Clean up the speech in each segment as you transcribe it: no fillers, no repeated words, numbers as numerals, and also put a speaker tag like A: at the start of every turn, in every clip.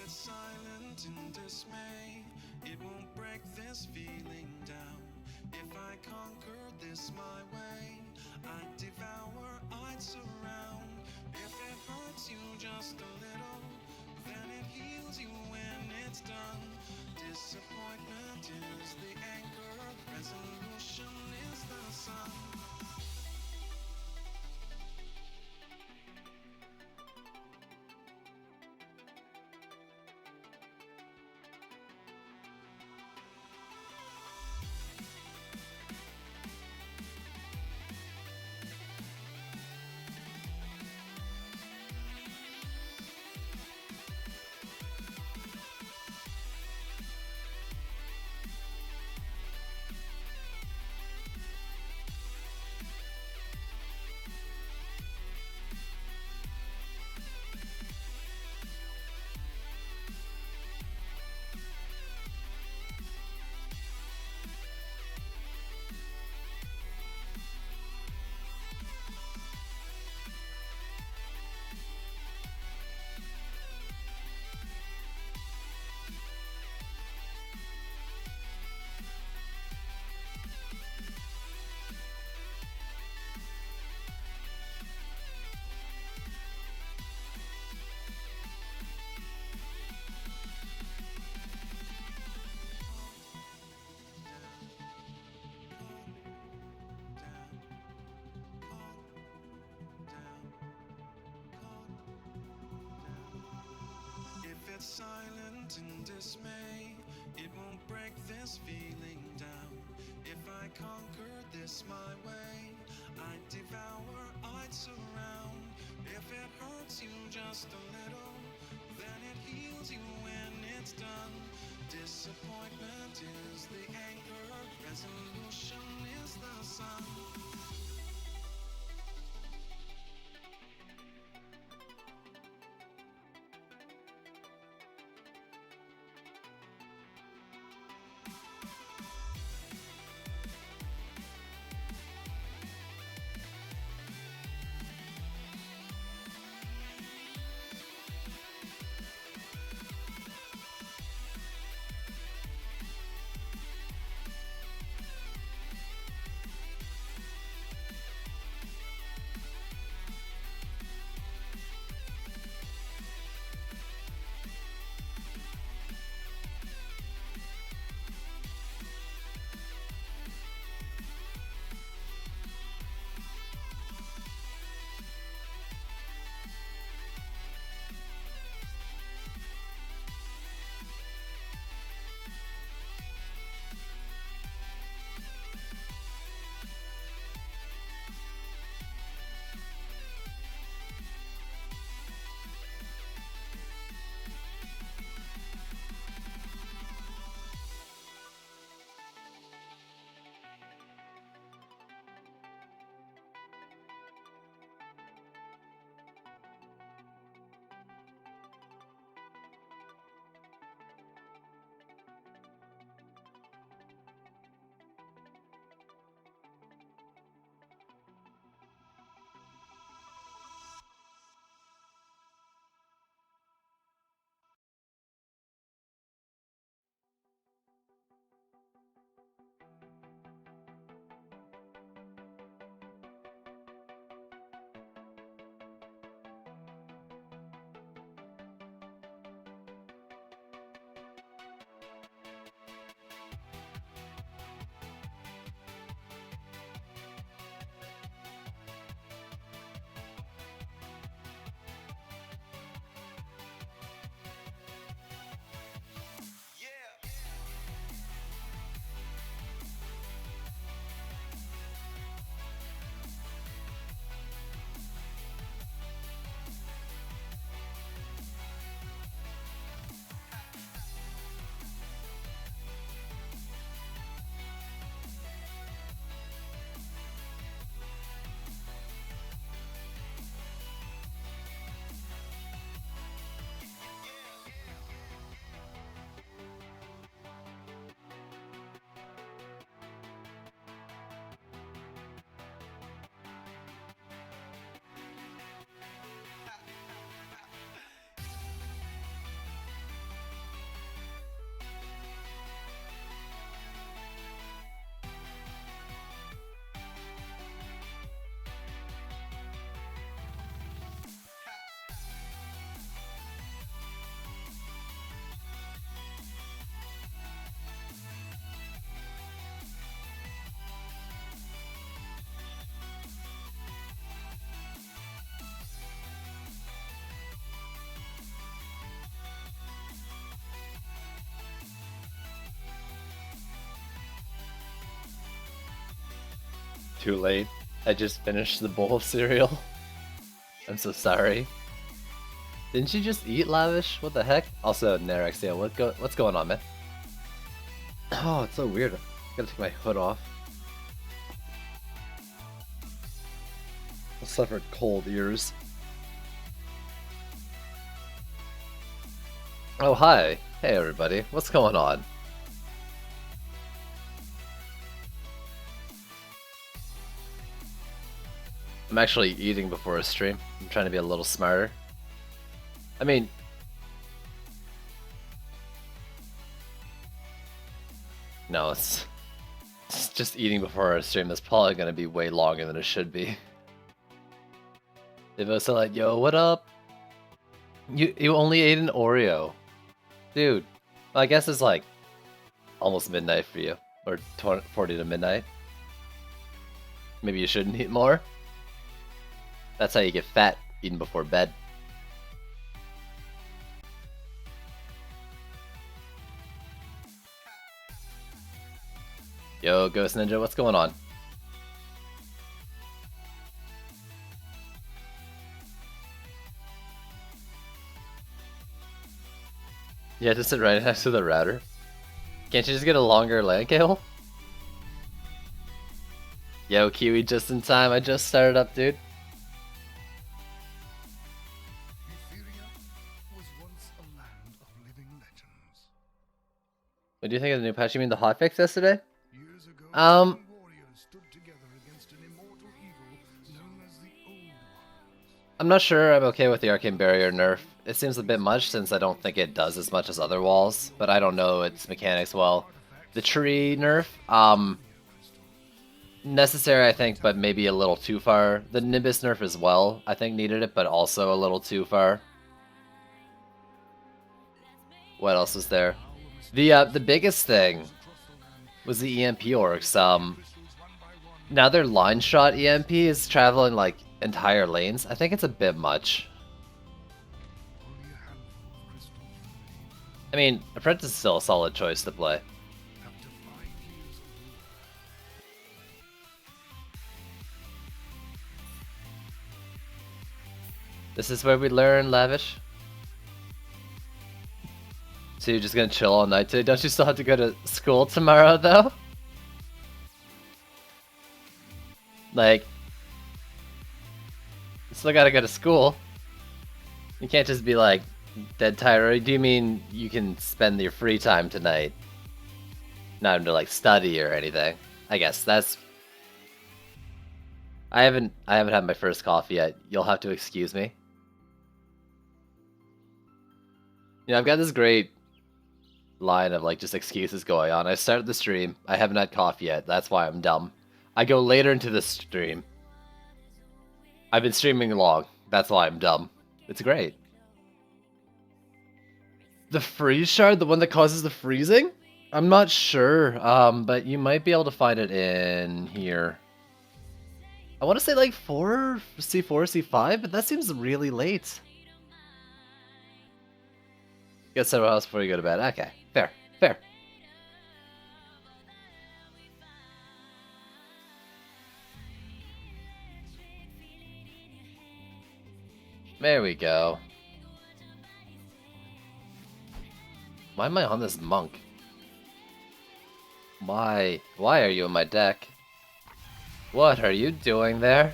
A: it's silent in dismay, it won't break this feeling down. If I conquer this my way, I'd devour, I'd surround. If it hurts you just a little, then it heals you when it's done. Disappointment is the anchor, resolution is the sun. If it's silent in dismay, it won't break this feeling down. If I conquer this my way, I'd devour, I'd surround. If it hurts you just a little, then it heals you when it's done. Disappointment is the anchor, resolution is the sun.
B: too late. I just finished the bowl of cereal. I'm so sorry. Didn't you just eat, Lavish? What the heck? Also, Nerex, yeah, what's going on, man? Oh, it's so weird. I gotta take my hood off. I suffered cold ears. Oh, hi. Hey, everybody. What's going on? I'm actually eating before a stream. I'm trying to be a little smarter. I mean... No, it's just eating before a stream is probably going to be way longer than it should be. They've also like, yo, what up? You only ate an Oreo. Dude, well, I guess it's like almost midnight for you. Or 40 to midnight. Maybe you shouldn't eat more. That's how you get fat, eating before bed. Yo, Ghost Ninja, what's going on? Yeah, just sit right next to the router. Can't you just get a longer LAN cable? Yo, Kiwi, just in time. I just started up, dude. What do you think of the new patch? You mean the hotfix yesterday? I'm not sure I'm okay with the Arcane Barrier nerf. It seems a bit much since I don't think it does as much as other walls, but I don't know its mechanics well. The tree nerf, necessary I think, but maybe a little too far. The Nimbus nerf as well, I think needed it, but also a little too far. What else was there? The biggest thing was the EMP orcs. Now their line shot EMP is traveling like entire lanes. I think it's a bit much. I mean, Apprentice is still a solid choice to play. This is where we learn, Lavish. So you're just gonna chill all night today? Don't you still have to go to school tomorrow, though? Like, you still gotta go to school. You can't just be like, dead tired. Or do you mean you can spend your free time tonight? Not having to like study or anything. I guess that's... I haven't had my first coffee yet. You'll have to excuse me. You know, I've got this great line of like just excuses going on. I started the stream. I haven't had coffee yet. That's why I'm dumb. I go later into the stream. I've been streaming long. That's why I'm dumb. It's great. The freeze shard, the one that causes the freezing? I'm not sure, but you might be able to find it in here. I want to say like C4, C5, but that seems really late. Get several hours before you go to bed. Okay, fair, fair. There we go. Why am I on this monk? Why? Why are you in my deck? What are you doing there?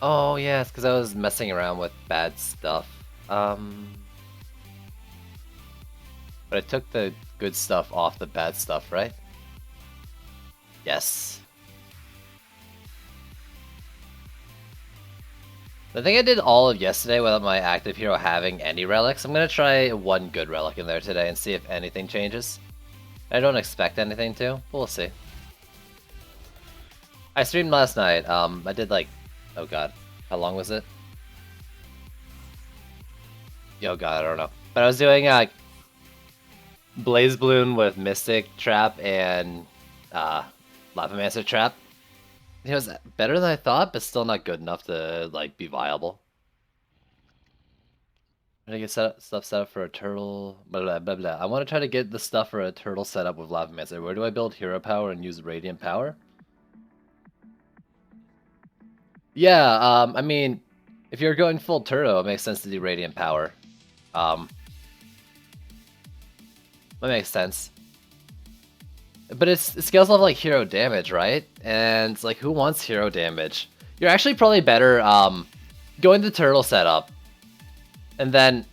B: Oh, yeah, it's because I was messing around with bad stuff. But I took the good stuff off the bad stuff, right? Yes. I think I did all of yesterday without my active hero having any relics. I'm gonna try one good relic in there today and see if anything changes. I don't expect anything to, but we'll see. I streamed last night. I did like, oh god, how long was it? Oh god, I don't know. But I was doing Blaze Balloon with Mystic Trap and Lavamancer Trap. It was better than I thought, but still not good enough to like be viable. I'm gonna get stuff set up for a turtle. Blah, blah, blah, blah. I want to try to get the stuff for a turtle set up with Lavamancer. Where do I build hero power and use radiant power? Yeah, I mean, if you're going full turbo, it makes sense to do Radiant Power. That makes sense. But it scales off like hero damage, right? And it's like, who wants hero damage? You're actually probably better going the turtle setup, and then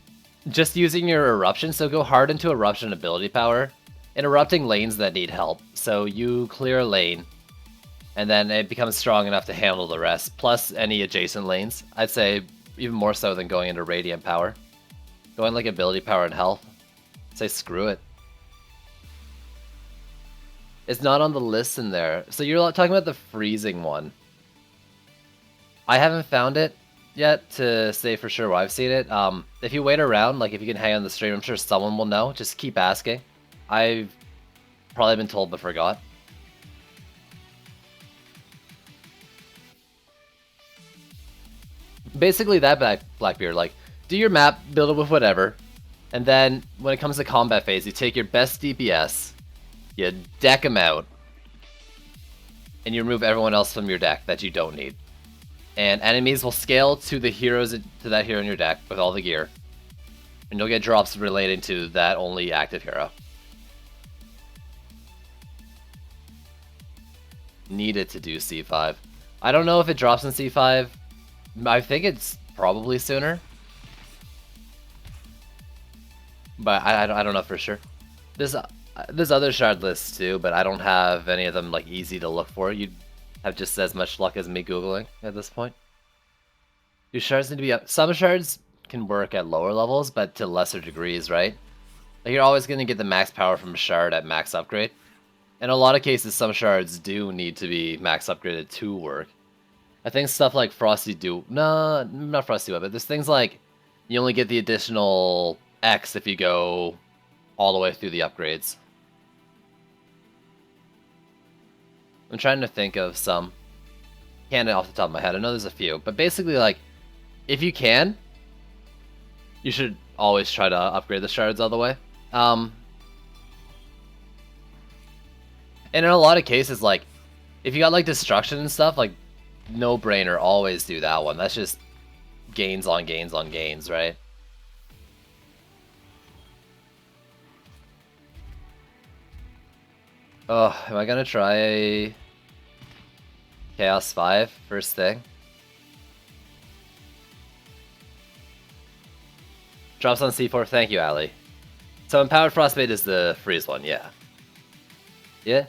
B: just using your eruption. So go hard into eruption ability power, and erupting lanes that need help. So you clear a lane, and then it becomes strong enough to handle the rest, plus any adjacent lanes. I'd say even more so than going into Radiant Power. Going like ability power and health. Say screw it. It's not on the list in there. So you're talking about the freezing one. I haven't found it yet to say for sure where I've seen it. If you wait around, like if you can hang on the stream, I'm sure someone will know. Just keep asking. I've probably been told but forgot. Basically that Blackbeard, like, do your map, build it with whatever, and then when it comes to combat phase, you take your best DPS, you deck them out, and you remove everyone else from your deck that you don't need. And enemies will scale to the heroes, to that hero in your deck with all the gear, and you'll get drops relating to that only active hero. Needed to do C5. I don't know if it drops in C5. I think it's probably sooner, but I don't know for sure. There's other shard lists too, but I don't have any of them like easy to look for. You'd have just as much luck as me googling at this point. Do shards need to be up? Some shards can work at lower levels, but to lesser degrees, right? Like you're always going to get the max power from a shard at max upgrade. In a lot of cases, some shards do need to be max upgraded to work. I think stuff like Frosty Dew... No, not Frosty Dew, but there's things like you only get the additional X if you go all the way through the upgrades. I'm trying to think of some. Can't off the top of my head. I know there's a few. But basically, like, if you can, you should always try to upgrade the shards all the way. And in a lot of cases, like, if you got, like, destruction and stuff, like, no-brainer, always do that one. That's just gains on gains on gains, right? Oh, am I gonna try Chaos 5 first thing? Drops on C4, thank you, Ali. So Empowered Frostbite is the freeze one, yeah. Yeah?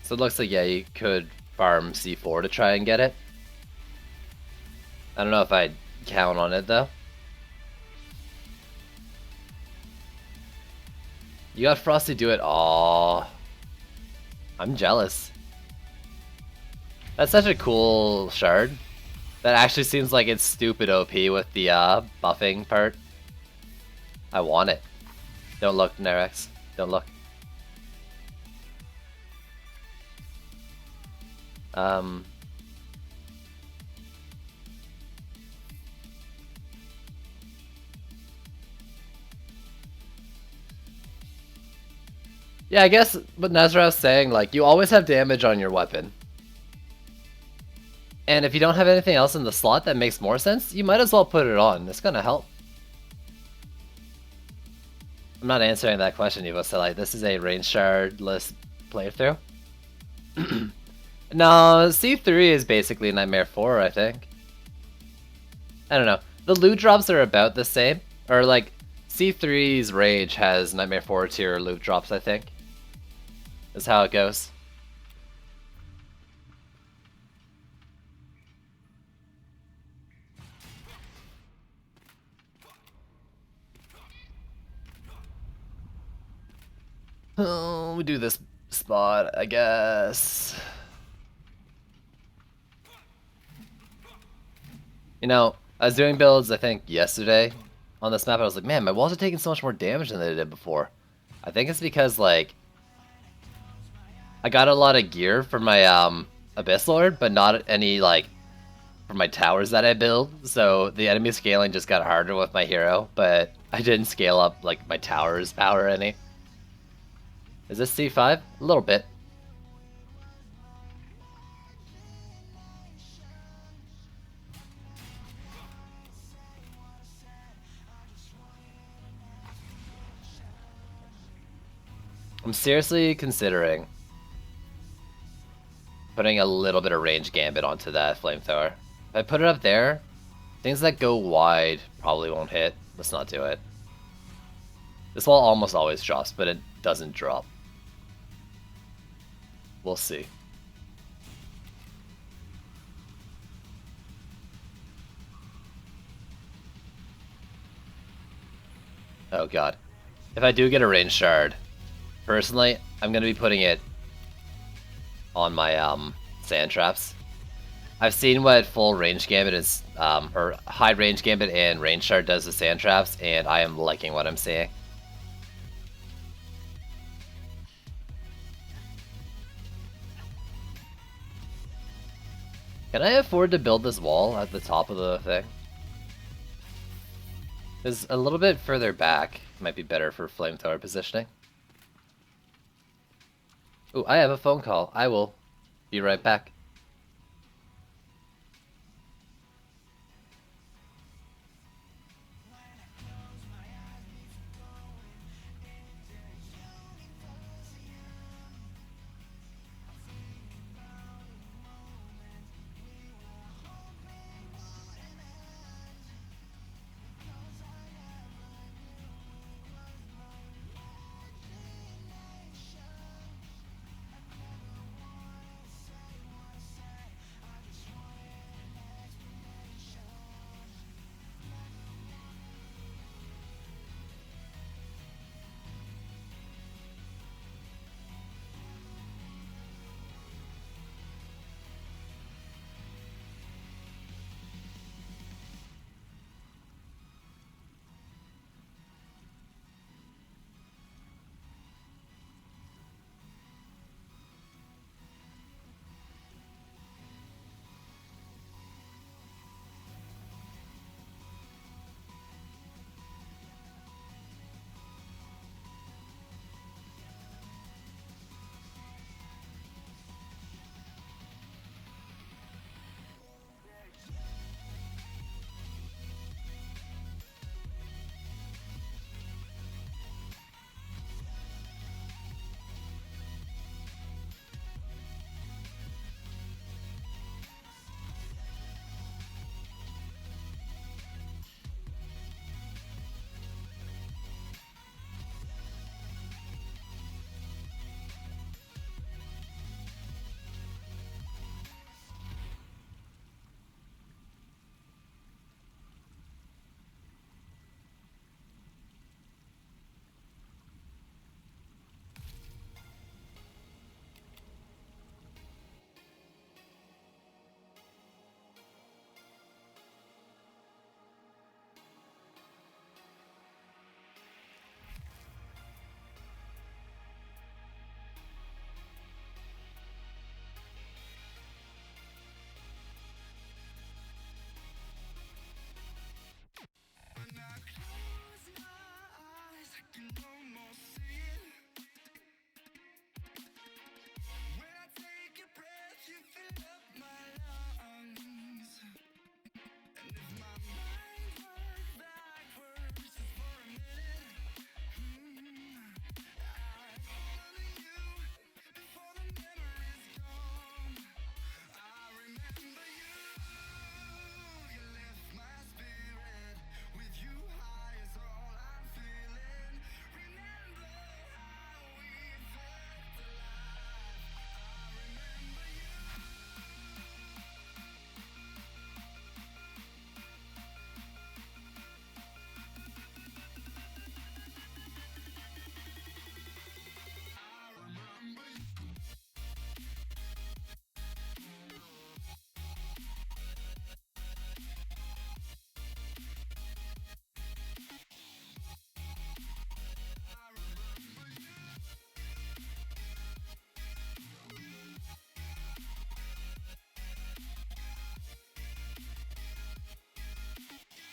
B: So it looks like, yeah, you could farm C4 to try and get it. I don't know if I'd count on it, though. You got Frosty do it? Aww. I'm jealous. That's such a cool shard. That actually seems like it's stupid OP with the buffing part. I want it. Don't look, Nerex. Don't look. Yeah, I guess what Nazra was saying, like, you always have damage on your weapon. And if you don't have anything else in the slot that makes more sense, you might as well put it on. It's gonna help. I'm not answering that question, Evo, so like, this is a range shardless playthrough. No, C3 is basically Nightmare 4, I think. I don't know. The loot drops are about the same. Or like, C3's Rage has Nightmare 4 tier loot drops, I think. That's how it goes. Oh, we do this spot, I guess. You know, I was doing builds, I think, yesterday on this map. I was like, man, my walls are taking so much more damage than they did before. I think it's because, like, I got a lot of gear for my Abyss Lord, but not any, like, for my towers that I build, so the enemy scaling just got harder with my hero, but I didn't scale up like my tower's power any. Is this C5? A little bit. I'm seriously considering putting a little bit of range gambit onto that flamethrower. If I put it up there, things that go wide probably won't hit. Let's not do it. This wall almost always drops, but it doesn't drop. We'll see. Oh god. If I do get a range shard, personally, I'm gonna be putting it on my sand traps. I've seen what full range gambit is, or high range gambit and range shard does to sand traps, and I am liking what I'm seeing. Can I afford to build this wall at the top of the thing? Because a little bit further back might be better for flamethrower positioning. Ooh, I have a phone call. I will be right back.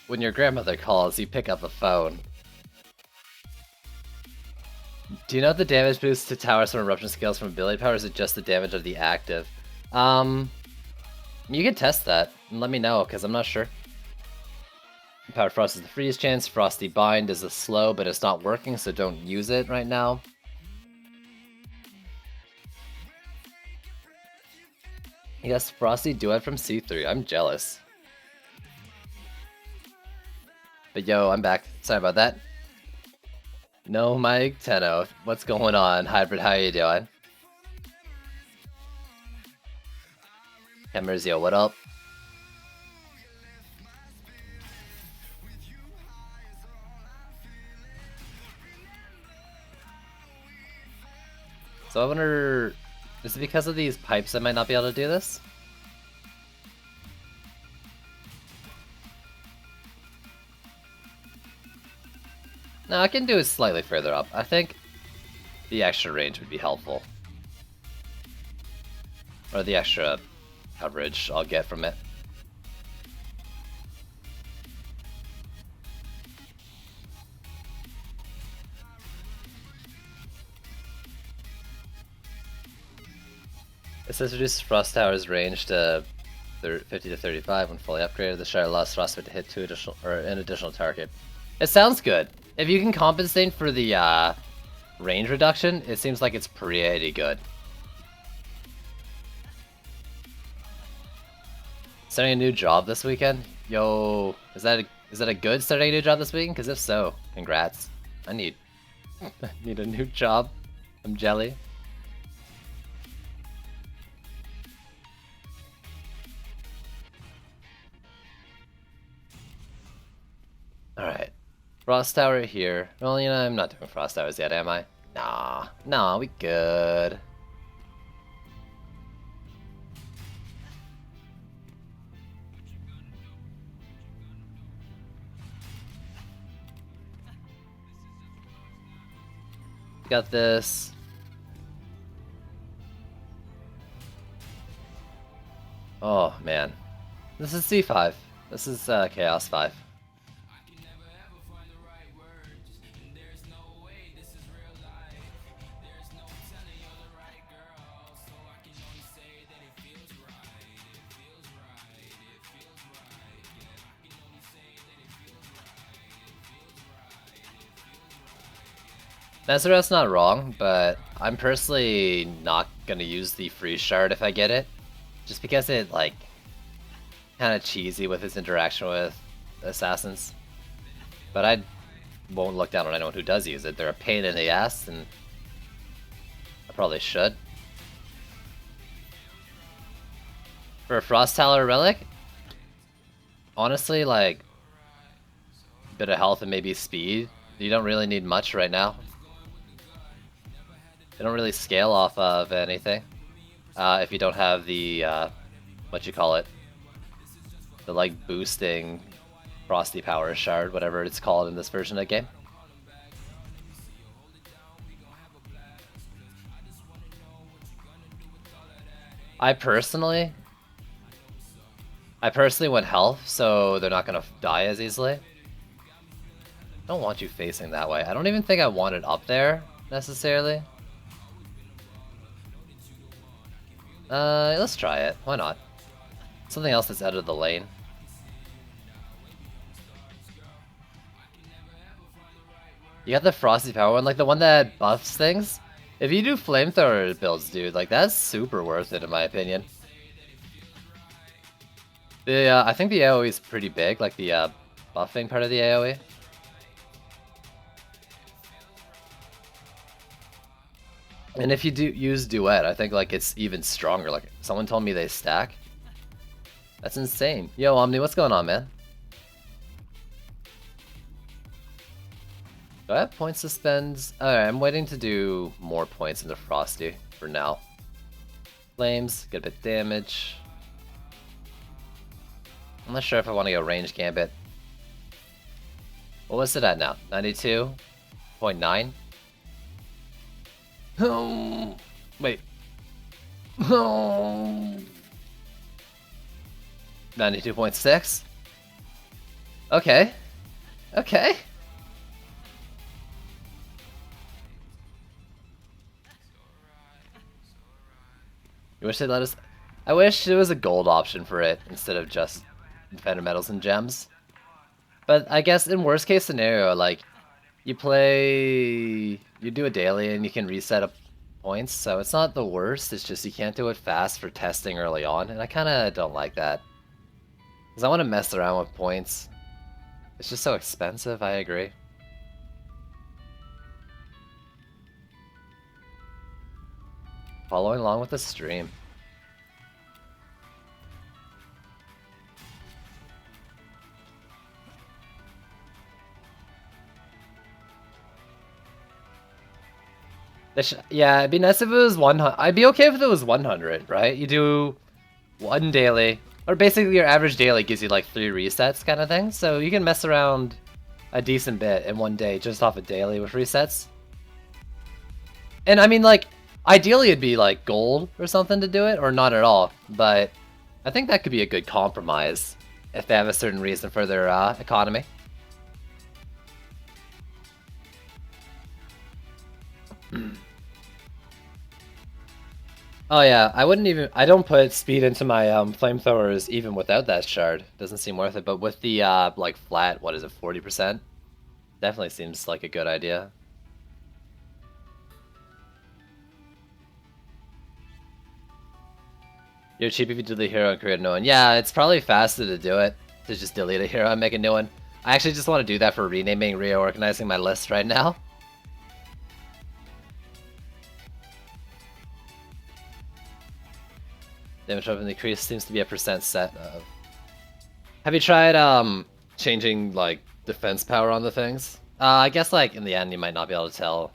B: when your grandmother calls, you pick up the phone. Do you know the damage boost to towers from eruption scales from ability power, or is it just the damage of the active? You can test that and let me know, because I'm not sure. Powered Frost is the freeze chance, Frosty Bind is a slow, but it's not working, so don't use it right now. Yes, Frosty Duet from C3, I'm jealous. But yo, I'm back. Sorry about that. No, Mike Tenno. What's going on? Hybrid, how you doing? Cameras, yo, what up? So I wonder, is it because of these pipes I might not be able to do this? No, I can do it slightly further up. I think the extra range would be helpful. Or the extra coverage I'll get from it. It says reduces Frost Tower's range to 50 to 35 when fully upgraded. The Shire allows Frostbite to hit an additional target. It sounds good. If you can compensate for the range reduction, it seems like it's pretty good. Starting a new job this weekend? Yo, is that a good starting a new job this weekend? Because if so, congrats. I need a new job. I'm jelly. Alright. Frost Tower here. Well, you know, I'm not doing Frost Towers yet, am I? Nah, we good. Got this. Oh, man. This is C5. This is Chaos 5. Nazareth's not wrong, but I'm personally not gonna use the freeze shard if I get it. Just because it, like, kinda cheesy with its interaction with assassins. But I won't look down on anyone who does use it. They're a pain in the ass, and I probably should. For a Frost Tower Relic, honestly, like, a bit of health and maybe speed, you don't really need much right now. They don't really scale off of anything. If you don't have the, what you call it, the, like, boosting Frosty Power Shard, whatever it's called in this version of the game. I personally want health, so they're not gonna die as easily. I don't want you facing that way. I don't even think I want it up there, necessarily. Let's try it. Why not? Something else that's out of the lane. You got the Frosty Power one, like the one that buffs things? If you do flamethrower builds, dude, like that's super worth it in my opinion. I think the AoE is pretty big, like the buffing part of the AoE. And if you do use Duet, I think like it's even stronger. Like someone told me they stack. That's insane. Yo, Omni, what's going on, man? Do I have points to spend? Alright, I'm waiting to do more points into Frosty for now. Flames, get a bit of damage. I'm not sure if I want to go range gambit. What was it at now? 92.9? Oh, wait. Oh. 92.6? Okay. Okay. You wish they let us... I wish there was a gold option for it instead of just defender medals and gems. But I guess in worst case scenario, like, you do a daily and you can reset up points, so it's not the worst, it's just you can't do it fast for testing early on, and I kinda don't like that. Because I want to mess around with points. It's just so expensive, I agree. Following along with the stream. Yeah, it'd be nice if it was 100. I'd be okay if it was 100, right? You do one daily, or basically your average daily gives you like 3 resets kind of thing. So you can mess around a decent bit in one day just off a daily with resets. And I mean, like, ideally it'd be like gold or something to do it, or not at all. But I think that could be a good compromise if they have a certain reason for their economy. Oh yeah, I don't put speed into my flamethrowers even without that shard. Doesn't seem worth it, but with the like flat, what is it, 40%? Definitely seems like a good idea. You're cheap if you delete a hero and create a new one. Yeah, it's probably faster to do it, to just delete a hero and make a new one. I actually just want to do that for renaming, reorganizing my list right now. Damage weapon decrease seems to be a percent set of. Have you tried changing like defense power on the things? I guess like in the end you might not be able to tell.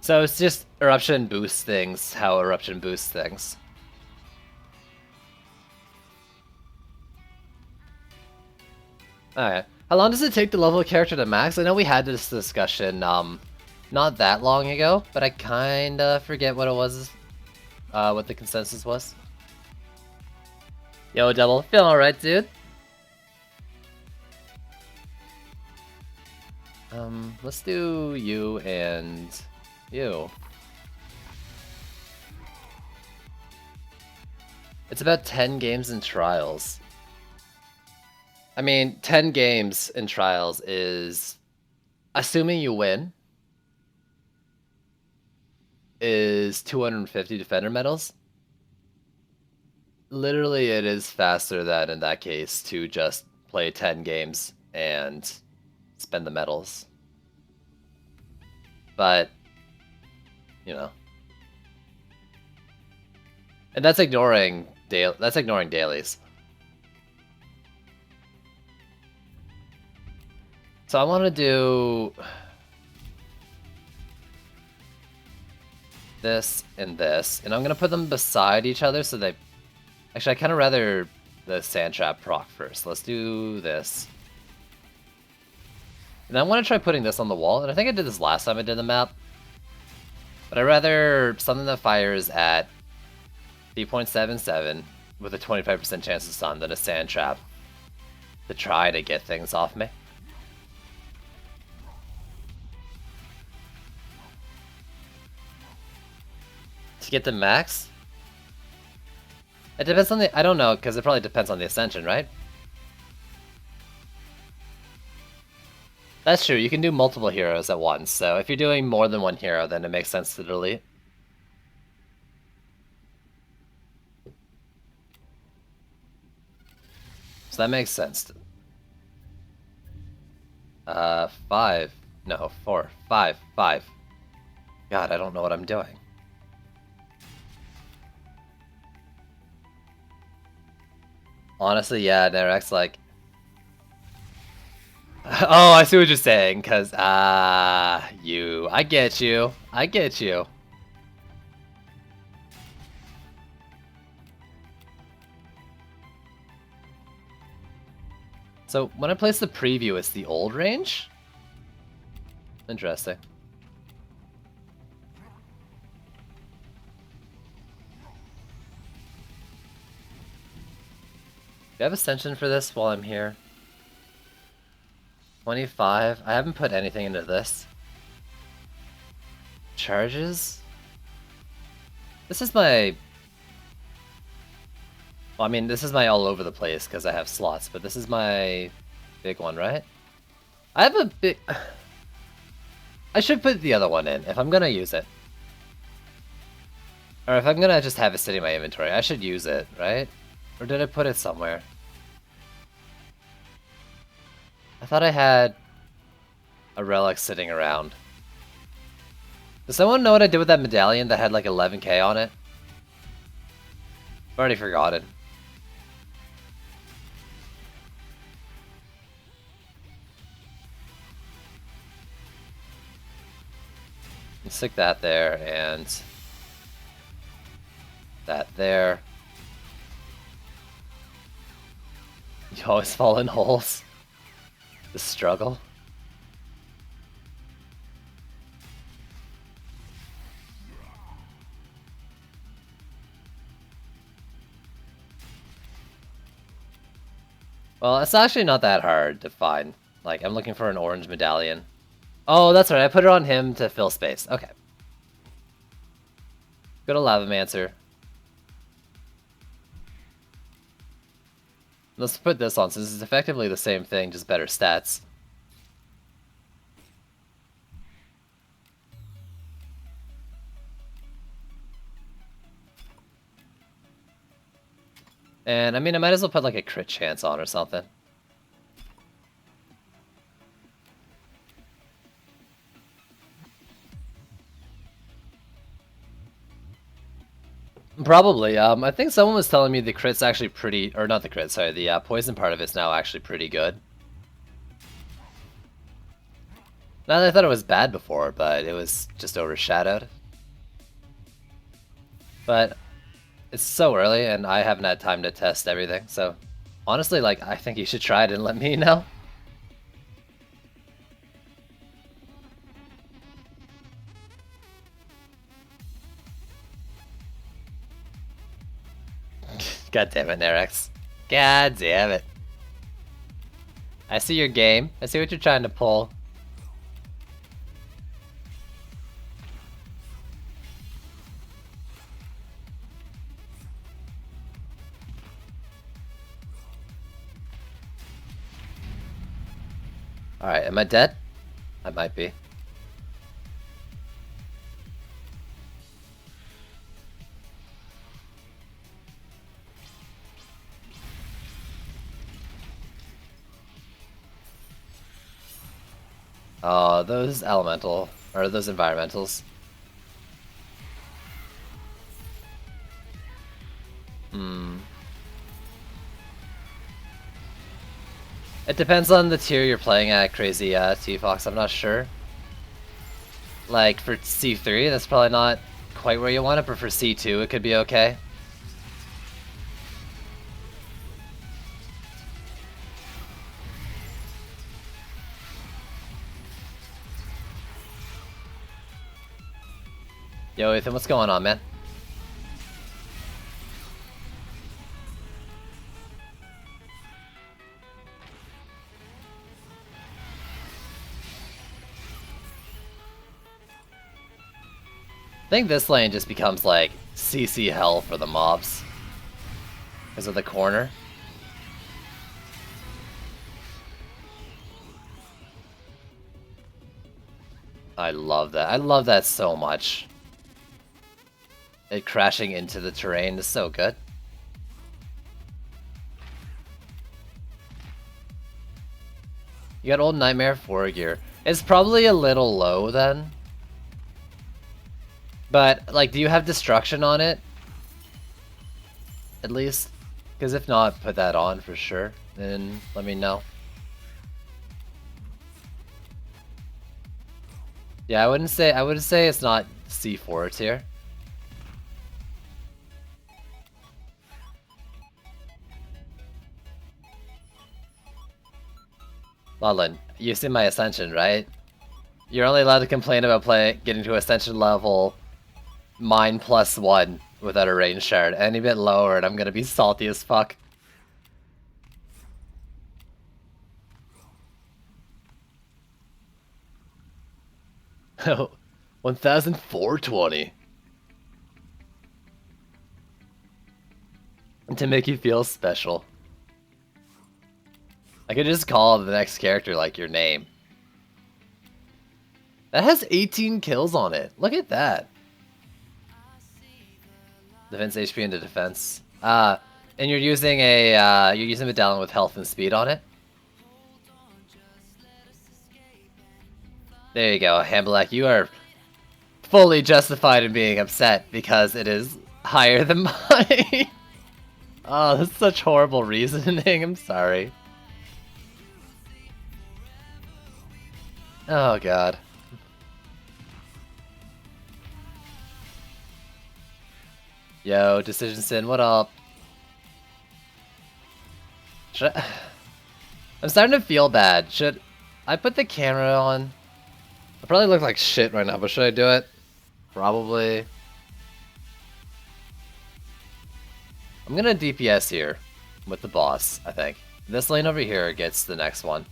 B: So it's just eruption boosts things, how eruption boosts things. Alright. How long does it take to level a character to max? I know we had this discussion not that long ago, but I kinda forget what it was, what the consensus was. Yo, Devil, feeling alright, dude? Let's do you and you. It's about 10 games in trials. I mean, 10 games in trials is, assuming you win, is 250 defender medals. Literally, it is faster than, in that case, to just play 10 games and spend the medals. But, you know. And that's ignoring dailies. So I want to do this and this, and I'm going to put them beside each other so they... Actually, I kind of rather the Sand Trap proc first. Let's do this. And I want to try putting this on the wall, and I think I did this last time I did the map. But I'd rather something that fires at 3.77 with a 25% chance of stun than a Sand Trap to try to get things off me. To get the max? It depends on the... I don't know, because it probably depends on the Ascension, right? That's true, you can do multiple heroes at once, so if you're doing more than one hero, then it makes sense to delete. So that makes sense. 5. No, 4. 5. 5. God, I don't know what I'm doing. Honestly, yeah, Nerex, like... Oh, I see what you're saying, because, you... I get you. I get you. So, when I place the preview, it's the old range? Interesting. Do I have Ascension for this while I'm here? 25. I haven't put anything into this. Charges? This is my... Well, I mean, this is my all over the place because I have slots, but this is my big one, right? I have a big... I should put the other one in if I'm gonna use it. Or if I'm gonna just have it sitting in my inventory, I should use it, right? Or did I put it somewhere? I thought I had a relic sitting around. Does someone know what I did with that medallion that had like 11k on it? I've already forgotten. Let's stick that there and that there. You always fall in holes. The struggle. Well, it's actually not that hard to find. Like, I'm looking for an orange medallion. Oh, that's right. I put it on him to fill space. Okay. Go to Lavamancer. Let's put this on, since it's effectively the same thing, just better stats. And, I mean, I might as well put, like, a crit chance on or something. Probably. I think someone was telling me the crit's actually pretty... Or not the crit, sorry. The poison part of it's now actually pretty good. Now, I thought it was bad before, but it was just overshadowed. But it's so early, and I haven't had time to test everything, so... Honestly, like, I think you should try it and let me know. God damn it, Nerex. God damn it. I see your game. I see what you're trying to pull. Alright, am I dead? I might be. Oh, those elemental, or those environmentals. It depends on the tier you're playing at, Crazy T-Fox, I'm not sure. Like, for C3, that's probably not quite where you want it, but for C2, it could be okay. Yo, Ethan, what's going on, man? I think this lane just becomes like CC hell for the mobs because of the corner. I love that. I love that so much. It crashing into the terrain is so good. You got Old Nightmare 4 gear. It's probably a little low then. But, like, do you have destruction on it? At least? Because if not, put that on for sure. Then let me know. Yeah, I wouldn't say it's not C4 tier. Lodlin, you've seen my Ascension, right? You're only allowed to complain about getting to Ascension level mine +1 without a range shard. Any bit lower and I'm gonna be salty as fuck. 1,420. To make you feel special. I could just call the next character like your name. That has 18 kills on it. Look at that. Defense HP into defense. And you're using a medallion with health and speed on it. There you go, Hambalek. You are fully justified in being upset because it is higher than mine. Oh, that's such horrible reasoning. I'm sorry. Oh god. Yo, Decision Sin, what up? I'm starting to feel bad. Should I put the camera on? I probably look like shit right now, but should I do it? Probably. I'm gonna DPS here with the boss, I think. This lane over here gets the next one.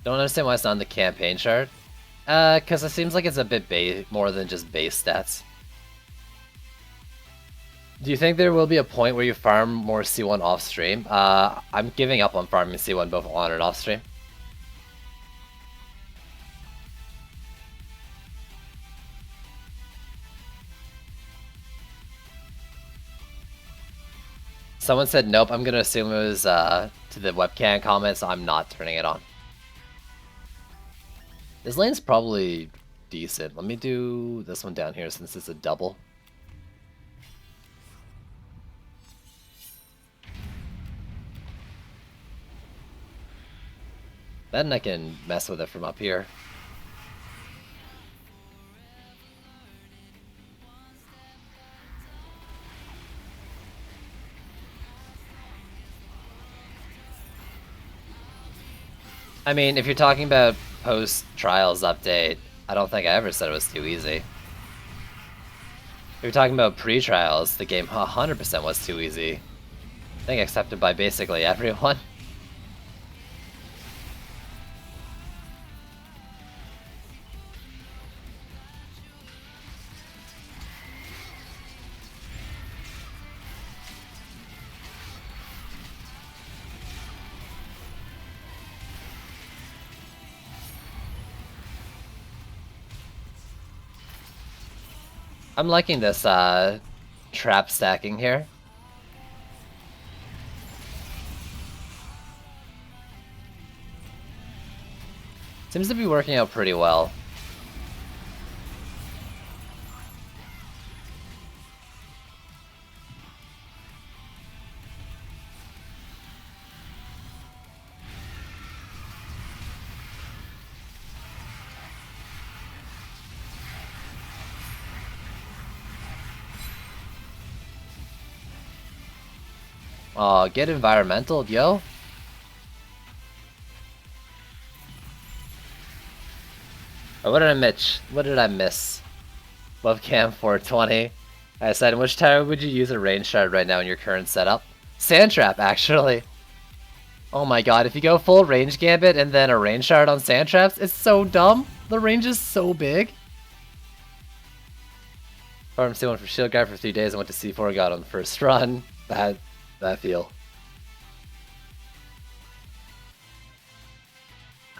B: Don't understand why it's not in the campaign chart. Because it seems like it's a bit more than just base stats. Do you think there will be a point where you farm more C1 off stream? I'm giving up on farming C1 both on and off stream. Someone said nope, I'm gonna assume it was to the webcam comments, so I'm not turning it on. This lane's probably decent. Let me do this one down here since it's a double. Then I can mess with it from up here. I mean, if you're talking about post-trials update, I don't think I ever said it was too easy. If you're talking about pre-trials, the game 100% was too easy. I think accepted by basically everyone. I'm liking this trap stacking here. Seems to be working out pretty well. Aw, get environmental, yo. Or what did I miss? What did I miss? Webcam 420. I said, in which tower would you use a range shard right now in your current setup? Sandtrap, actually. Oh my god, if you go full range gambit and then a range shard on Sandtraps, it's so dumb. The range is so big. Farm C1 for Shield Guard for 3 days and went to C4 God on the first run. That feel.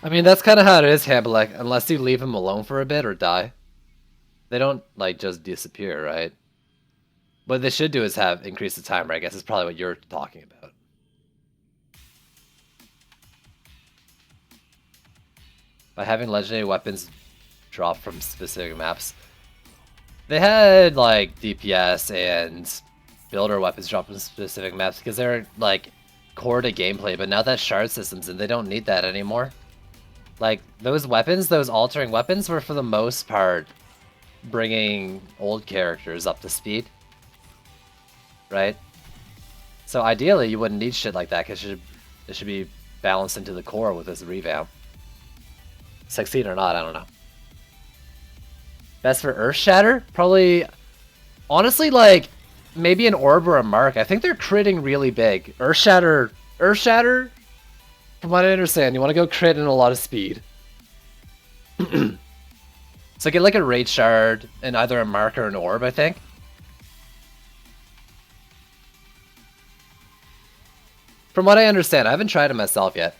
B: I mean, that's kind of how it is, Hambalek, unless you leave him alone for a bit or die. They don't, like, just disappear, right? What they should do is have increase the timer, I guess is probably what you're talking about. By having legendary weapons drop from specific maps. They had, like, DPS and builder weapons drop from specific maps because they're, like, core to gameplay, but now that shard system's in, they don't need that anymore. Like, those weapons, those altering weapons were for the most part bringing old characters up to speed. Right? So ideally, you wouldn't need shit like that because it should be balanced into the core with this revamp. Succeed or not, I don't know. Best for Earthshatter? Probably, honestly, like, maybe an Orb or a Mark. I think they're critting really big. Earthshatter from what I understand, you want to go crit and a lot of speed. So get like a Rage Shard and either a Mark or an Orb, I think. From what I understand, I haven't tried it myself yet.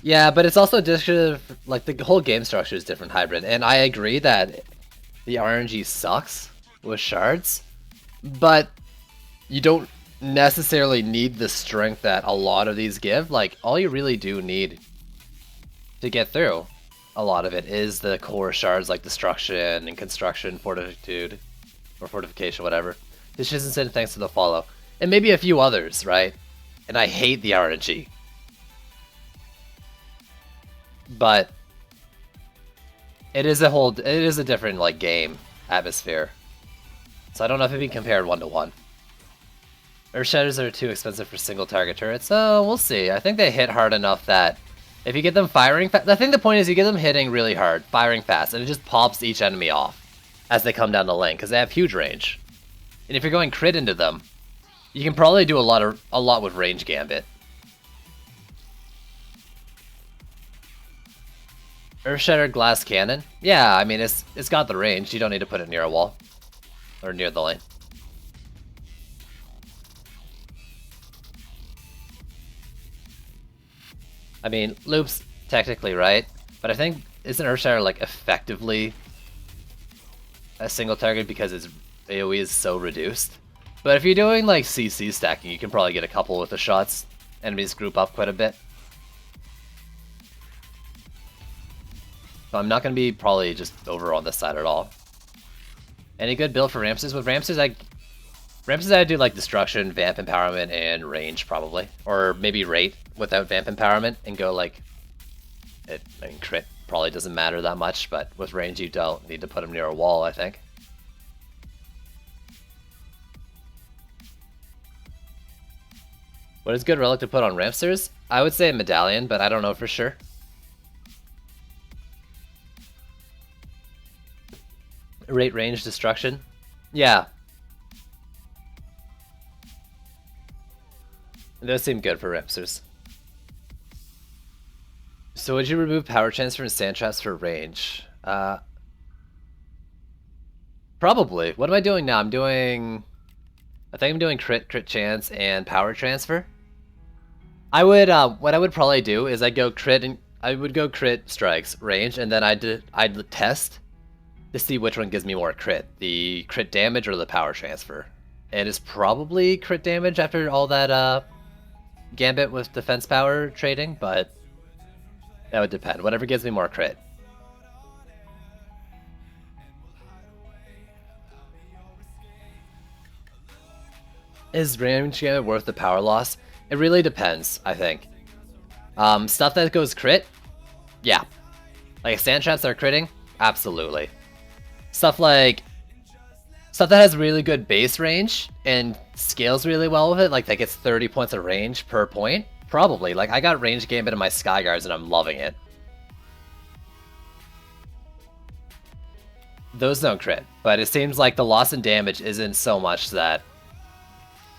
B: Yeah, but it's also different. Like the whole game structure is different, Hybrid, and I agree that the RNG sucks with shards, but you don't necessarily need the strength that a lot of these give. Like all you really do need to get through a lot of it is the core shards like Destruction and Construction, Fortitude, or Fortification, whatever. Decision, thanks to the follow, and maybe a few others, right? And I hate the RNG. But it is a different like game atmosphere. So I don't know if it can be compared 1-to-1. Earth Shatters are too expensive for single target turrets. So we'll see. I think they hit hard enough that if you get them firing fast, I think the point is you get them hitting really hard, firing fast, and it just pops each enemy off as they come down the lane because they have huge range. And if you're going crit into them, you can probably do a lot with range gambit. Earthshatter Glass Cannon? Yeah, I mean, it's got the range. You don't need to put it near a wall. Or near the lane. I mean, Loop's technically right, but I think, isn't Earthshatter, like, effectively a single target because its AoE is so reduced? But if you're doing, like, CC stacking, you can probably get a couple with the shots. Enemies group up quite a bit. So I'm not going to be probably just over on this side at all. Any good build for Ramses? With Ramses, I'd do like Destruction, Vamp Empowerment, and Range probably. Or maybe Rate without Vamp Empowerment and go like... I mean, crit probably doesn't matter that much, but with Range you don't need to put him near a wall, I think. What is good relic to put on Ramsters? I would say a Medallion, but I don't know for sure. Rate range destruction? Yeah. It does seem good for Ramsters. So would you remove power transfer and sand traps for range? Probably. What am I doing now? I think I'm doing crit chance and power transfer. I would what I would probably do is I would go crit strikes, range, and then I'd test to see which one gives me more crit, the crit damage or the power transfer. And it's probably crit damage after all that gambit with defense power trading, but that would depend. Whatever gives me more crit. Is range gambit worth the power loss? It really depends, I think. Stuff that goes crit? Yeah. Like sand traps that are critting? Absolutely. Stuff that has really good base range and scales really well with it, like that gets 30 points of range per point, probably. Like I got range gambit in my Skyguards and I'm loving it. Those don't crit, but it seems like the loss in damage isn't so much that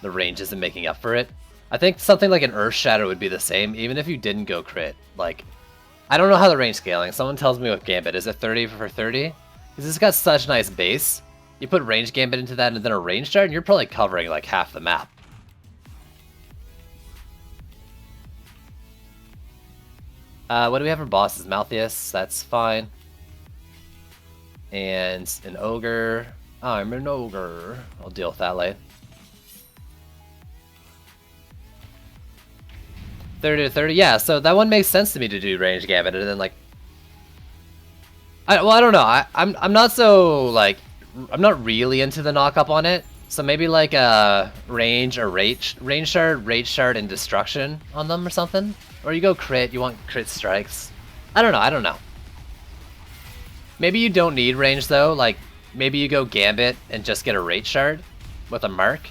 B: the range isn't making up for it. I think something like an Earth Shatter would be the same, even if you didn't go crit. Like, I don't know how the range scaling. Someone tells me with Gambit, is it 30 for 30? Because it's got such nice base. You put range Gambit into that and then a range shard, and you're probably covering like half the map. What do we have for bosses? Malthius, that's fine. And an ogre. I'm an ogre. I'll deal with that later. 30 to 30, yeah, so that one makes sense to me to do range Gambit, and then like... I don't know, I'm not so, like... I'm not really into the knock-up on it, so maybe like a range or range shard, rage shard, and destruction on them or something? Or you go crit, you want crit strikes. I don't know. Maybe you don't need range though, like maybe you go Gambit and just get a rage shard with a mark.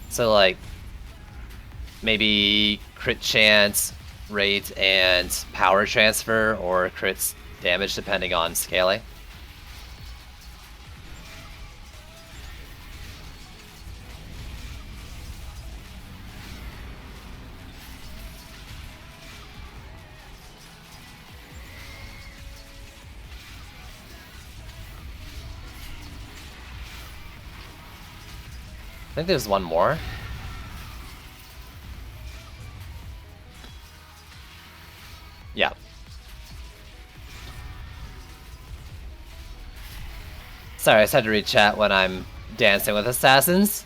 B: So like... maybe crit chance, rate, and power transfer, or crit damage depending on scaling. I think there's one more. Yeah. Sorry, I just had to read chat when I'm dancing with assassins.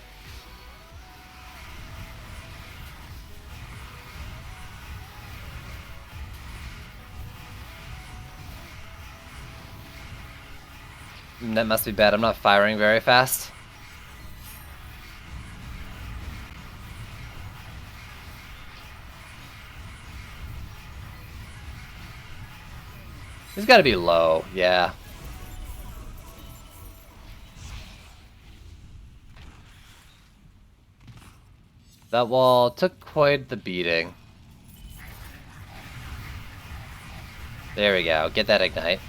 B: That must be bad. I'm not firing very fast. He's gotta be low, yeah. That wall took quite the beating. There we go, get that ignite.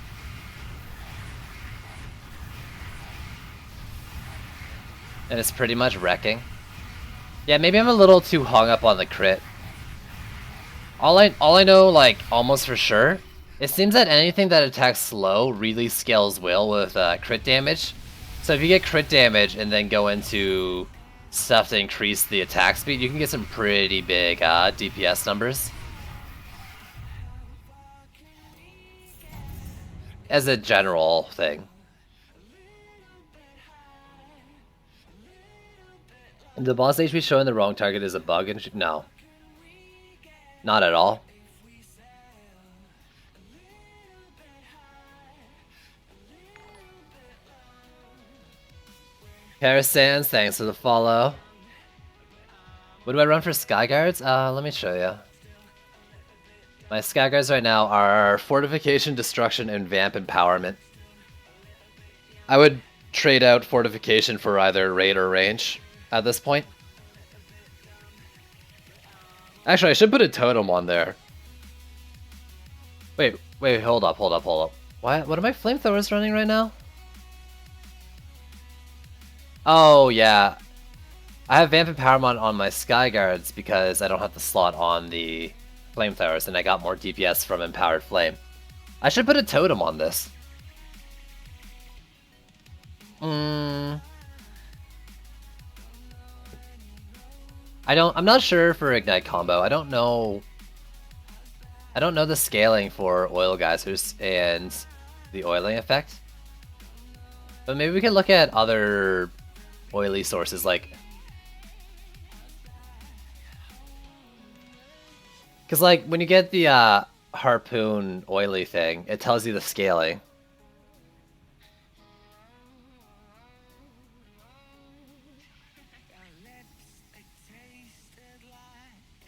B: And it's pretty much wrecking. Yeah, maybe I'm a little too hung up on the crit. All I know, like, almost for sure, it seems that anything that attacks slow really scales will with crit damage. So if you get crit damage and then go into stuff to increase the attack speed, you can get some pretty big DPS numbers. As a general thing. The boss HP showing the wrong target is a bug? And no. Not at all. Paris Sands, thanks for the follow. What do I run for Skyguards? Let me show you. My Skyguards right now are Fortification, Destruction, and Vamp Empowerment. I would trade out Fortification for either Raid or Range at this point. Actually, I should put a Totem on there. Wait, hold up. What are my Flamethrowers running right now? Oh, yeah. I have Vamp Empowerment on my Skyguards because I don't have the slot on the Flamethrowers, and I got more DPS from Empowered Flame. I should put a Totem on this. I'm not sure for Ignite combo. I don't know the scaling for Oil Geysers and the oiling effect. But maybe we can look at other oily sources like... Because like when you get the harpoon oily thing, it tells you the scaling.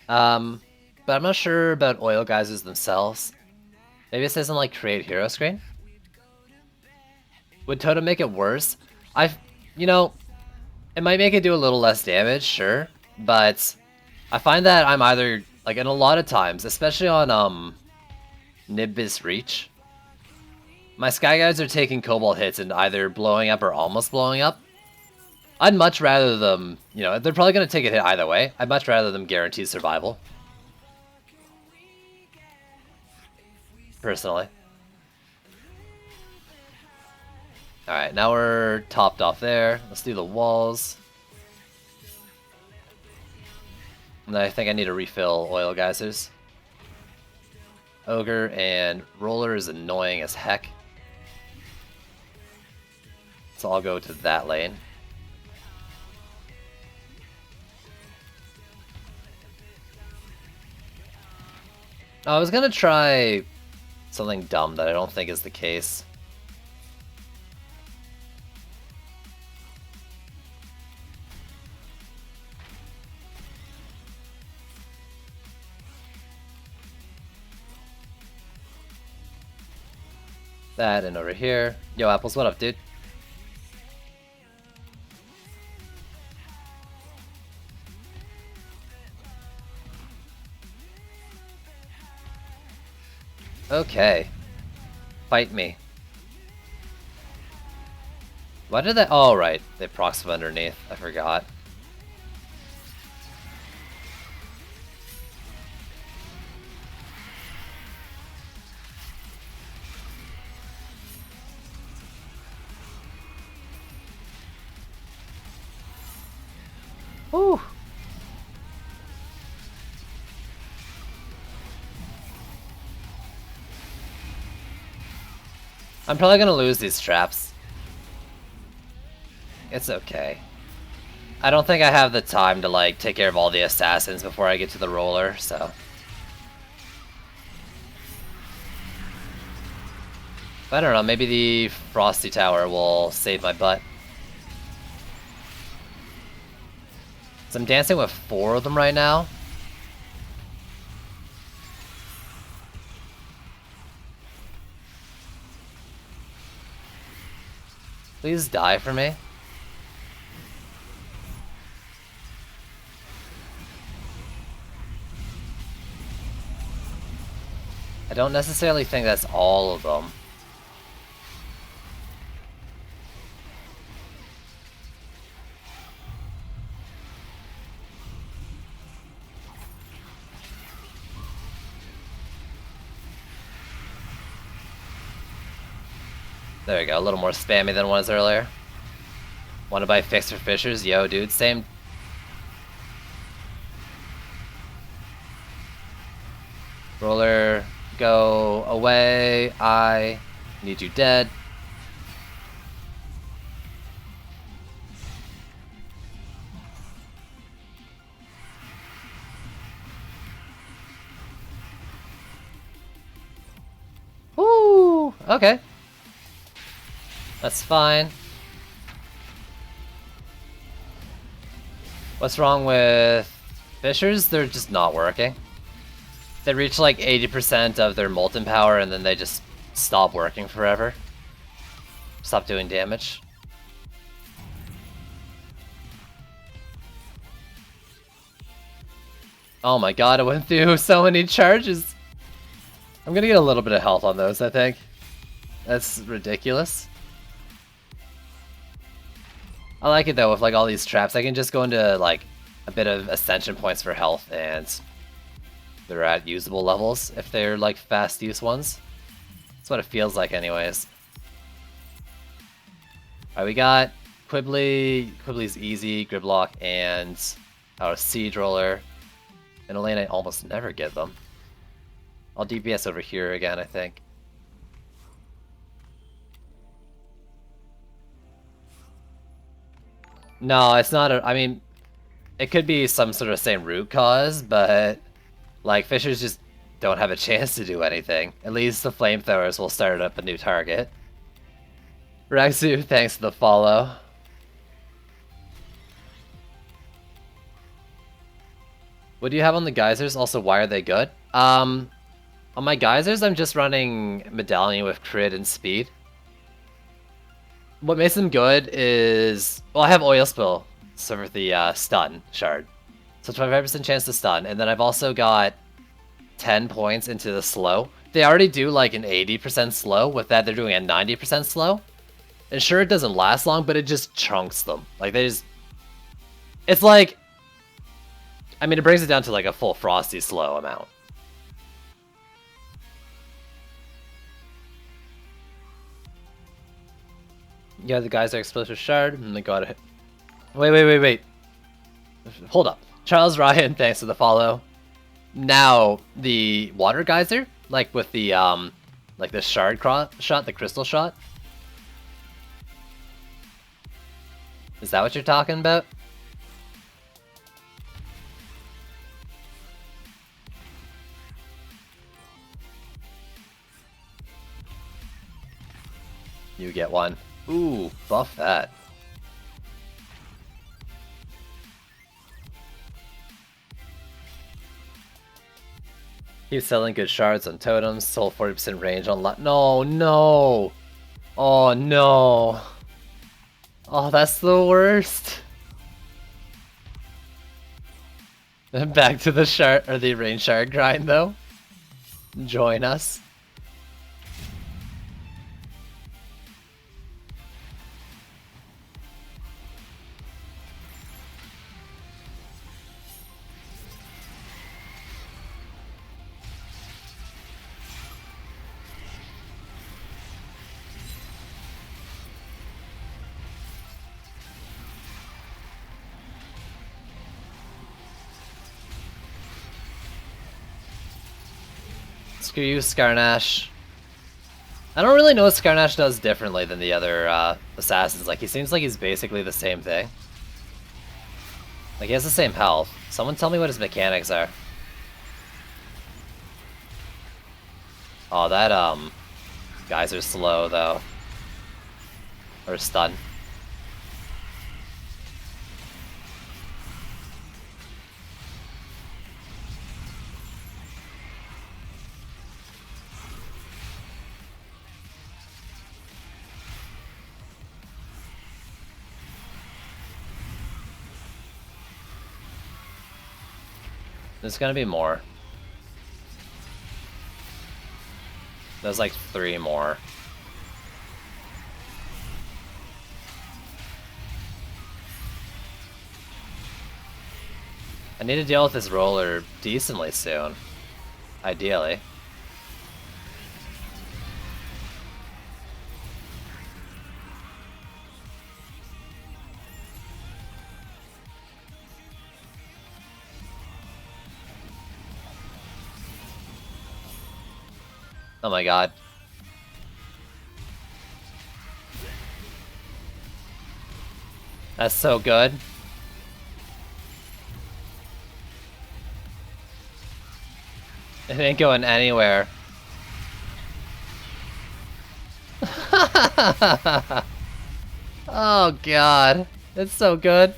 B: But I'm not sure about Oil Geysers themselves. Maybe it says in like Create Hero screen? Would Totem make it worse? You know, it might make it do a little less damage, sure. But I find that I'm either, like in a lot of times, especially on Nimbus Reach, my Skyguards are taking Cobalt hits and either blowing up or almost blowing up. I'd much rather them, you know, they're probably going to take a hit either way. I'd much rather them guarantee survival. Personally. Alright, now we're topped off there. Let's do the walls. And I think I need to refill Oil Geysers. Ogre and Roller is annoying as heck. So I'll go to that lane. I was gonna try something dumb that I don't think is the case. That and over here. Yo, Apples, what up, dude? Okay. Fight me. Why did they? Oh, right. They procs from underneath. I forgot. Woo! I'm probably gonna lose these traps. It's okay. I don't think I have the time to like take care of all the assassins before I get to the roller, so. But I don't know, maybe the Frosty Tower will save my butt. So I'm dancing with 4 of them right now. Please die for me. I don't necessarily think that's all of them. There we go, a little more spammy than it was earlier. Wanna buy Fixer Fishers? Yo, dude, same. Roller, go away. I need you dead. Woo! Okay. That's fine. What's wrong with Fishers? They're just not working. They reach like 80% of their molten power and then they just stop working forever. Stop doing damage. Oh my god, I went through so many charges. I'm gonna get a little bit of health on those, I think. That's ridiculous. I like it though, with like all these traps, I can just go into like a bit of ascension points for health and they're at usable levels if they're like fast use ones. That's what it feels like anyways. Alright, we got Quibbly, Quibbly's easy, Gridlock, and our Siege Roller. In a lane I almost never get them. I'll DPS over here again, I think. No, it's not a, I mean, it could be some sort of same root cause, but like Fishers just don't have a chance to do anything. At least the flamethrowers will start up a new target. Rexu, thanks for the follow. What do you have on the geysers? Also, why are they good? On my geysers, I'm just running Medallion with crit and speed. What makes them good is, well, I have Oil Spill, so for the stun shard. So 25% chance to stun, and then I've also got 10 points into the slow. They already do like an 80% slow. With that, they're doing a 90% slow. And sure, it doesn't last long, but it just chunks them. Like, they just... It's like... I mean, it brings it down to like a full Frosty slow amount. Yeah, the guys are explosive shard, and they got it. Wait. Hold up. Charles Ryan, thanks for the follow. Now, the water geyser, like with the, like the shard shot, the crystal shot. Is that what you're talking about? You get one. Ooh, buff that. Keep selling good shards on totems, sold 40% range on No! Oh no! Oh, that's the worst! Back to the shard, or the range shard grind though. Join us. Screw you, Skarnash. I don't really know what Skarnash does differently than the other assassins. Like, he seems like he's basically the same thing. Like, he has the same health. Someone tell me what his mechanics are. Oh, that, guys are slow, though. Or stun. There's gonna be more. There's like 3 more. I need to deal with this roller decently soon. Ideally. Oh my god. That's so good. It ain't going anywhere. Oh god. It's so good.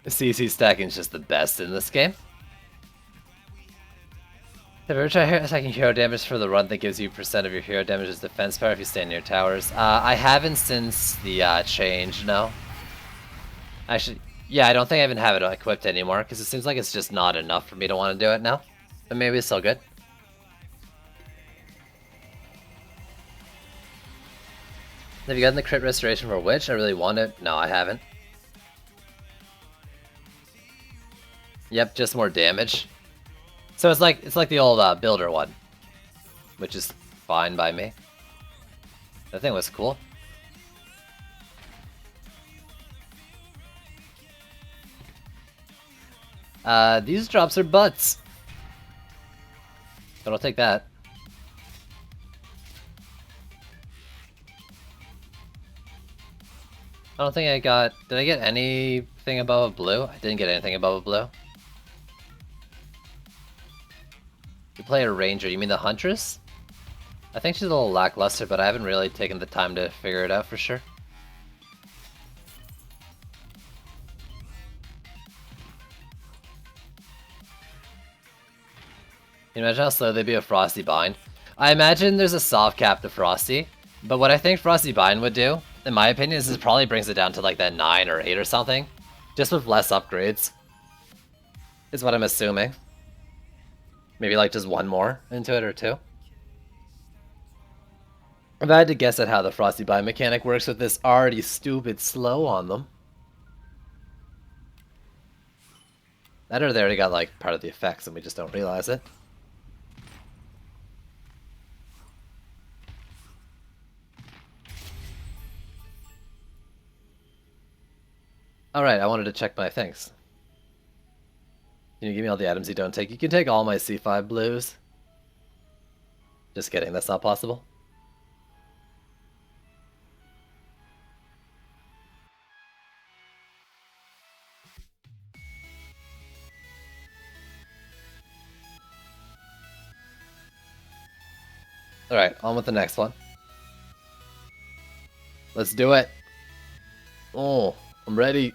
B: CC stacking is just the best in this game. Have you ever tried attacking hero damage for the run that gives you % of your hero damage as defense power if you stand near towers? I haven't since the change, no. Actually, yeah, I don't think I even have it equipped anymore, because it seems like it's just not enough for me to want to do it now. But maybe it's still good. Have you gotten the crit restoration for Witch? I really want it. No, I haven't. Yep, just more damage. So it's like the old builder one, which is fine by me. That thing was cool. These drops are butts. But I'll take that. I don't think I got... Did I get anything above a blue? I didn't get anything above a blue. You play a ranger, you mean the huntress? I think she's a little lackluster, but I haven't really taken the time to figure it out for sure. Can you imagine how slow they'd be a Frosty Bind? I imagine there's a soft cap to Frosty, but what I think Frosty Bind would do, in my opinion, is it probably brings it down to like that 9 or 8 or something. Just with less upgrades. Is what I'm assuming. Maybe like just 1 more into it or 2. If I had to guess at how the Frosty Bind mechanic works with this already stupid slow on them. That or they already got like part of the effects and we just don't realize it. Alright, I wanted to check my things. Can you give me all the items you don't take? You can take all my C5 blues. Just kidding, that's not possible. Alright, on with the next one. Let's do it. Oh, I'm ready.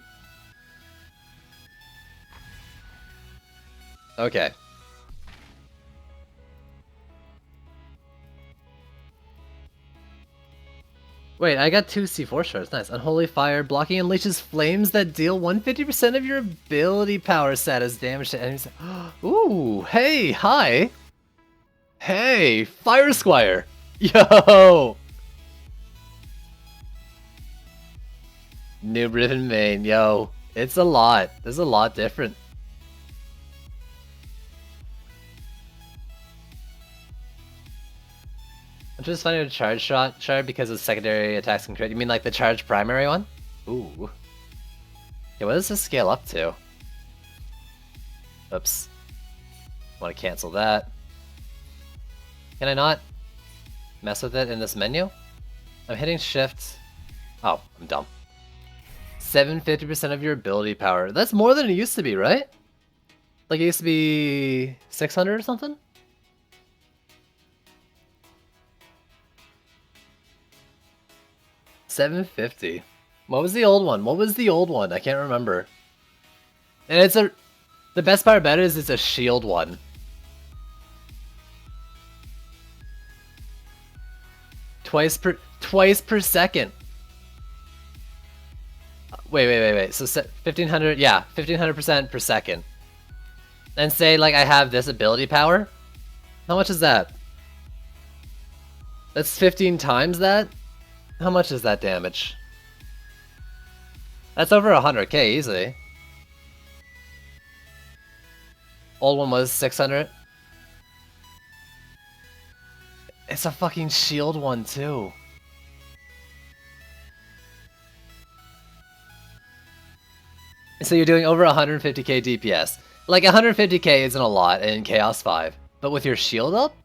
B: Okay. Wait, I got 2 C4 shards. Nice. Unholy Fire. Blocking unleashes flames that deal 150% of your ability power status damage to enemies. Ooh, hey, hi. Hey, Fire Squire. Yo. New Riven main. Yo. It's a lot. There's a lot different. I'm just finding a charge shard because of secondary attacks can crit. You mean like the charge primary one? Ooh. Yeah, what does this scale up to? Oops. Want to cancel that. Can I not mess with it in this menu? I'm hitting shift. Oh, I'm dumb. 750% of your ability power. That's more than it used to be, right? Like it used to be 600 or something? $750. What was the old one? What was the old one? I can't remember. And it's a... The best part about it is it's a shield one. Twice per second. Wait. So 1500, yeah, 1500% per second. And say like I have this ability power. How much is that? That's 15 times that? How much is that damage? That's over 100k easily. Old one was 600. It's a fucking shield one too. So you're doing over 150k DPS. Like 150k isn't a lot in Chaos 5, but with your shield up?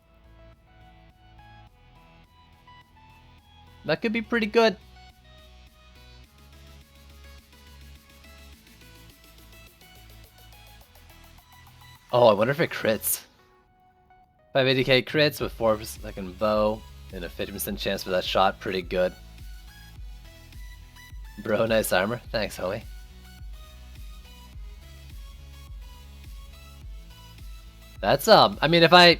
B: That could be pretty good. Oh, I wonder if it crits. 580k crits with 4-second bow and a 50% chance for that shot. Pretty good. Bro, nice armor. Thanks, Hoey. That's, I mean, if I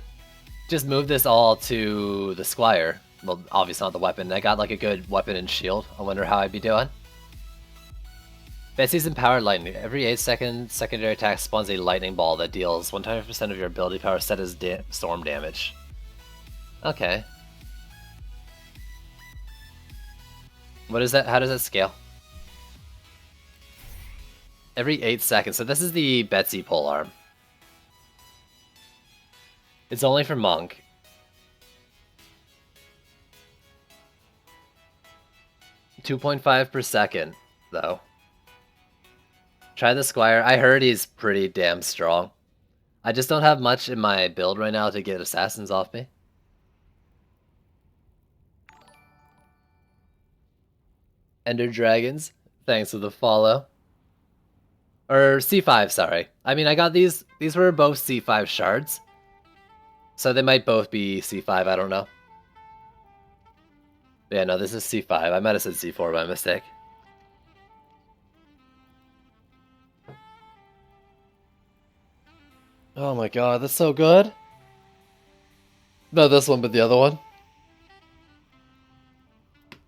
B: just move this all to the Squire, well, obviously not the weapon, I got like a good weapon and shield. I wonder how I'd be doing. Betsy's Empowered Lightning. Every 8 seconds, secondary attack spawns a lightning ball that deals 100% of your ability power set as storm damage. Okay. What is that? How does that scale? Every 8 seconds. So this is the Betsy polearm. It's only for Monk. .5 per second, though. Try the Squire. I heard he's pretty damn strong. I just don't have much in my build right now to get assassins off me. Ender Dragons. Thanks for the follow. Or C5, sorry. I mean, I got these. These were both C5 shards. So they might both be C5, I don't know. But yeah, no, this is C5. I might have said C4 by mistake. Oh my god, that's so good. Not this one, but the other one.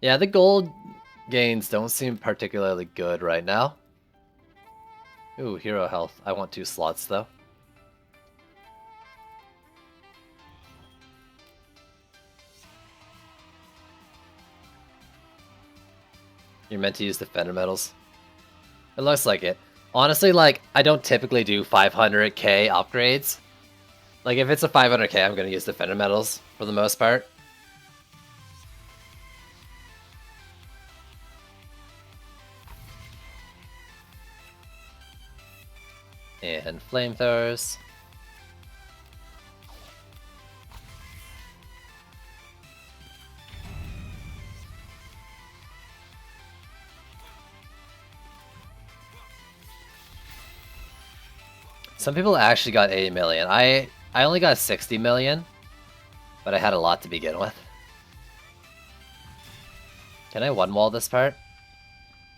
B: Yeah, the gold gains don't seem particularly good right now. Ooh, hero health. I want 2 slots, though. You're meant to use Defender medals. It looks like it. Honestly, like, I don't typically do 500k upgrades. Like, if it's a 500k, I'm gonna use Defender medals for the most part. And flamethrowers. Some people actually got 80 million. I only got 60 million, but I had a lot to begin with. Can I one-wall this part?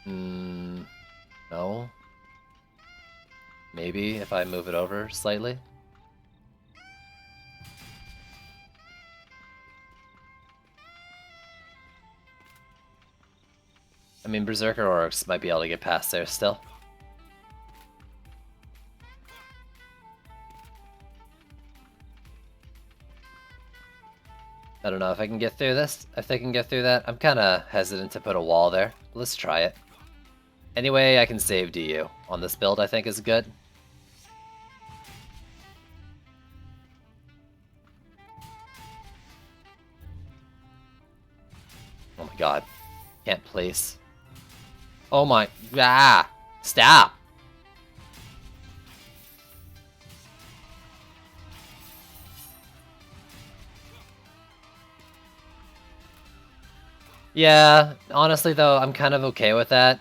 B: No. Maybe if I move it over slightly. I mean, Berserker Orcs might be able to get past there still. I don't know if I can get through this. If they can get through that, I'm kind of hesitant to put a wall there. Let's try it. Anyway, I can save DU on this build, I think is good. god. Can't place. Oh my... Ah! Stop! Yeah, honestly though, I'm kind of okay with that.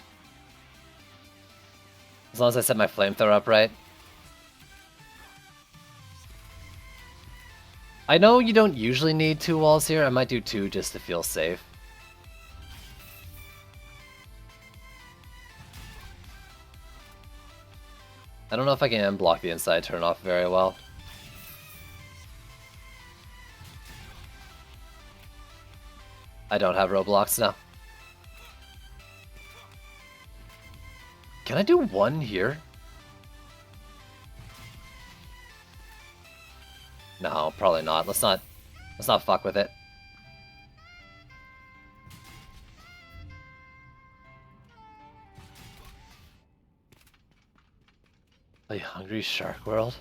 B: As long as I set my flamethrower up right. I know you don't usually need 2 walls here. I might do 2 just to feel safe. I don't know if I can block the inside turn off very well. I don't have Roblox now. Can I do 1 here? No, probably not. Let's not fuck with it. Play Hungry Shark World?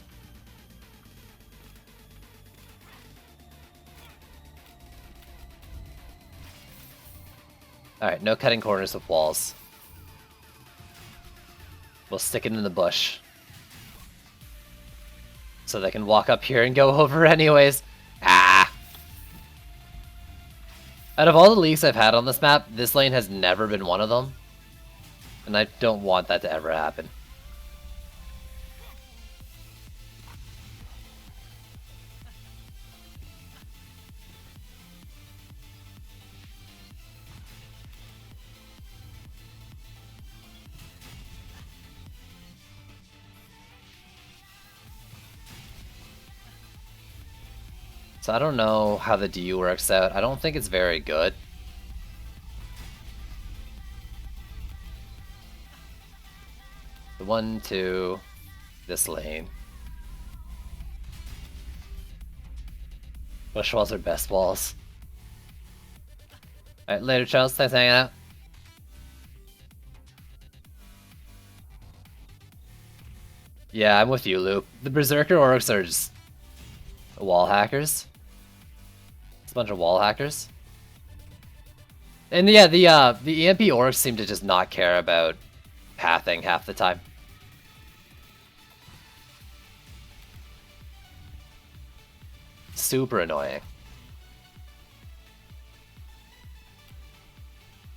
B: Alright, no cutting corners with walls. We'll stick it in the bush. So they can walk up here and go over anyways. Ah! Out of all the leaks I've had on this map, this lane has never been one of them. And I don't want that to ever happen. So I don't know how the DU works out. I don't think it's very good. The 1, 2, this lane. Bush walls are best walls. Alright, later Charles, thanks for hanging out. Yeah, I'm with you, Luke. The Berserker Orcs are just wall hackers. It's a bunch of wall hackers. And yeah, the EMP Orcs seem to just not care about pathing half the time. Super annoying.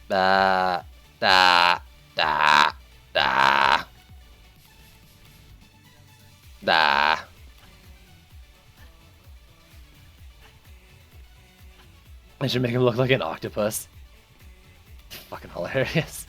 B: Da, da, da, da. Da. I should make him look like an octopus. Fucking hilarious.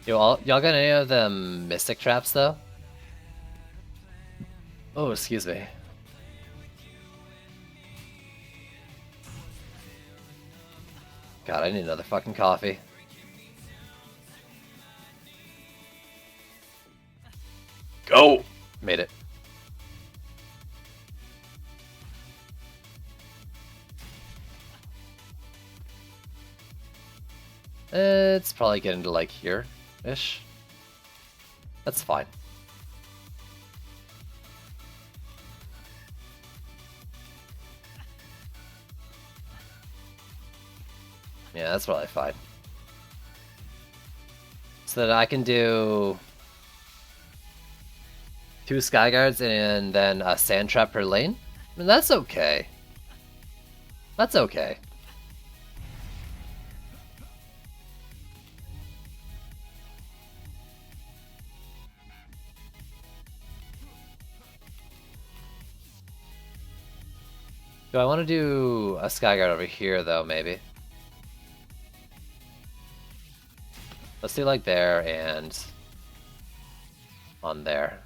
B: Y'all got any of them Mystic Traps though? Oh, excuse me. God, I need another fucking coffee. Go! Made it. It's probably getting to like here-ish. That's fine. Yeah, that's probably fine. So that I can do 2 Skyguards and then a Sand Trap per lane? I mean, that's okay. That's okay. Do I want to do a Skyguard over here, though, maybe? Let's do like there and on there.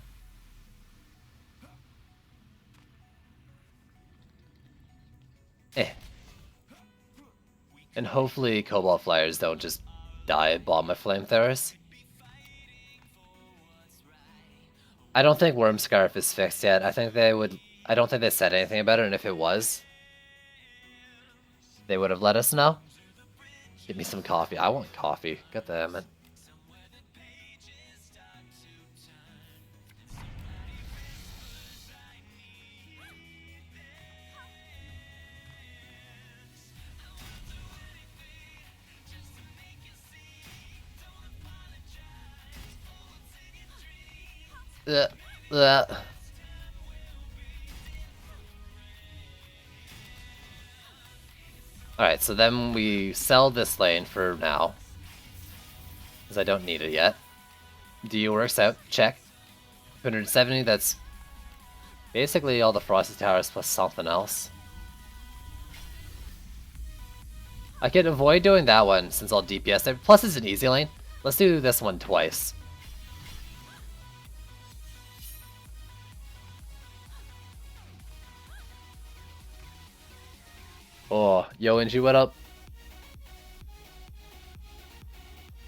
B: And hopefully Cobalt Flyers don't just die and bomb my flamethrowers. I don't think Worm Scarf is fixed yet. I don't think they said anything about it, and if it was, they would have let us know. Give me some coffee. I want coffee. God damn it. Alright, so then we sell this lane for now. Because I don't need it yet. DU works out, check. 270, that's basically all the Frosty Towers plus something else. I could avoid doing that one since I'll DPS it. Plus it's an easy lane. Let's do this one twice. Oh, yo Inji, what up?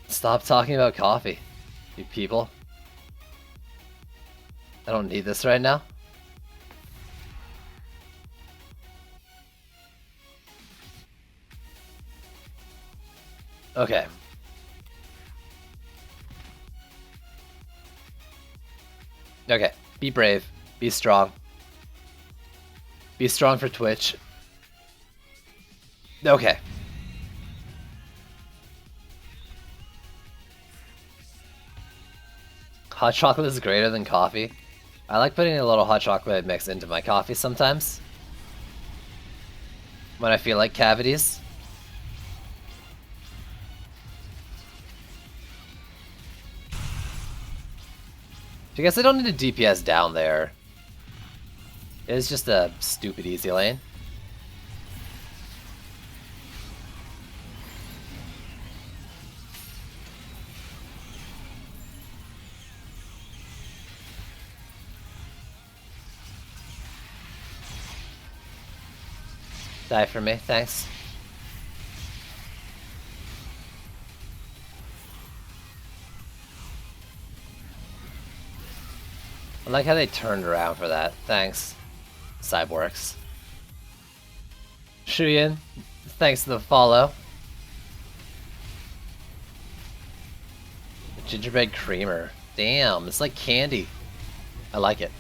B: Stop talking about coffee, you people. I don't need this right now. Okay. Okay, be brave, be strong. Be strong for Twitch. Okay. Hot chocolate is greater than coffee. I like putting a little hot chocolate mix into my coffee sometimes. When I feel like cavities. I guess I don't need a DPS down there. It's just a stupid easy lane. Die for me, thanks. I like how they turned around for that. Thanks, Cyborgs. Shuyin, thanks for the follow. Gingerbread creamer. Damn, it's like candy. I like it.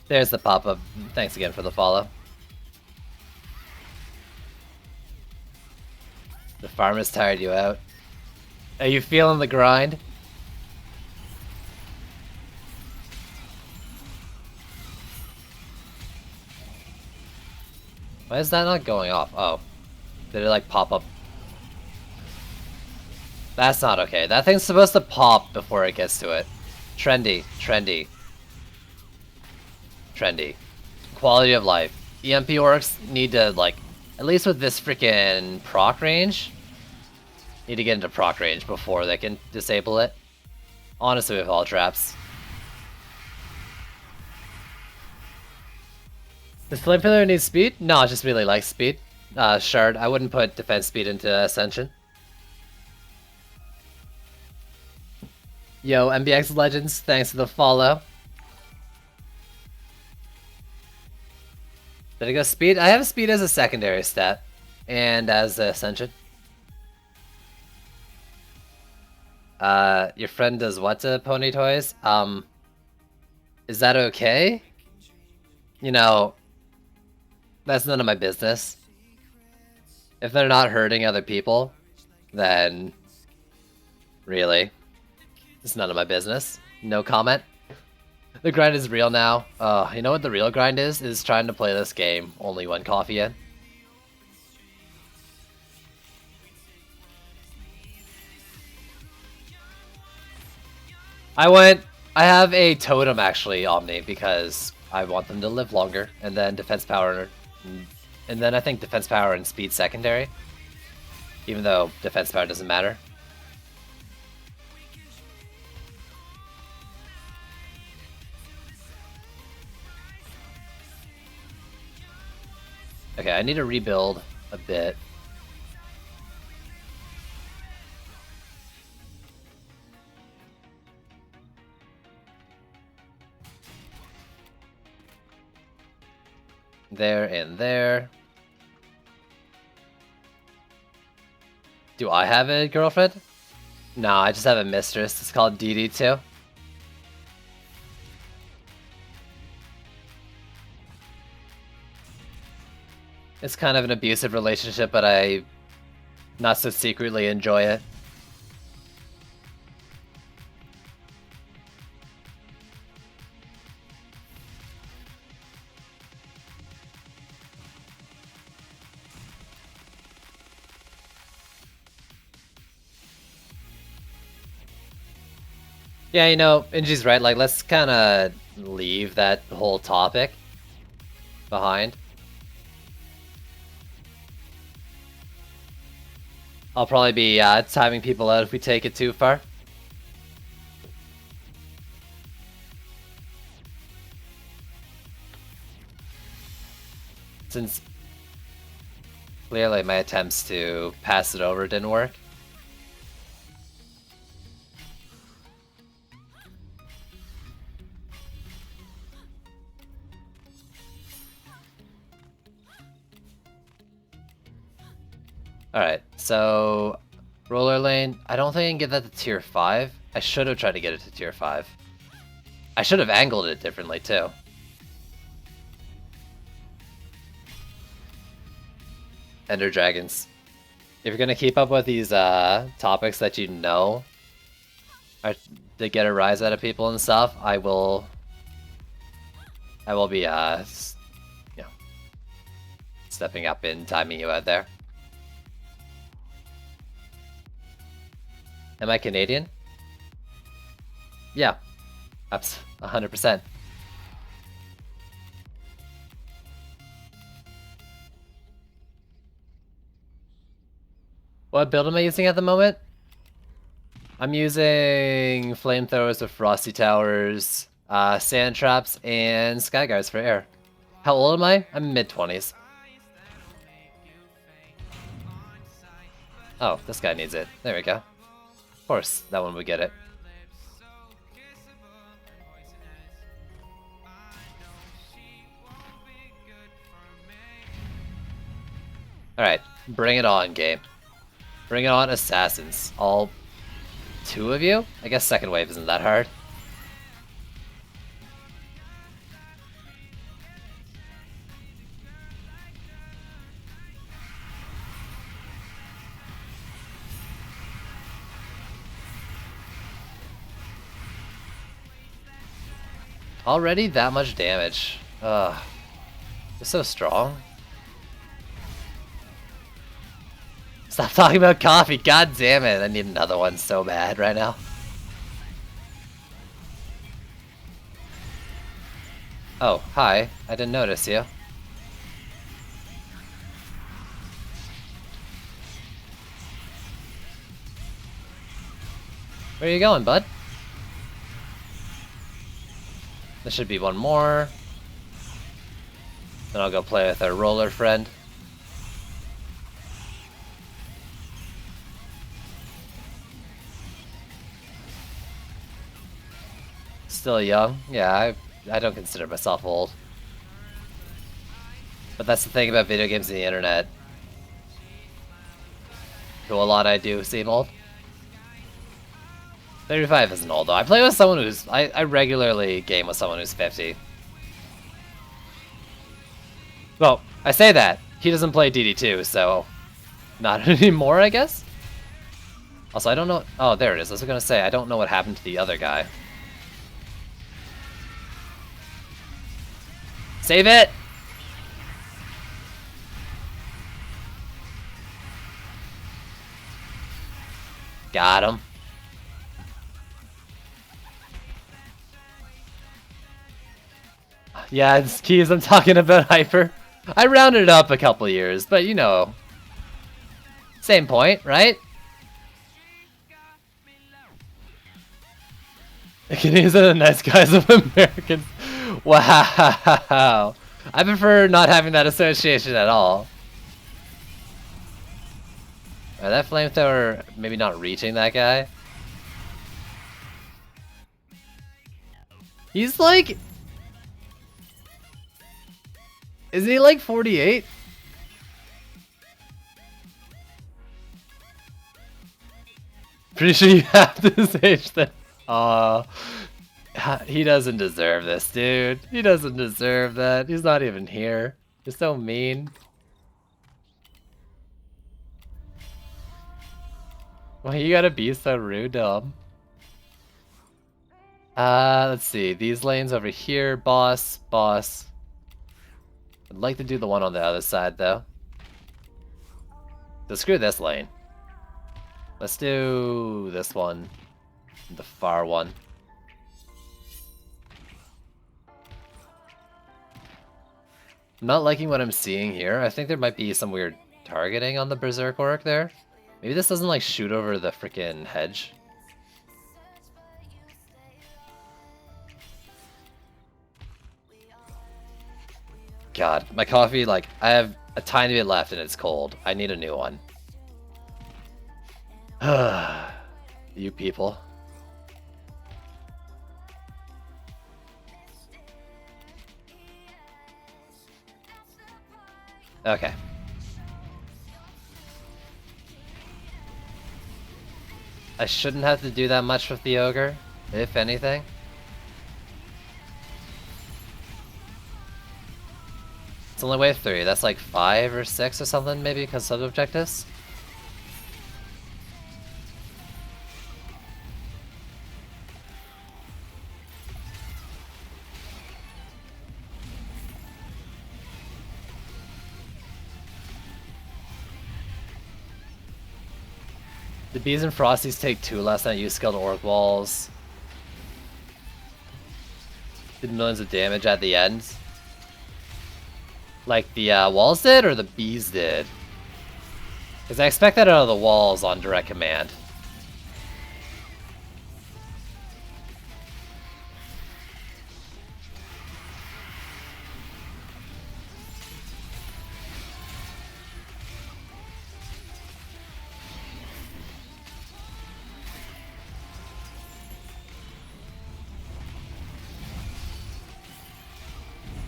B: There's the pop-up. Thanks again for the follow. The farmer's tired you out. Are you feeling the grind? Why is that not going off? Oh. Did it like pop up? That's not okay. That thing's supposed to pop before it gets to it. Trendy. Trendy. Trendy. Quality of life. EMP orcs need to, like, at least with this freaking proc range, need to get into proc range before they can disable it. Honestly, with all traps. Does Flame Pillar need speed? No, I just really like speed. Shard, I wouldn't put defense speed into Ascension. Yo, MBX Legends, thanks for the follow. Did I go speed? I have speed as a secondary stat. And as Ascension. Your friend does what to Pony Toys? Is that okay? You know, that's none of my business. If they're not hurting other people, then really, it's none of my business. No comment. The grind is real now. You know what the real grind is? Is trying to play this game only one coffee in. I have a totem actually, Omni, because I want them to live longer, and then defense power, and then I think defense power and speed secondary, even though defense power doesn't matter. Okay, I need to rebuild a bit. there, and there. Do I have a girlfriend? No, I just have a mistress. It's called DD2. It's kind of an abusive relationship, but I not so secretly enjoy it. Yeah, you know, Inji's right, like, let's kinda leave that whole topic behind. I'll probably be timing people out if we take it too far. Since clearly my attempts to pass it over didn't work. Alright, so roller lane, I don't think I can get that to tier 5. I should have tried to get it to tier 5. I should have angled it differently too. Ender Dragons. If you're gonna keep up with these topics that you know are to get a rise out of people and stuff, I will be you know, stepping up and timing you out there. Am I Canadian? Yeah, 100%. What build am I using at the moment? I'm using flamethrowers with frosty towers, sand traps, and skyguards for air. How old am I? I'm mid-20s. Oh, this guy needs it. There we go. Of course, that one would get it. Alright, bring it on, game. Bring it on, assassins. All 2 of you? I guess second wave isn't that hard. Already that much damage. Ugh. They're so strong. Stop talking about coffee, god damn it. I need another one so bad right now. Oh, hi. I didn't notice you. Where are you going, bud? There should be one more. Then I'll go play with our roller friend. Still young. Yeah, I don't consider myself old. But that's the thing about video games and the internet. To a lot I do seem old. 35 isn't old though. I play with someone who's... I regularly game with someone who's 50. Well, I say that. He doesn't play DD2, so... Not anymore, I guess? Also, I don't know... Oh, there it is. I was gonna say, I don't know what happened to the other guy. Save it! Got him. Yeah, it's keys. I'm talking about Hyper. I rounded it up a couple years, but you know. Same point, right? The Canadians are the nice guys of Americans. Wow. I prefer not having that association at all. That flamethrower maybe not reaching that guy. He's like... Isn't he like 48? Pretty sure you have this age then. He doesn't deserve this, dude. He doesn't deserve that. He's not even here. You're so mean. Why you gotta be so rude, Dom? Let's see. These lanes over here, boss, boss. I'd like to do the one on the other side, though. So screw this lane. Let's do this one. The far one. I'm not liking what I'm seeing here. I think there might be some weird targeting on the Berserk Orc there. Maybe this doesn't like shoot over the freaking hedge. God, my coffee, like, I have a tiny bit left and it's cold. I need a new one. You people. Okay. I shouldn't have to do that much with the ogre, if anything. It's only wave 3, that's like 5 or 6 or something maybe because sub-objectives? The bees and frosties take 2 last night. You skilled orc walls. Did millions of damage at the end. Like the walls did, or the bees did? Because I expect that out of the walls on direct command.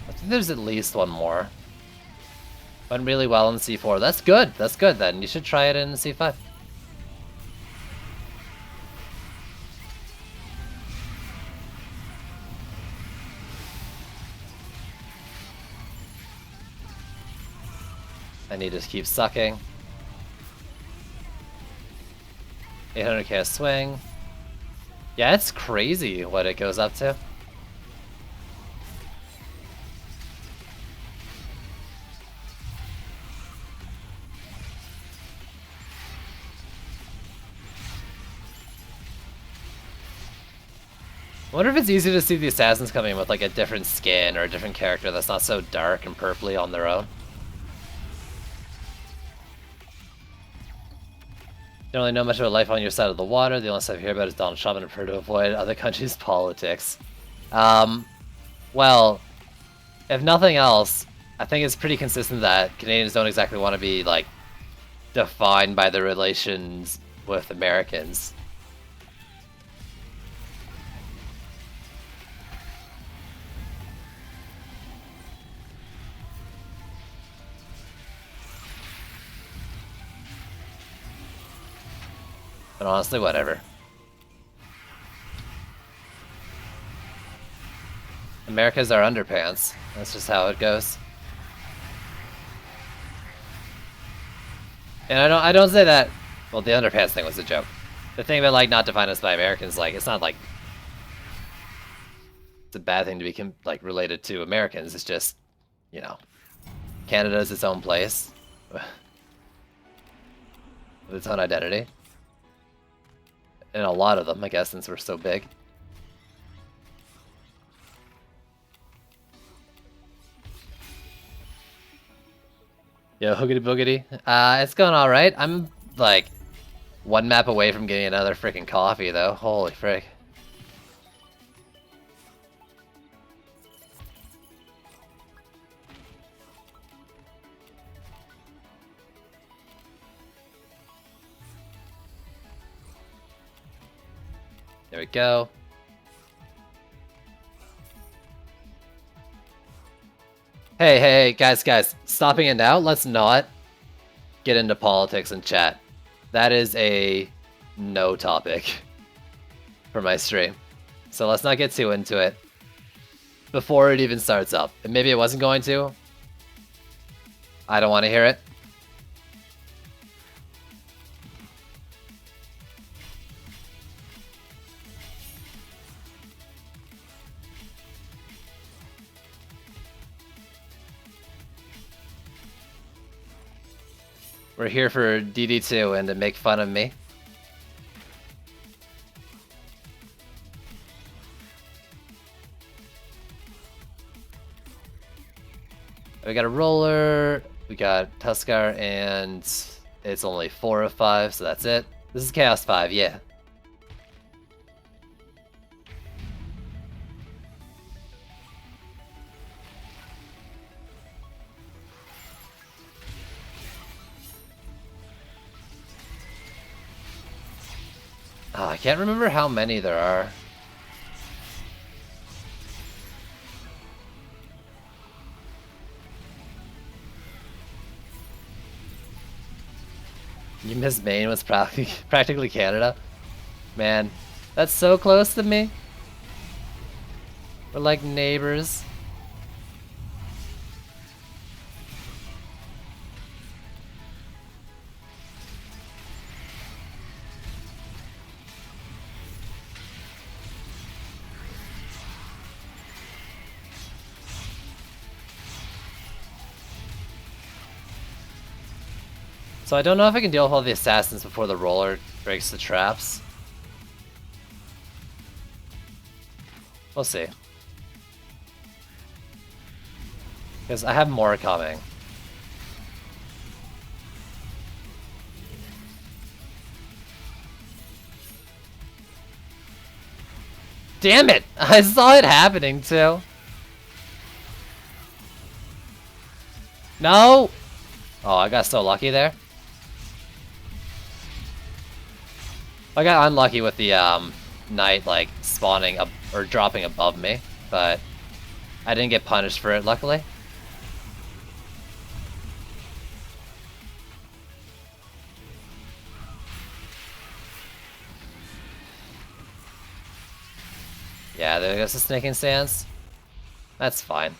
B: I think there's at least one more. Went really well in C4. That's good. That's good then. You should try it in C5. I need to keep sucking. 800k a swing. Yeah, it's crazy what it goes up to. I wonder if it's easy to see the assassins coming with like a different skin or a different character that's not so dark and purpley on their own. Don't really know much about life on your side of the water. The only stuff you hear about is Donald Trump and prefer to avoid other countries' politics. Well, if nothing else, I think it's pretty consistent that Canadians don't exactly want to be like defined by their relations with Americans. But honestly, whatever. America's our underpants. That's just how it goes. And I don't say that. Well, the underpants thing was a joke. The thing about like not defined us by Americans, like it's not like it's a bad thing to be like related to Americans. It's just, you know, Canada is its own place with its own identity. And a lot of them, I guess, since we're so big. Yo, hoogity boogity. It's going alright. I'm, like, one map away from getting another freaking coffee, though. Holy frick. There we go. Hey, guys, stopping it now. Let's not get into politics and chat. That is a no topic for my stream. So let's not get too into it before it even starts up. And maybe it wasn't going to. I don't want to hear it. We're here for DD2 and to make fun of me. We got a roller, we got Tuskar, and it's only 4 of 5, so that's it. This is Chaos 5, yeah. Oh, I can't remember how many there are. You miss Maine was practically Canada? Man, that's so close to me. We're like neighbors. So I don't know if I can deal with all the assassins before the roller breaks the traps. We'll see. Because I have more coming. Damn it! I saw it happening too. No! Oh, I got so lucky there. I got unlucky with the knight like spawning up or dropping above me, but I didn't get punished for it, luckily. Yeah, there goes the snaking stance. That's fine.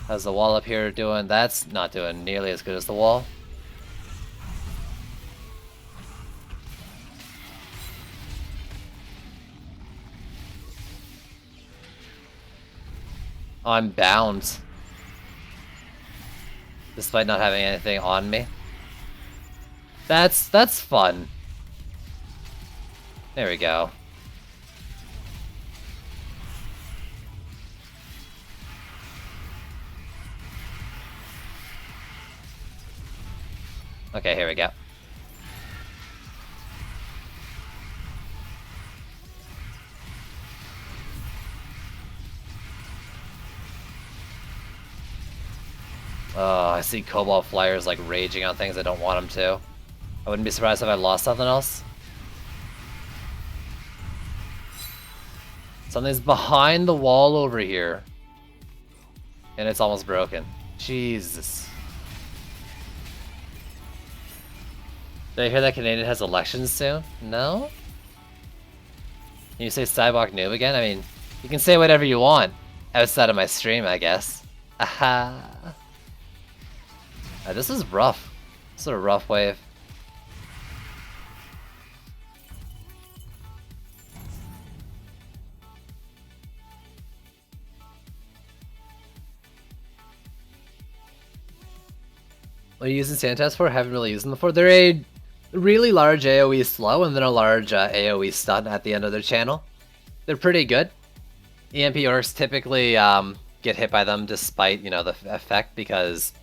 B: How's the wall up here doing? That's not doing nearly as good as the wall. Oh, I'm bound. Despite not having anything on me. That's fun. There we go. Okay, here we go. Oh, I see Cobalt Flyers like raging on things I don't want them to. I wouldn't be surprised if I lost something else. Something's behind the wall over here. And it's almost broken. Jesus. Did I hear that Canadian has elections soon? No? Can you say Sidewalk Noob again? I mean, you can say whatever you want outside of my stream, I guess. Aha. This is rough. This is a rough wave. What are you using Sandtest for? Haven't really used them before. They're a really large AoE slow and then a large AoE stun at the end of their channel. They're pretty good. EMP orcs typically get hit by them despite, you know, the effect because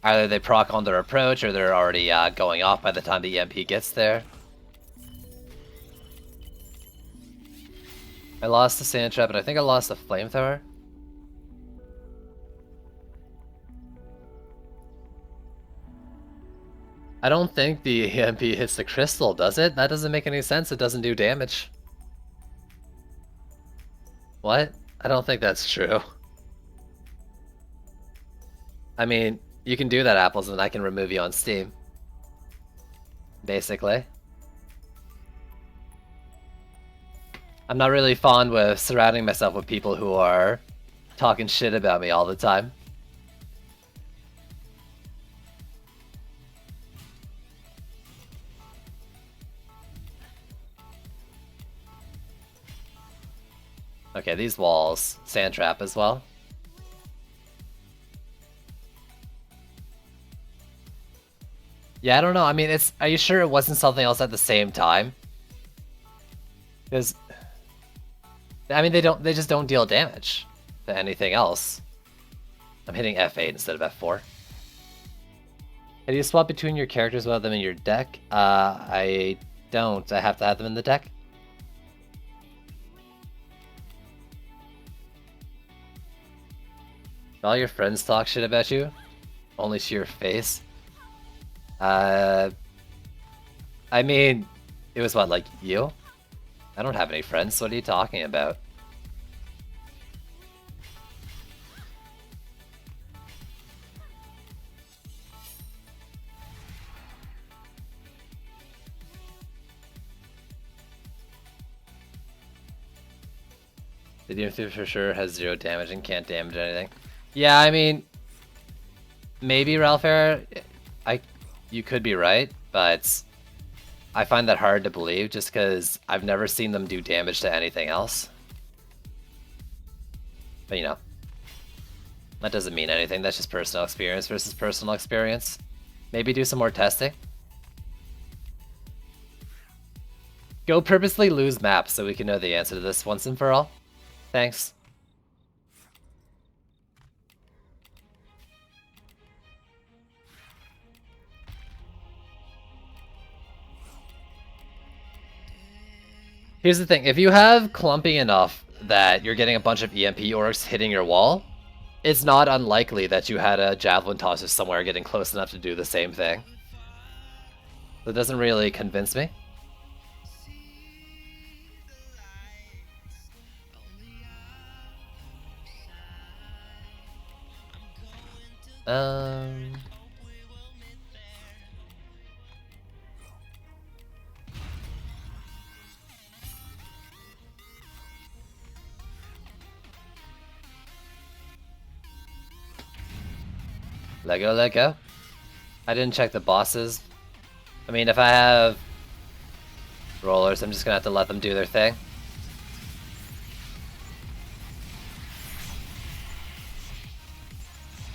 B: either they proc on their approach or they're already going off by the time the EMP gets there. I lost the sand trap and I think I lost the flamethrower. I don't think the EMP hits the crystal, does it? That doesn't make any sense. It doesn't do damage. What? I don't think that's true. I mean, you can do that, Apples, and I can remove you on Steam. Basically. I'm not really fond with surrounding myself with people who are talking shit about me all the time. Okay, these walls. Sand trap as well. Yeah, I don't know. I mean, are you sure it wasn't something else at the same time? Because, I mean, they just don't deal damage to anything else. I'm hitting F8 instead of F4. How do you swap between your characters without them in your deck? I don't. I have to have them in the deck. All your friends talk shit about you, only to your face. I mean, it was what, like you? I don't have any friends, what are you talking about? The DMC for sure has 0 damage and can't damage anything. Yeah, I mean, maybe Ralphair, you could be right, but I find that hard to believe just because I've never seen them do damage to anything else. But you know, that doesn't mean anything. That's just personal experience versus personal experience. Maybe do some more testing. Go purposely lose maps so we can know the answer to this once and for all. Thanks. Here's the thing, if you have clumping enough that you're getting a bunch of EMP orcs hitting your wall, it's not unlikely that you had a javelin tosser somewhere getting close enough to do the same thing. That doesn't really convince me. Let go. I didn't check the bosses. I mean, if I have rollers, I'm just gonna have to let them do their thing.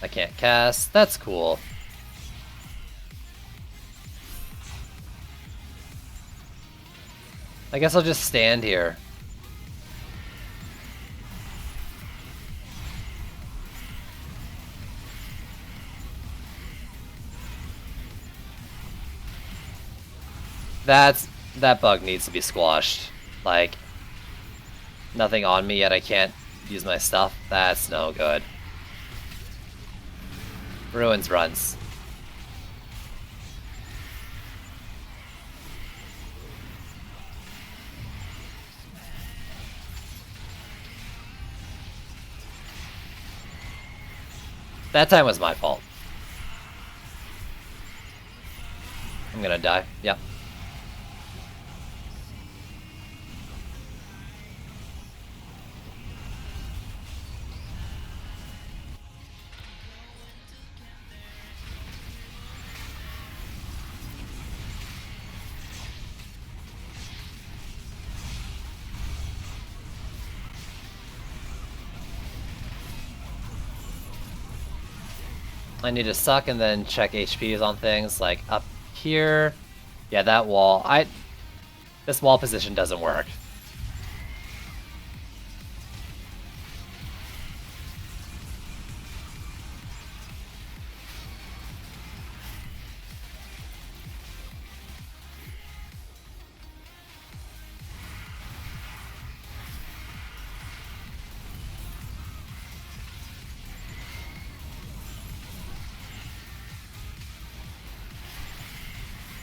B: I can't cast. That's cool. I guess I'll just stand here. That bug needs to be squashed. Like, nothing on me yet, I can't use my stuff. That's no good. Ruins runs. That time was my fault. I'm gonna die. Yep. I need to suck and then check HPs on things like up here. Yeah, that wall. This wall position doesn't work.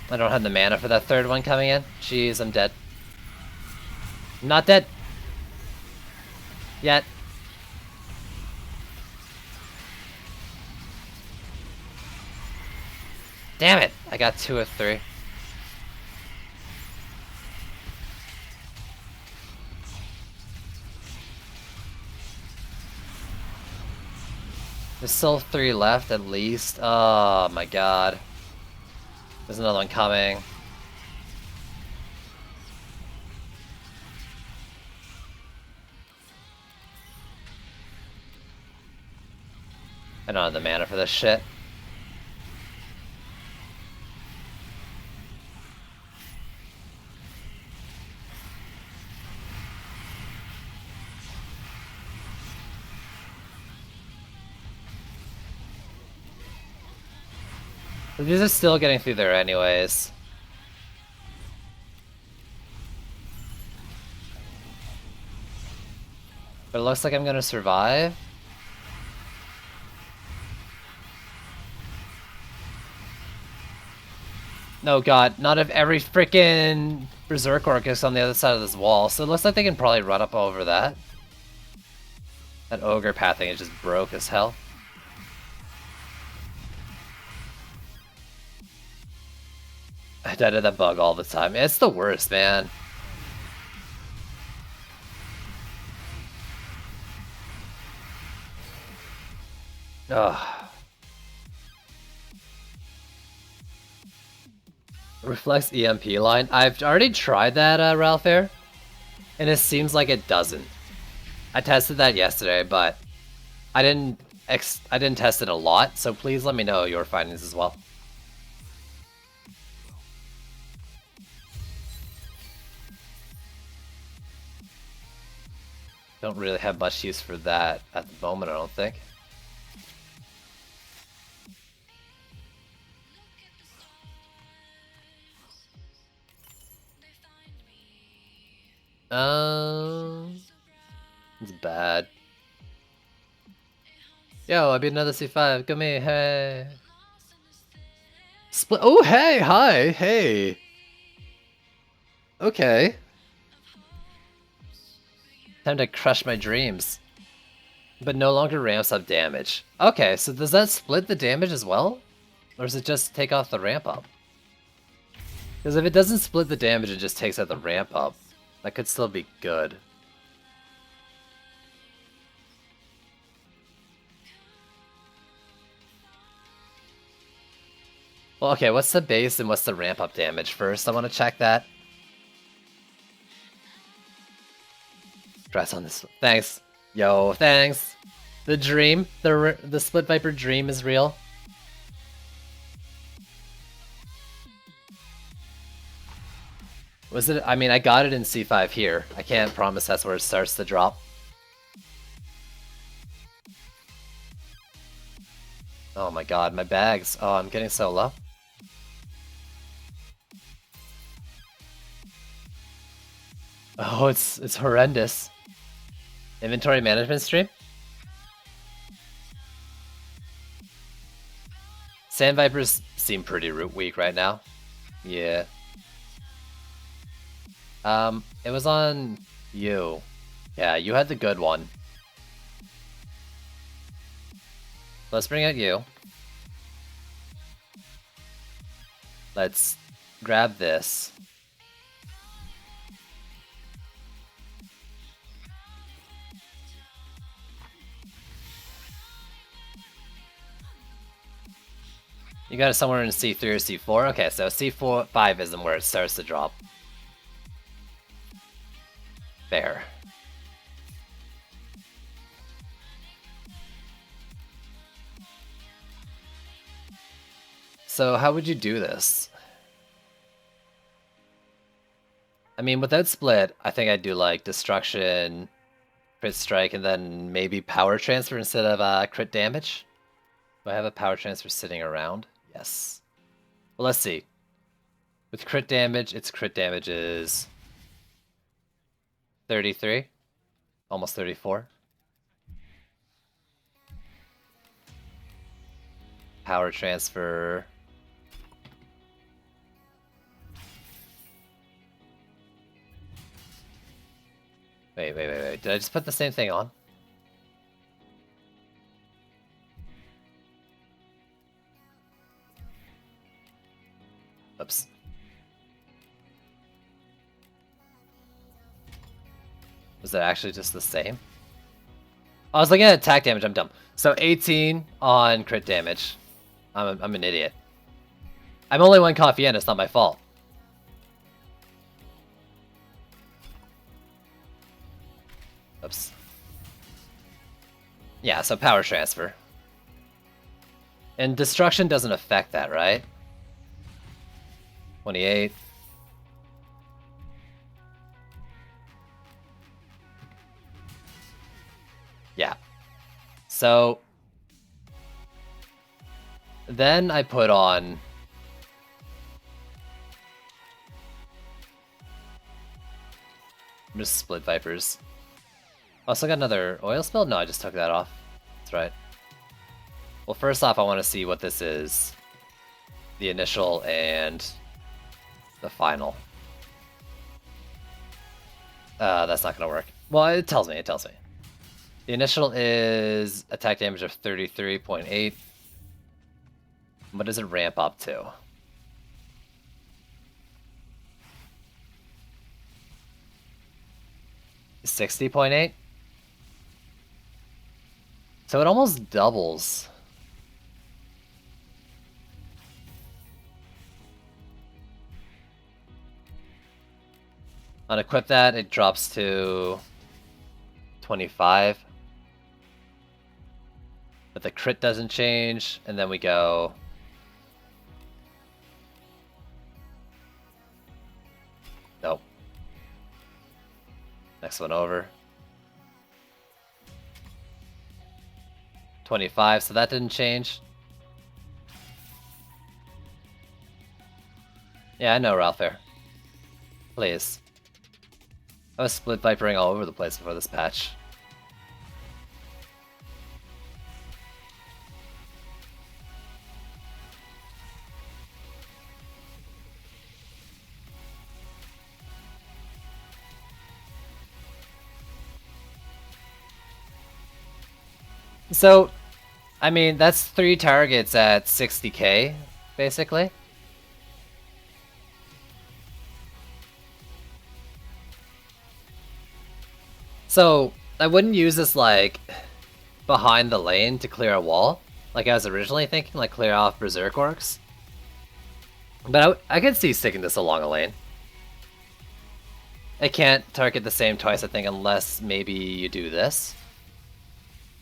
B: I don't have the mana for that third one coming in. Jeez, I'm dead. I'm not dead. Yet. Damn it! I got 2 of 3. There's still 3 left at least. Oh my god. There's another one coming. I don't have the mana for this shit. These are still getting through there anyways. But it looks like I'm gonna survive. No god, not if every freaking Berserk Orc is on the other side of this wall, so it looks like they can probably run up over that. That Ogre pathing is just broke as hell. I died to that bug all the time. It's the worst, man. Ugh. Reflex EMP line. I've already tried that, Ralphair, and it seems like it doesn't. I tested that yesterday, but I didn't test it a lot, so please let me know your findings as well. Don't really have much use for that at the moment, I don't think. It's bad. Yo, I beat another C5. Go me, hey. Split. Oh, hey, hi, hey. Okay. Time to crush my dreams. But no longer ramps up damage. Okay, so does that split the damage as well? Or does it just take off the ramp up? Because if it doesn't split the damage, it just takes out the ramp up. That could still be good. Well, okay, what's the base and what's the ramp up damage first? I want to check that. Dress on this. Thanks. Yo, thanks. The dream, the Split Viper dream is real. Was it? I mean, I got it in C5 here. I can't promise that's where it starts to drop. Oh my god, my bags. Oh, I'm getting so low. Oh, it's horrendous. Inventory management stream? Sand Vipers seem pretty weak right now. Yeah. It was on you. Yeah, you had the good one. Let's bring out you. Let's grab this. You got it somewhere in C3 or C4? Okay, so C4, 5 isn't where it starts to drop. Fair. So how would you do this? I mean, without split, I think I'd do like destruction, crit strike, and then maybe power transfer instead of crit damage. Do I have a power transfer sitting around? Yes. Well, let's see. With crit damage, its crit damage is 33, almost 34. Power transfer. Wait. Did I just put the same thing on? Oops. Was it actually just the same? I was looking at attack damage, I'm dumb. So 18 on crit damage. I'm an idiot. I'm only one coffee in, it's not my fault. Oops. Yeah, so power transfer. And destruction doesn't affect that, right? 28. Yeah. So then I put on just split vipers. Also got another oil spill? No, I just took that off. That's right. Well, first off, I want to see what this is. The initial and the final. That's not gonna work. Well, it tells me. The initial is attack damage of 33.8. What does it ramp up to? $60.8? So it almost doubles. Unequip that, it drops to 25. But the crit doesn't change, and then we go... Nope. Next one over. 25, so that didn't change. Yeah, I know, Ralphair. Please. I was split vipering all over the place before this patch. So, I mean, that's 3 targets at 60k, basically. So, I wouldn't use this, like, behind the lane to clear a wall, like I was originally thinking, like clear off Berserk Orcs. But I could see sticking this along a lane. It can't target the same twice, I think, unless maybe you do this.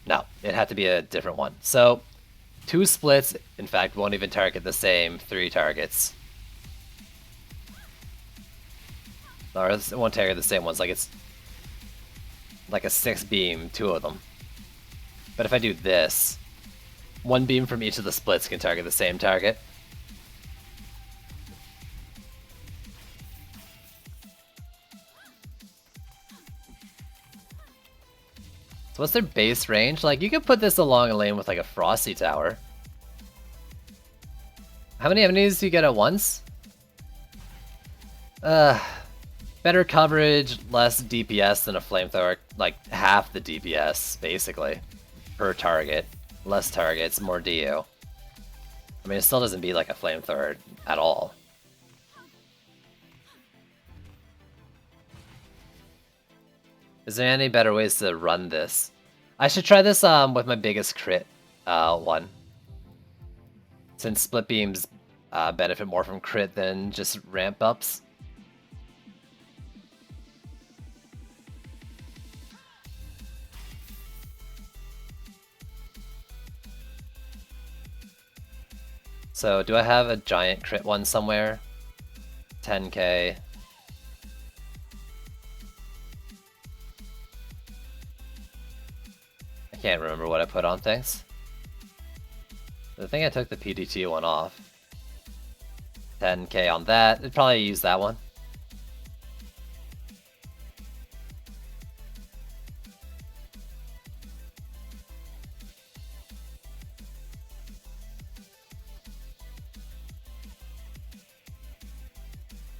B: No, it had to be a different one. So, 2 splits, in fact, won't even target the same 3 targets. Or it won't target the same ones, like it's like a 6 beam, 2 of them. But if I do this, 1 beam from each of the splits can target the same target. So what's their base range? Like, you could put this along a lane with like a Frosty Tower. How many enemies do you get at once? Better coverage, less DPS than a flamethrower, like half the DPS, basically, per target. Less targets, more DU. I mean, it still doesn't beat like a flamethrower at all. Is there any better ways to run this? I should try this with my biggest crit one. Since split beams benefit more from crit than just ramp ups. So do I have a giant crit one somewhere? 10k. I can't remember what I put on things. I think I took the PDT one off. 10k on that. I'd probably use that one.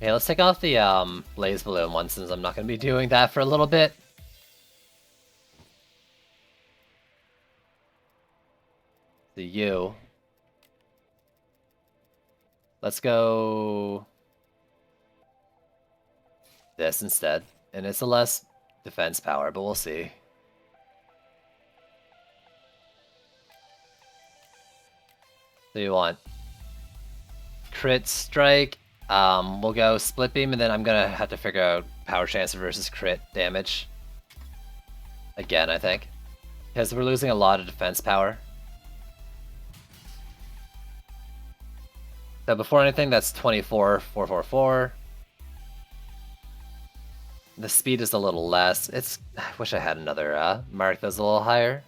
B: Okay, let's take off the Blaze Balloon one since I'm not going to be doing that for a little bit. the U. Let's go this instead. And it's a less defense power, but we'll see. So you want crit strike. We'll go split beam, and then I'm gonna have to figure out power transfer versus crit damage. Again, I think. Because we're losing a lot of defense power. So before anything, that's 24, 444. The speed is a little less. I wish I had another mark that was a little higher.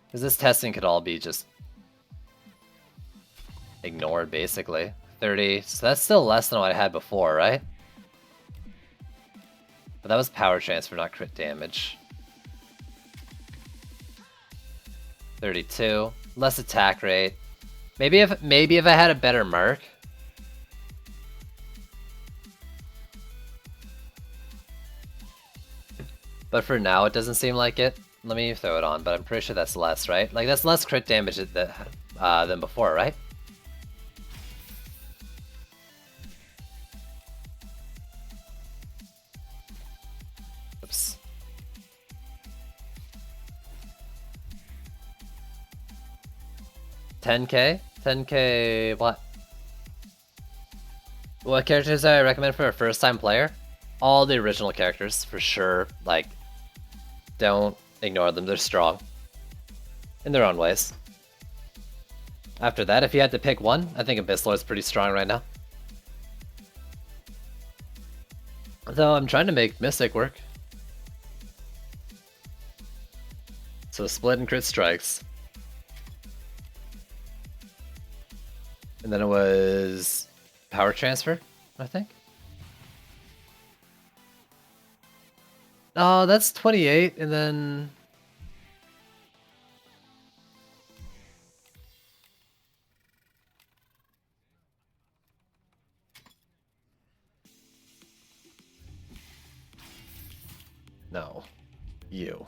B: Because this testing could all be just ignored, basically. 30, so that's still less than what I had before, right? But that was power transfer, not crit damage. 32, less attack rate. Maybe if I had a better mark. But for now, it doesn't seem like it. Let me throw it on, but I'm pretty sure that's less, right? Like, that's less crit damage than before, right? Oops. $10K? $10K what? What characters I recommend for a first-time player? All the original characters, for sure. Like, don't ignore them, they're strong. In their own ways. After that, if you had to pick one, I think Abyss Lord's pretty strong right now. Though I'm trying to make Mystic work. So split and crit strikes. And then it was power transfer, I think. Oh, that's 28, and then... No. You.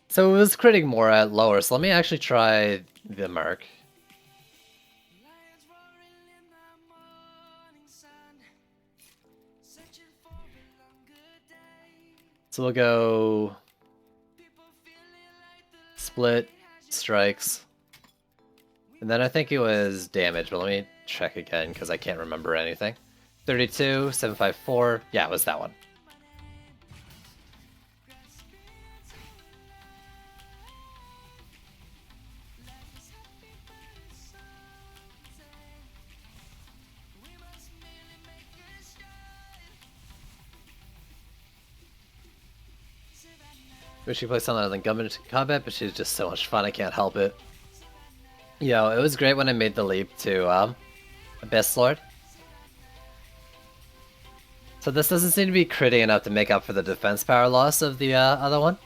B: So it was critting more at lower, so let me actually try the mark. So we'll go split, strikes, and then I think it was damage, but let me check again because I can't remember anything. 32, 754, yeah, it was that one. Wish she played something other than Government Combat, but she's just so much fun, I can't help it. Yo, it was great when I made the leap to Abyss Lord. So this doesn't seem to be critting enough to make up for the defense power loss of the other one.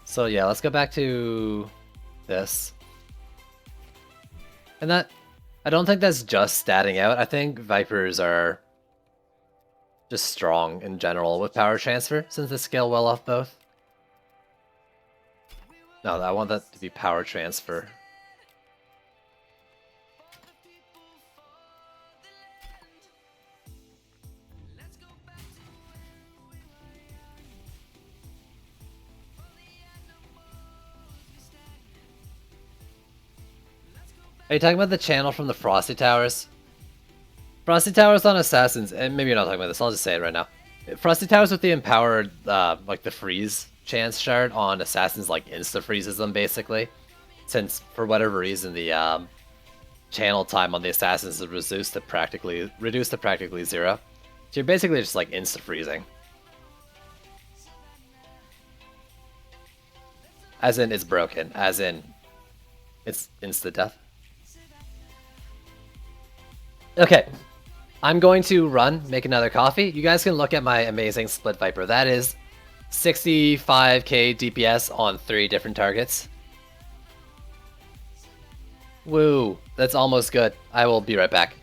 B: So yeah, let's go back to this. And that, I don't think that's just statting out. I think Vipers are just strong in general with power transfer, since they scale well off both. No, I want that to be power transfer. Are you talking about the channel from the Frosty Towers? Frosty Towers on Assassins, and maybe you're not talking about this, I'll just say it right now. Frosty Towers with the empowered, like the freeze chance shard on Assassins, like insta-freezes them basically. Since, for whatever reason, the channel time on the Assassins is reduced to practically 0. So you're basically just like insta-freezing. As in, it's broken. As in, it's insta-death. Okay. I'm going to run, make another coffee. You guys can look at my amazing Split Viper. That is 65k DPS on 3 different targets. Woo, that's almost good. I will be right back.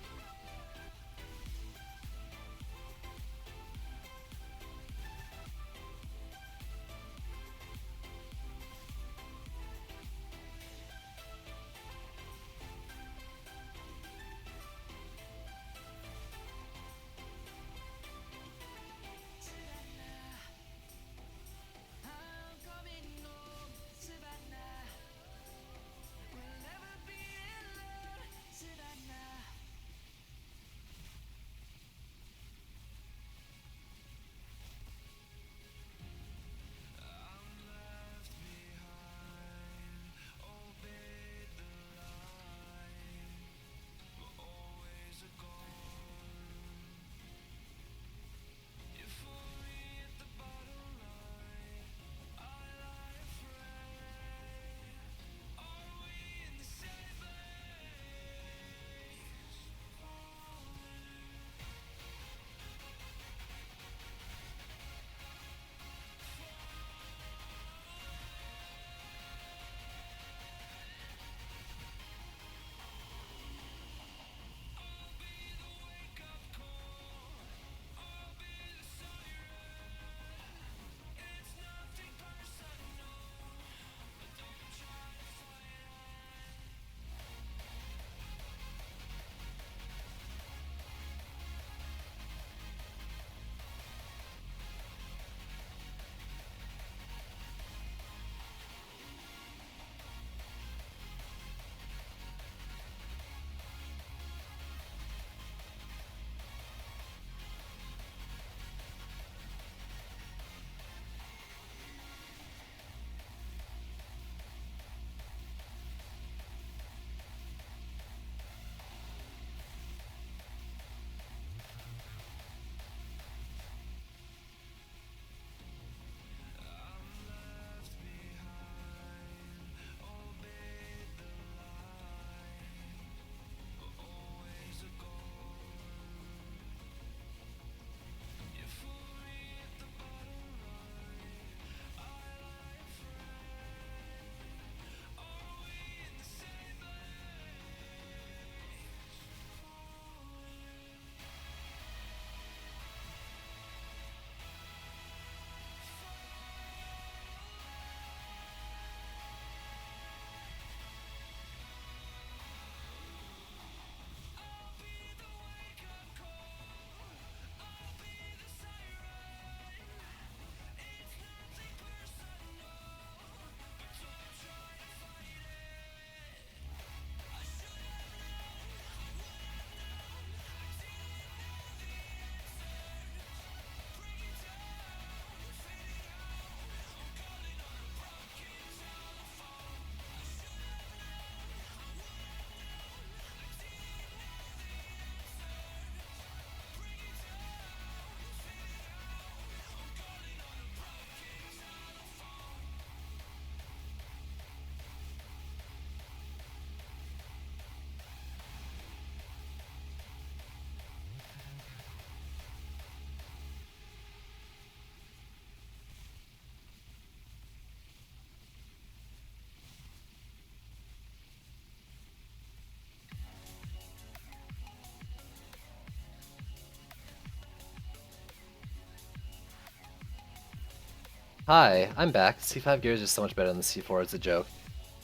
B: Hi, I'm back. C5 gear is just so much better than C4, it's a joke.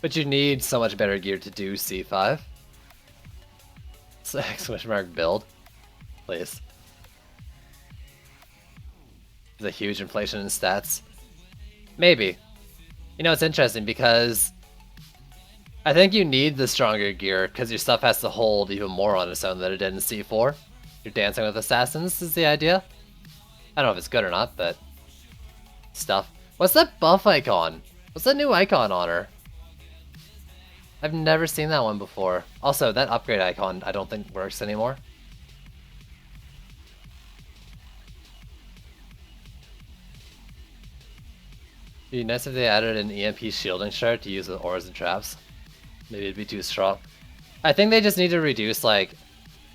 B: But you need so much better gear to do C5. So exclamation mark build. Please. There's a huge inflation in stats. Maybe. You know, it's interesting because I think you need the stronger gear because your stuff has to hold even more on its own than it did in C4. You're dancing with assassins is the idea. I don't know if it's good or not, but stuff. What's that buff icon? What's that new icon on her? I've never seen that one before. Also, that upgrade icon I don't think works anymore. It'd be nice if they added an EMP shielding shard to use with auras and traps. Maybe it'd be too strong. I think they just need to reduce like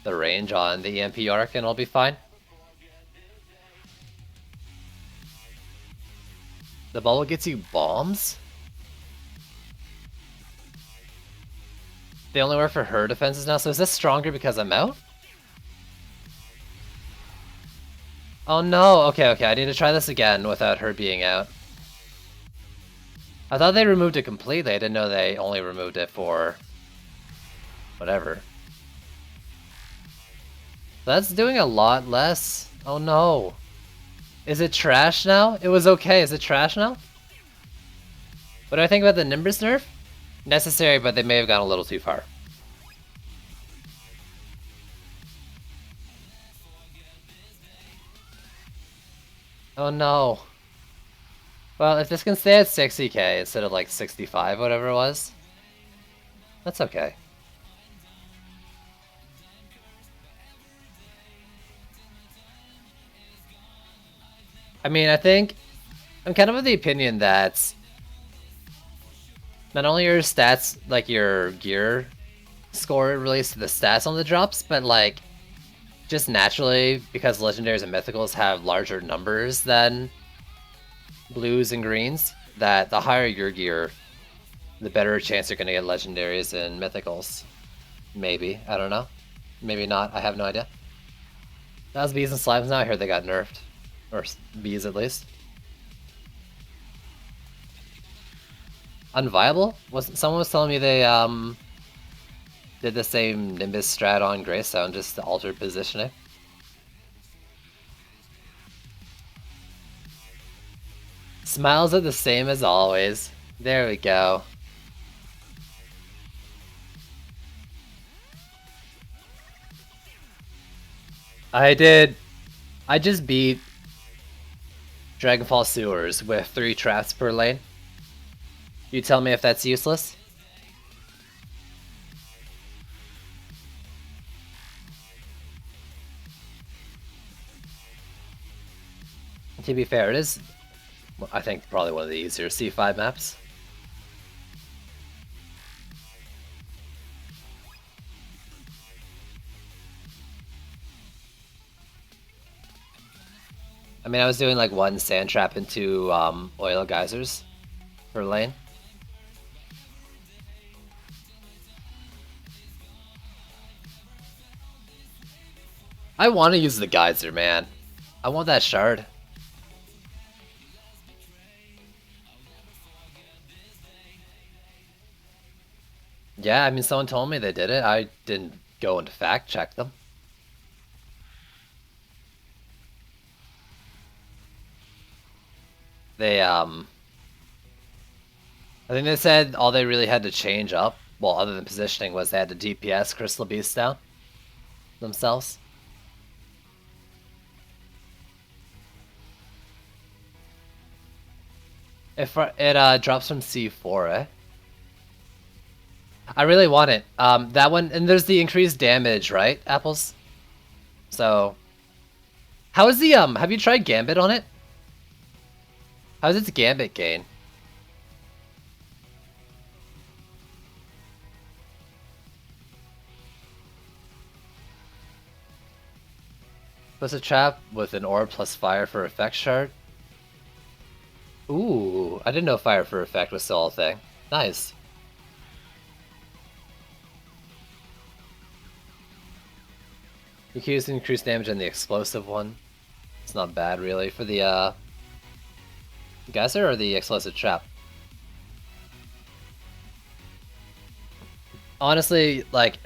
B: the range on the EMP arc and it'll be fine. The bubble gets you bombs? They only work for her defenses now, so is this stronger because I'm out? Oh no, okay, I need to try this again without her being out. I thought they removed it completely, I didn't know they only removed it for... whatever. That's doing a lot less. Oh no. Is it trash now? It was okay, is it trash now? What do I think about the Nimbus nerf? Necessary, but they may have gone a little too far. Oh no. Well, if this can stay at 60k instead of like 65, whatever it was, that's okay. I mean, I think I'm kind of of the opinion that not only your stats, like your gear score relates to the stats on the drops, but like just naturally, because legendaries and mythicals have larger numbers than blues and greens, that the higher your gear, the better chance you're going to get legendaries and mythicals. Maybe. I don't know. Maybe not. I have no idea. How's bees and slimes now? I heard they got nerfed. Or bees at least. Unviable? Someone was telling me they did the same Nimbus strat on Greystone, just to alter positioning. Smiles are the same as always. There we go. I just beat Dragonfall Sewers with 3 traps per lane. You tell me if that's useless? To be fair, it is, I think, probably one of the easier C5 maps. I mean, I was doing like 1 sand trap into oil geysers per lane. I want to use the geyser, man. I want that shard. Yeah, I mean, someone told me they did it. I didn't go and fact check them. They, I think they said all they really had to change up, well, other than positioning, was they had to DPS Crystal Beast down themselves. If it drops from C4, eh? I really want it. That one, and there's the increased damage, right, Apples? So, how is the, have you tried Gambit on it? How's its Gambit gain? Plus a trap with an orb plus fire for effect shard. Ooh, I didn't know fire for effect was still a thing. Nice. You can use increased damage on the explosive one. It's not bad, really, for the geyser or the explosive trap. Honestly, like,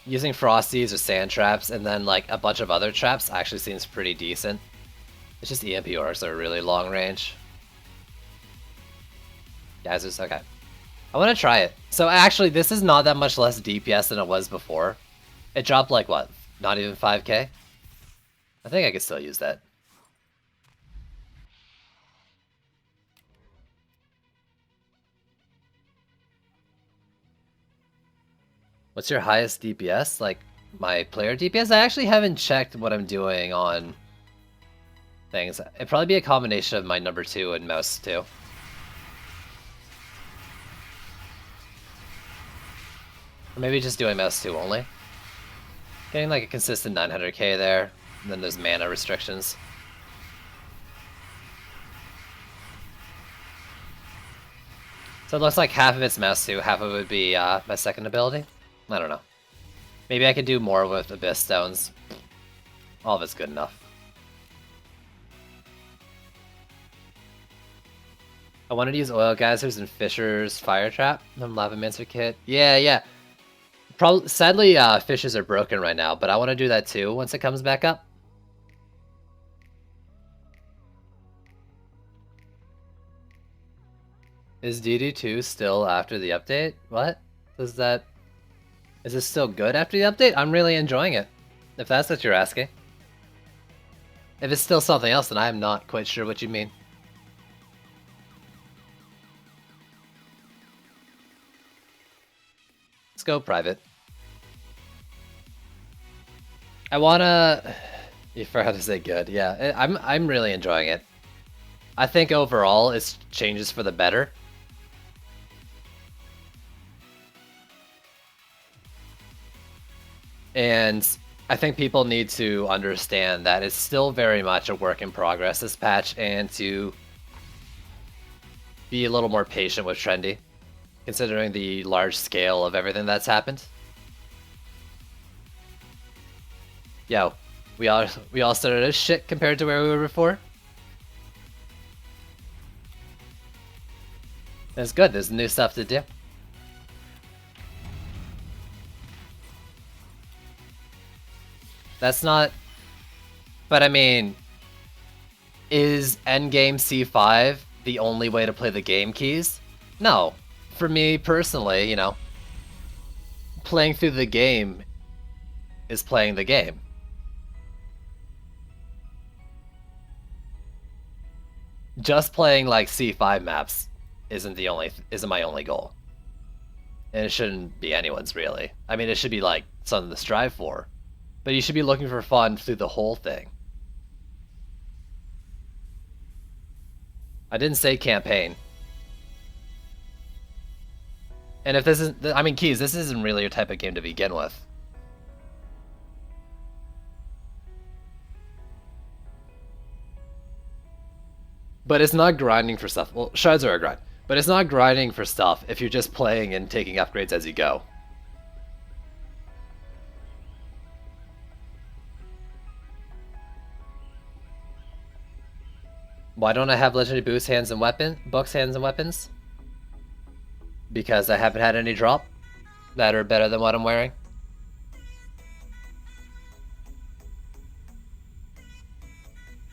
B: using frosties or sand traps and then like a bunch of other traps actually seems pretty decent. It's just EMP orcs are really long range. Geysers, okay. I want to try it. So actually, this is not that much less DPS than it was before. It dropped like what? Not even 5k? I think I could still use that. What's your highest DPS? Like, my player DPS? I actually haven't checked what I'm doing on things. It'd probably be a combination of my number 2 and mouse 2. Or maybe just doing MS2 only. Getting like a consistent 900k there, and then there's mana restrictions. So it looks like half of it's MS2, half of it would be my second ability. I don't know. Maybe I could do more with Abyss Stones. All of it's good enough. I wanted to use Oil Geysers and Fisher's Fire Trap from Lavamancer kit. Yeah. Probably, sadly, Fishes are broken right now, but I want to do that too once it comes back up. Is DD2 still after the update? What? Is this still good after the update? I'm really enjoying it, if that's what you're asking. If it's still something else, then I'm not quite sure what you mean. Let's go private. I wanna... You forgot to say good. Yeah, I'm really enjoying it. I think overall it's changes for the better. And I think people need to understand that it's still very much a work in progress, this patch, and to be a little more patient with Trendy, considering the large scale of everything that's happened. Yo, we all started as shit compared to where we were before. It's good, there's new stuff to do. That's not... But I mean, is endgame C5 the only way to play the game keys? No. For me personally, you know, playing through the game is playing the game. Just playing like C5 maps isn't my only goal. And it shouldn't be anyone's really. I mean, it should be like something to strive for. But you should be looking for fun through the whole thing. I didn't say campaign. And if this is, I mean, Keys, this isn't really your type of game to begin with. But it's not grinding for stuff. Well, shards are a grind. But it's not grinding for stuff if you're just playing and taking upgrades as you go. Why don't I have Legendary Boost hands and books, hands and weapons? Because I haven't had any drop that are better than what I'm wearing.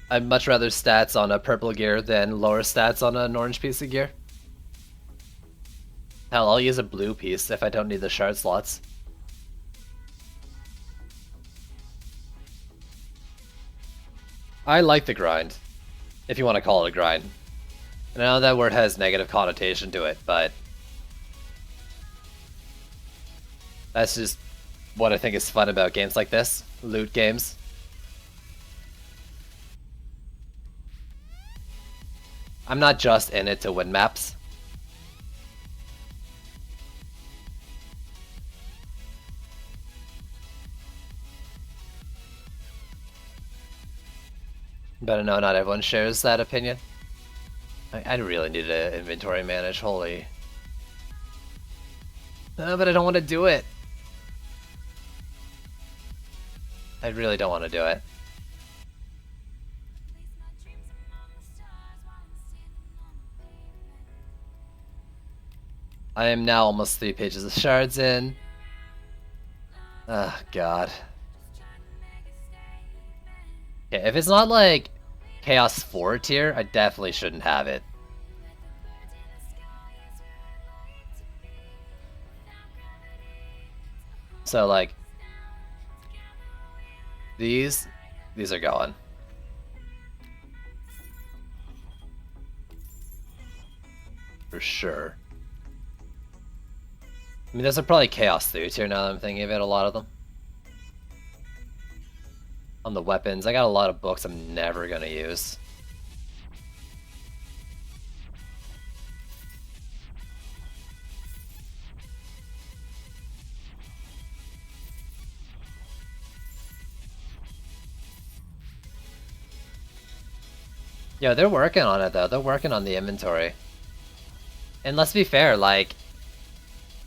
B: I'd much rather stats on a purple gear than lower stats on an orange piece of gear. Hell, I'll use a blue piece if I don't need the shard slots. I like the grind, if you want to call it a grind. I know that word has negative connotation to it, but that's just what I think is fun about games like this, loot games. I'm not just in it to win maps. But I know not everyone shares that opinion. I really need to inventory manage, holy. But I don't want to do it. I really don't want to do it. I am now almost 3 pages of shards in. Oh, God. Okay, if it's not like Chaos 4 tier, I definitely shouldn't have it. So, like, these are going. For sure. I mean, those are probably Chaos 3 tier now that I'm thinking of it, a lot of them. On the weapons, I got a lot of books I'm never gonna use. Yo, they're working on it though. They're working on the inventory. And let's be fair, like,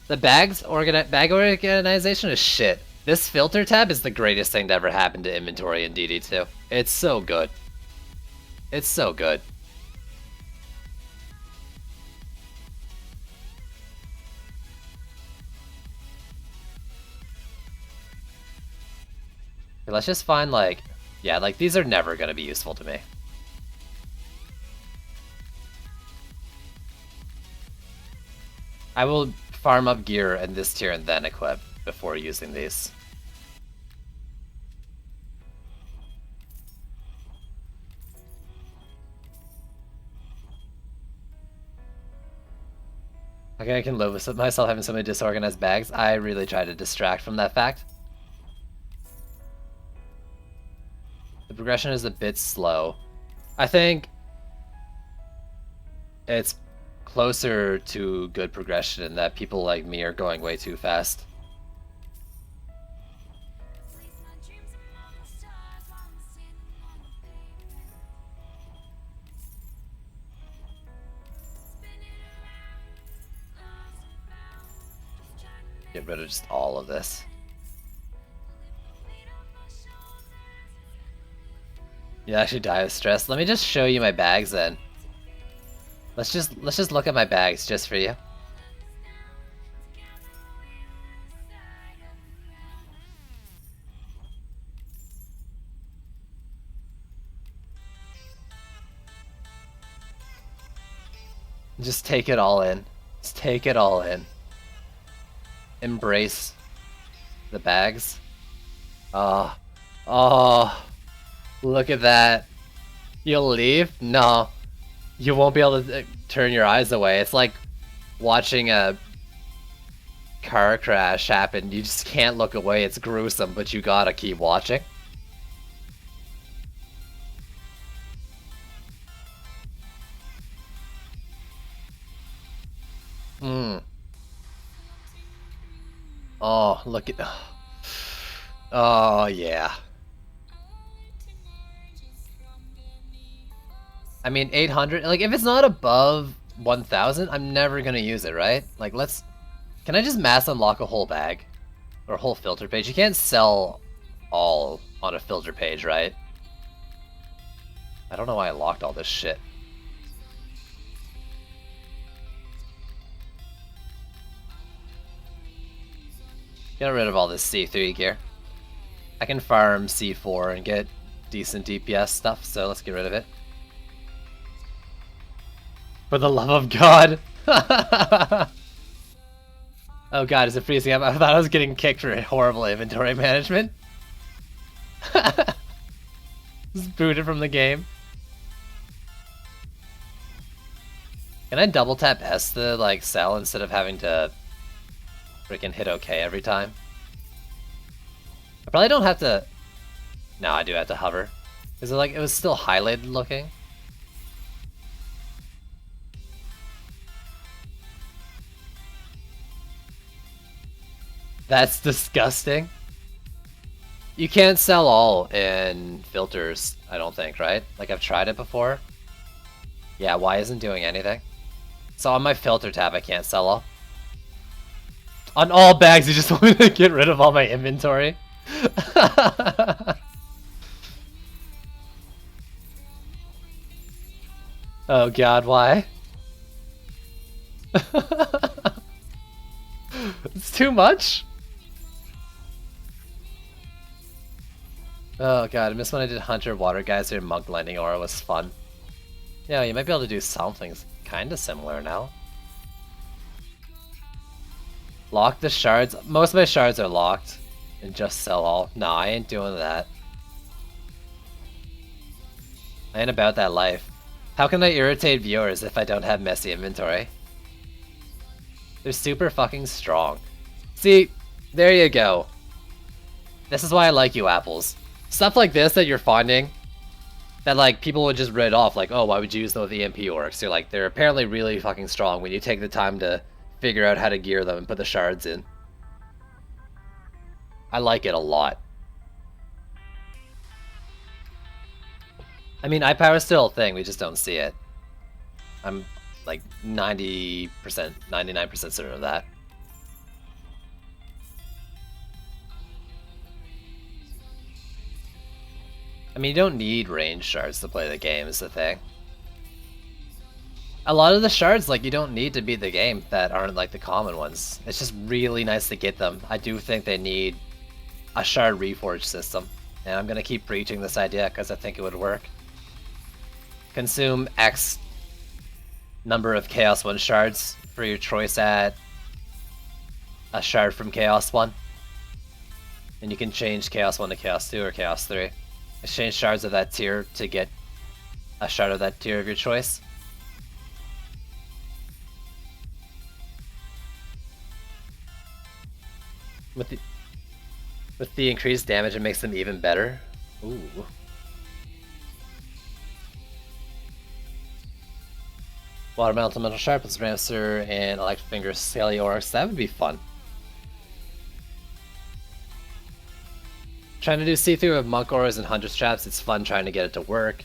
B: the bag organization is shit. This filter tab is the greatest thing to ever happen to inventory in DD2. It's so good. It's so good. Let's just find, like, yeah, like, these are never gonna be useful to me. I will farm up gear in this tier and then equip before using these. Okay, I can live with myself having so many disorganized bags. I really try to distract from that fact. The progression is a bit slow. I think it's closer to good progression in that people like me are going way too fast. Get rid of just all of this. You actually die of stress. Let me just show you my bags then. Let's just look at my bags just for you. Just take it all in. Just take it all in. Embrace the bags. Oh, look at that. You'll leave? No. You won't be able to turn your eyes away. It's like watching a car crash happen. You just can't look away. It's gruesome, but you gotta keep watching. Oh, look at... Oh, yeah. I mean, 800... Like, if it's not above 1,000, I'm never gonna use it, right? Like, let's... Can I just mass unlock a whole bag? Or a whole filter page? You can't sell all on a filter page, right? I don't know why I locked all this shit. Get rid of all this C3 gear. I can farm C4 and get decent DPS stuff, so let's get rid of it. For the love of God! Oh god, is it freezing up? I thought I was getting kicked for horrible inventory management. Just booted from the game. Can I double tap S to like sell instead of having to freaking hit OK every time? I probably don't have to... No, I do have to hover. Is it like it was still highlighted looking? That's disgusting. You can't sell all in filters, I don't think, right? Like I've tried it before. Yeah, why isn't doing anything? So on my filter tab, I can't sell all. On all bags, you just want me to get rid of all my inventory. Oh god, why? It's too much? Oh god, I miss when I did Hunter, Water Geyser, and Monk Lightning Aura. Was fun. Yeah, you might be able to do something kinda similar now. Lock the shards. Most of my shards are locked. And just sell all. Nah, I ain't doing that. I ain't about that life. How can I irritate viewers if I don't have messy inventory? They're super fucking strong. See, there you go. This is why I like you, apples. Stuff like this that you're finding, that like people would just read off, like, oh, why would you use the EMP orcs? You're like, they're apparently really fucking strong when you take the time to figure out how to gear them and put the shards in. I like it a lot. I mean, iPower is still a thing, we just don't see it. I'm like 90%, 99% certain of that. I mean, you don't need range shards to play the game is the thing. A lot of the shards, like, you don't need to beat the game that aren't like the common ones. It's just really nice to get them. I do think they need a shard reforge system. And I'm gonna keep preaching this idea because I think it would work. Consume X number of Chaos 1 shards for your choice at a shard from Chaos 1. And you can change Chaos 1 to Chaos 2 or Chaos 3. Exchange shards of that tier to get a shard of that tier of your choice. With the increased damage, it makes them even better. Ooh. Watermelon Elemental Sharpens Ramster and Electric Finger Scaly Oryx. That would be fun. Trying to do see-through of Monk Auras and Hunter's Traps, it's fun trying to get it to work.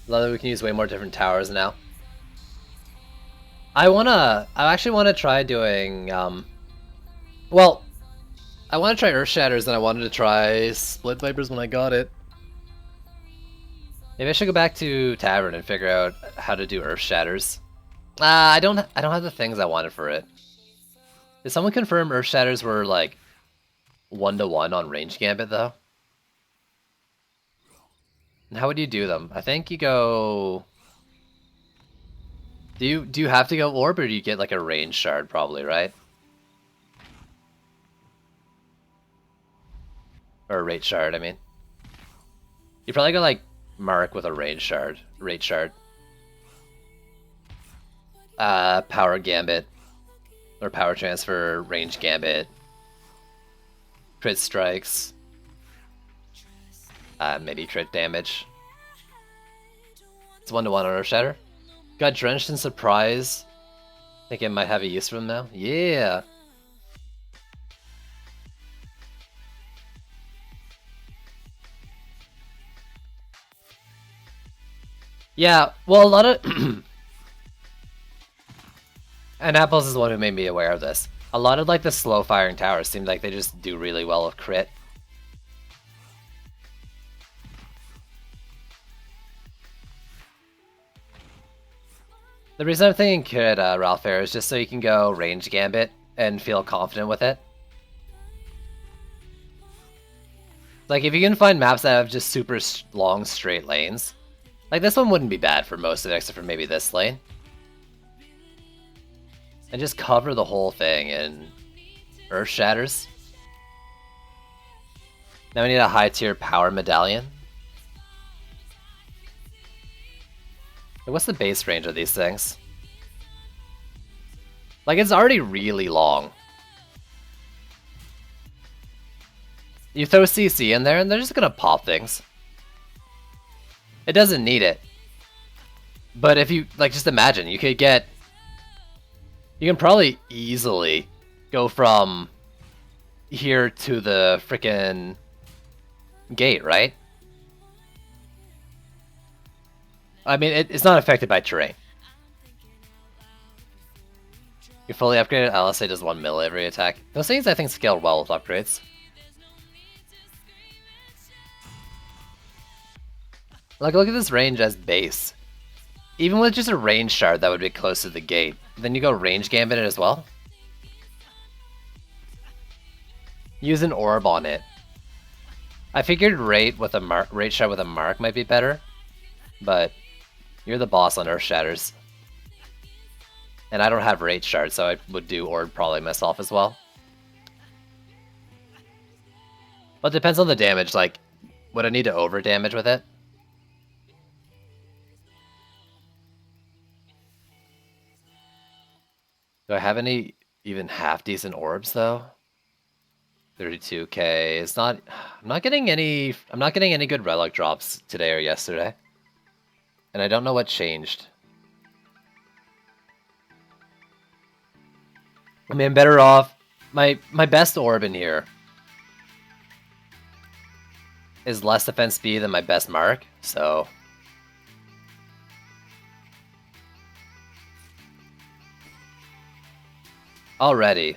B: Love that we can use way more different towers now. I actually wanna try doing, well, I wanna try Earth Shatters and I wanted to try Split Vipers when I got it. Maybe I should go back to Tavern and figure out how to do Earth Shatters. I don't have the things I wanted for it. Did someone confirm Earth Shatters were like 1-to-1 on Range Gambit though? And how would you do them? I think you go. Do you have to go orb or do you get like a range shard probably, right? Or a rate shard, I mean. You probably go like Mark with a range shard, rate shard. Power Gambit. Or Power Transfer, Range Gambit. Crit Strikes. Maybe crit damage. It's 1-to-1 on Earth Shatter. Got Drenched in Surprise. Think it might have a use for them now. Yeah. Yeah, well, a lot of... And Apples is the one who made me aware of this. A lot of like the slow firing towers seem like they just do really well with crit. The reason I'm thinking crit, Ralph Fair, is just so you can go range gambit and feel confident with it. Like if you can find maps that have just super long straight lanes, like this one wouldn't be bad for most of it except for maybe this lane. And just cover the whole thing in Earth Shatters. Now we need a high tier power medallion. What's the base range of these things? Like it's already really long. You throw CC in there and they're just gonna pop things. It doesn't need it. But if you, like, just imagine, you could get... You can probably easily go from here to the frickin' gate, right? I mean, it's not affected by terrain. Your fully upgraded LSA does 1 mil every attack. Those things I think scale well with upgrades. Like, look at this range as base. Even with just a range shard, that would be close to the gate. Then you go range gambit it as well. Use an orb on it. I figured rate with a rate shard with a mark might be better, but you're the boss on Earth Shatters. And I don't have rate shard, so I would do orb probably myself as well. But it depends on the damage, like, would I need to over damage with it? Do I have any even half decent orbs though? 32k. It's not. I'm not getting any good relic drops today or yesterday, and I don't know what changed. I mean, I'm better off My best orb in here is less defense speed than my best mark, so already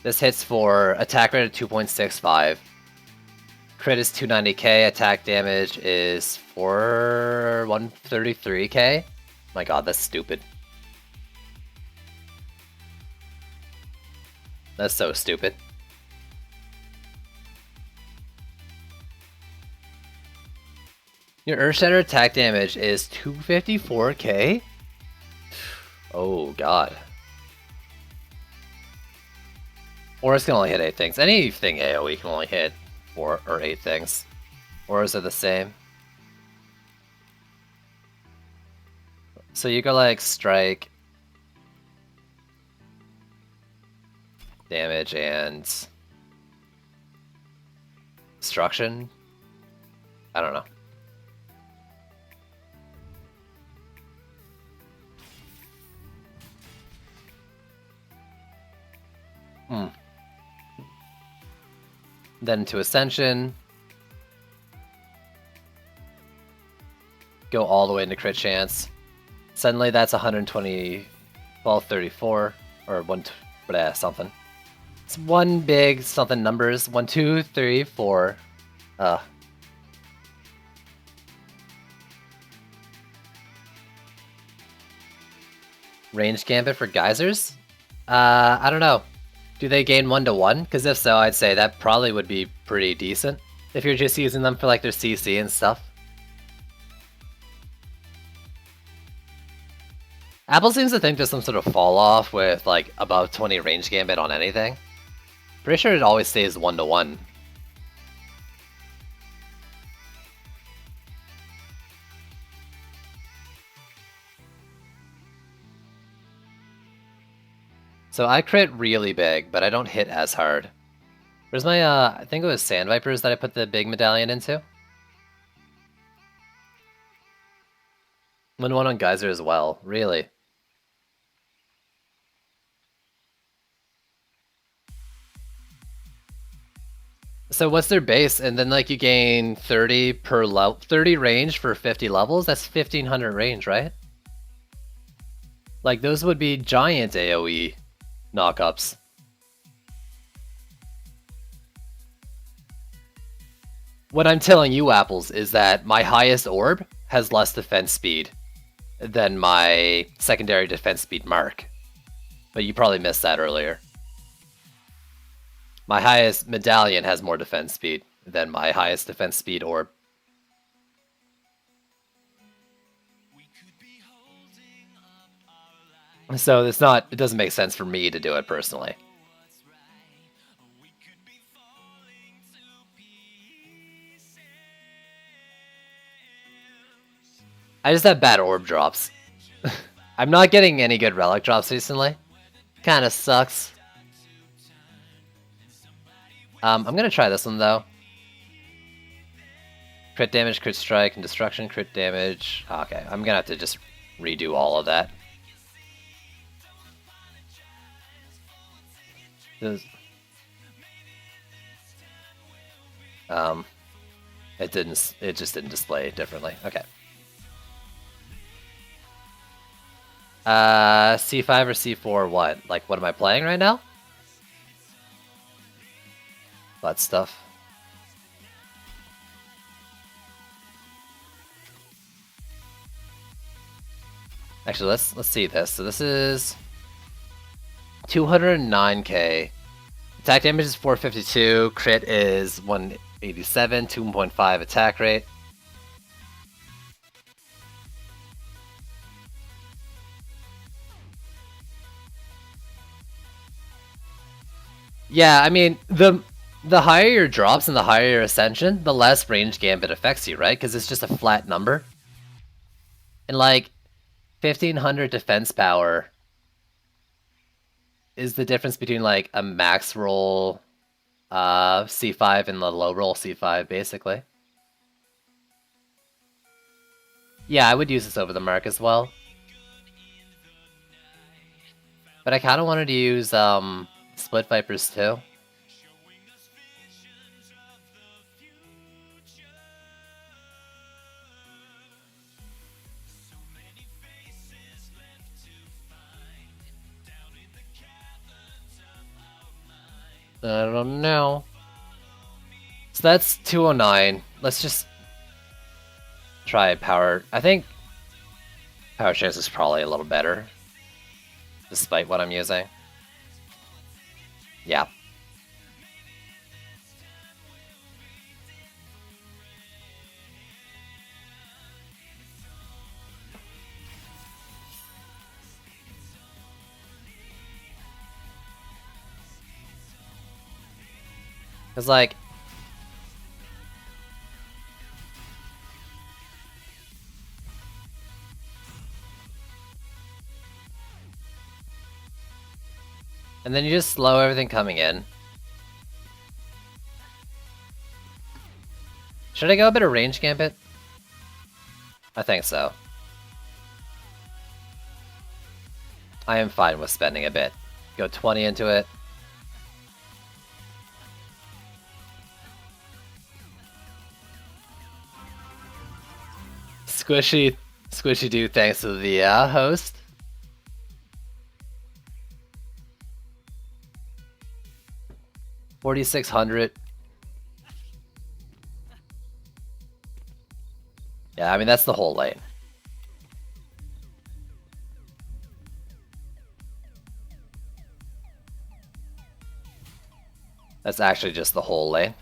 B: this hits for attack rate of 2.65. Crit is 290k, attack damage is 133k. My god, that's stupid. That's so stupid. Your Earthshatter attack damage is 254k? Oh god. Auras can only hit 8 things. Anything AoE can only hit 4 or 8 things. Auras are the same. So you go like strike, damage, and destruction? I don't know. Then to Ascension. Go all the way into crit chance. Suddenly that's 120, 1234, or something. It's one big something numbers. 1, 2, 3, 4. Range Gambit for geysers? I don't know. Do they gain 1-to-1? Because if so, I'd say that probably would be pretty decent. If you're just using them for like their CC and stuff. Apple seems to think there's some sort of fall off with like above 20 range gambit on anything. Pretty sure it always stays 1-to-1. So I crit really big, but I don't hit as hard. Where's my, I think it was Sand Vipers that I put the big medallion into? 1-1 on Geyser as well, really? So what's their base? And then like you gain 30 per level, 30 range for 50 levels? That's 1500 range, right? Like those would be giant AoE knockups. What I'm telling you, Apples, is that my highest orb has less defense speed than my secondary defense speed mark. But you probably missed that earlier. My highest medallion has more defense speed than my highest defense speed orb. So it's not, it doesn't make sense for me to do it personally. I just have bad orb drops. I'm not getting any good relic drops recently. Kinda sucks. I'm gonna try this one though. Crit damage, crit strike, and destruction, crit damage. Okay, I'm gonna have to just redo all of that. It just didn't display differently. Okay. C5 or C4 what? Like, what am I playing right now? That stuff. Actually, let's see this. So this is 209k. Attack damage is 452. Crit is 187. 2.5 attack rate. Yeah, I mean, the higher your drops and the higher your ascension, the less range gambit affects you, right? Because it's just a flat number. And like 1500 defense power is the difference between like a max roll C5 and the low roll C5, basically. Yeah, I would use this over the mark as well. But I kind of wanted to use Split Vipers too. I don't know. So that's 209. Let's just try Power. I think Power Chance is probably a little better, despite what I'm using. Yeah. It's like... And then you just slow everything coming in. Should I go a bit of range gambit? I think so. I am fine with spending a bit. Go 20 into it. Squishy do thanks to the host. $4,600. Yeah, I mean that's the whole lane. That's actually just the whole lane.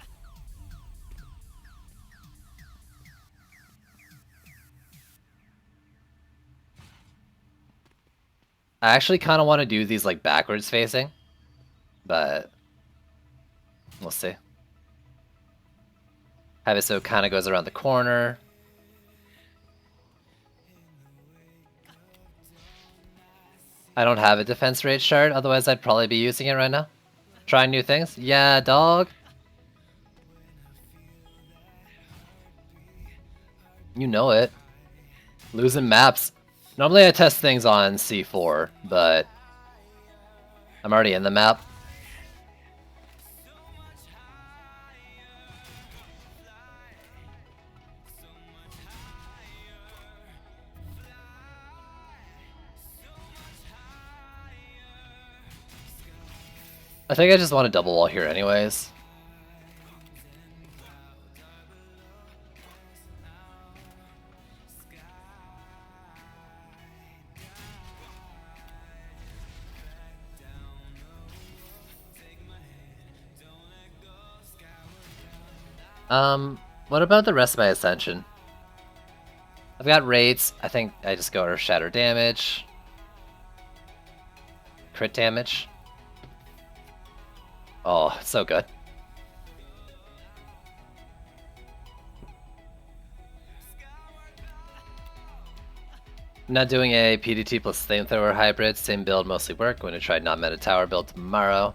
B: I actually kind of want to do these like backwards facing, but we'll see. Have it so it kind of goes around the corner. I don't have a defense rate shard, otherwise I'd probably be using it right now. Trying new things? Yeah, dog. You know it. Losing maps. Normally I test things on C4, but I'm already in the map. I think I just want to double wall here anyways. What about the rest of my Ascension? I've got rates. I think I just go to shatter damage. Crit damage. Oh, so good. I'm not doing a PDT plus Flamethrower hybrid. Same build, mostly work. Going to try non-meta tower build tomorrow.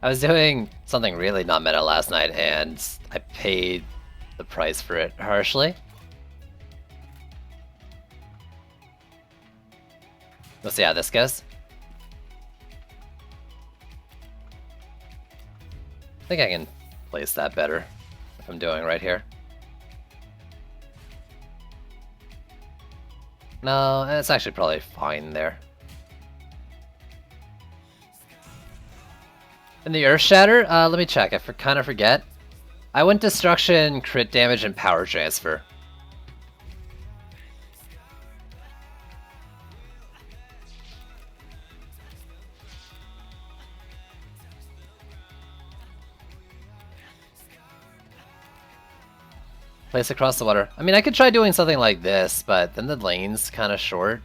B: I was doing something really non-meta last night, and I paid the price for it harshly. Let's see how this goes. I think I can place that better if I'm doing right here. No, it's actually probably fine there. And the Earth Shatter, let me check. I kind of forget. I went Destruction, Crit Damage, and Power Transfer. Place across the water. I mean, I could try doing something like this, but then the lane's kind of short.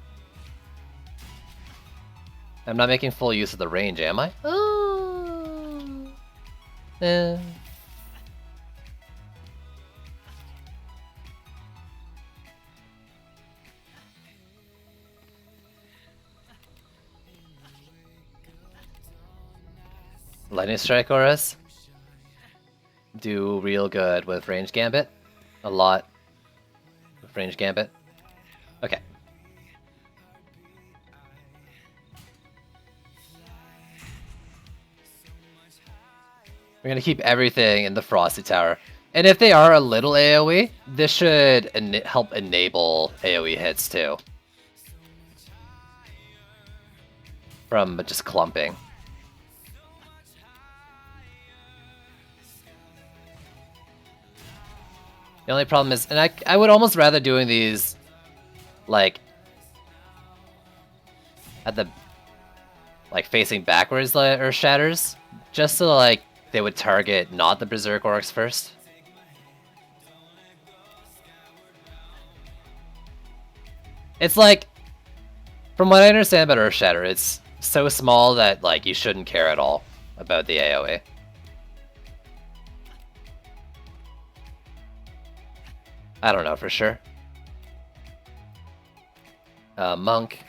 B: I'm not making full use of the range, am I? Oh. Eh. Lightning Strike auras do real good with range gambit. A lot with range gambit. Okay. We're gonna keep everything in the Frosty Tower. And if they are a little AoE, this should help enable AoE hits too. From just clumping. The only problem is, and I would almost rather doing these, like, at the, like, facing backwards or shatters, just so, like, they would target not the Berserk Orcs first. It's like, from what I understand about Earth Shatter, it's so small that, like, you shouldn't care at all about the AoE. I don't know for sure. Monk.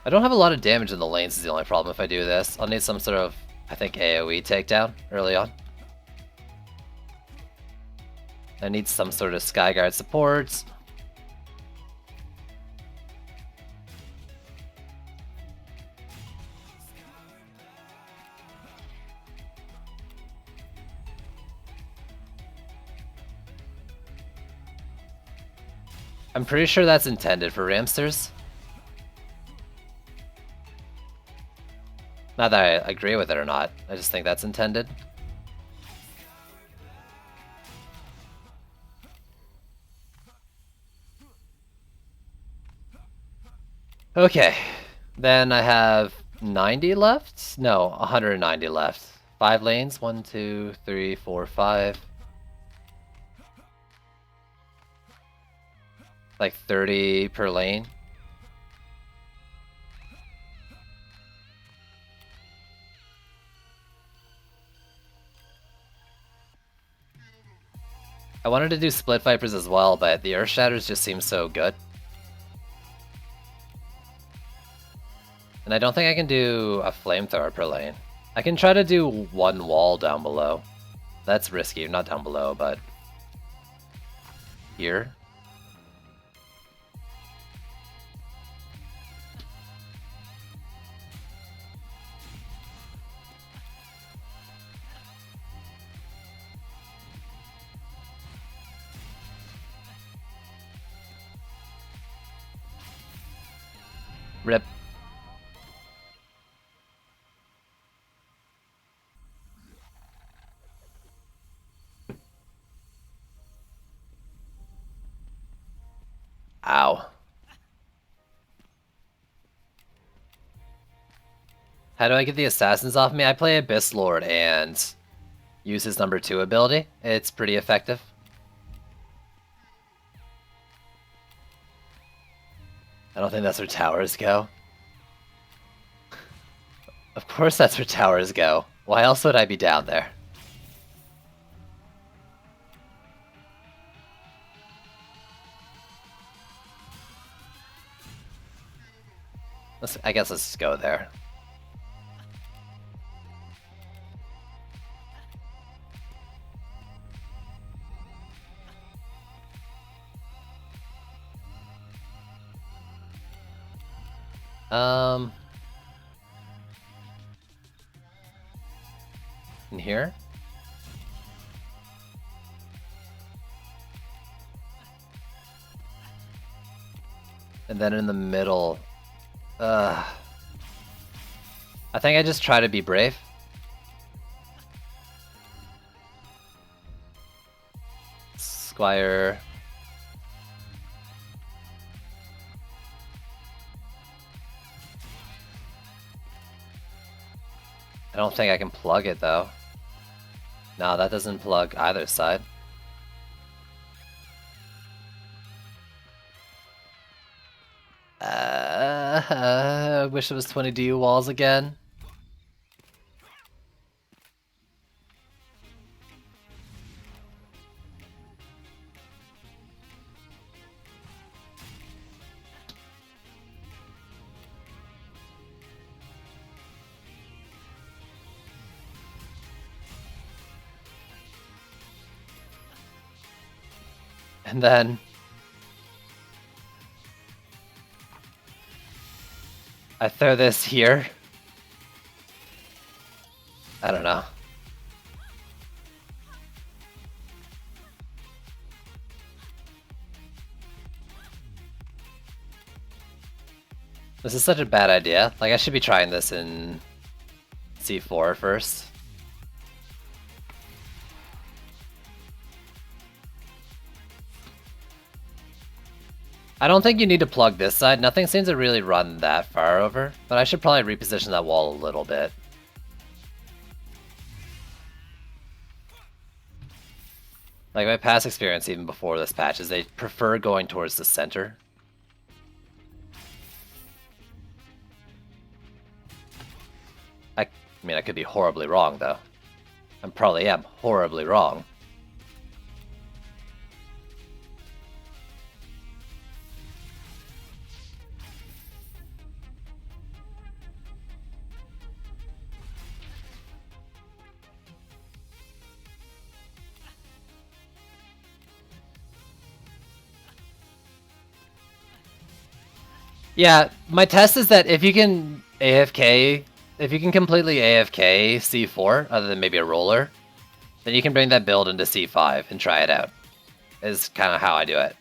B: I don't have a lot of damage in the lanes is the only problem if I do this. I'll need some sort of, I think, AoE takedown early on. I need some sort of Skyguard support. I'm pretty sure that's intended for Ramsters. Not that I agree with it or not, I just think that's intended. Okay, then I have 90 left? No, 190 left. 5 lanes, 1, 2, 3, 4, 5. Like 30 per lane. I wanted to do Split Vipers as well, but the Earth Shatters just seem so good. And I don't think I can do a Flamethrower per lane. I can try to do one wall down below. That's risky, not down below, but here. Rip. Ow. How do I get the assassins off me? I play Abyss Lord and use his number 2 ability. It's pretty effective. I don't think that's where towers go. Of course that's where towers go. Why else would I be down there? I guess let's just go there. In here? And then in the middle. I think I just try to be brave. Squire. I don't think I can plug it though. No, that doesn't plug either side. I wish it was 20 DU walls again. And then I throw this here. I don't know. This is such a bad idea. Like, I should be trying this in C4 first. I don't think you need to plug this side. Nothing seems to really run that far over, but I should probably reposition that wall a little bit. Like, my past experience even before this patch is they prefer going towards the center. I mean, I could be horribly wrong, though. I probably am horribly wrong. Yeah, my test is that if you can AFK, if you can completely AFK C4, other than maybe a roller, then you can bring that build into C5 and try it out. Is kind of how I do it.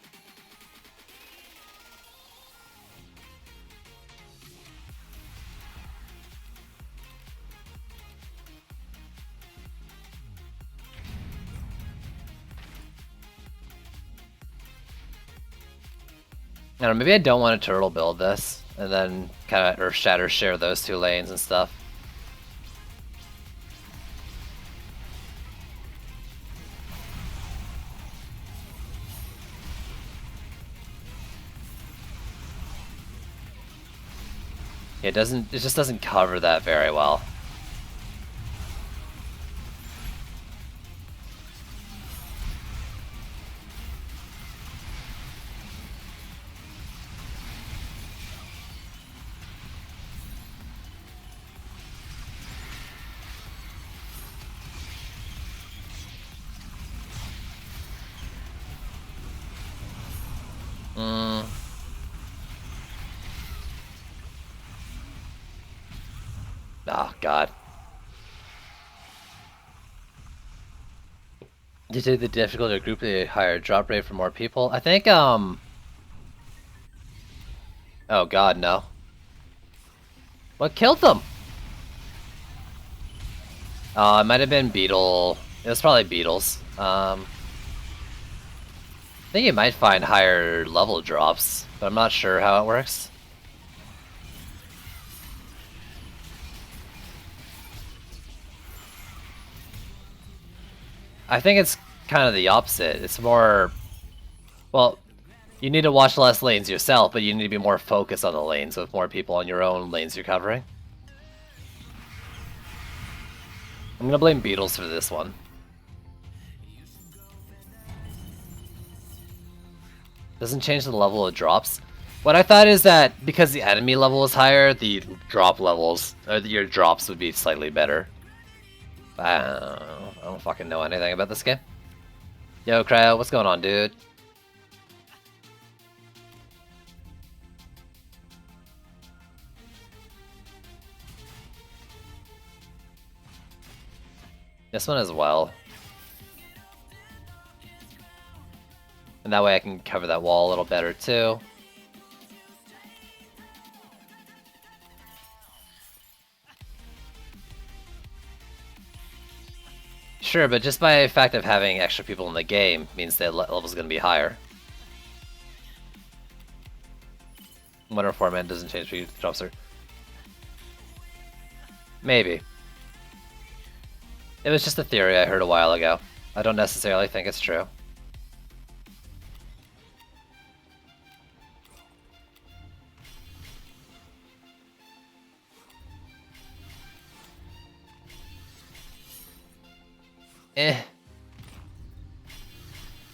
B: I don't know, maybe I don't want to turtle build this, and then kind of Earth Shatter share those two lanes and stuff. It just doesn't cover that very well. Oh, God. You did the difficulty group the higher drop rate for more people? I think, oh God, no. What killed them? It might have been Beetle. It was probably Beetles. I think you might find higher level drops, but I'm not sure how it works. I think it's kind of the opposite. It's more, well, you need to watch less lanes yourself, but you need to be more focused on the lanes with more people on your own lanes you're covering. I'm gonna blame Beetles for this one. Doesn't change the level of drops. What I thought is that because the enemy level is higher, the drop levels, or your drops would be slightly better. I don't fucking know anything about this game. Yo, Cryo, what's going on, dude? This one as well. And that way I can cover that wall a little better too. Sure, but just by the fact of having extra people in the game means the level's gonna be higher. Wonder format doesn't change for you, Dropster. Maybe. It was just a theory I heard a while ago. I don't necessarily think it's true.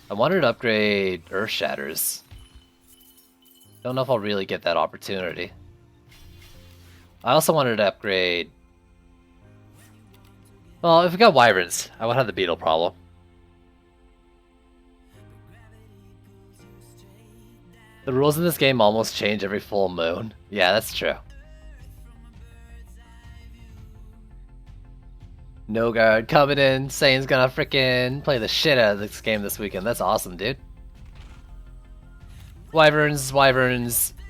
B: I wanted to upgrade Earth Shatters. Don't know if I'll really get that opportunity. I also wanted to upgrade... Well, if we got Wyverns, I won't have the Beetle problem. The rules in this game almost change every full moon. Yeah, that's true. No guard coming in, Sane's gonna frickin' play the shit out of this game this weekend. That's awesome, dude. Wyverns,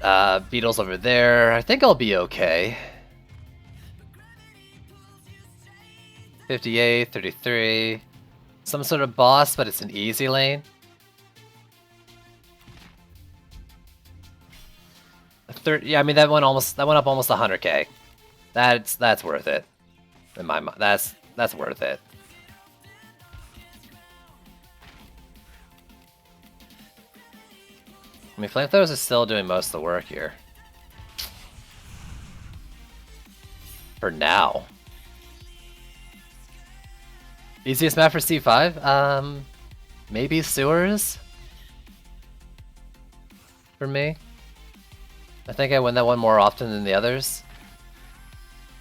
B: Beetles over there. I think I'll be okay. 58, 33. Some sort of boss, but it's an easy lane. Yeah, I mean that went up almost 100k. That's worth it. In my mind, that's worth it. I mean, flamethrowers is still doing most of the work here. For now. Easiest map for C5? Maybe sewers? For me. I think I win that one more often than the others.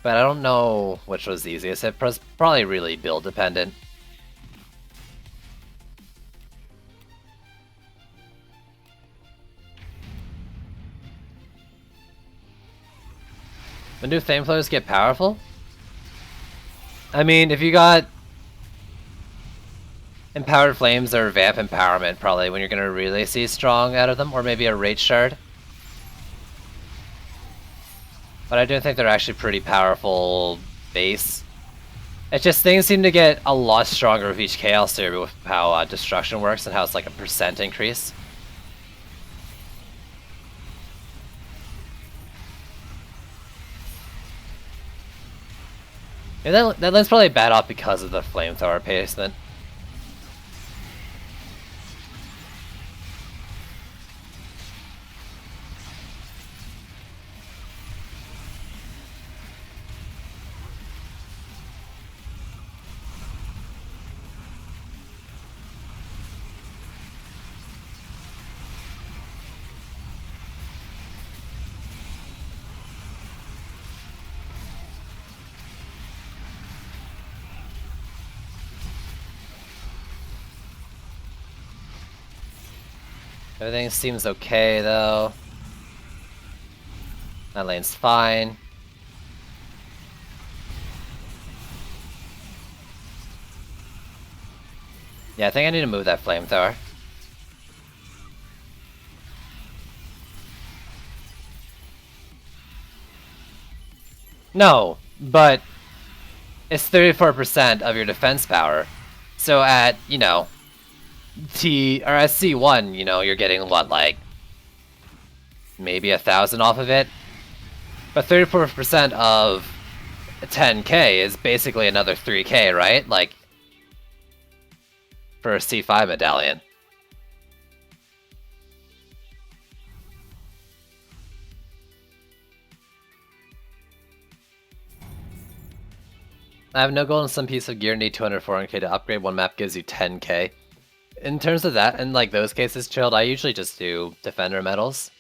B: But I don't know which was the easiest. It was probably really build dependent. When do flamethrowers get powerful? I mean, if you got Empowered Flames or Vamp Empowerment, probably when you're gonna really see strong out of them, or maybe a Rage Shard. But I do think they're actually pretty powerful base. It's just things seem to get a lot stronger with each Chaos Theory with how Destruction works and how it's like a % increase. And that lane's probably bad off because of the flamethrower placement. Everything seems okay though. That lane's fine. Yeah, I think I need to move that flamethrower. No, but it's 34% of your defense power. So at, you know, at C1, you know, you're getting what, like maybe 1,000 off of it? But 34% of 10k is basically another 3k, right? Like, for a C5 medallion. I have no gold and some piece of gear, need 200, 400k to upgrade. One map gives you 10k. In terms of that, in like those cases, Chilled, I usually just do Defender medals.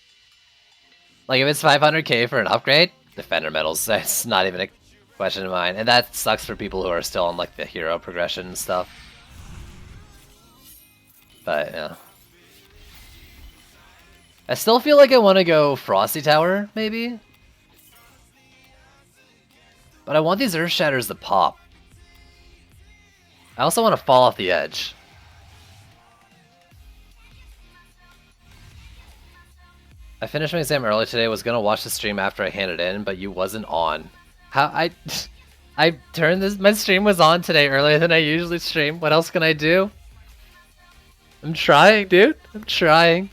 B: Like if it's 500k for an upgrade, Defender medals, that's not even a question of mine. And that sucks for people who are still on like the hero progression and stuff. But yeah. I still feel like I want to go Frosty Tower, maybe? But I want these Earth Shatters to pop. I also want to fall off the edge. I finished my exam early today, was gonna watch the stream after I handed in, but you wasn't on. How I turned this, my stream was on today earlier than I usually stream. What else can I do? I'm trying, dude. I'm trying.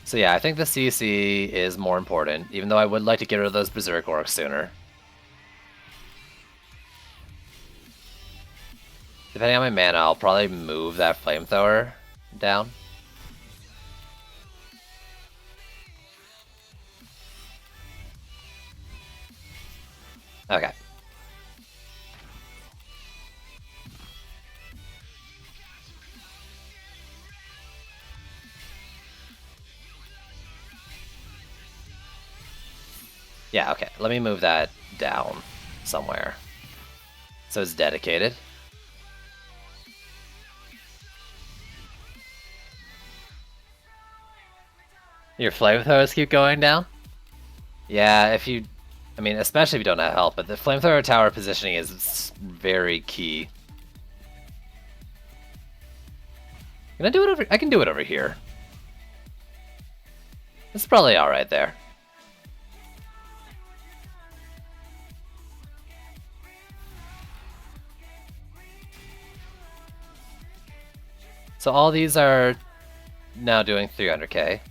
B: So yeah, I think the CC is more important, even though I would like to get rid of those Berserk Orcs sooner. Depending on my mana, I'll probably move that Flamethrower down. Okay. Yeah, okay. Let me move that down somewhere. So it's dedicated. Your flamethrowers keep going down? Yeah, if you... I mean, especially if you don't have help, but the flamethrower tower positioning is very key. Can I do it over? I can do it over here. It's probably all right there. So all these are now doing 300k.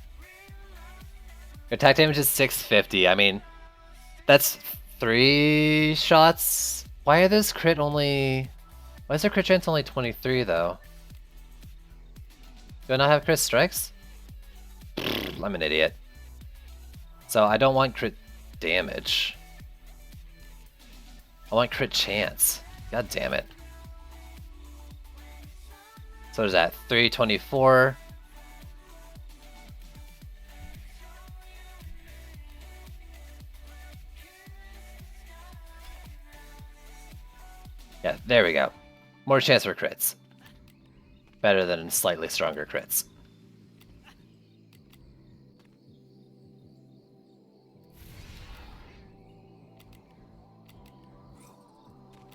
B: Attack damage is 650. I mean, that's 3 shots. Why are those crit only... Why is their crit chance only 23 though? Do I not have crit strikes? I'm an idiot. So I don't want crit damage. I want crit chance. God damn it. So what is that? 324. Yeah, there we go. More chance for crits. Better than slightly stronger crits.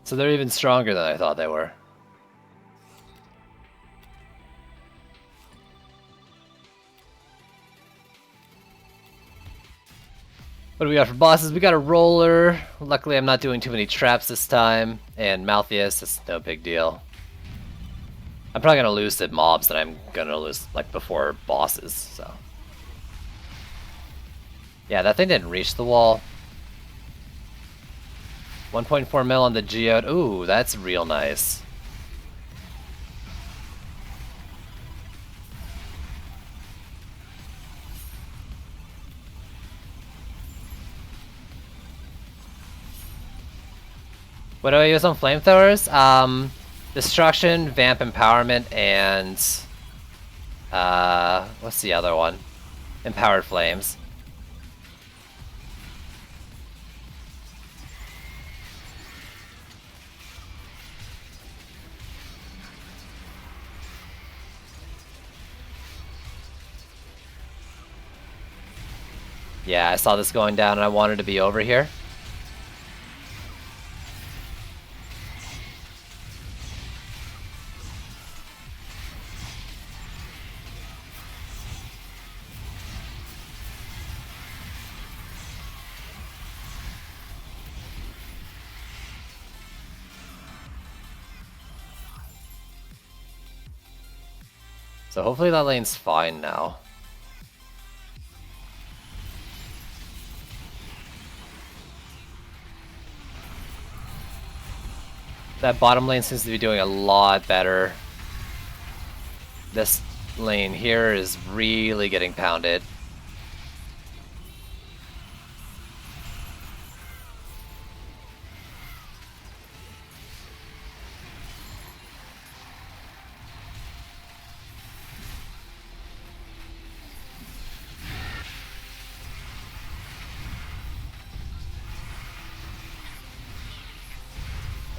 B: So they're even stronger than I thought they were. What do we got for bosses? We got a roller. Luckily I'm not doing too many traps this time. And Malthius, it's no big deal. I'm probably gonna lose to mobs that I'm gonna lose like before bosses, so. Yeah, that thing didn't reach the wall. 1.4 mil on the geode. Ooh, that's real nice. What do I use on flamethrowers? Destruction, Vamp Empowerment, and what's the other one? Empowered Flames. Yeah, I saw this going down and I wanted to be over here. So hopefully that lane's fine now. That bottom lane seems to be doing a lot better. This lane here is really getting pounded.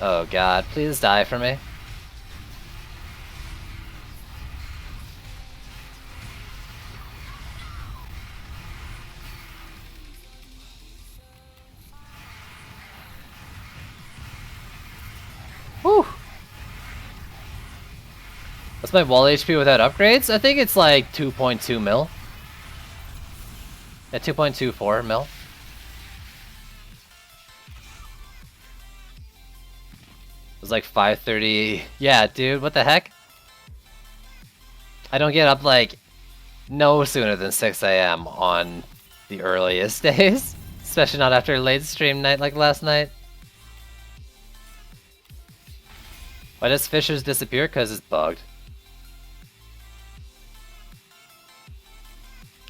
B: Oh god, please die for me. Whew. What's my wall HP without upgrades? I think it's like 2.2 mil. Yeah, 2.24 mil. It was like 5:30. Yeah, dude, what the heck? I don't get up like no sooner than 6 AM on the earliest days. Especially not after a late stream night like last night. Why does Fishers disappear? Because it's bugged.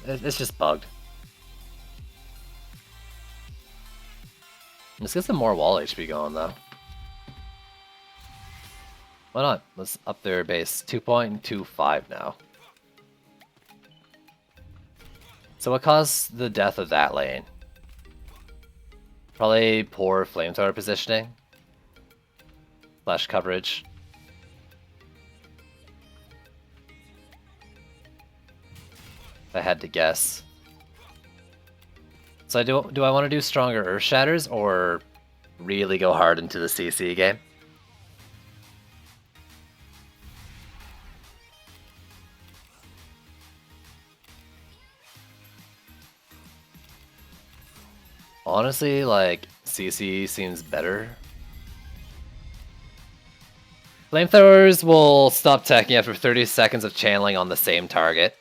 B: It's just bugged. Let's get some more wall HP going though. Why not? Let's up their base. 2.25 now. So what caused the death of that lane? Probably poor flamethrower positioning. Flash coverage. If I had to guess. So do I want to do stronger Earth Shatters or really go hard into the CC game? Honestly, like, CC seems better. Flamethrowers will stop teching after 30 seconds of channeling on the same target.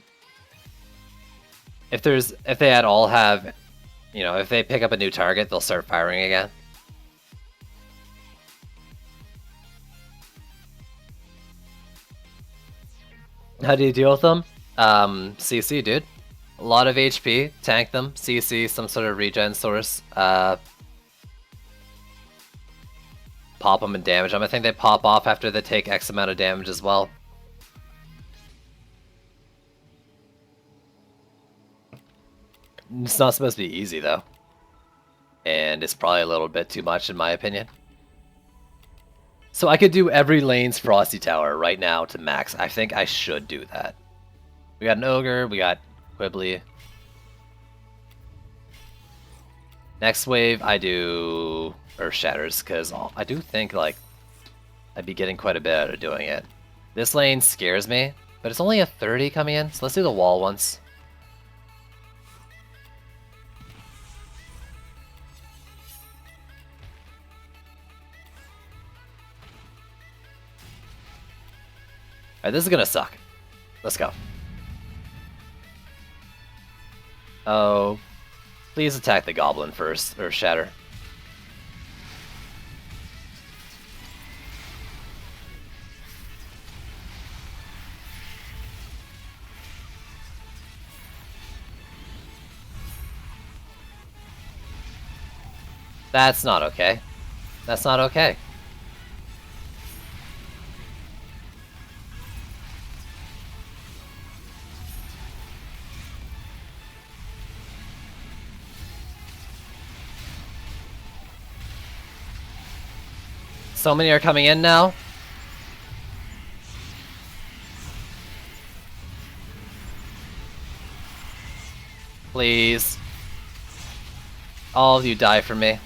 B: If they at all have, you know, if they pick up a new target, they'll start firing again. How do you deal with them? CC, dude. A lot of HP, tank them, CC, some sort of regen source, pop them and damage them. I think they pop off after they take X amount of damage as well. It's not supposed to be easy though. And it's probably a little bit too much in my opinion. So I could do every lane's Frosty Tower right now to max. I think I should do that. We got an Ogre, we got Quibbly. Next wave, I do Earth Shatters, because I do think, like, I'd be getting quite a bit out of doing it. This lane scares me, but it's only a 30 coming in, so let's do the wall once. Alright, this is gonna suck. Let's go. Oh, please attack the goblin first, or shatter. That's not okay. That's not okay. So many are coming in now. Please. All of you die for me.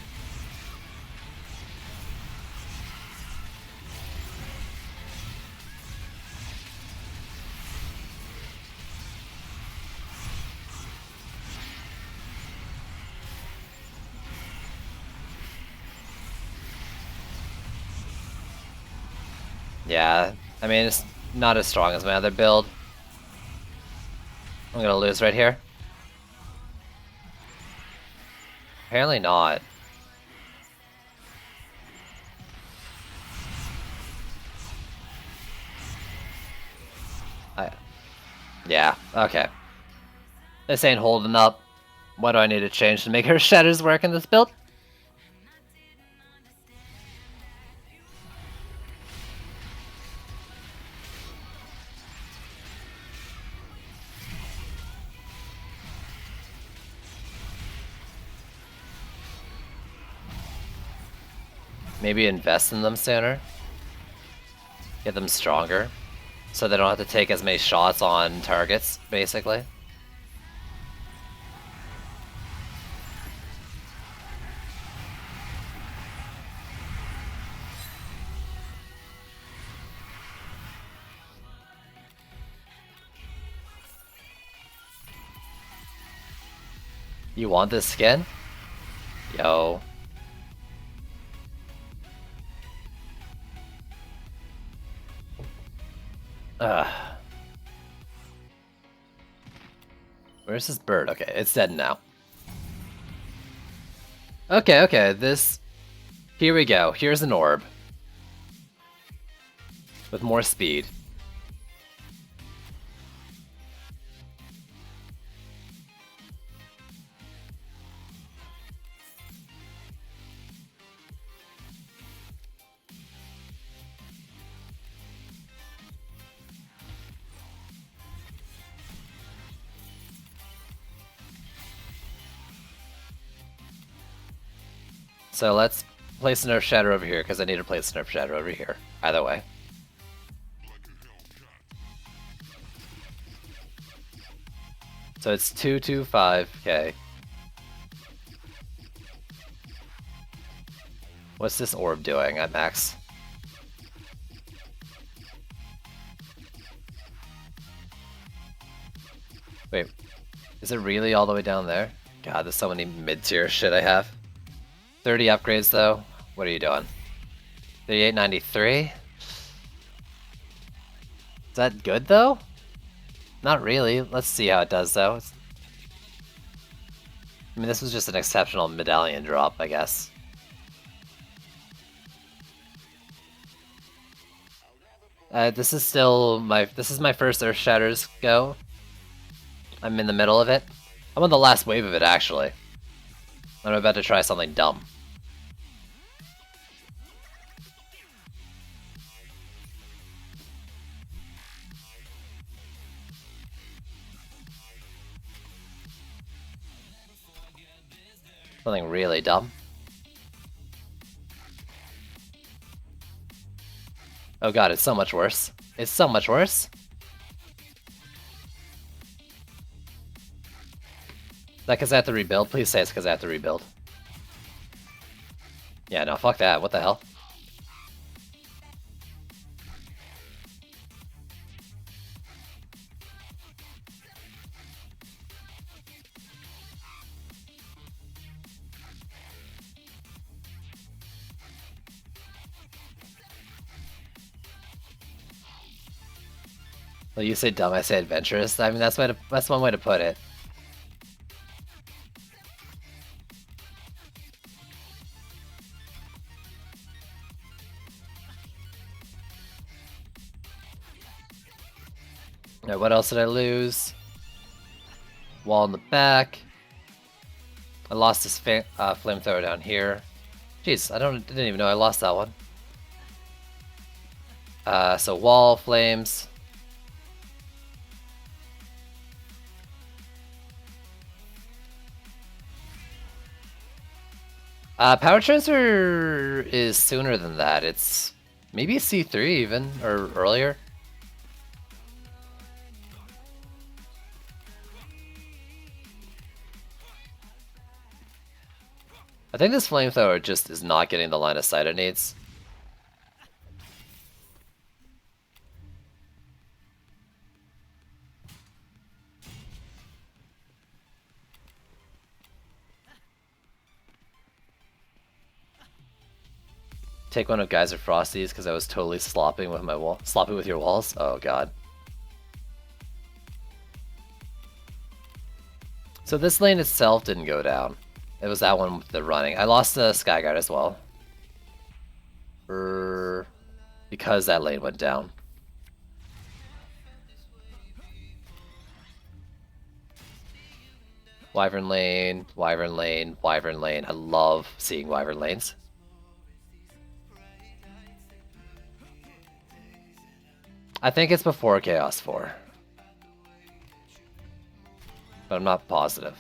B: Yeah, I mean, it's not as strong as my other build. I'm gonna lose right here. Apparently not. Yeah, okay. This ain't holding up. What do I need to change to make her shatters work in this build? Maybe invest in them sooner. Get them stronger. So they don't have to take as many shots on targets, basically. You want this skin? Yo. Ugh. Where's this bird? Okay, it's dead now. Okay, this... Here we go. Here's an orb. With more speed. So let's place a Nerf Shatter over here, because I need to place a Nerf Shatter over here. Either way. So it's 225k. What's this orb doing at max? Wait, is it really all the way down there? God, there's so many mid-tier shit I have. 30 upgrades though. What are you doing? 3893? Is that good though? Not really. Let's see how it does though. I mean, this was just an exceptional medallion drop, I guess. This is my first Earth Shatters go. I'm in the middle of it. I'm on the last wave of it, actually. I'm about to try something dumb. Something really dumb. Oh god, it's so much worse. It's so much worse. Is that because I have to rebuild? Please say it's because I have to rebuild. Yeah, no, fuck that. What the hell? Well, you say dumb, I say adventurous. I mean, that's one way to put it. Alright, what else did I lose? Wall in the back. I lost this flamethrower down here. Jeez, didn't even know I lost that one. So wall, flames. Power transfer is sooner than that. It's maybe C3 even, or earlier. I think this flamethrower just is not getting the line of sight it needs. Take one of Geyser Frosty's because I was totally slopping with my wall. Slopping with your walls? Oh god. So this lane itself didn't go down. It was that one with the running. I lost the Skyguard as well. Because that lane went down. Wyvern lane, Wyvern lane, Wyvern lane. I love seeing Wyvern lanes. I think it's before Chaos 4. But I'm not positive.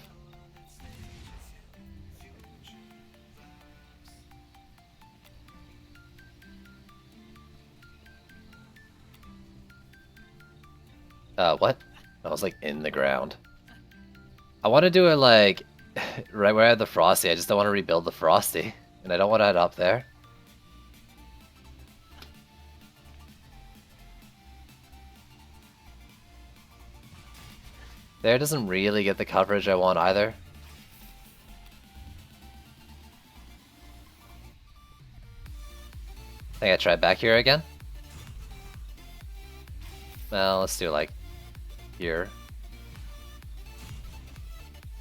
B: What? I was like in the ground. I want to do it like right where I had the Frosty. I just don't want to rebuild the Frosty. And I don't want to head up there. There doesn't really get the coverage I want either. I think I tried back here again. Well, let's do like here.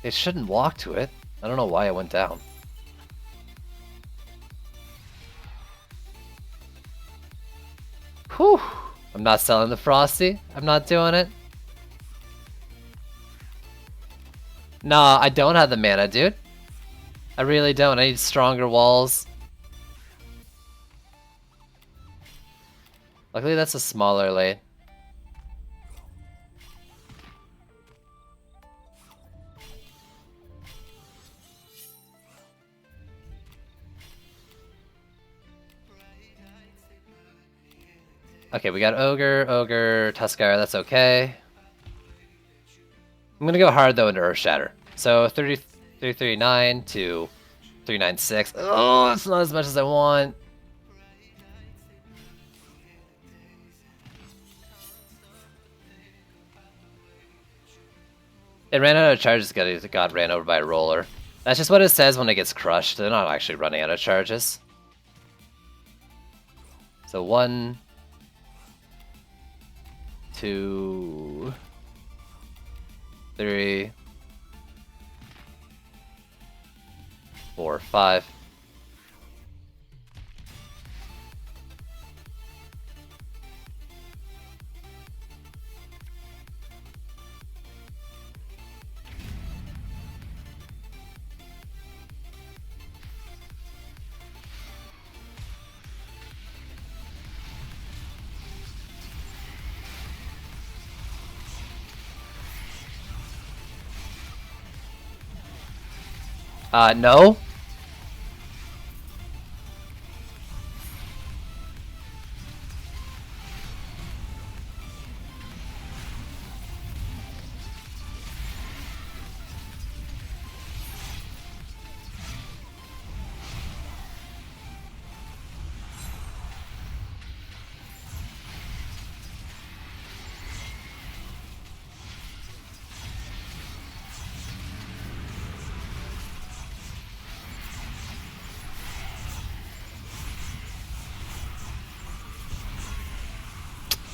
B: It shouldn't walk to it. I don't know why it went down. Whew! I'm not selling the Frosty. I'm not doing it. Nah, I don't have the mana, dude. I really don't. I need stronger walls. Luckily, that's a smaller lane. Okay, we got Ogre, Ogre, Tuskar, that's okay. I'm gonna go hard though into Earth Shatter. So 339 to 396. Oh, it's not as much as I want. It ran out of charges because it got ran over by a roller. That's just what it says when it gets crushed. They're not actually running out of charges. So 1, 2, 3, 4, 5. No.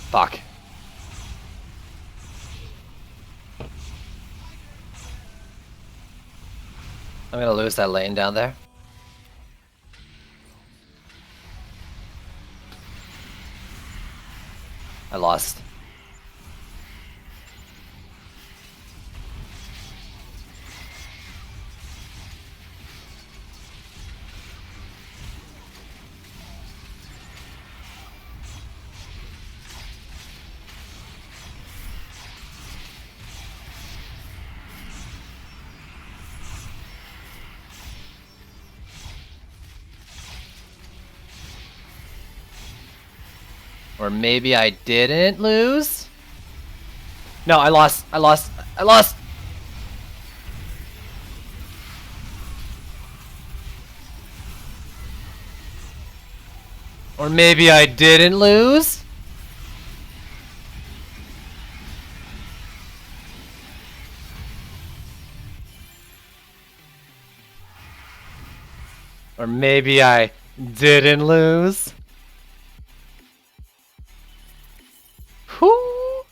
B: Fuck. I'm gonna lose that lane down there. I lost. Or maybe I didn't lose? No, I lost. I lost. I lost! Or maybe I didn't lose? Or maybe I didn't lose? Whoo!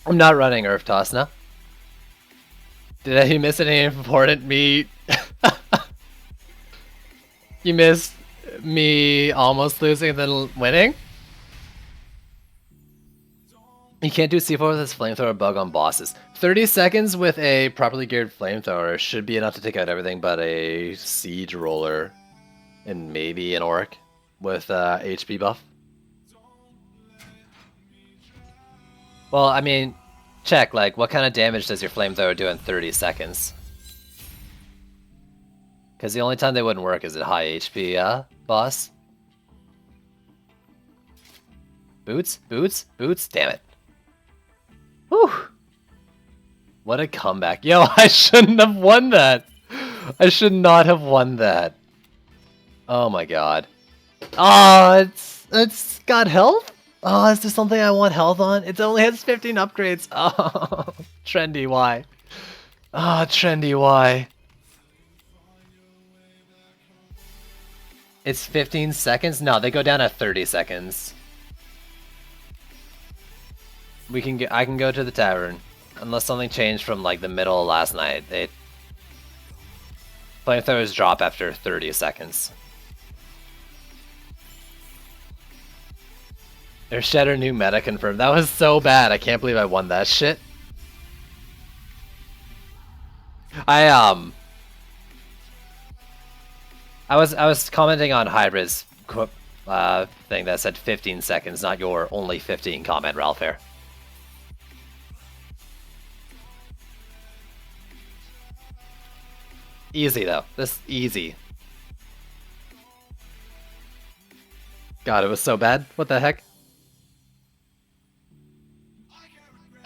B: I'm not running Earth Toss now. Did I miss any important meat? You missed me almost losing and then winning? You can't do C4 with this flamethrower bug on bosses. 30 seconds with a properly geared flamethrower should be enough to take out everything but a siege roller and maybe an orc with HP buff. Well, I mean, check, like, what kind of damage does your flamethrower do in 30 seconds? Because the only time they wouldn't work is at high HP, boss. Boots? Boots? Boots? Damn it. Whew. What a comeback. Yo, I shouldn't have won that. I should not have won that. Oh my god. Oh, it's got health? Oh, is there something I want health on? It only has 15 upgrades. Oh, trendy, why? Ah, trendy, why? It's 15 seconds? No, they go down at 30 seconds. We can I can go to the tavern. Unless something changed from like the middle of last night. Flamethrowers drop after 30 seconds. Their Shatter new meta confirmed. That was so bad. I can't believe I won that shit. I was commenting on Hybrid's thing that said 15 seconds, not your only 15 comment, Ralphair. Easy though. This easy. God, it was so bad. What the heck?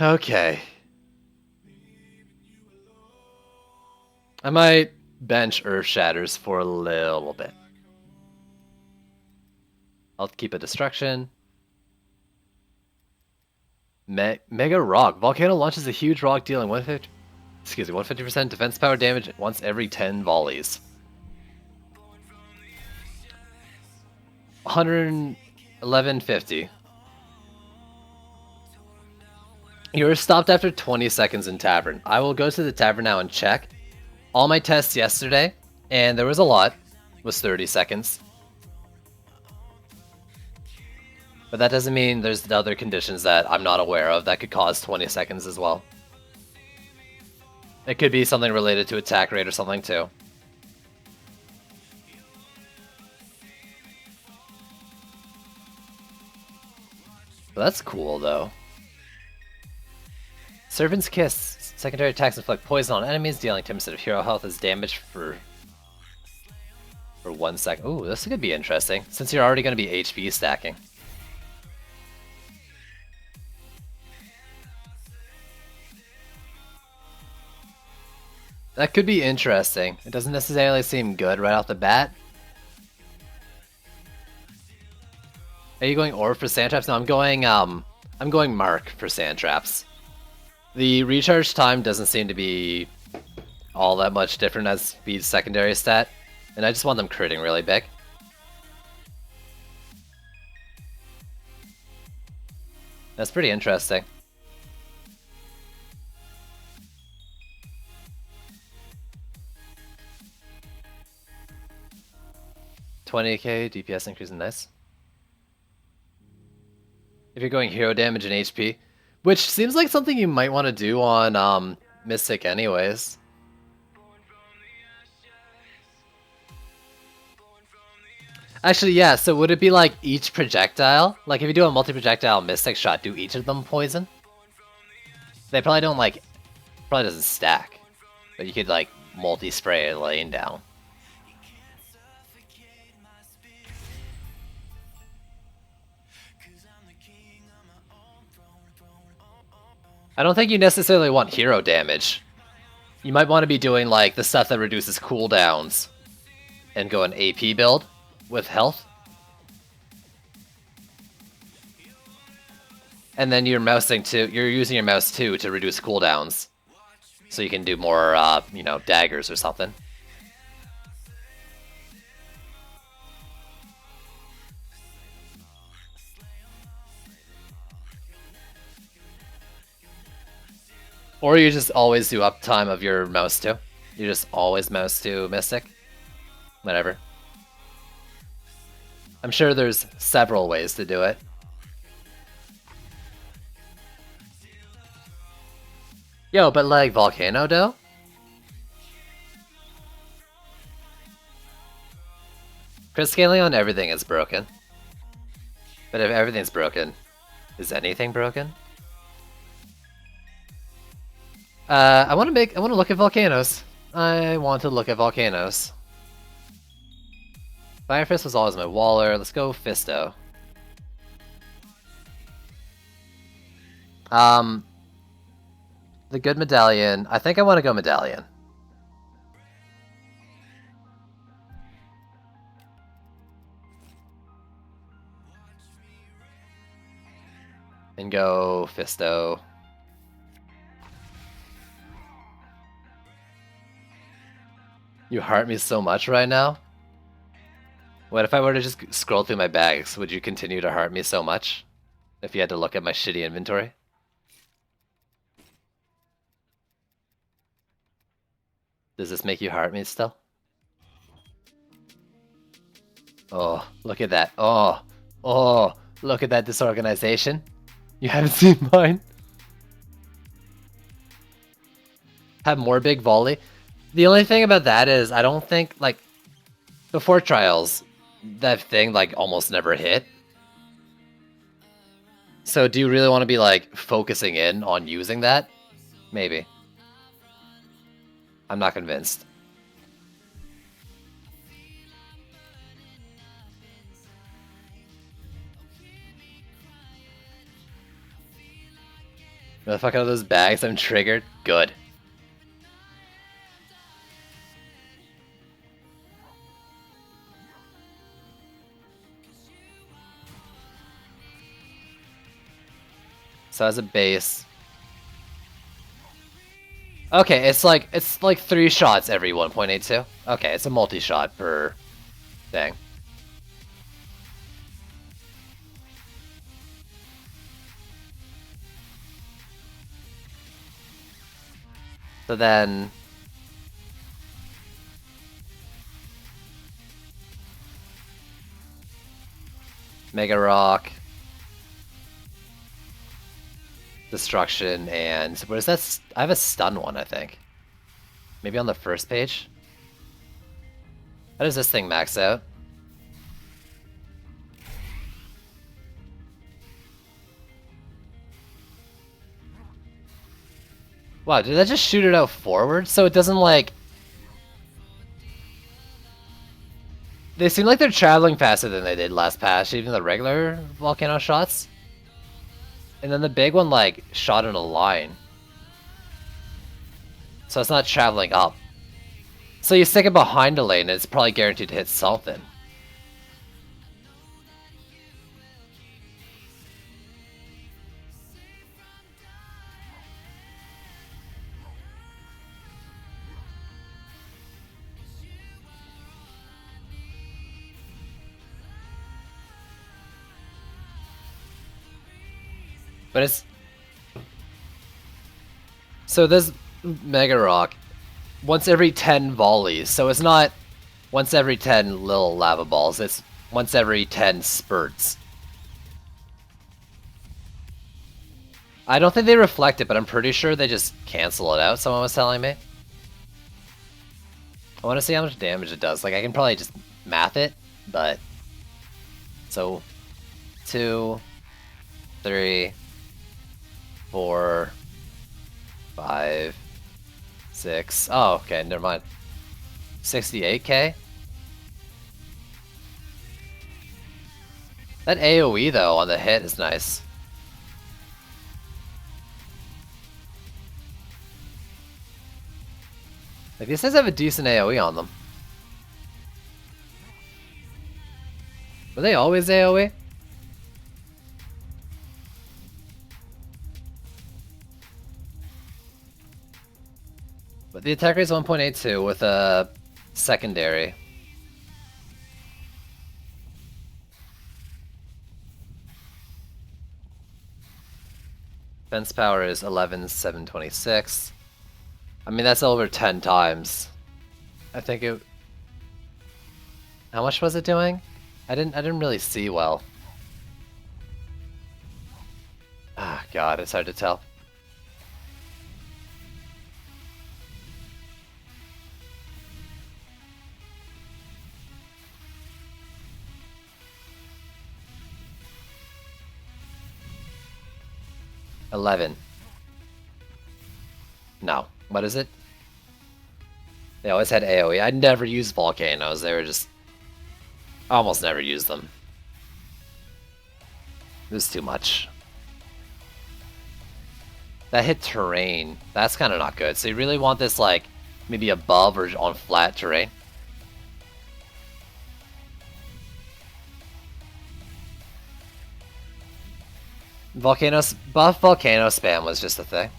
B: Okay. I might bench Earth Shatters for a little bit. I'll keep a Destruction. Mega Rock. Volcano launches a huge rock dealing 150% defense power damage once every 10 volleys. 111.50. You were stopped after 20 seconds in tavern. I will go to the tavern now and check. All my tests yesterday, and there was a lot, was 30 seconds. But that doesn't mean there's other conditions that I'm not aware of that could cause 20 seconds as well. It could be something related to attack rate or something too. Well, that's cool though. Servant's Kiss. Secondary attacks inflict poison on enemies, dealing 10% of hero health as damage for 1 second. Ooh, this could be interesting, since you're already going to be HP stacking. That could be interesting. It doesn't necessarily seem good right off the bat. Are you going Orb for sand traps? No, I'm going Mark for sand traps. The recharge time doesn't seem to be all that much different as Speed's secondary stat, and I just want them critting really big. That's pretty interesting. $20k DPS increase in nice. If you're going hero damage and HP, which seems like something you might want to do on Mystic anyways. Actually, yeah, so would it be like each projectile? Like if you do a multi-projectile Mystic shot, do each of them poison? They probably don't like, probably doesn't stack. But you could like multi-spray it laying down. I don't think you necessarily want hero damage. You might want to be doing like the stuff that reduces cooldowns and go an AP build with health. And then you're using your mouse too to reduce cooldowns. So you can do more, you know, daggers or something. Or you just always do uptime of your mouse too. You just always mouse to Mystic. Whatever. I'm sure there's several ways to do it. Yo, but like Volcano though? Crit scaling on everything is broken. But if everything's broken, is anything broken? I want to look at volcanoes. I want to look at volcanoes. Fire Fist was always my Waller. Let's go Fisto. The good medallion. I think I want to go medallion. And go Fisto. You heart me so much right now? What if I were to just scroll through my bags? Would you continue to heart me so much? If you had to look at my shitty inventory? Does this make you heart me still? Oh, look at that. Oh, look at that disorganization. You haven't seen mine? Have more big volley? The only thing about that is I don't think, like, before trials, that thing, like, almost never hit. So do you really want to be, like, focusing in on using that? Maybe. I'm not convinced. The fuck out of those bags, I'm triggered. Good. So as a base. Okay, it's like 3 shots every 1.82. Okay, it's a multi-shot per thing. So then Mega Rock, Destruction, and what is that? I have a stun one, I think. Maybe on the first page? How does this thing max out? Wow, did that just shoot it out forward? So it doesn't like... They seem like they're traveling faster than they did last pass, even the regular volcano shots. And then the big one like shot in a line. So it's not traveling up. So you stick it behind a lane, it's probably guaranteed to hit something. But it's... So this Mega Rock, once every 10 volleys, so it's not once every 10 little lava balls, it's once every 10 spurts. I don't think they reflect it, but I'm pretty sure they just cancel it out, someone was telling me. I want to see how much damage it does. Like, I can probably just math it, but... So, 2, 3, 4, 5, 6. Oh, okay, never mind. 68k? That AoE, though, on the hit is nice. Like, these things have a decent AoE on them. Were they always AoE? But the attack rate is 1.82 with a secondary. Defense power is 11,726. I mean, that's over 10 times. I think it... How much was it doing? I didn't really see well. Ah, God, it's hard to tell. $11. No. What is it? They always had AoE. I never used volcanoes. They were just... I almost never used them. It was too much. That hit terrain. That's kind of not good. So you really want this, like, maybe above or on flat terrain. Volcanoes... Buff volcano spam was just a thing.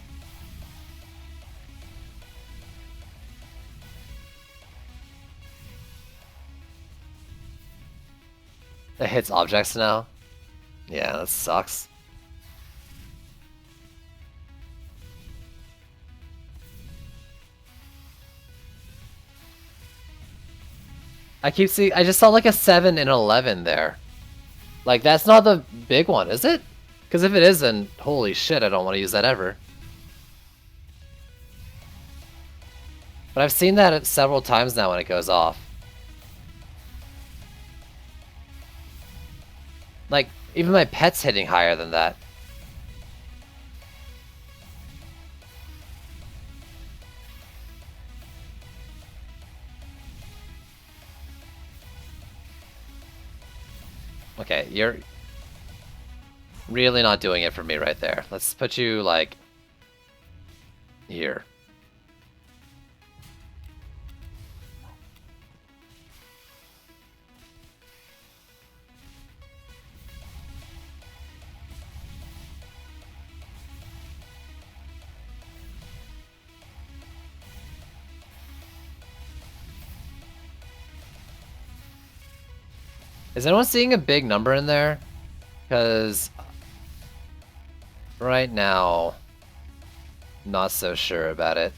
B: It hits objects now? Yeah, that sucks. I keep seeing... I just saw like a 7 and 11 there. Like, that's not the big one, is it? Because if it is, then holy shit, I don't want to use that ever. But I've seen that several times now when it goes off. Like, even my pet's hitting higher than that. Okay, you're really not doing it for me right there. Let's put you, like, here. Is anyone seeing a big number in there? Because right now, not so sure about it.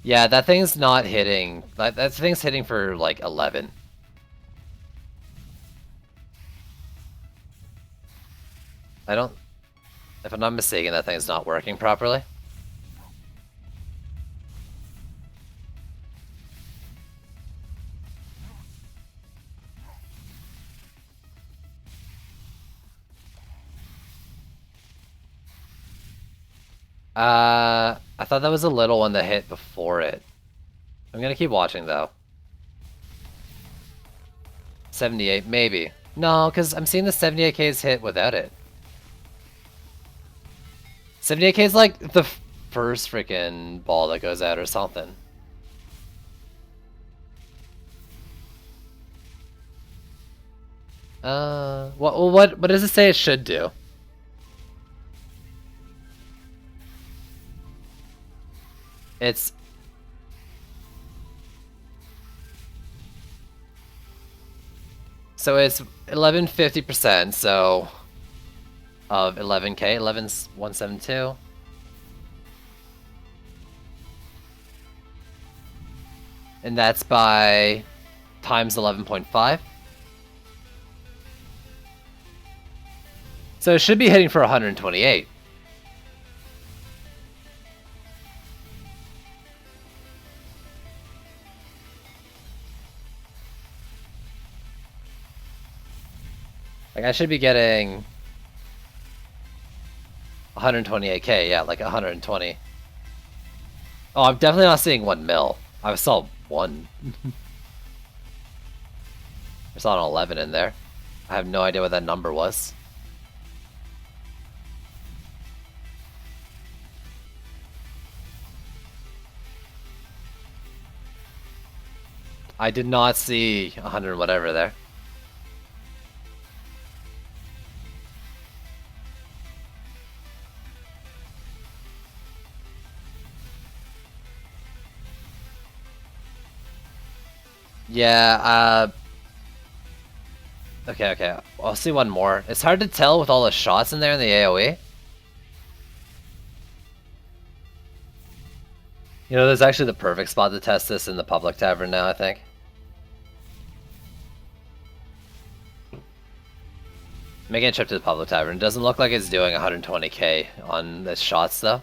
B: Yeah, that thing's not hitting. That thing's hitting for like 11. I don't... If I'm not mistaken, that thing's not working properly. I thought that was a little one that hit before it. I'm gonna keep watching though. 78, maybe. No, because I'm seeing the 78Ks hit without it. 78K is like the first freaking ball that goes out or something. What does it say it should do? It's... So it's 1150%, so... Of 11K, 11,172. And that's by times 11.5. So it should be hitting for 128. Like I should be getting 128K, yeah, like 120. Oh, I'm definitely not seeing 1 mil. I saw 1. I saw an 11 in there. I have no idea what that number was. I did not see 100 whatever there. Yeah, okay. I'll see one more. It's hard to tell with all the shots in there in the AoE. You know, there's actually the perfect spot to test this in the public tavern now, I think. Making a trip to the public tavern. It doesn't look like it's doing 120K on the shots, though.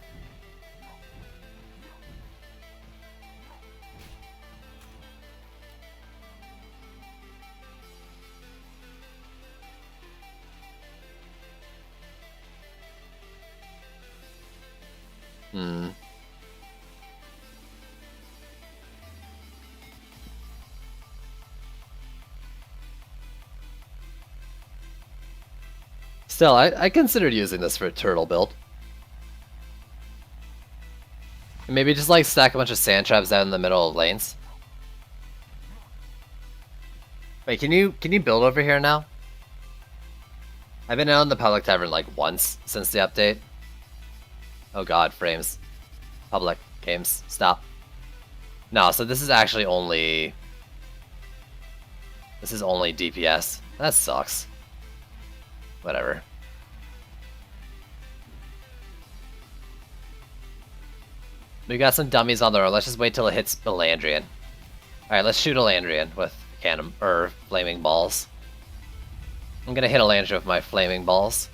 B: Still, I considered using this for a turtle build. Maybe just like stack a bunch of sand traps down in the middle of lanes. Wait, can you build over here now? I've been out in the public tavern like once since the update. Oh god, frames. Public games, stop. No, so this is actually only... This is only DPS. That sucks. Whatever. We got some dummies on the road. Let's just wait till it hits Elandrian. Alright, let's shoot Elandrian with cannon or flaming balls. I'm gonna hit Elandrian with my flaming balls.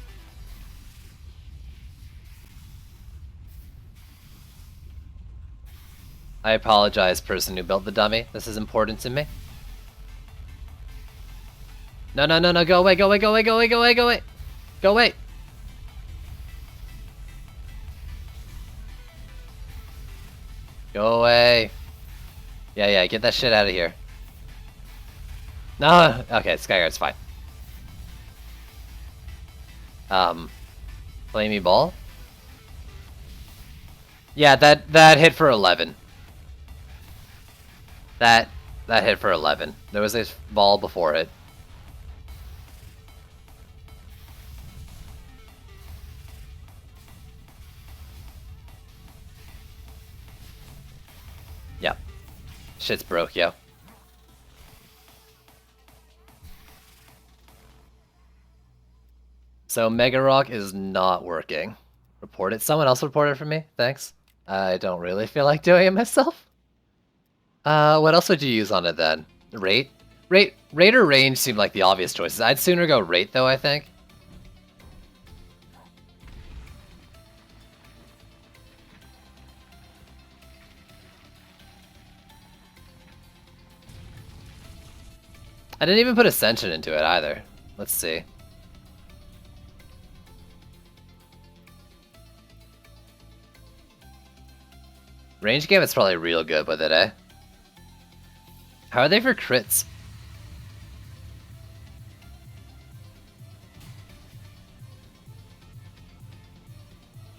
B: I apologize, person who built the dummy. This is important to me. No, go away. Go away. Go away. Yeah, get that shit out of here. No, okay, Skyguard's fine. Flamey ball? Yeah, that hit for 11. That hit for 11. There was a ball before it. Yeah. Shit's broke, yo. So Mega Rock is not working. Report it. Someone else report it for me. Thanks. I don't really feel like doing it myself. What else would you use on it then? Rate? Rate or range seem like the obvious choices. I'd sooner go rate though, I think. I didn't even put Ascension into it either. Let's see. Range game is probably real good with it, eh? How are they for crits?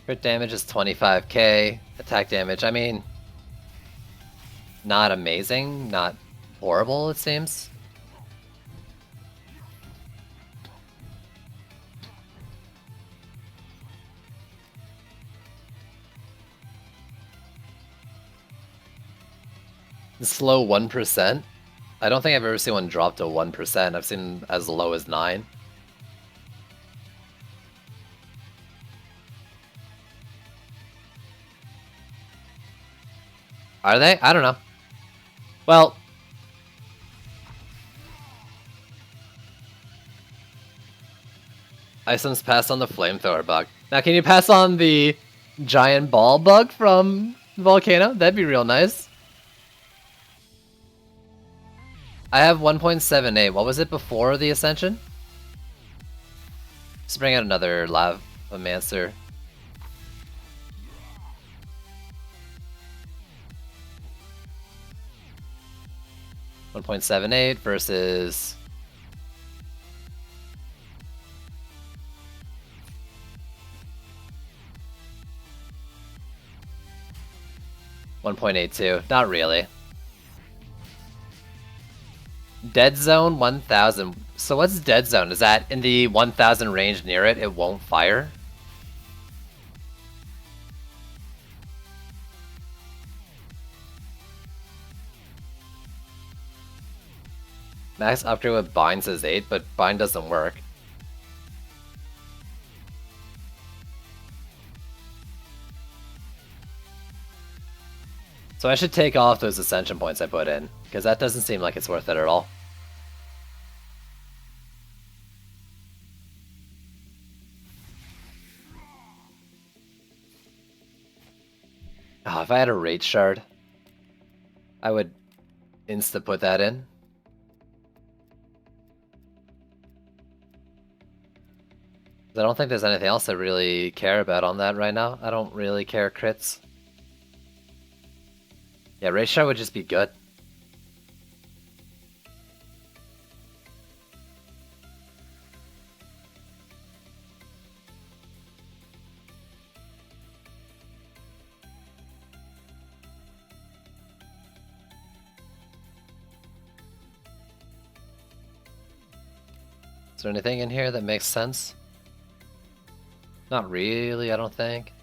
B: Crit damage is 25k. Attack damage, I mean... not amazing, not horrible, it seems. Slow 1%? I don't think I've ever seen one drop to 1%. I've seen as low as 9. Are they? I don't know. Well... Isom's passed on the flamethrower bug. Now can you pass on the giant ball bug from Volcano? That'd be real nice. I have 1.78. What was it before the Ascension? Let's bring out another Lavamancer. $1.78 versus... $1.82. Not really. Dead Zone 1000. So what's Dead Zone? Is that in the 1000 range near it, it won't fire? Max upgrade with Bind says 8, but Bind doesn't work. So I should take off those Ascension points I put in, because that doesn't seem like it's worth it at all. Oh, if I had a Rage Shard, I would insta put that in. I don't think there's anything else I really care about on that right now. I don't really care crits. Yeah, Rage Shard would just be good. Is there anything in here that makes sense? Not really, I don't think.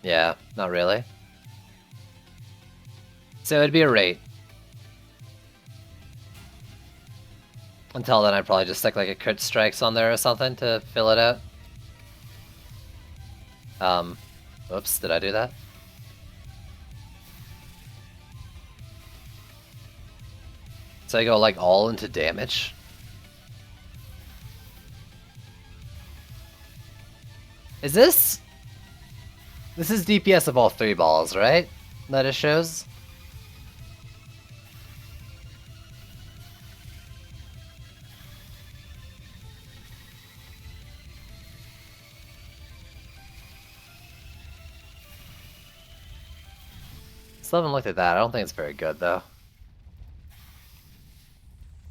B: Yeah, not really. So it'd be a rate. Until then, I'd probably just stick like a crit strikes on there or something to fill it out. Oops, did I do that? So I go like all into damage. Is this? This is DPS of all 3 balls, right? That it shows? Still haven't looked at that. I don't think it's very good though.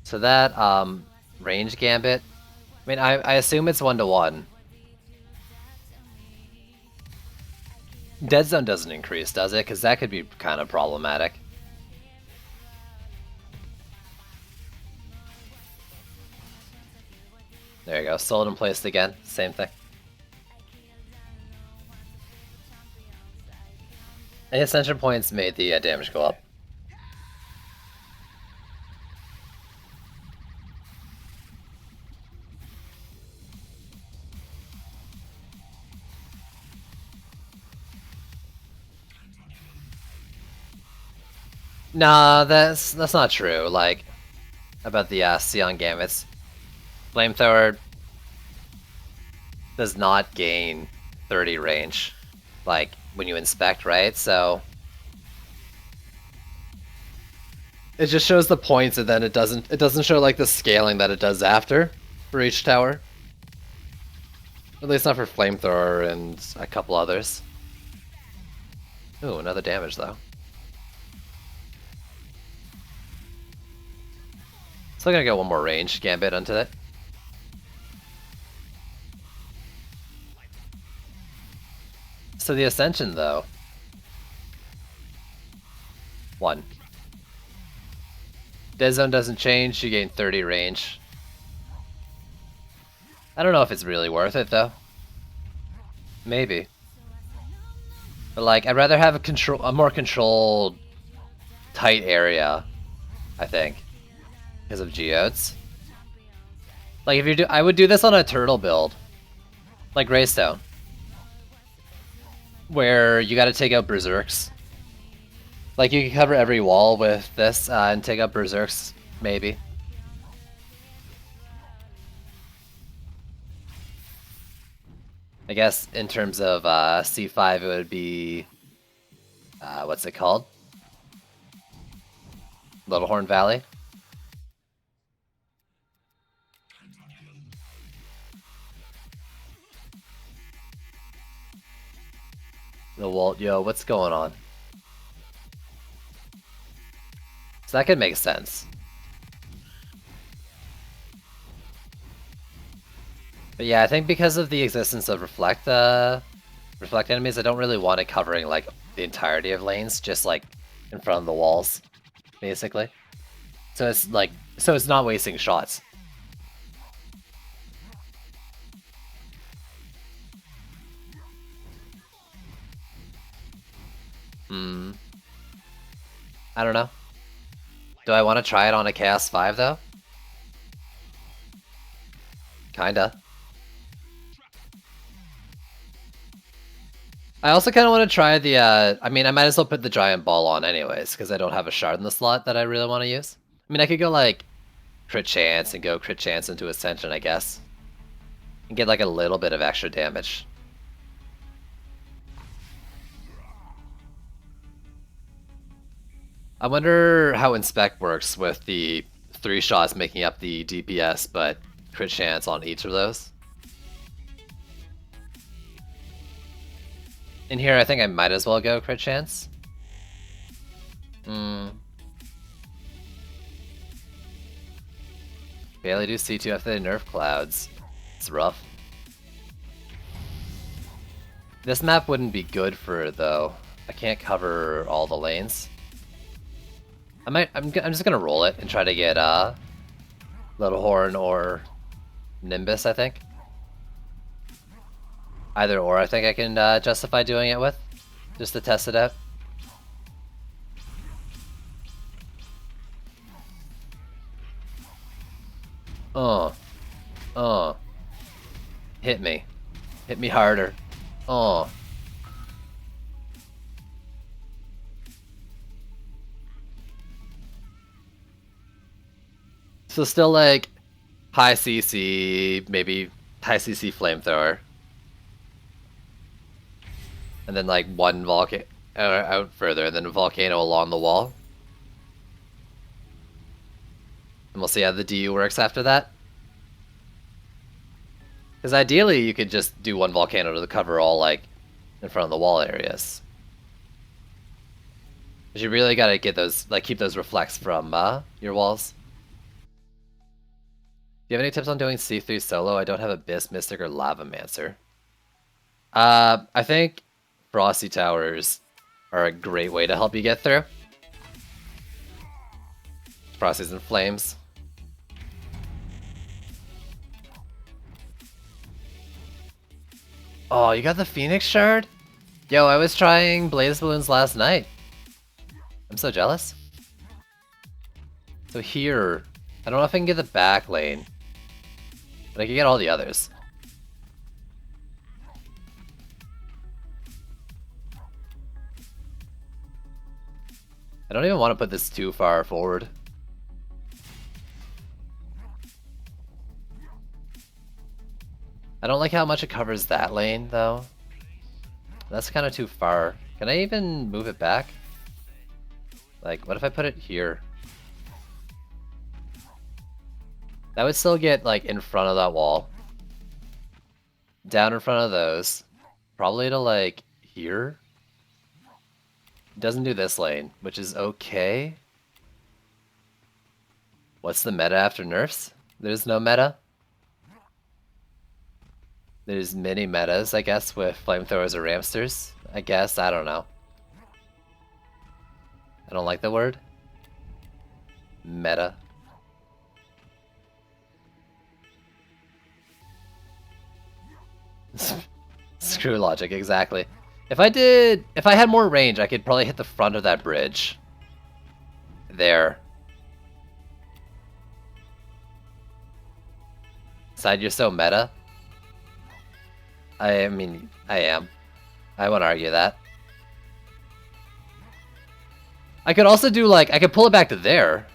B: So that range gambit. I mean, I assume it's 1-to-1. Dead Zone doesn't increase, does it? Because that could be kind of problematic. There you go. Sold and placed again. Same thing. And Ascension points made the damage go up. Nah, that's not true. Like, about the Sion Gambits. Flamethrower does not gain 30 range, like, when you inspect, right? So it just shows the points, and then it doesn't show like the scaling that it does after for each tower. At least not for Flamethrower and a couple others. Ooh, another damage though. Still gonna get one more range Gambit onto it. So the Ascension though. 1. Dead Zone doesn't change, you gain 30 range. I don't know if it's really worth it though. Maybe. But like, I'd rather have a more controlled, tight area, I think, because of Geodes. Like if I would do this on a turtle build, like Greystone, where you got to take out Berserks. Like you can cover every wall with this and take out Berserks, maybe. I guess in terms of C5, it would be what's it called? Littlehorn Valley. The Walt, yo, what's going on? So that could make sense. But yeah, I think because of the existence of reflect enemies, I don't really want it covering like the entirety of lanes, just like in front of the walls, basically. So it's not wasting shots. I don't know. Do I want to try it on a Chaos 5 though? Kinda. I also kind of want to try the, I mean, I might as well put the Giant Ball on anyways, because I don't have a shard in the slot that I really want to use. I mean, I could go, like, Crit Chance and go Crit Chance into Ascension, I guess. And get, like, a little bit of extra damage. I wonder how Inspect works with the 3 shots making up the DPS, but Crit Chance on each of those. In here, I think I might as well go Crit Chance. Barely do C2 after they nerf clouds. It's rough. This map wouldn't be good for it though. I can't cover all the lanes. I'm just gonna roll it and try to get Littlehorn or Nimbus, I think. Either or, I think I can justify doing it with, just to test it out. Hit me. Hit me harder. So still like high CC, maybe high CC Flamethrower. And then like one Volcano out further, and then a Volcano along the wall. And we'll see how the DU works after that. Because ideally you could just do one Volcano to cover all like in front of the wall areas. But you really gotta get those, like keep those reflects from your walls. Do you have any tips on doing C3 solo? I don't have Abyss, Mystic, or Lavamancer. I think Frosty Towers are a great way to help you get through. Frosty's in flames. Oh, you got the Phoenix Shard? Yo, I was trying Blaze Balloons last night. I'm so jealous. So here, I don't know if I can get the back lane, but I can get all the others. I don't even want to put this too far forward. I don't like how much it covers that lane, though. That's kind of too far. Can I even move it back? Like, what if I put it here? That would still get, like, in front of that wall. Down in front of those. Probably to, like, here. It doesn't do this lane, which is okay. What's the meta after nerfs? There's no meta. There's mini metas, I guess, with flamethrowers or ramsters. I guess, I don't know. I don't like the word. Meta. Screw logic, exactly. If I had more range, I could probably hit the front of that bridge. There. Side, you're so meta. I mean, I am. I won't argue that. I could also do, like, I could pull it back to there.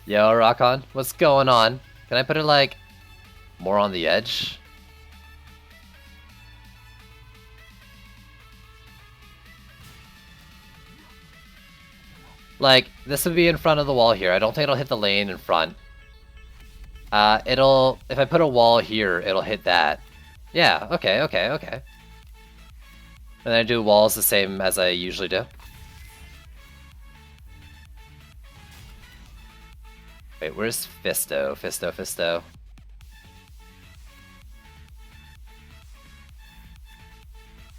B: Yo, Rock-On, what's going on? Can I put it, like, more on the edge? Like, this would be in front of the wall here. I don't think it'll hit the lane in front. If I put a wall here, it'll hit that. Yeah, okay. And then I do walls the same as I usually do. Wait, where's Fisto? Fisto.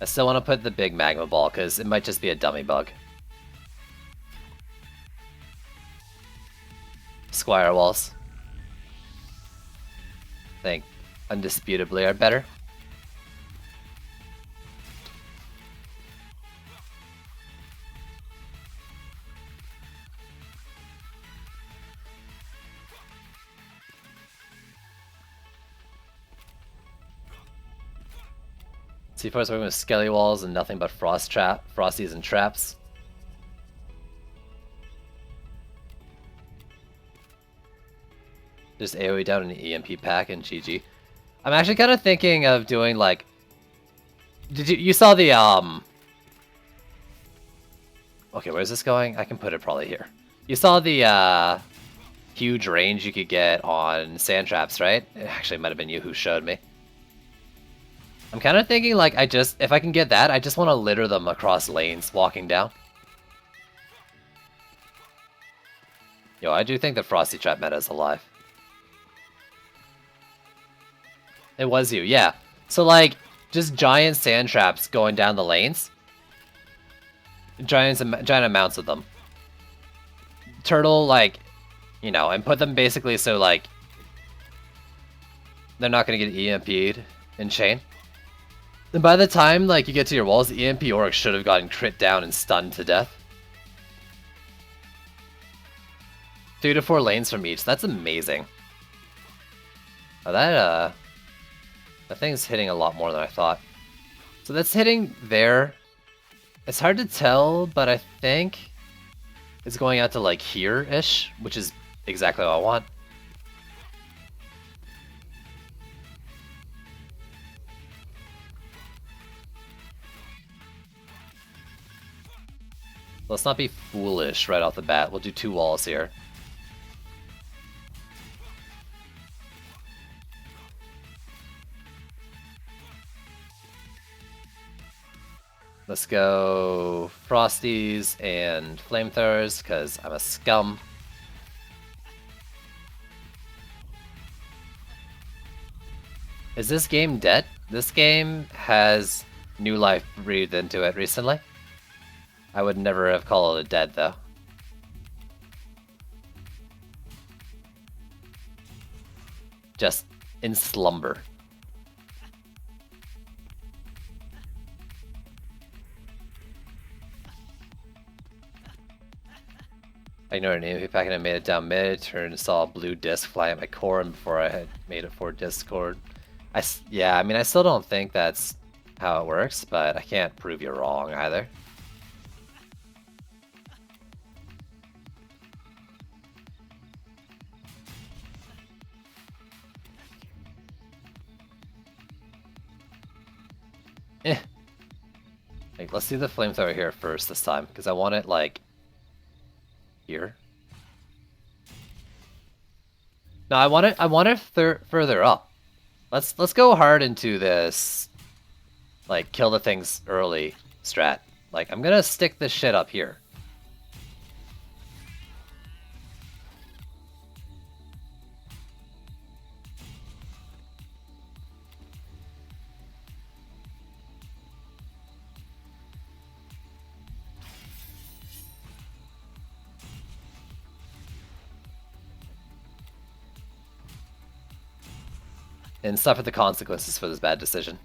B: I still want to put the big magma ball, because it might just be a dummy bug. Squire walls. I think undisputably are better. C4 is working with skelly walls and nothing but frosties and traps. Just AoE down an EMP pack and GG. I'm actually kind of thinking of doing like... You saw the Okay, where's this going? I can put it probably here. You saw the huge range you could get on sand traps, right? It actually might have been you who showed me. I'm kind of thinking like if I can get that, I just want to litter them across lanes walking down. Yo, I do think the Frosty Trap meta is alive. It was you, yeah. So like, just giant sand traps going down the lanes. Giant amounts of them. Turtle, like, you know, and put them basically so like, they're not going to get EMP'd in chain. And by the time like you get to your walls, the EMP Orc should have gotten crit down and stunned to death. 3 to 4 lanes from each. That's amazing. Oh, that thing's hitting a lot more than I thought. So that's hitting there. It's hard to tell, but I think it's going out to like here-ish, which is exactly what I want. Let's not be foolish right off the bat. We'll do 2 walls here. Let's go Frosties and Flamethrowers, because I'm a scum. Is this game dead? This game has new life breathed into it recently. I would never have called it dead, though. Just in slumber. I ignored an EMP packet and made it down mid, turned and saw a blue disc fly at my core, and before I had made it for Discord. Yeah, I mean, I still don't think that's how it works, but I can't prove you wrong either. Like, let's do the flamethrower here first this time, because I want it, like, here. No, I want it further up. Let's go hard into this, like, kill the things early strat. Like, I'm gonna stick this shit up here. And suffer the consequences for this bad decision.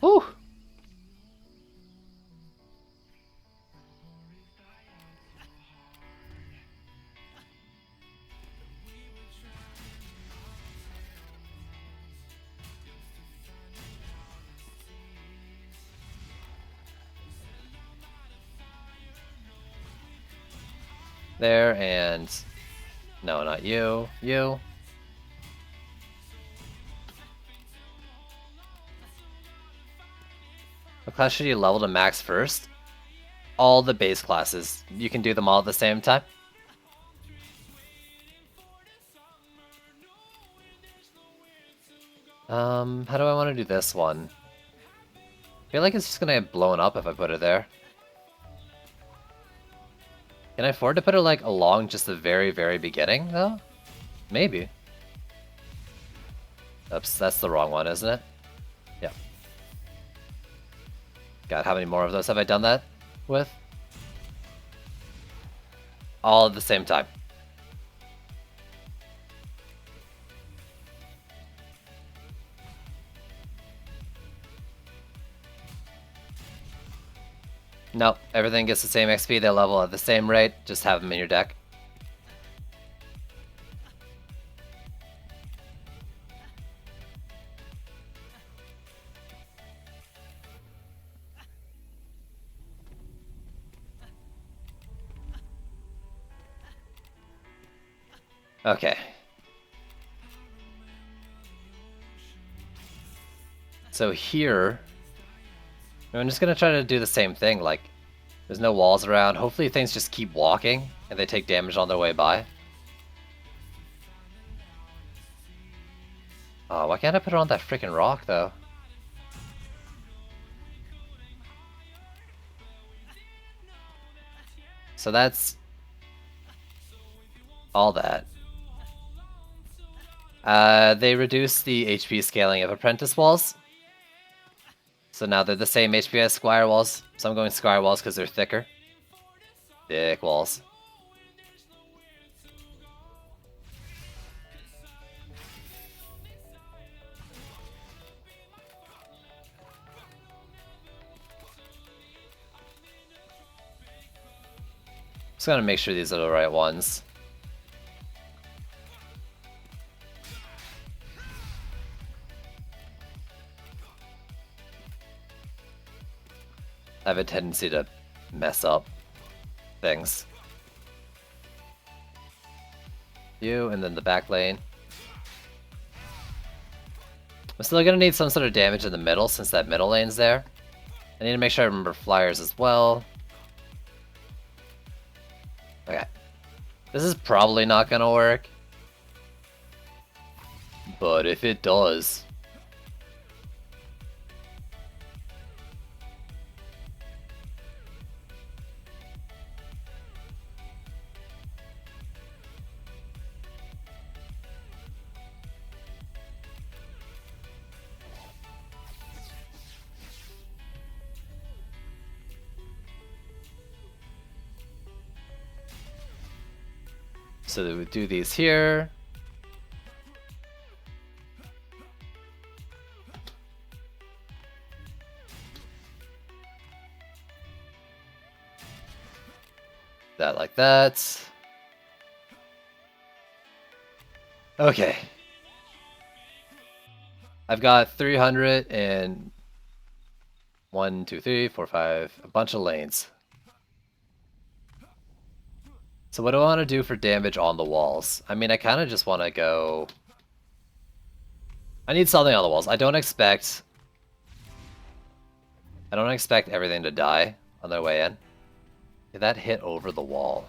B: Whew! There, and... No, not you. You. What class should you level to max first? All the base classes. You can do them all at the same time. How do I want to do this one? I feel like it's just gonna get blown up if I put it there. Can I afford to put it, like, along just the very, very beginning, though? Maybe. Oops, that's the wrong one, isn't it? Yeah. God, how many more of those have I done that with? All at the same time. Nope, everything gets the same XP, they level at the same rate, just have them in your deck. Okay. So here, I'm just gonna try to do the same thing, like, there's no walls around. Hopefully things just keep walking, and they take damage on their way by. Oh, why can't I put it on that freaking rock, though? So that's... all that. They reduce the HP scaling of Apprentice Walls. So now they're the same HP as Squire Walls. So I'm going Squire Walls because they're thicker. Thick walls. Just gotta make sure these are the right ones. I have a tendency to mess up things. You, and then the back lane. I'm still gonna need some sort of damage in the middle since that middle lane's there. I need to make sure I remember flyers as well. Okay. This is probably not gonna work. But if it does... So we do these here. That like that. Okay. I've got 300 and 1, 2, 3, 4, 5, a bunch of lanes. So what do I want to do for damage on the walls? I mean, I kind of just want to go... I need something on the walls. I don't expect everything to die on their way in. Did that hit over the wall?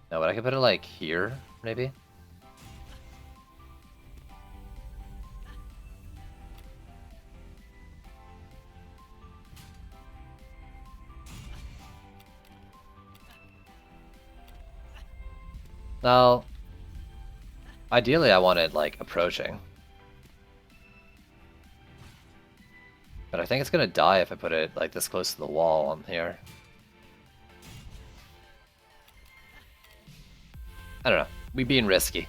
B: No, but I could put it like here, maybe? Now, ideally I want it like approaching. But I think it's gonna die if I put it like this close to the wall on here. I don't know. We being risky.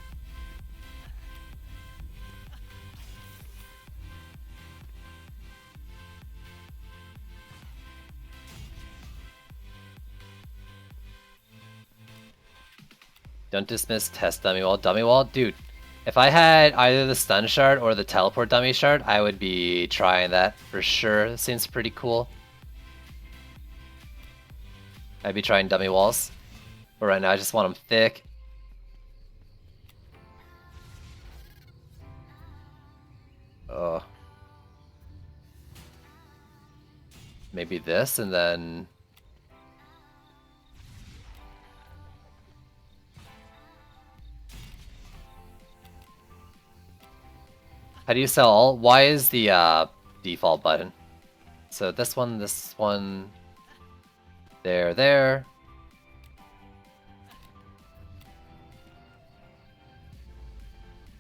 B: Don't dismiss test dummy wall. Dummy wall? Dude, if I had either the stun shard or the teleport dummy shard, I would be trying that for sure. It seems pretty cool. I'd be trying dummy walls. But right now I just want them thick. Maybe this and then... How do you sell all? Why is the default button? So this one, there.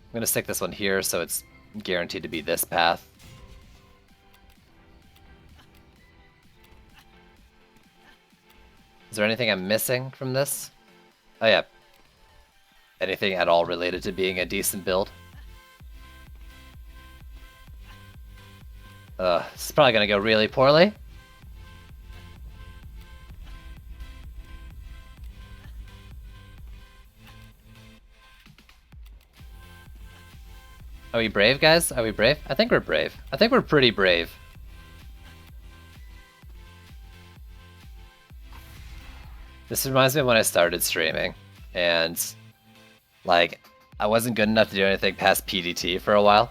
B: I'm gonna stick this one here so it's guaranteed to be this path. Is there anything I'm missing from this? Oh yeah. Anything at all related to being a decent build? This is probably gonna go really poorly. Are we brave, guys? Are we brave? I think we're brave. I think we're pretty brave. This reminds me of when I started streaming, and like I wasn't good enough to do anything past PDT for a while.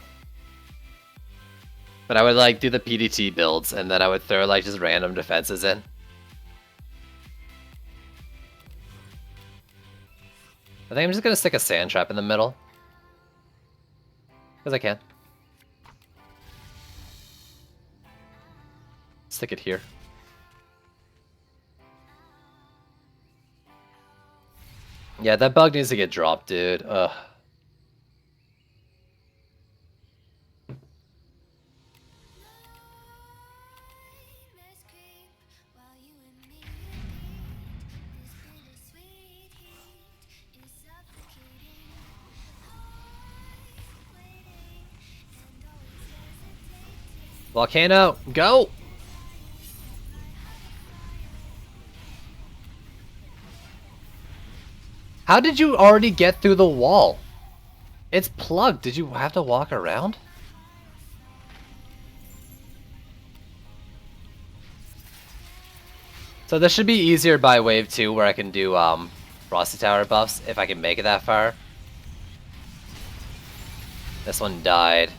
B: But I would like do the PDT builds, and then I would throw like just random defenses in. I think I'm just gonna stick a sand trap in the middle. Because I can. Stick it here. Yeah, that bug needs to get dropped, dude. Ugh. Volcano, go! How did you already get through the wall? It's plugged. Did you have to walk around? So this should be easier by wave 2 where I can do Frosty Tower buffs if I can make it that far. This one died.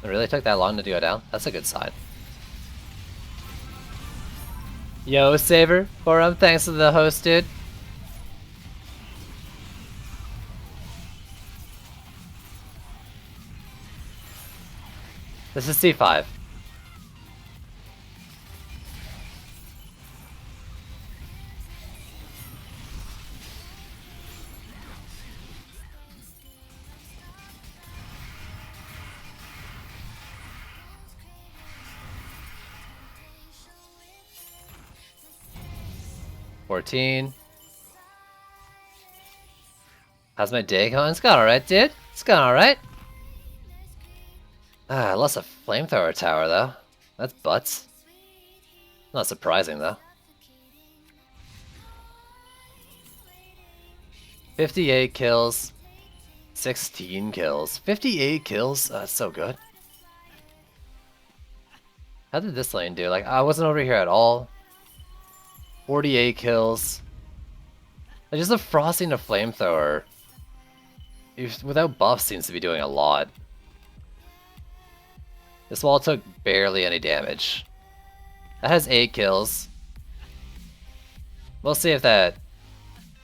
B: It really took that long to go down? That's a good sign. Yo, Saver, Forum, thanks to the host, dude. This is C5. 14. How's my day going? It's going alright, dude. It's going alright. Ah, I lost a flamethrower tower, though. That's butts. Not surprising, though. 58 kills. 16 kills. 58 kills? Oh, that's so good. How did this lane do? Like, I wasn't over here at all. 48 kills. Like, just the frosting of flamethrower without buffs seems to be doing a lot. This wall took barely any damage. That has 8 kills. We'll see if that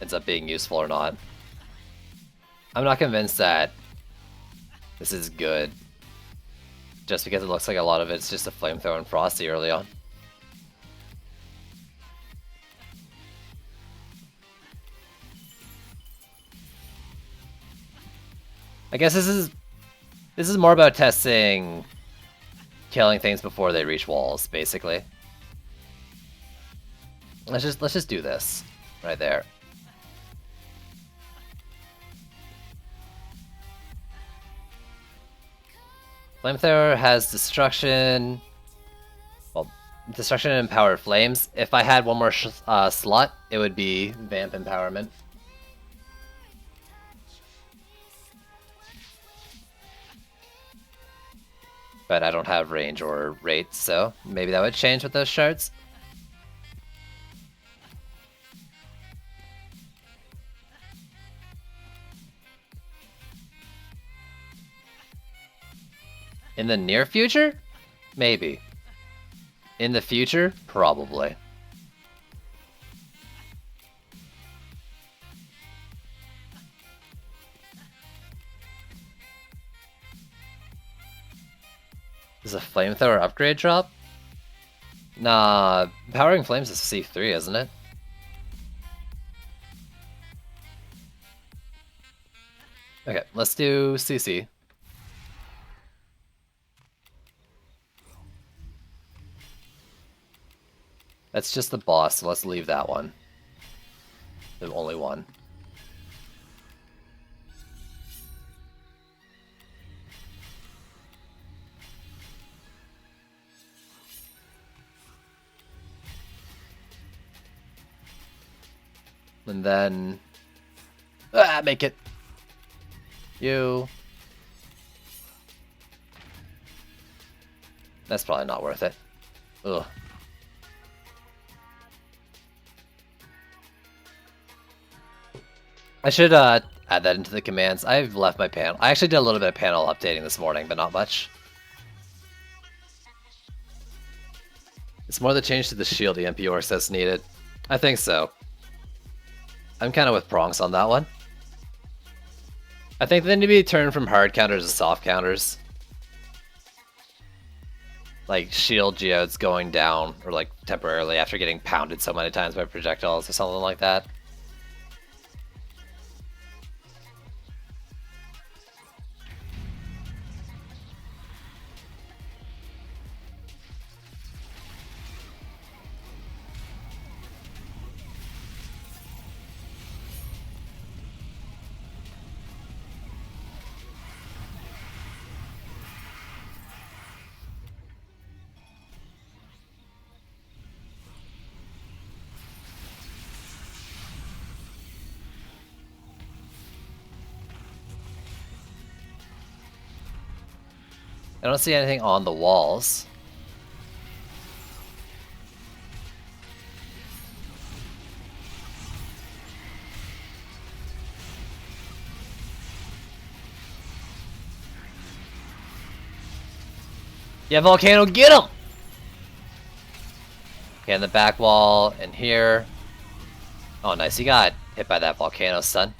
B: ends up being useful or not. I'm not convinced that this is good. Just because it looks like a lot of it's just a flamethrower and frosty early on. I guess this is more about testing killing things before they reach walls, basically. Let's just do this right there. Flamethrower has destruction. Well, destruction and empowered flames. If I had one more slot, it would be vamp empowerment. But I don't have range or rate, so maybe that would change with those shards. In the near future? Maybe. In the future? Probably. Is a flamethrower upgrade drop? Nah, Powering Flames is C3, isn't it? Okay, let's do CC. That's just the boss, so let's leave that one. The only one. And then... make it! You... That's probably not worth it. Ugh. I should add that into the commands. I've left my panel. I actually did a little bit of panel updating this morning, but not much. It's more the change to the shield the MP orcs that's needed. I think so. I'm kind of with Prongs on that one. I think they need to be turned from hard counters to soft counters. Like shield geodes going down, or like temporarily after getting pounded so many times by projectiles or something like that. I don't see anything on the walls. Yeah, Volcano, get him! Okay, in the back wall, and here. Oh, nice, he got hit by that Volcano stun.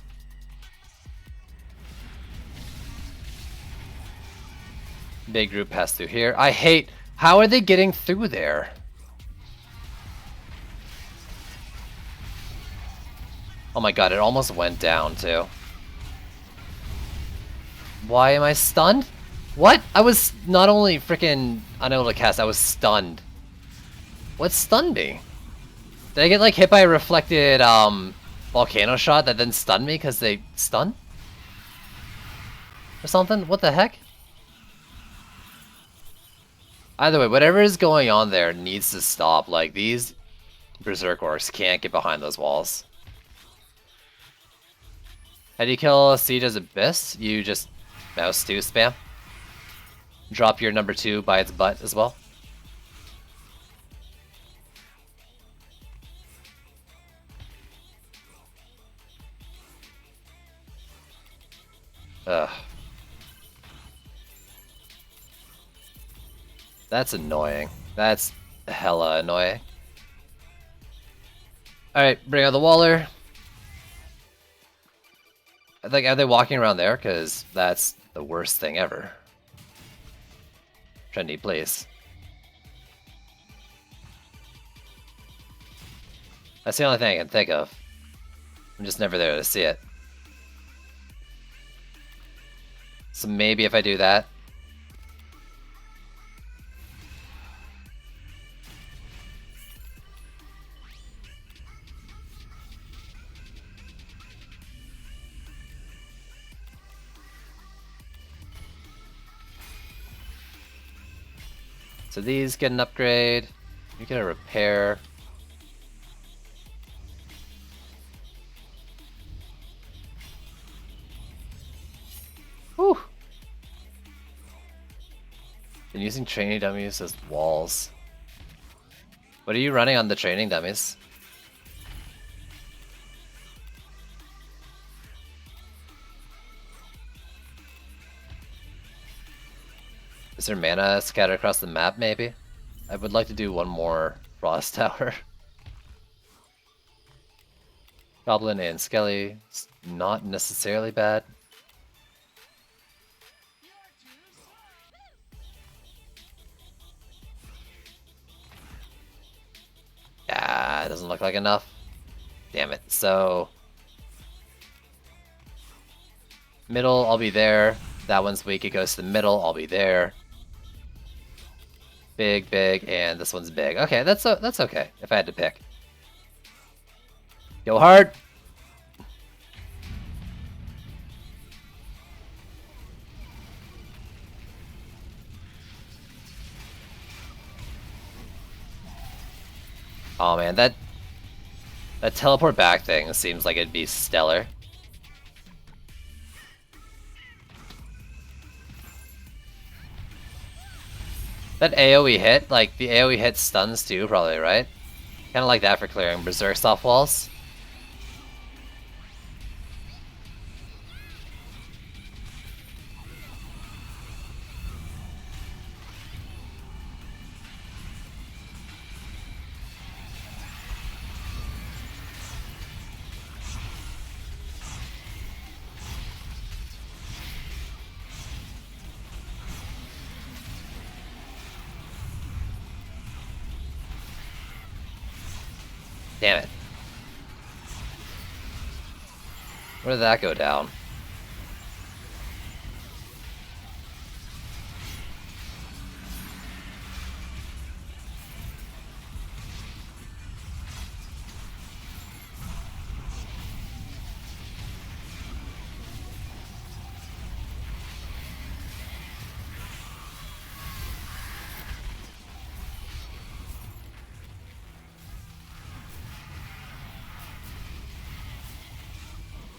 B: Big group passed through here. I hate... How are they getting through there? Oh my god, it almost went down, too. Why am I stunned? What? I was not only freaking unable to cast, I was stunned. What stunned me? Did I get like hit by a reflected volcano shot that then stunned me because they stun? Or something? What the heck? Either way, whatever is going on there needs to stop. Like, these Berserk Orcs can't get behind those walls. How do you kill Siege's Abyss? You just mouse 2 spam. Drop your number 2 by its butt as well. Ugh. That's annoying. That's hella annoying. Alright, bring out the Waller. Like, are they walking around there? Because that's the worst thing ever. Trendy place. That's the only thing I can think of. I'm just never there to see it. So maybe if I do that. So these get an upgrade. You get a repair. Whew. Been using training dummies as walls. What are you running on the training dummies? Is there mana scattered across the map, maybe? I would like to do one more Frost Tower. Goblin and Skelly. It's not necessarily bad. Yeah, it doesn't look like enough. Damn it. So... middle, I'll be there. That one's weak, it goes to the middle, I'll be there. Big, big, and this one's big. Okay, that's okay, if I had to pick. Go hard! Oh man, that teleport back thing seems like it'd be stellar. That AoE hit, like the AoE hit stuns too, probably, right? Kinda like that for clearing Berserk soft walls. Damn it. Where did that go down?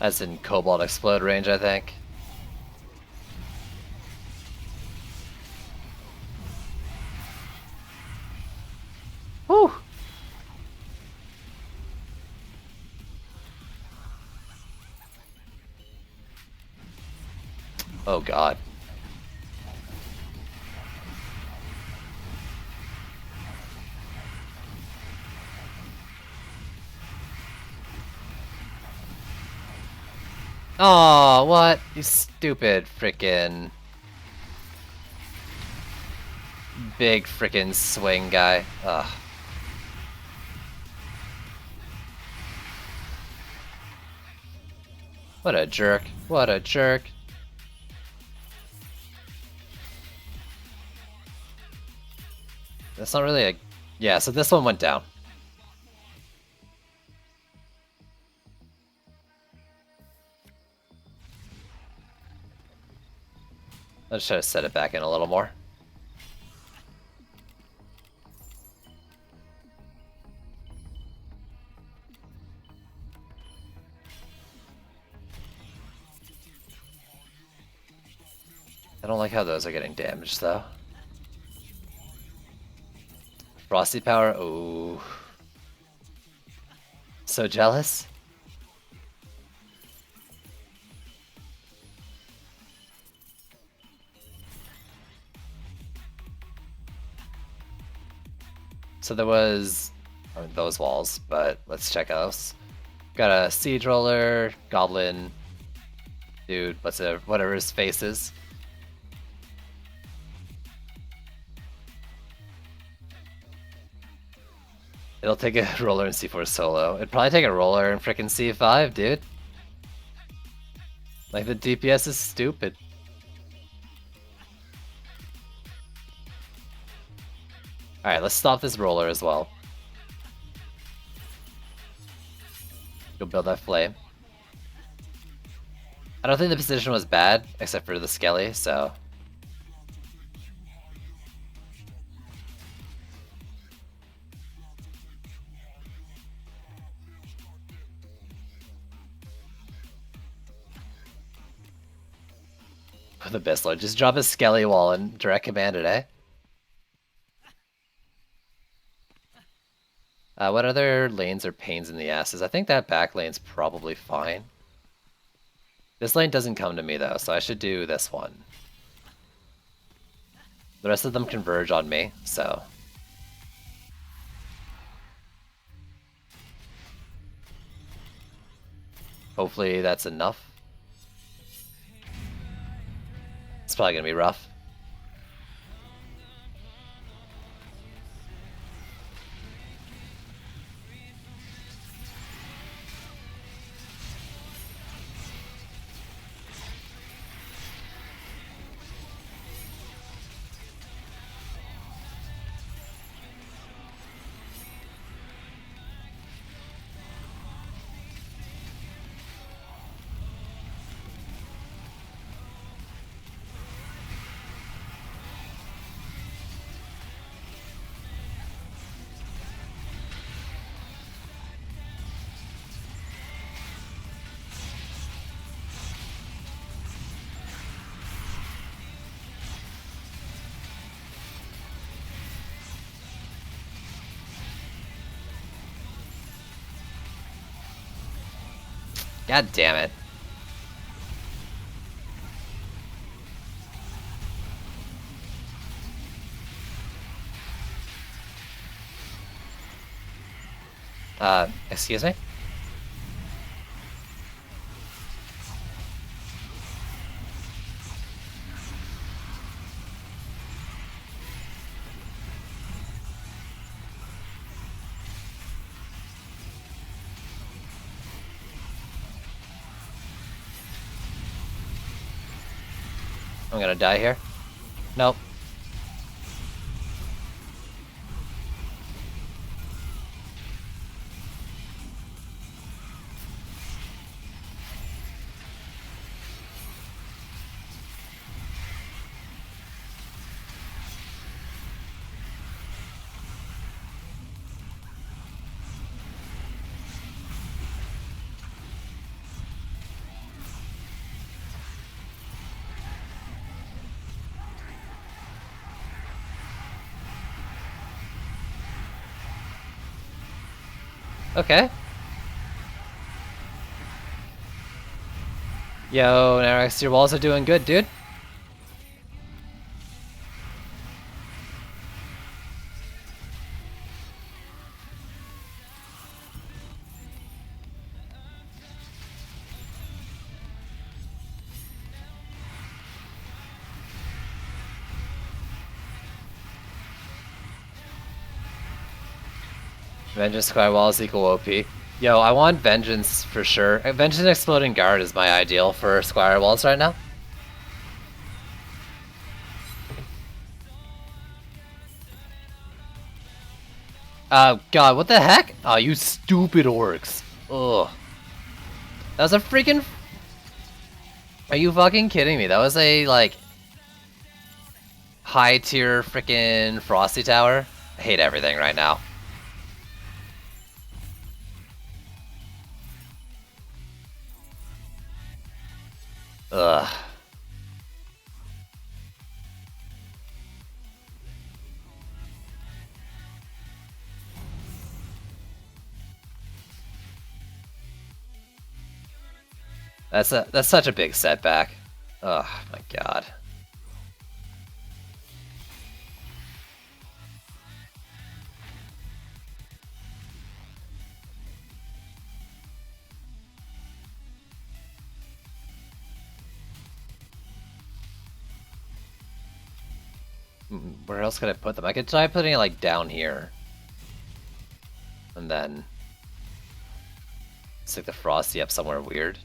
B: That's in Cobalt Explode range, I think. Whew! Oh god. Oh, what? You stupid frickin' big frickin' swing guy. Ugh. What a jerk. What a jerk. That's not really a... yeah, so this one went down. I'll just try to set it back in a little more. I don't like how those are getting damaged though. Frosty power, ooh. So jealous. So there was those walls, but let's check those. Got a siege roller, goblin, dude, whatever his face is. It'll take a roller in C4 solo. It'd probably take a roller in frickin' C5, dude. Like, the DPS is stupid. Alright, let's stop this roller as well. Go build that flame. I don't think the position was bad, except for the skelly, so... The best lord. Just drop a skelly wall and direct command it, eh? What other lanes are pains in the asses? I think that back lane's probably fine. This lane doesn't come to me though, so I should do this one. The rest of them converge on me, so... Hopefully that's enough. It's probably gonna be rough. God damn it. Excuse me? I'm gonna die here. Nope. Okay. Yo, Narex, your walls are doing good, dude. Vengeance Square Walls equal OP. Yo, I want Vengeance for sure. Vengeance Exploding Guard is my ideal for Squire Walls right now. God, what the heck? Oh, you stupid orcs. Ugh. That was a freaking... Are you fucking kidding me? That was a, like, high tier freaking Frosty Tower. I hate everything right now. Ugh. That's such a big setback. Oh my god. Where else could I put them? I could try putting it like down here. And then stick the Frosty up somewhere weird.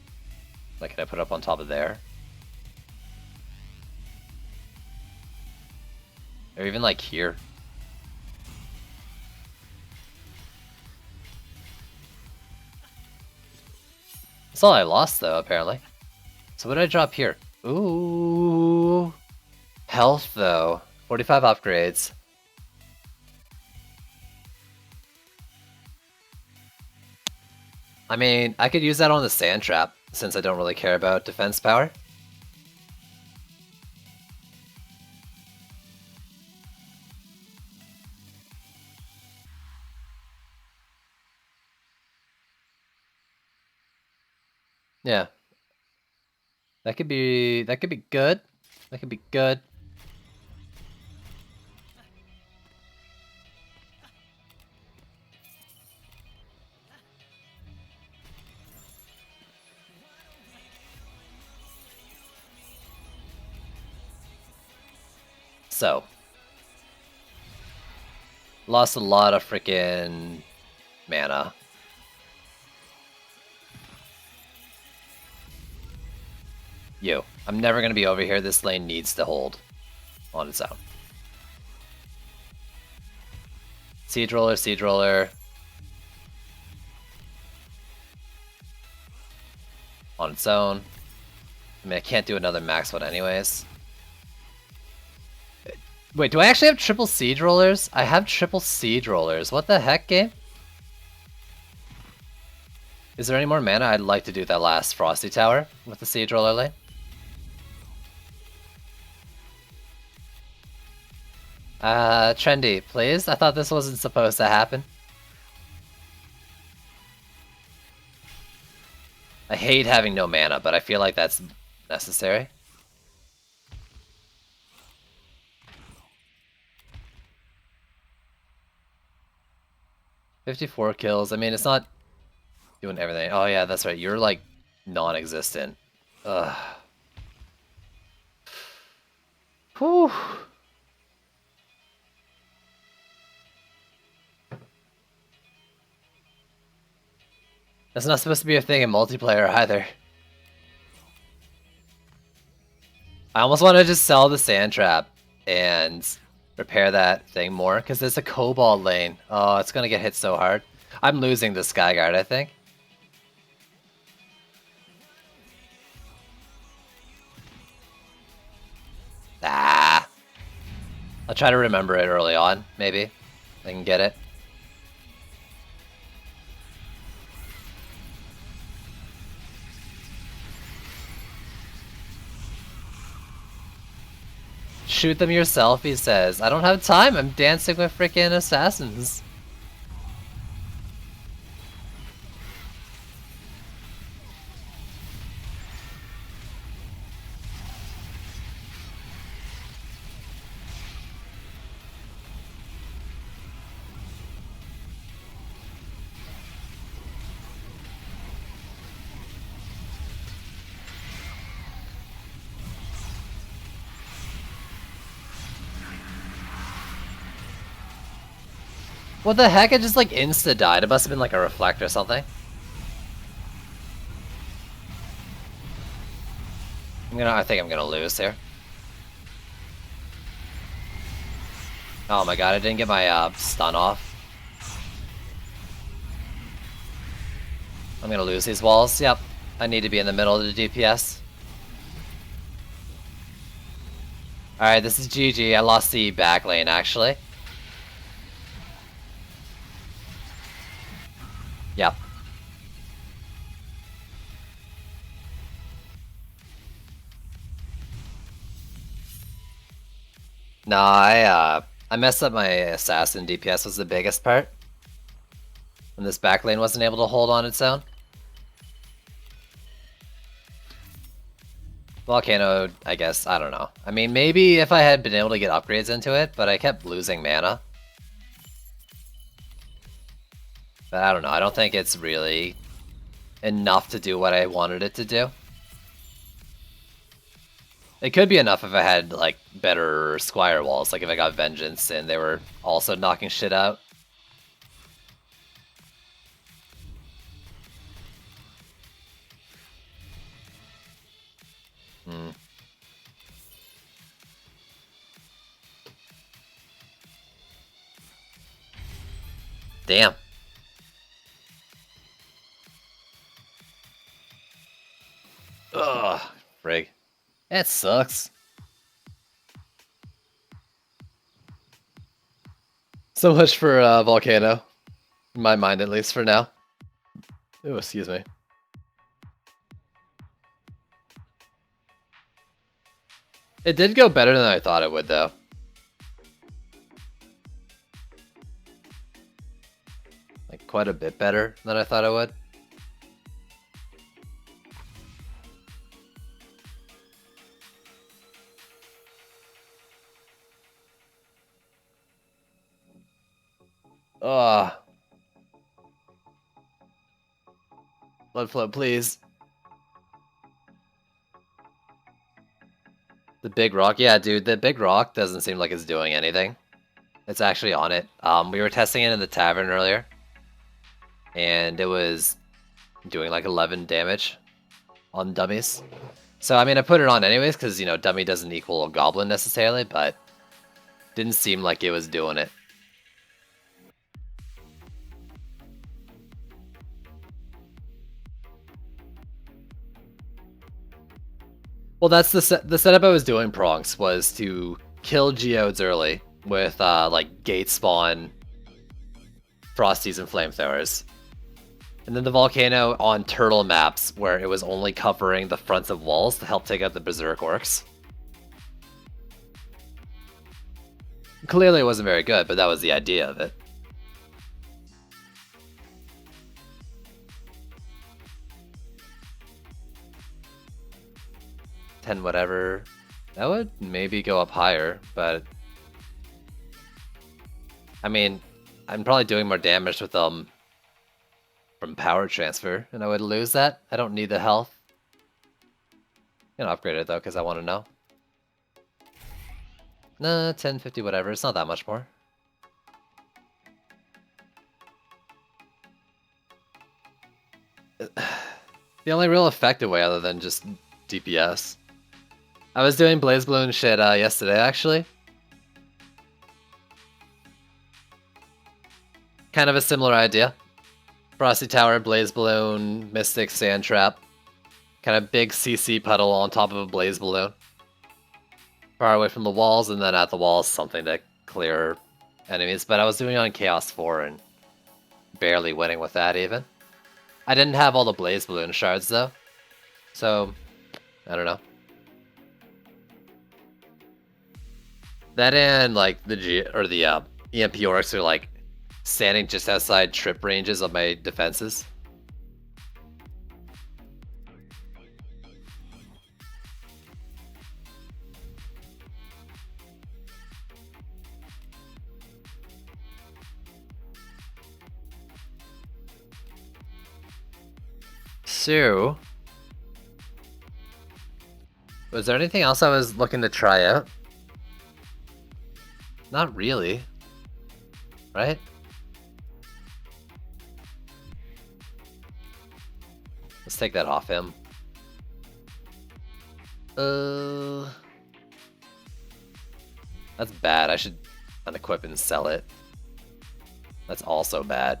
B: Like, can I put it up on top of there? Or even like here. That's all I lost though, apparently. So what did I drop here? Ooh. Health though. 45 upgrades. I mean, I could use that on the sand trap, since I don't really care about defense power. Yeah. That could be good. That could be good. So, lost a lot of freaking mana. I'm never gonna be over here. This lane needs to hold on its own. Siege Roller, Siege Roller. On its own. I mean, I can't do another max one anyways. Wait, do I actually have triple Siege Rollers? I have triple Siege Rollers. What the heck, game? Is there any more mana? I'd like to do that last Frosty Tower with the Siege Roller lane. Trendy, please? I thought this wasn't supposed to happen. I hate having no mana, but I feel like that's necessary. $54 kills. I mean, it's not doing everything. Oh yeah, that's right. You're like non-existent. Ugh. Whew. That's not supposed to be a thing in multiplayer either. I almost want to just sell the sand trap and repair that thing more, because there's a Cobalt lane. Oh, it's gonna get hit so hard. I'm losing the Skyguard, I think. Ah! I'll try to remember it early on, maybe. I can get it. Shoot them yourself, he says. I don't have time, I'm dancing with freaking assassins. What the heck? It just like insta-died. It must have been like a reflect or something. I think I'm gonna lose here. Oh my god, I didn't get my stun off. I'm gonna lose these walls. Yep. I need to be in the middle of the DPS. Alright, this is GG. I lost the back lane, actually. Yep. No, I messed up my assassin. DPS was the biggest part. And this back lane wasn't able to hold on its own. Volcano, I guess, I don't know. I mean, maybe if I had been able to get upgrades into it, but I kept losing mana. But I don't know, I don't think it's really enough to do what I wanted it to do. It could be enough if I had, like, better Squire walls, like if I got Vengeance and they were also knocking shit out. Hmm. Damn. Ugh, frig. That sucks. So much for Volcano. In my mind, at least, for now. Oh, excuse me. It did go better than I thought it would, though. Like, quite a bit better than I thought it would. Ugh. Blood flow, please. The big rock? Yeah, dude, the big rock doesn't seem like it's doing anything. It's actually on it. We were testing it in the tavern earlier. And it was doing like 11 damage on dummies. So, I mean, I put it on anyways, because, you know, dummy doesn't equal a goblin necessarily, but didn't seem like it was doing it. Well, that's the setup I was doing, Pronx, was to kill geodes early with, like, gate spawn Frosties and Flamethrowers. And then the Volcano on turtle maps, where it was only covering the fronts of walls to help take out the Berserk Orcs. Clearly it wasn't very good, but that was the idea of it. $10 whatever. That would maybe go up higher, but... I mean, I'm probably doing more damage with them from power transfer, and I would lose that. I don't need the health. I'm gonna upgrade it though, because I want to know. Nah, 1050 whatever, it's not that much more. The only real effective way other than just DPS. I was doing BlazBlue shit yesterday, actually. Kind of a similar idea. Frosty Tower, BlazBlue, Mystic, Sand Trap. Kind of big CC puddle on top of a BlazBlue. Far away from the walls, and then at the walls something to clear enemies. But I was doing it on Chaos 4 and barely winning with that even. I didn't have all the BlazBlue shards though. So, I don't know. That and like the EMP orcs are like standing just outside trip ranges of my defenses. So, was there anything else I was looking to try out? Not really. Right? Let's take that off him. That's bad. I should unequip and sell it. That's also bad.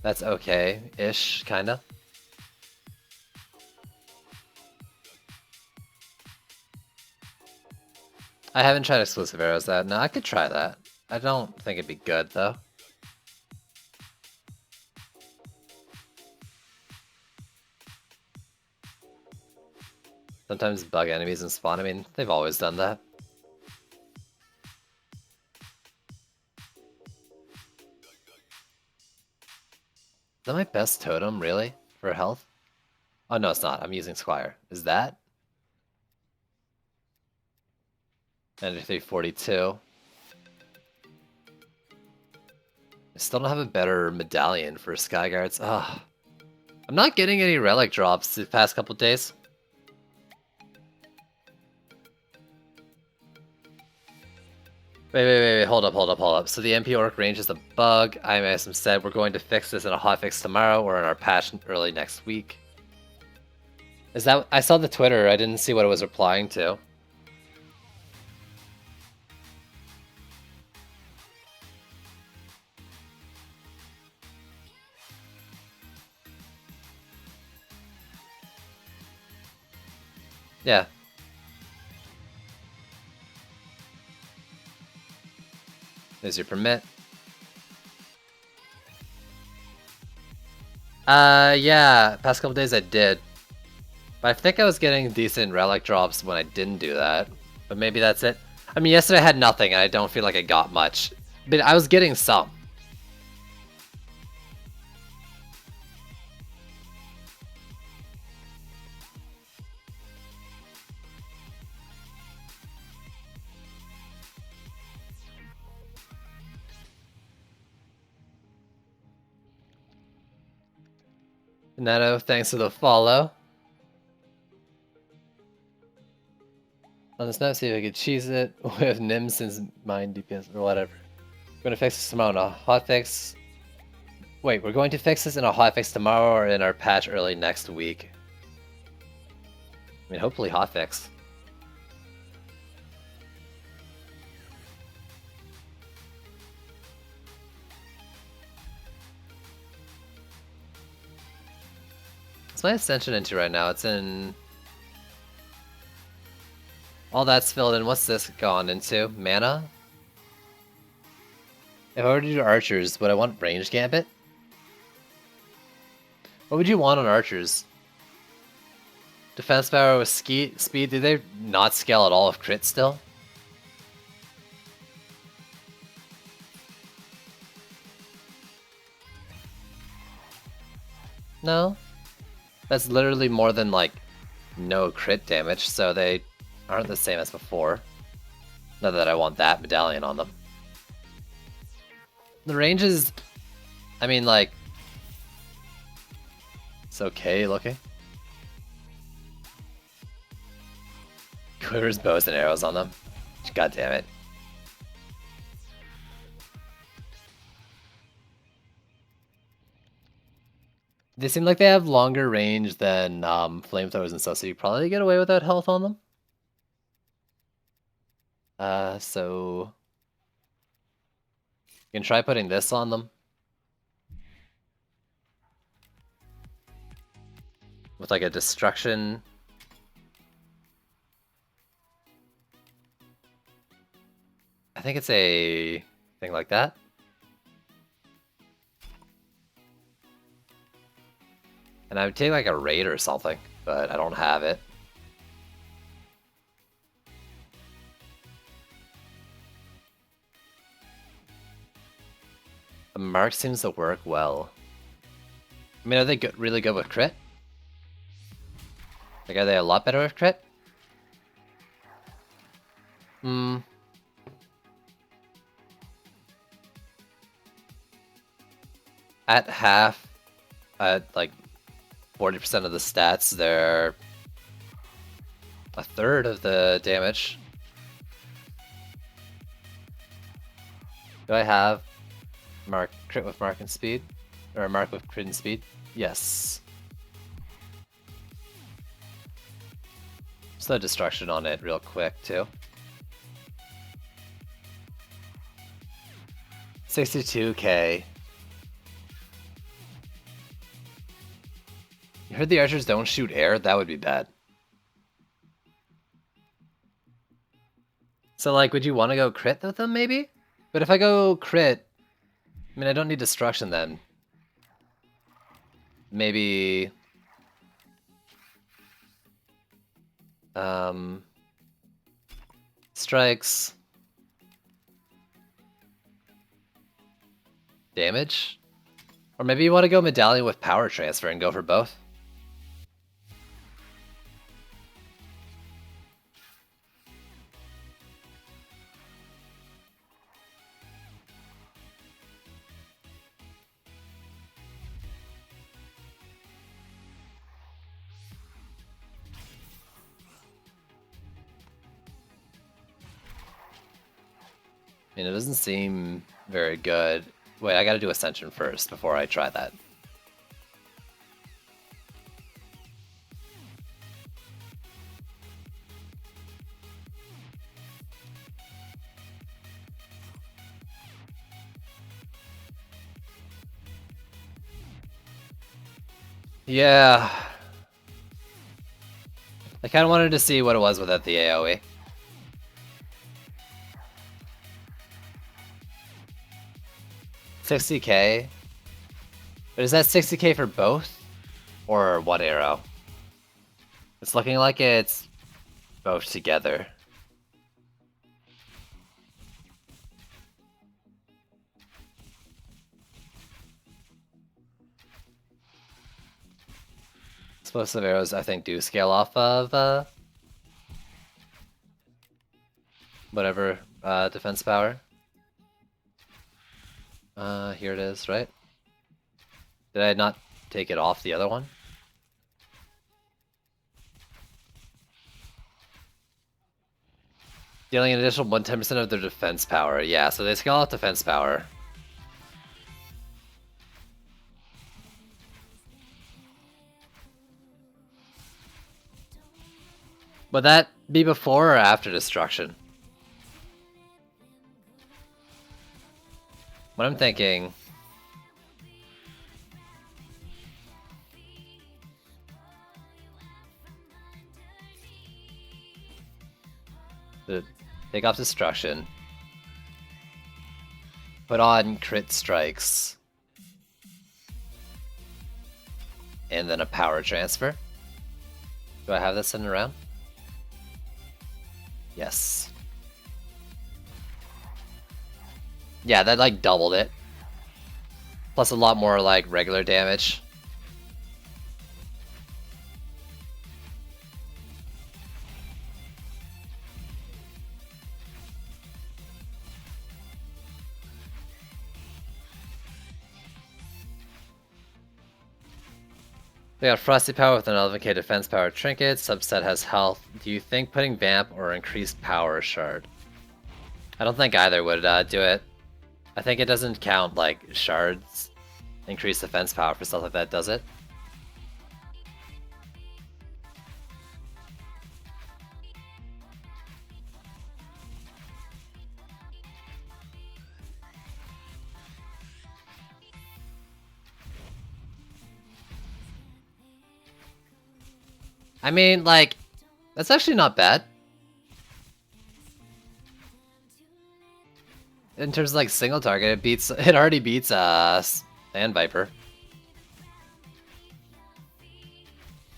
B: That's okay-ish, kinda. I haven't tried exclusive arrows that. No, I could try that. I don't think it'd be good though. Sometimes bug enemies and spawn. I mean, they've always done that. Is that my best totem, really? For health? Oh, no, it's not. I'm using Squire. Is that? 9342. I still don't have a better medallion for Skyguards. Ugh. I'm not getting any relic drops the past couple days. Wait, hold up. So the MP Orc range is a bug. IMSM said we're going to fix this in a hotfix tomorrow or in our patch early next week. Is that... I saw the Twitter, I didn't see what it was replying to. Yeah. There's your permit. Yeah, past couple days I did. But I think I was getting decent relic drops when I didn't do that. But maybe that's it. I mean, yesterday I had nothing and I don't feel like I got much. But I was getting some. Neto, thanks for the follow. On this note, see if I could cheese it with Nim since mine DPS or whatever. We're gonna fix this tomorrow in a hotfix. Wait, we're going to fix this in a hotfix tomorrow or in our patch early next week. I mean, hopefully hotfix. What's my ascension into right now? It's in... All that's filled in. What's this gone into? Mana? If I were to do archers, would I want ranged gambit? What would you want on archers? Defense power with speed, do they not scale at all with crit still? No? That's literally more than like no crit damage, so they aren't the same as before. Not that I want that medallion on them. The range is, I mean, like, it's okay looking. Quivers, bows, and arrows on them. God damn it. They seem like they have longer range than flamethrowers and stuff, so you probably get away without health on them. So you can try putting this on them. With like a destruction. I think it's a thing like that. And I would take like a raid or something, but I don't have it. The mark seems to work well. I mean, are they good, really good with crit? Like, are they a lot better with crit? At half, at like 40% of the stats, they're a third of the damage. Do I have mark crit with mark and speed? Or mark with crit and speed? Yes. Just the destruction on it real quick too. 62k. You heard the archers don't shoot air? That would be bad. So like, would you want to go crit with them maybe? But if I go crit, I mean, I don't need destruction then. Maybe... strikes. Damage? Or maybe you want to go medallion with power transfer and go for both. I mean, it doesn't seem very good. Wait, I gotta do Ascension first before I try that. Yeah. I kind of wanted to see what it was without the AoE. $60k? But is that 60k for both? Or one arrow? It's looking like it's both together. Explosive arrows, I think, do scale off of whatever defense power. Here it is, right? Did I not take it off the other one? Dealing an additional 110% of their defense power. Yeah, so they scale off defense power. Would that be before or after destruction? What I'm thinking... Take off destruction. Put on crit strikes. And then a power transfer. Do I have this in around? Yes. Yeah, that like doubled it. Plus a lot more like regular damage. We got Frosty Power with an 11k defense power trinket. Subset has health. Do you think putting Vamp or increased power shard? I don't think either would do it. I think it doesn't count like shards increase defense power for stuff like that, does it? I mean, like, that's actually not bad. In terms of like single target, it already beats Sand Viper.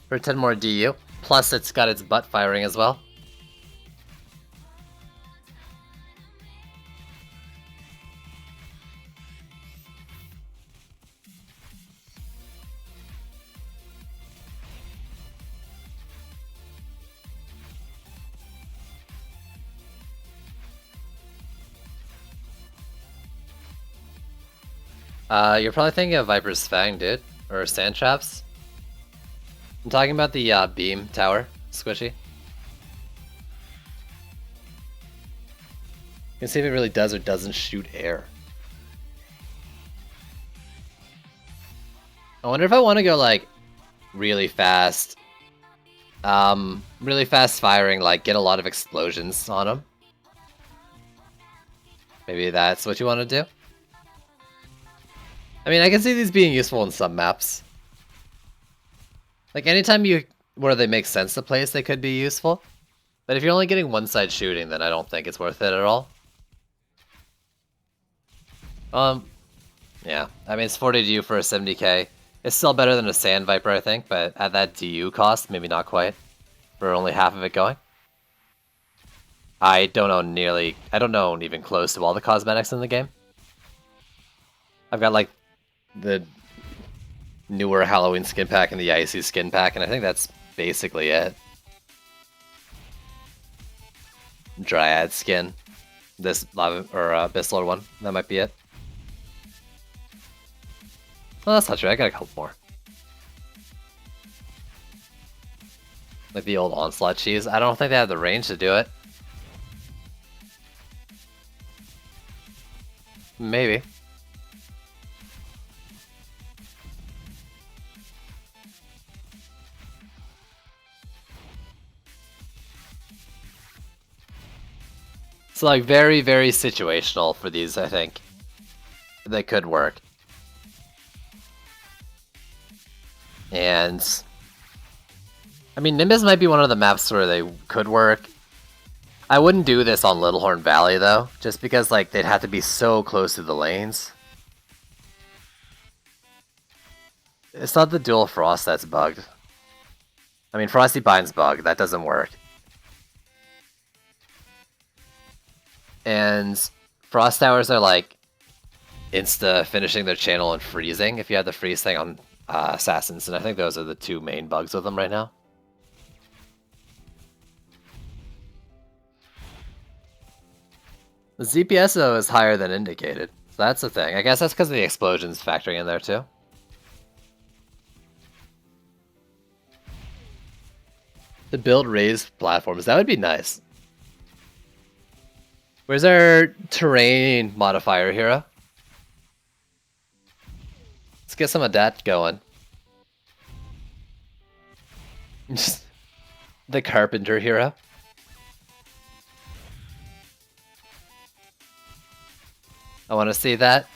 B: For 10 more DU. Plus it's got its butt firing as well. You're probably thinking of Viper's Fang, dude. Or Sand Traps. I'm talking about the beam tower, squishy. You can see if it really does or doesn't shoot air. I wonder if I want to go like really fast. Really fast firing, like get a lot of explosions on them. Maybe that's what you want to do? I mean, I can see these being useful in some maps. Like, anytime where they make sense to place, they could be useful. But if you're only getting one side shooting, then I don't think it's worth it at all. Yeah. I mean, it's 40 DU for a 70k. It's still better than a Sand Viper, I think, but at that DU cost, maybe not quite. For only half of it going. I don't own even close to all the cosmetics in the game. I've got like the newer Halloween skin pack and the Icy skin pack, and I think that's basically it. Dryad skin. This lava or Abyss Lord one. That might be it. Well, that's not true. I got a couple more. Like the old Onslaught cheese. I don't think they have the range to do it. Maybe. So like very, very situational for these, I think. They could work. And I mean, Nimbus might be one of the maps where they could work. I wouldn't do this on Littlehorn Valley though, just because like they'd have to be so close to the lanes. It's not the dual frost that's bugged. I mean, Frosty Bind's bugged, that doesn't work. And Frost Towers are like insta finishing their channel and freezing if you have the freeze thing on Assassins, and I think those are the two main bugs with them right now. The ZPS though is higher than indicated, so that's the thing. I guess that's because of the explosions factoring in there too. To build raised platforms, that would be nice. Where's our terrain modifier hero? Let's get some of that going. Just the carpenter hero. I want to see that.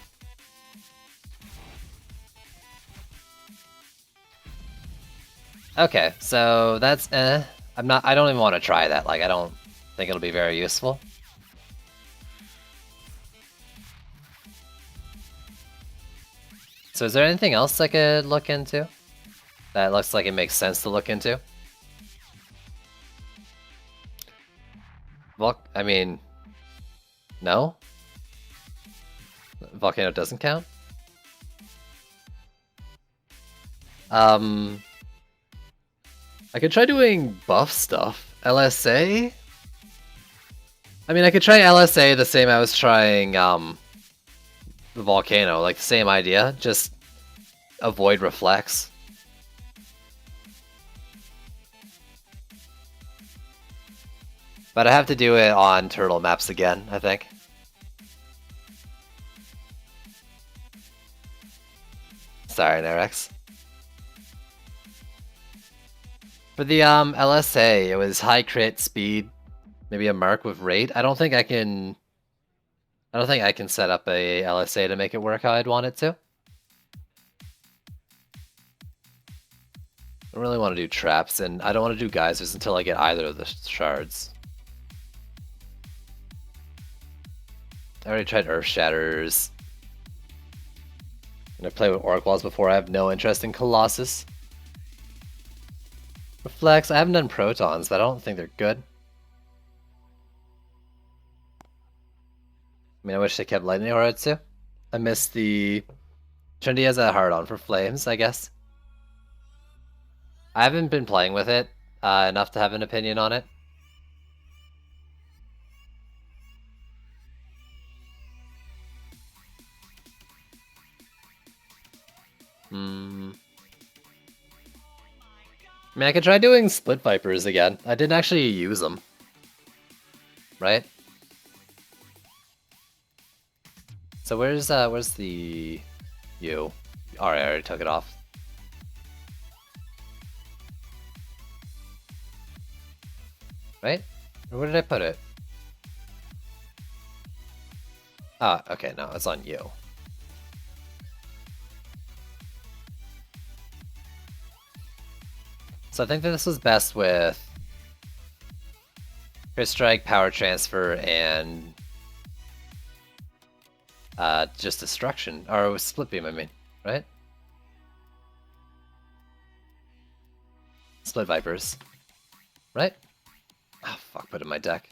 B: Okay, so that's I don't even want to try that. Like, I don't think it'll be very useful. So is there anything else I could look into? That looks like it makes sense to look into? I mean, no? Volcano doesn't count? I could try doing buff stuff. LSA? I mean, I could try LSA the same I was trying, the Volcano, like the same idea, just avoid reflex. But I have to do it on turtle maps again, I think. Sorry, Nerex. For the LSA, it was high crit, speed, maybe a mark with rate. I don't think I can set up a LSA to make it work how I'd want it to. I don't really want to do traps, and I don't want to do geysers until I get either of the shards. I already tried Earth Shatters. And I played with Orc Walls before. I have no interest in Colossus. Reflex, I haven't done Protons, but I don't think they're good. I mean, I wish they kept Lightning Aura too. I missed the... Trinity has a hard-on for Flames, I guess. I haven't been playing with it enough to have an opinion on it. I mean, I could try doing Split Vipers again. I didn't actually use them. Right? So where's the... you? Alright, I already took it off. Right? Or where did I put it? Ah, okay, no, it's on you. So I think that this was best with Crit Strike, Power Transfer, and just Destruction. Or Split Beam, I mean, right? Split Vipers. Right? Oh, fuck, put it in my deck.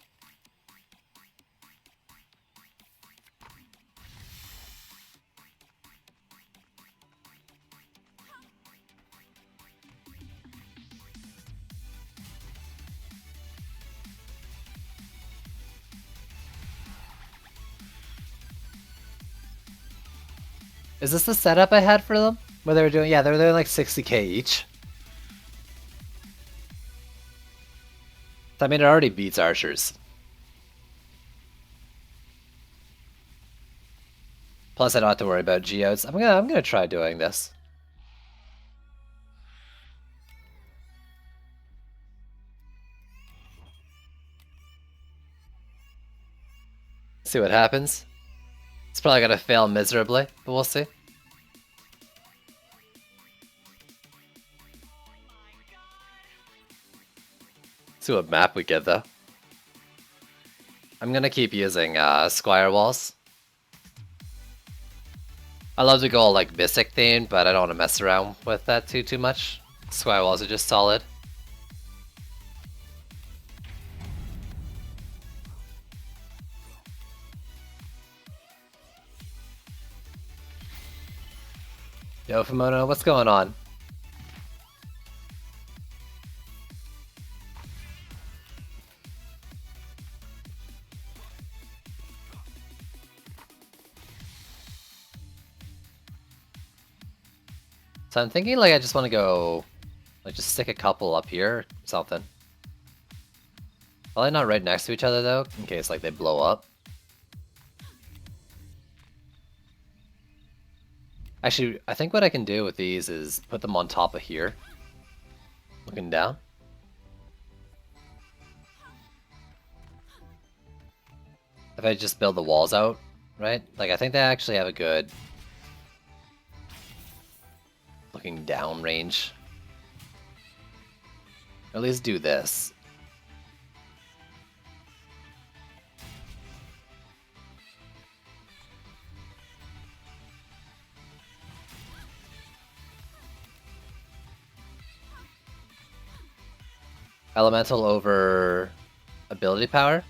B: Is this the setup I had for them? Where they were doing, yeah, they were doing like 60k each. I mean, it already beats Archers. Plus, I don't have to worry about geodes. I'm gonna try doing this. See what happens. It's probably gonna fail miserably, but we'll see. See what map we get though. I'm gonna keep using Squire Walls. I love to go all like Mystic themed, but I don't want to mess around with that too much. Squire Walls are just solid. Yo, Fumono, what's going on? So I'm thinking like I just want to go, like just stick a couple up here or something. Probably not right next to each other though, in case like they blow up. Actually, I think what I can do with these is put them on top of here, looking down. If I just build the walls out, right? Like I think they actually have a good looking down range. Or at least do this. Elemental over ability power.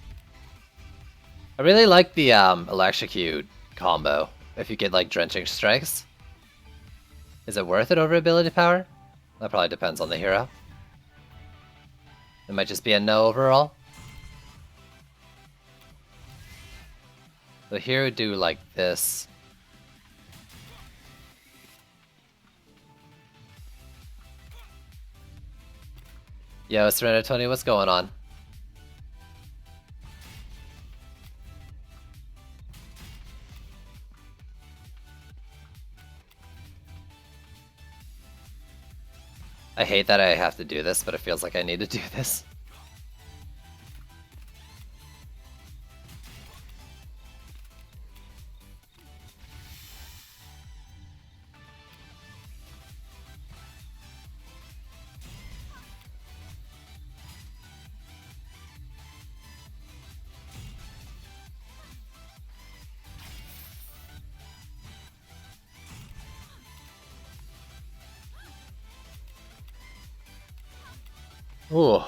B: I really like the Electrocute combo. If you get like Drenching Strikes. Is it worth it over ability power? That probably depends on the hero. It might just be a no overall. So here would do like this. Yo, Serenity Tony, what's going on? I hate that I have to do this, but it feels like I need to do this. Ooh.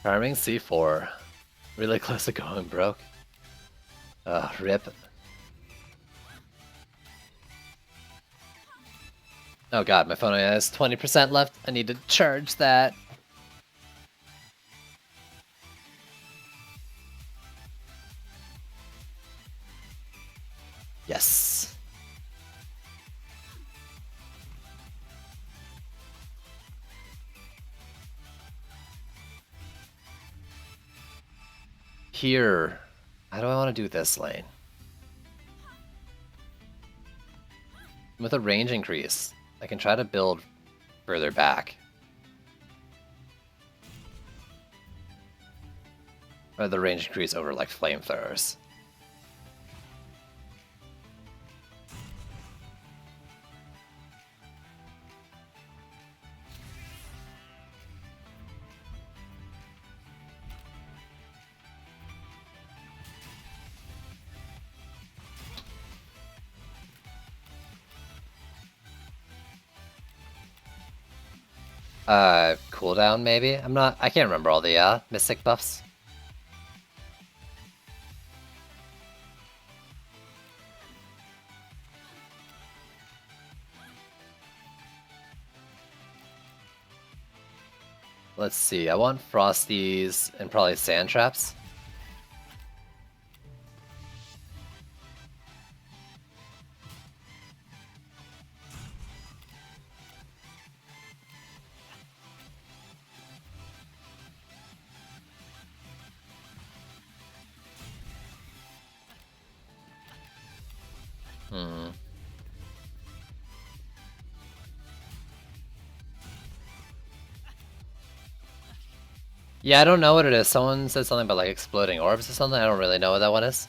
B: Farming C4. Really close to going broke. Rip. Oh god, my phone only has 20% left. I need to charge that. Yes. Here. How do I want to do this lane? With a range increase, I can try to build further back. Or the range increase over like flamethrowers. Cooldown maybe? I can't remember all the Mystic buffs. Let's see, I want Frosties and probably Sand Traps. Yeah, I don't know what it is. Someone said something about like exploding orbs or something. I don't really know what that one is.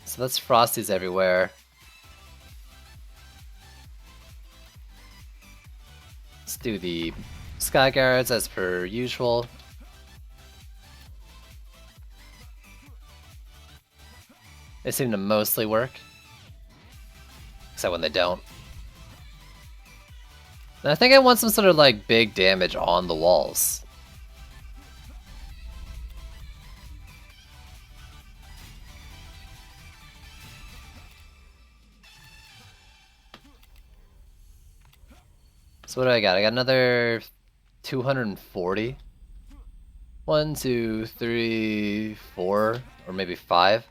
B: So that's Frosties everywhere. Let's do the Sky Guards as per usual. They seem to mostly work. Except when they don't. And I think I want some sort of like big damage on the walls. So what do I got? I got another 240. 1, 2, 3, 4, or maybe 5.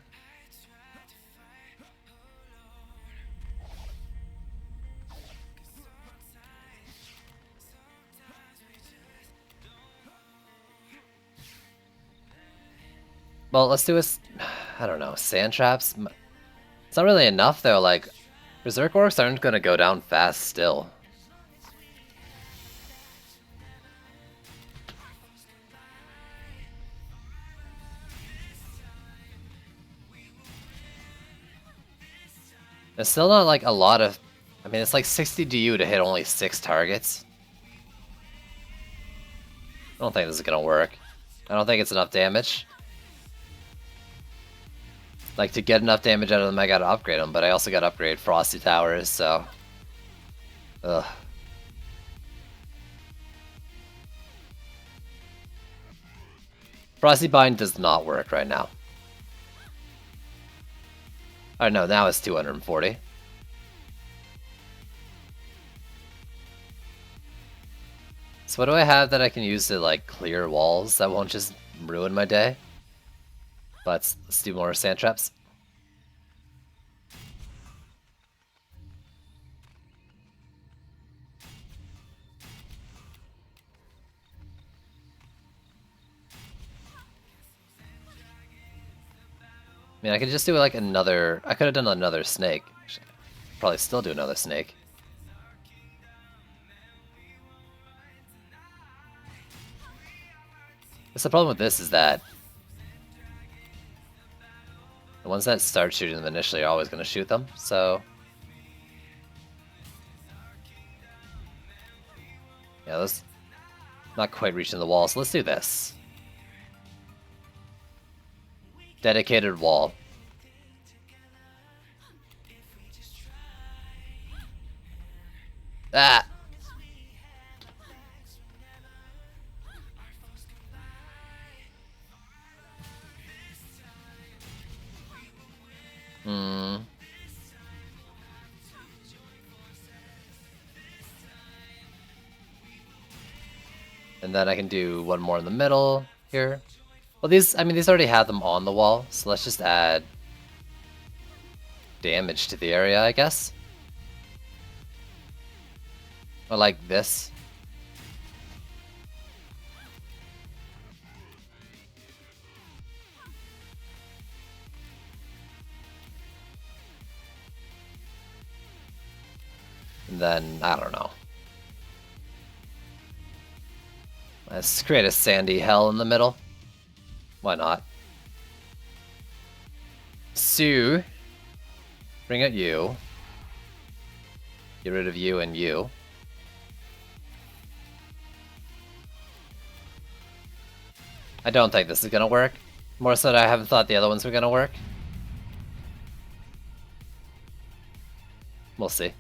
B: Well, let's do I don't know, Sand Traps? It's not really enough though, like, Berserk Orcs aren't gonna go down fast still. It's still not like a lot of... I mean, it's like 60 DU to hit only 6 targets. I don't think this is gonna work. I don't think it's enough damage. Like, to get enough damage out of them, I gotta upgrade them, but I also gotta upgrade Frosty Towers, so... Ugh. Frosty Bind does not work right now. Oh no, now it's 240. So what do I have that I can use to like clear walls that won't just ruin my day? Let's do more Sand Traps. I mean, I could just do like another... I could have done another snake. Probably still do another snake. Guess the problem with this is that the ones that start shooting them initially are always going to shoot them, so... Yeah, those... Not quite reaching the wall, so let's do this. Dedicated wall. Ah! And then I can do one more in the middle here. Well, these already have them on the wall, so let's just add damage to the area, I guess. Or like this. And then, I don't know. Let's create a sandy hell in the middle. Why not? Sue. Bring out you. Get rid of you and you. I don't think this is gonna work. More so that I haven't thought the other ones were gonna work. We'll see.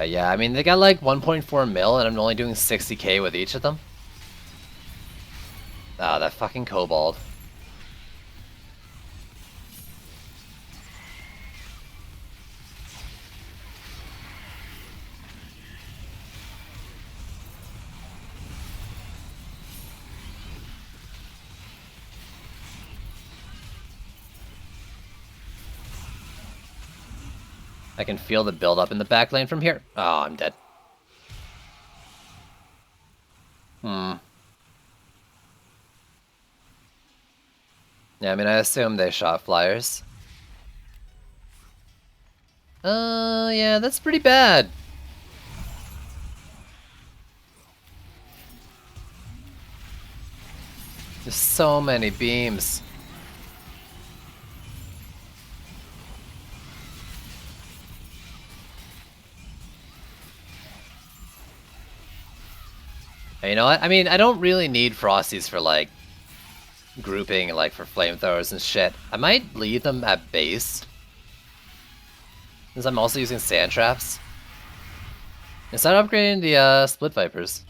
B: Yeah, I mean, they got like 1.4 mil, and I'm only doing 60k with each of them. Ah, that fucking kobold. I can feel the build-up in the back lane from here. Oh, I'm dead. Yeah, I mean, I assume they shot flyers. Yeah, that's pretty bad. There's so many beams. You know what? I mean, I don't really need Frosties for, like, grouping, like, for flamethrowers and shit. I might leave them at base. Since I'm also using sand traps. Instead of upgrading the, Split Vipers.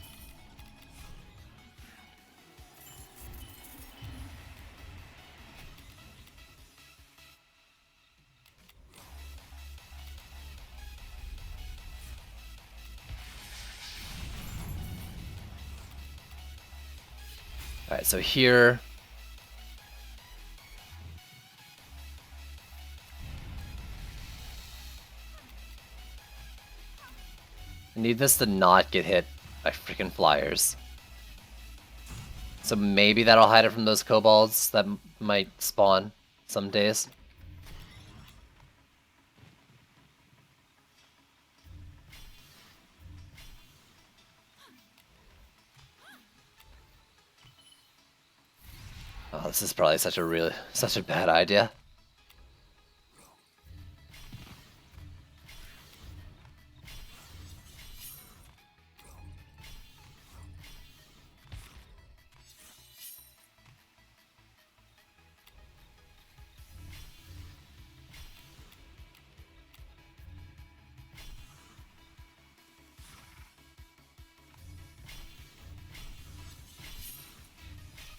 B: Alright, so here... I need this to not get hit by freaking flyers. So maybe that'll hide it from those kobolds that might spawn some days. Oh, this is probably such a bad idea.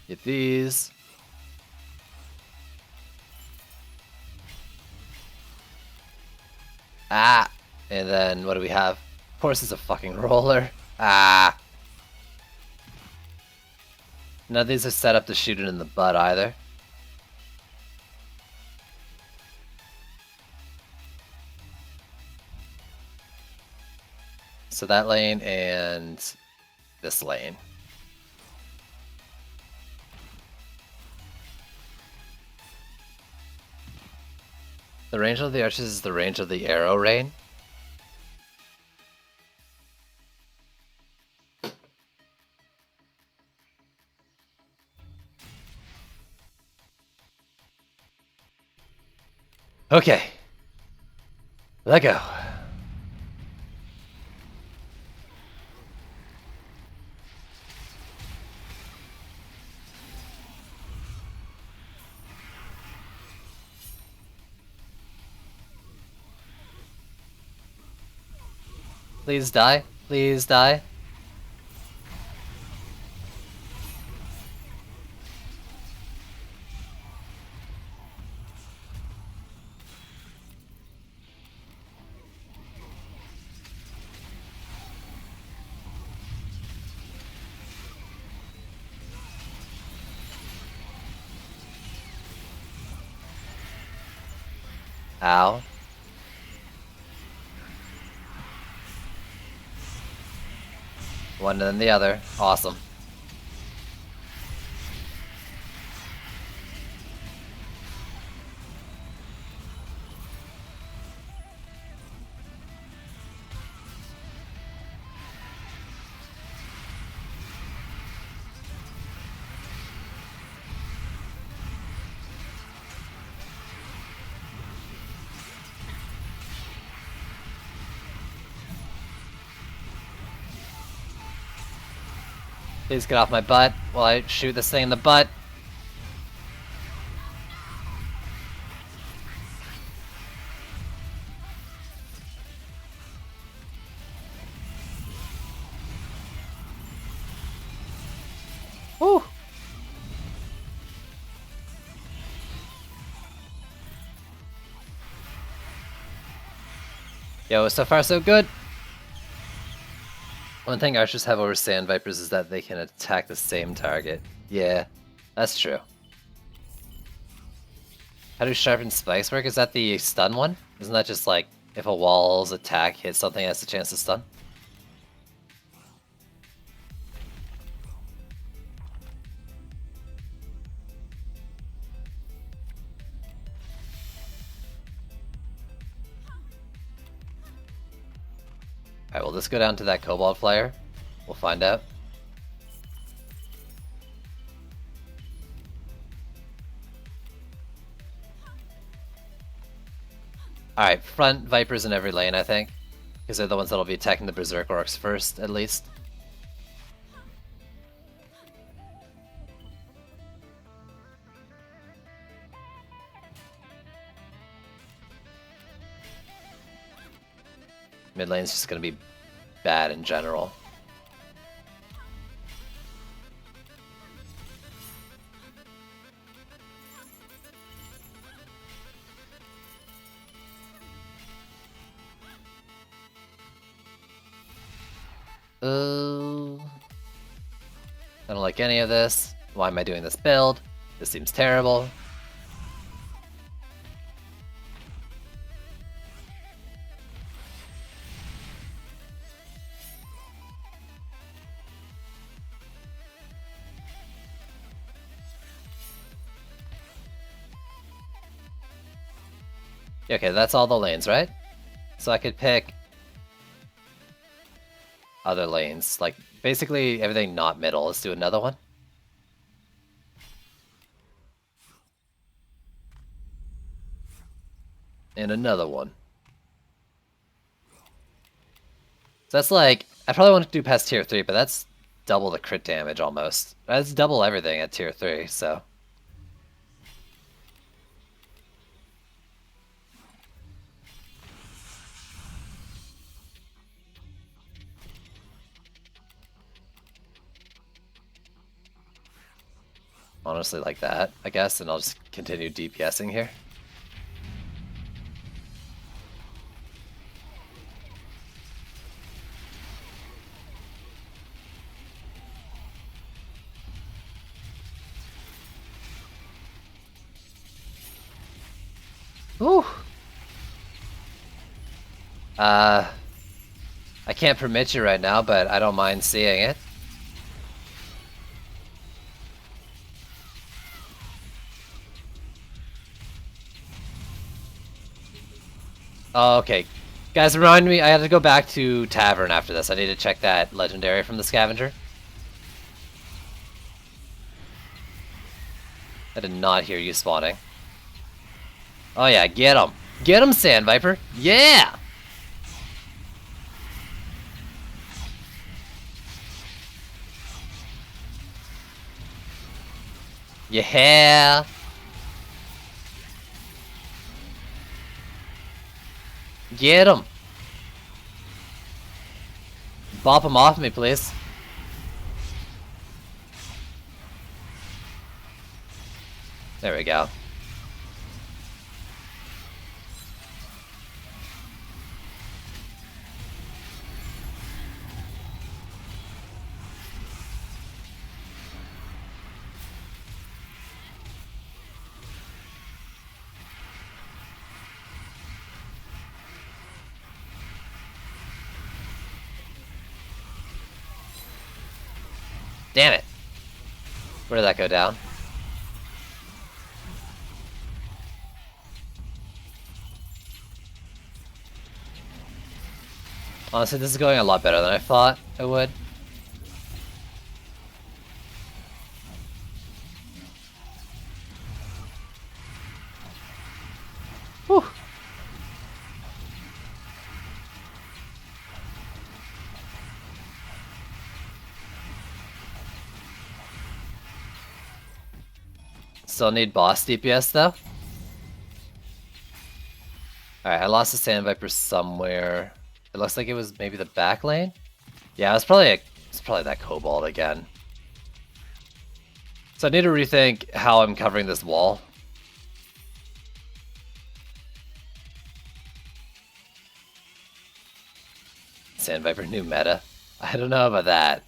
B: Get these. Ah! And then what do we have? Of course it's a fucking roller. Ah! None of these are set up to shoot it in the butt either. So that lane and this lane. The range of the arches is the range of the arrow rain. Okay. Let go. Please die. Please die. Ow. One and then the other. Awesome. Please get off my butt while I shoot this thing in the butt. Woo! Yo, so far so good. One thing archers have over Sand Vipers is that they can attack the same target. Yeah, that's true. How do sharpened spikes work? Is that the stun one? Isn't that just like if a wall's attack hits something, it has a chance to stun? Alright, we'll just go down to that Cobalt Flyer. We'll find out. Alright, front Vipers in every lane, I think. Because they're the ones that'll be attacking the Berserk Orcs first, at least. Mid lane's just gonna be bad in general. I don't like any of this. Why am I doing this build? This seems terrible. Okay, that's all the lanes, right? So I could pick other lanes, like basically everything not middle. Let's do another one. And another one. So that's like, I probably want to do past tier 3, but that's double the crit damage almost. That's double everything at tier 3, so. Honestly, like that, I guess, and I'll just continue DPSing here. Ooh. I can't permit you right now, but I don't mind seeing it. Oh, okay. Guys, remind me, I have to go back to Tavern after this. I need to check that legendary from the scavenger. I did not hear you spawning. Oh yeah, get him. Get him, Sand Viper. Yeah! Yeah! Get him! Bop him off me, please. There we go. Damn it. Where did that go down? Honestly, this is going a lot better than I thought it would. Whew. Still need boss DPS though. Alright, I lost the Sand Viper somewhere. It looks like it was maybe the back lane. Yeah, it's probably that Kobold again. So I need to rethink how I'm covering this wall. Sand Viper new meta. I don't know about that.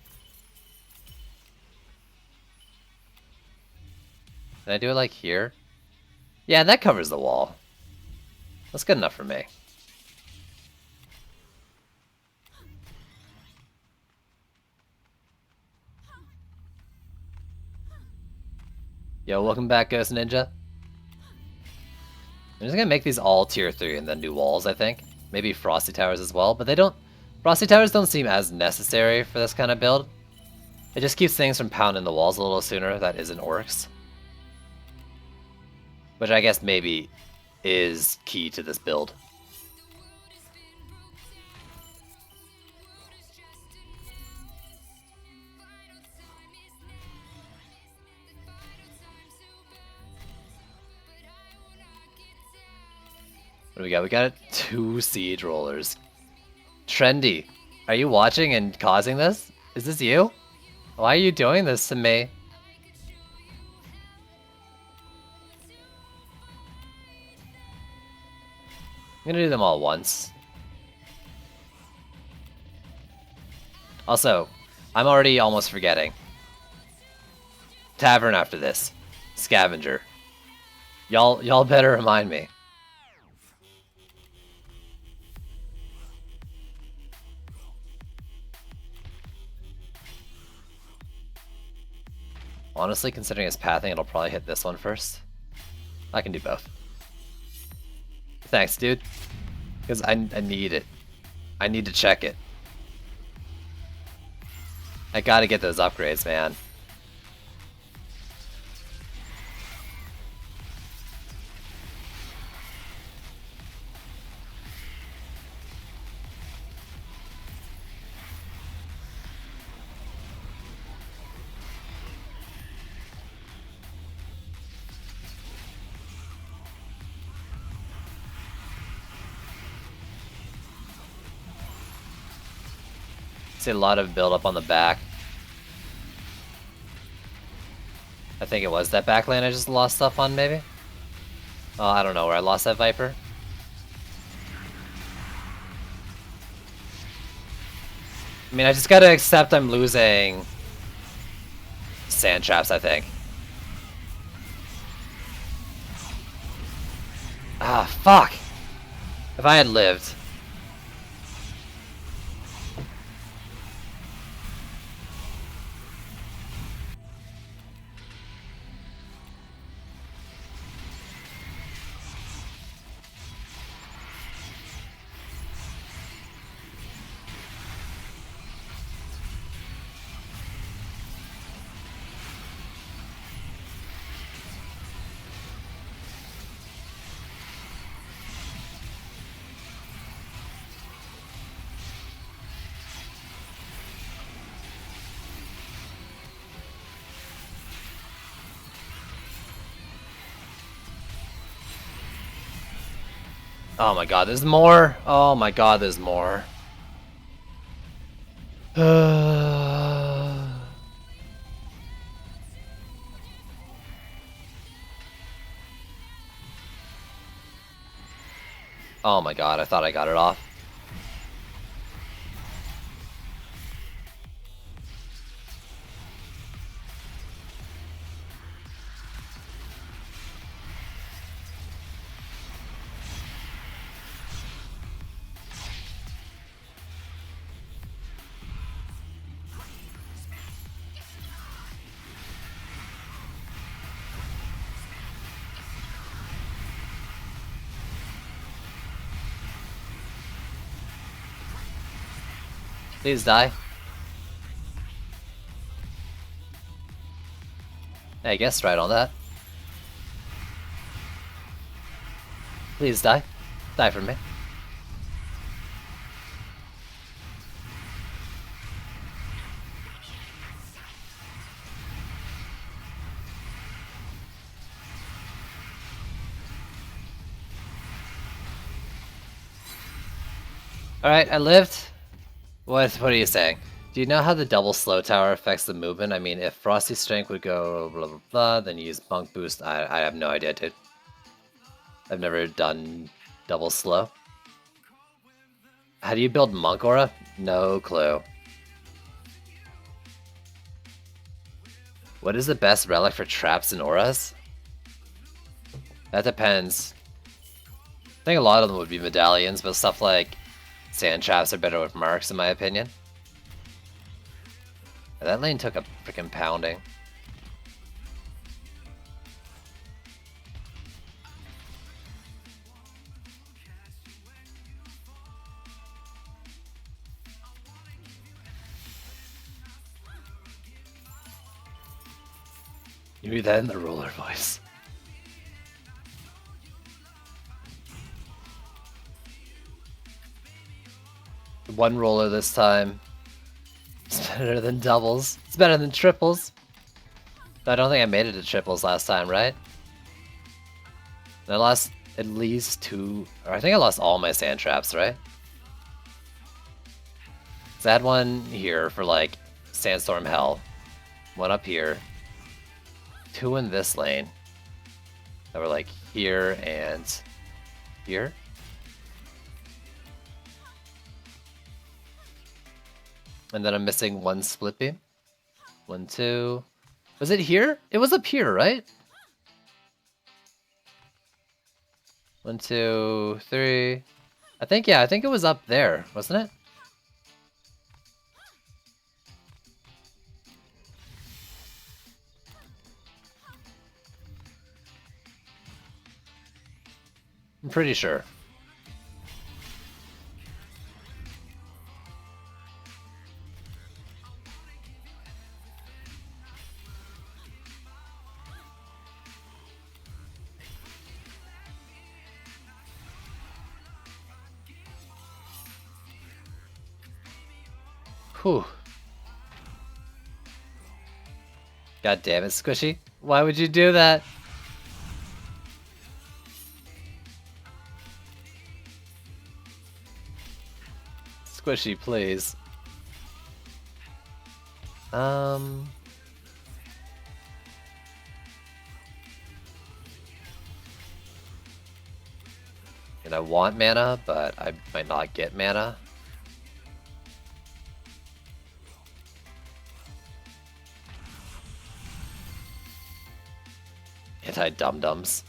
B: Can I do it like here? Yeah, that covers the wall. That's good enough for me. Yo, welcome back, Ghost Ninja. I'm just gonna make these all tier 3 and then do walls, I think. Maybe Frosty Towers as well, but they don't... Frosty Towers don't seem as necessary for this kind of build. It just keeps things from pounding the walls a little sooner that isn't orcs. Which I guess maybe is key to this build. What do we got? We got 2 siege rollers. Trendy, are you watching and causing this? Is this you? Why are you doing this to me? I'm gonna do them all at once. Also, I'm already almost forgetting. Tavern after this. Scavenger. Y'all better remind me. Honestly, considering its pathing, it'll probably hit this one first. I can do both. Thanks, dude. Because I need it. I need to check it. I gotta get those upgrades, man. See a lot of build up on the back. I think it was that back lane I just lost stuff on, maybe? Oh, I don't know where I lost that Viper. I mean, I just gotta accept I'm losing sand traps, I think. Ah, fuck! If I had lived. Oh my god, there's more! Oh my god, there's more. Oh my god, I thought I got it off. Please die. I guess right on that. Please die. Die for me. Alright, I lived. What are you saying? Do you know how the double slow tower affects the movement? I mean, if Frosty Strength would go blah blah blah, then you use Monk Boost. I have no idea, dude. I've never done double slow. How do you build Monk Aura? No clue. What is the best relic for traps and auras? That depends. I think a lot of them would be medallions, but stuff like sand traps are better with marks, in my opinion. That lane took a freaking pounding. You read that in the roller voice. One roller this time. It's better than doubles. It's better than triples. I don't think I made it to triples last time, right? I lost at least 2, or I think I lost all my sand traps, right? So I had one here for like Sandstorm Hell. One up here. 2 in this lane. That were like here and here. And then I'm missing 1 split beam. 1, 2. Was it here? It was up here, right? 1, 2, 3. I think it was up there, wasn't it? I'm pretty sure. Whew. God damn it, Squishy. Why would you do that? Squishy, please. And I want mana, but I might not get mana. Anti-dum-dums.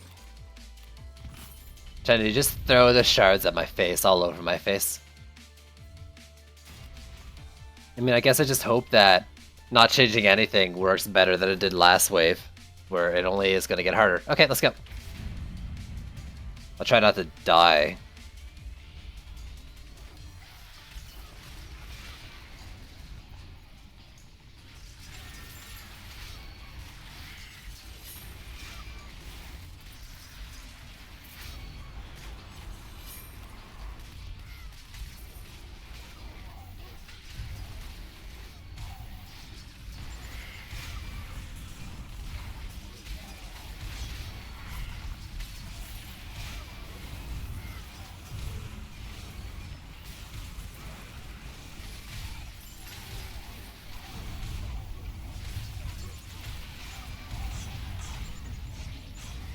B: Trying to just throw the shards at my face, all over my face. I mean, I guess I just hope that not changing anything works better than it did last wave, where it only is going to get harder. Okay, let's go. I'll try not to die.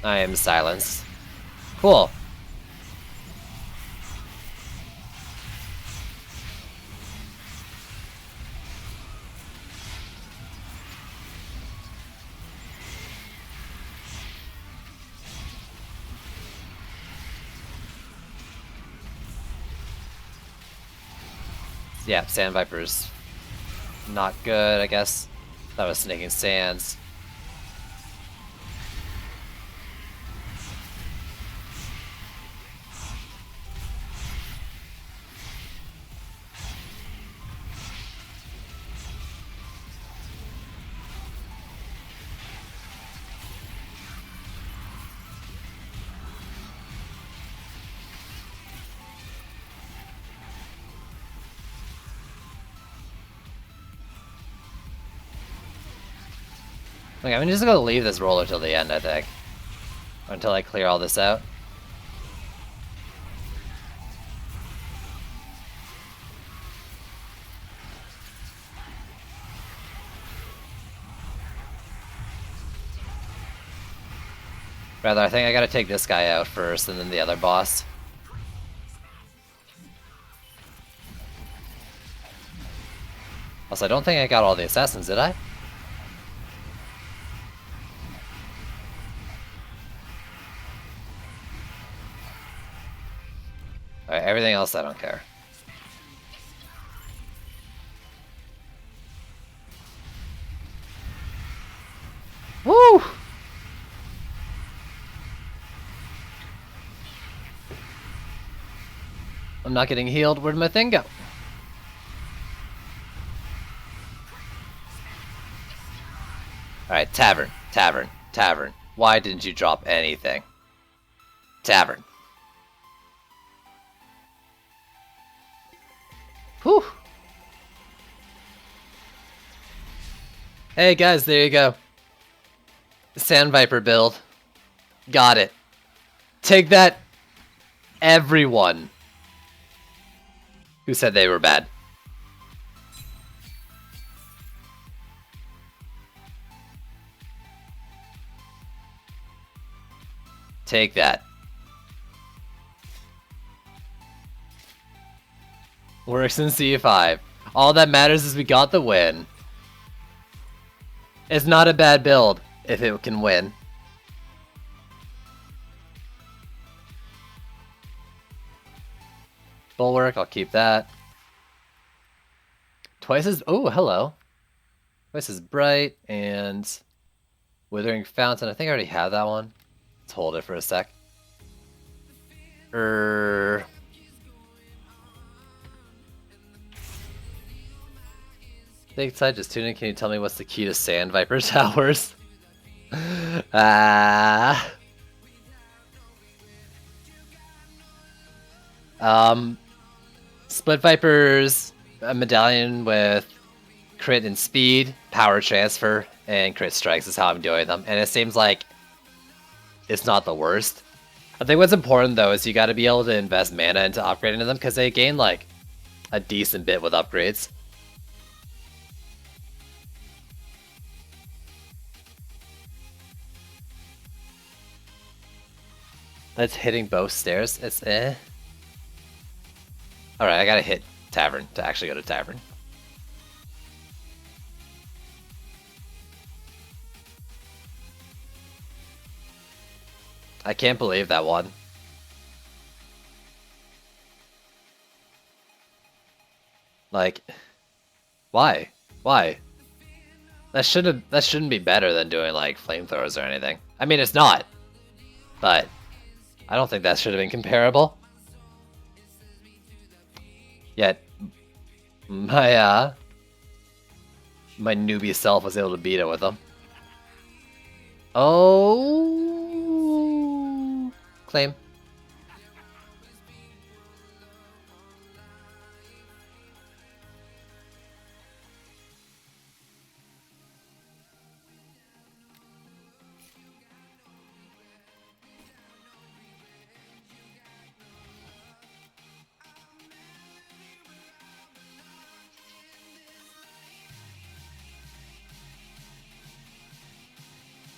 B: I am silenced. Cool. Yeah, Sand Viper's not good, I guess. That was Snaking Sands. Okay, I'm just gonna leave this roller till the end, I think. Or until I clear all this out. Rather, I think I gotta take this guy out first and then the other boss. Also, I don't think I got all the assassins, did I? Alright, everything else I don't care. Woo! I'm not getting healed. Where'd my thing go? Alright, tavern, tavern, tavern. Why didn't you drop anything? Tavern. Whew. Hey guys, there you go. Sand Viper build. Got it. Take that, everyone who said they were bad. Take that. Works in C5. All that matters is we got the win. It's not a bad build if it can win. Bulwark, I'll keep that. Twice as... Oh, hello. Twice as bright and... Withering Fountain. I think I already have that one. Let's hold it for a sec. Big side, just tune in. Can you tell me what's the key to Sand Viper Towers? Split Vipers, a medallion with crit and speed, power transfer, and crit strikes is how I'm doing them. And it seems like it's not the worst. I think what's important though is you got to be able to invest mana into upgrading them because they gain like a decent bit with upgrades. That's hitting both stairs. It's eh. Alright, I gotta hit Tavern to actually go to Tavern. I can't believe that one. Like, why? Why? That shouldn't be better than doing like flamethrowers or anything. I mean, it's not, but I don't think that should have been comparable. Yet, my newbie self was able to beat it with them. Oh, claim.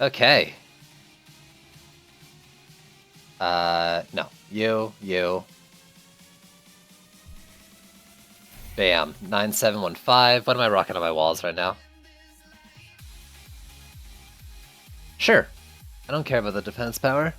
B: Okay. No. You. Bam. 9715. What am I rocking on my walls right now? Sure. I don't care about the defense power.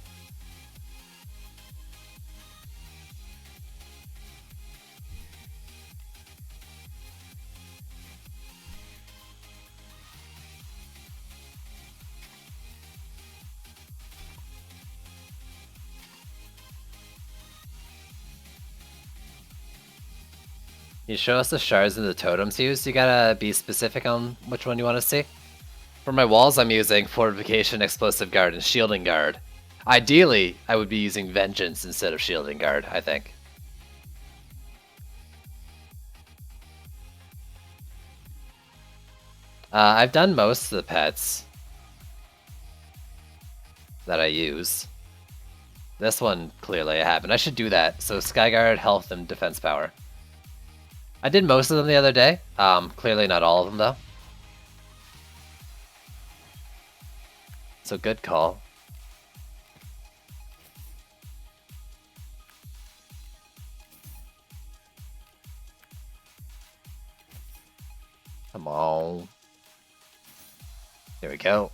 B: You show us the shards and the totems used, you gotta be specific on which one you want to see. For my walls, I'm using Fortification, Explosive Guard, and Shielding Guard. Ideally, I would be using Vengeance instead of Shielding Guard, I think. I've done most of the pets that I use. This one, clearly I haven't. I should do that. So Skyguard, Health, and Defense Power. I did most of them the other day. Clearly not all of them, though. So good call. Come on. Here we go.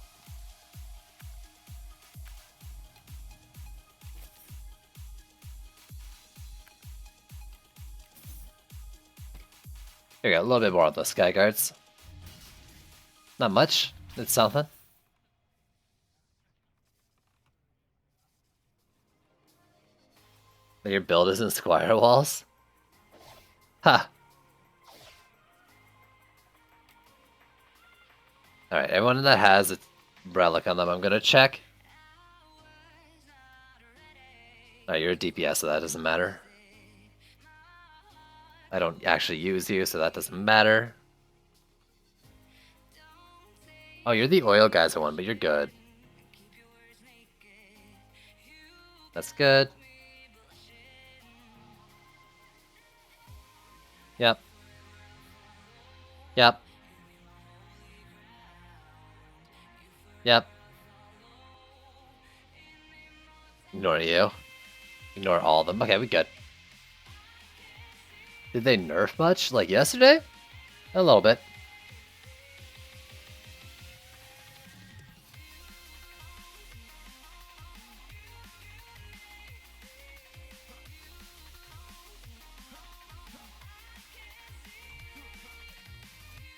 B: Here we go, a little bit more of the Sky Guards. Not much, it's something. But your build isn't Squire Walls? Ha! Alright, everyone that has a relic on them, I'm gonna check. Alright, you're a DPS, so that doesn't matter. I don't actually use you, so that doesn't matter. Oh, you're the oil geyser one, but you're good. That's good. Yep. Yep. Yep. Ignore you. Ignore all of them. Okay, we good. Did they nerf much? Like yesterday? A little bit.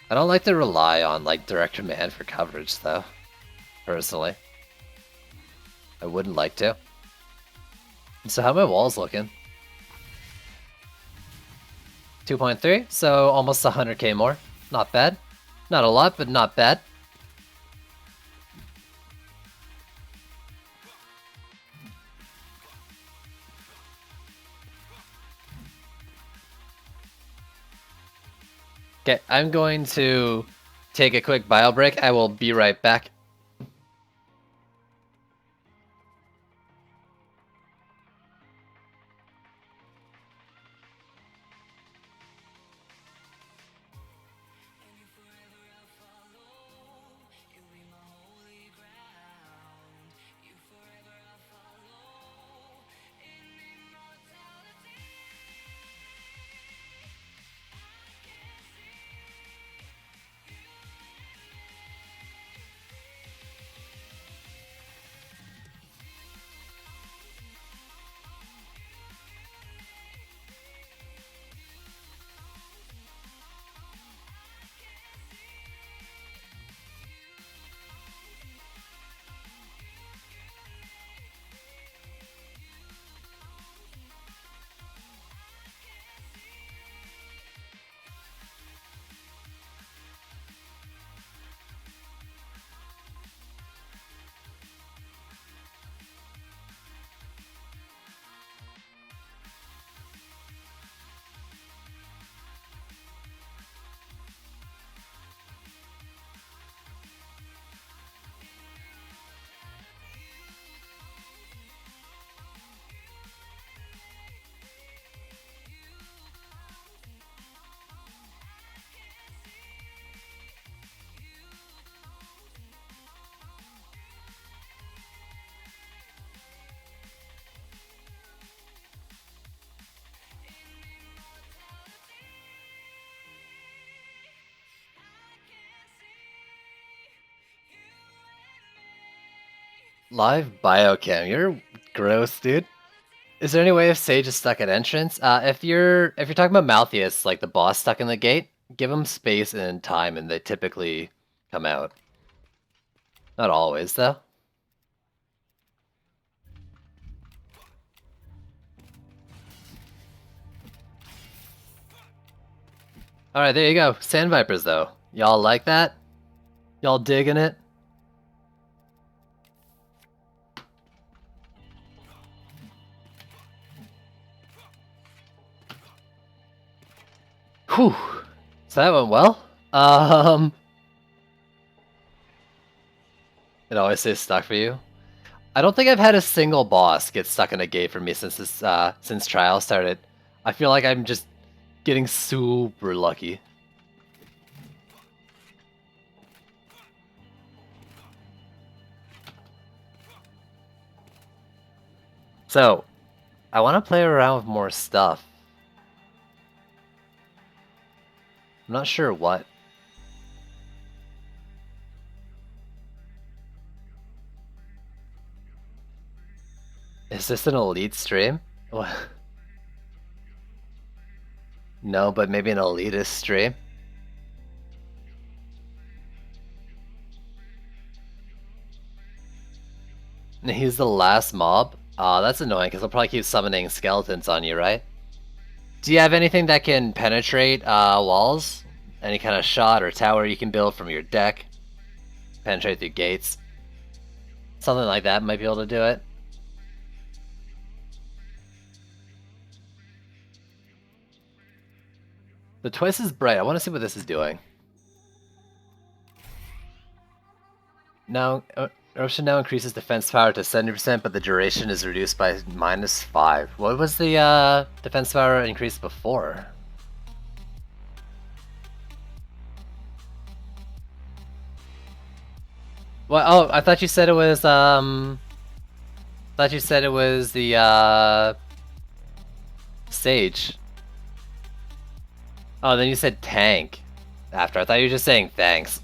B: I don't like to rely on like direct command for coverage though. Personally. I wouldn't like to. So how are my walls looking? 2.3, so almost 100k more. Not bad. Not a lot, but not bad. Okay, I'm going to take a quick bio break. I will be right back. Live biochem, you're gross, dude. Is there any way if Sage is stuck at entrance? If you're talking about Malthius, like the boss stuck in the gate, give them space and time, and they typically come out. Not always, though. All right, there you go. Sand Vipers, though. Y'all like that? Y'all digging it? Whew. So that went well. It always stays stuck for you. I don't think I've had a single boss get stuck in a gate for me since this since trial started. I feel like I'm just getting super lucky. So, I want to play around with more stuff. I'm not sure what. Is this an elite stream? What? No, but maybe an elitist stream. He's the last mob? Aw, that's annoying because he'll probably keep summoning skeletons on you, right? Do you have anything that can penetrate walls? Any kind of shot or tower you can build from your deck? Penetrate through gates? Something like that might be able to do it. The twice is bright. I want to see what this is doing. Now, Eruption now increases defense power to 70%, but the duration is reduced by -5. What was the defense power increase before? Well, oh, I thought you said it was thought you said it was the Sage. Oh, then you said tank after. I thought you were just saying thanks.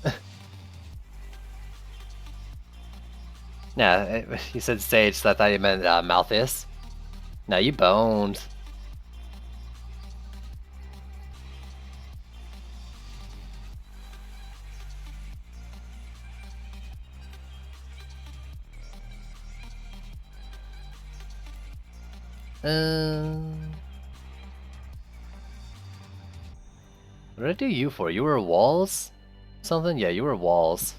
B: Yeah, you said Sage, so I thought you meant Malthus. No, you boned. What did I do you for? You were walls? Something? Yeah, you were walls.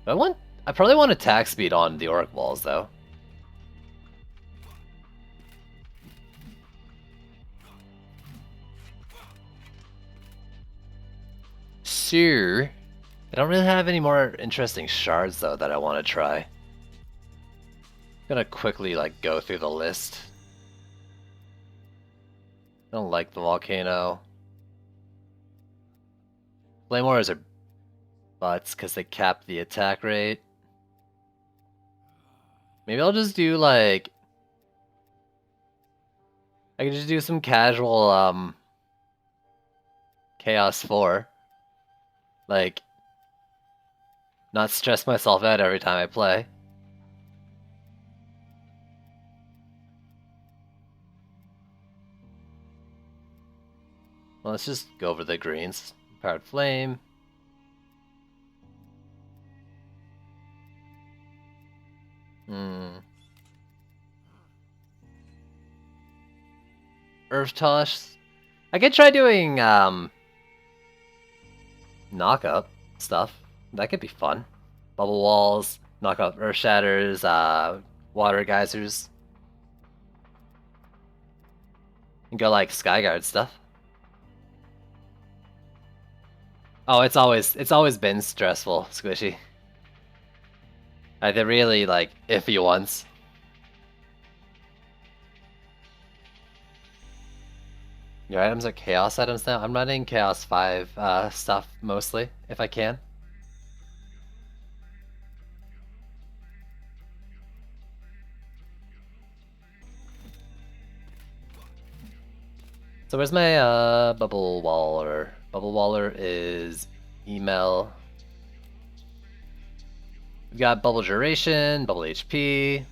B: I probably want attack speed on the Auric walls though. Sure. I don't really have any more interesting shards though that I want to try. I'm gonna quickly like go through the list. I don't like the volcano. Claymores are butts because they cap the attack rate. Maybe I'll just do like... I can just do some casual Chaos 4. Like, not stress myself out every time I play. Well, let's just go over the greens. Powered Flame. Earth Toss. I could try doing knock-up stuff. That could be fun. Bubble walls, knock up Earth Shatters, water geysers. And go like Skyguard stuff. Oh, it's always been stressful, Squishy. They're really like iffy ones. Your items are Chaos items now? I'm running Chaos 5 stuff mostly, if I can. So where's my Bubble Waller? Bubble Waller is email. We've got Bubble Duration, Bubble HP.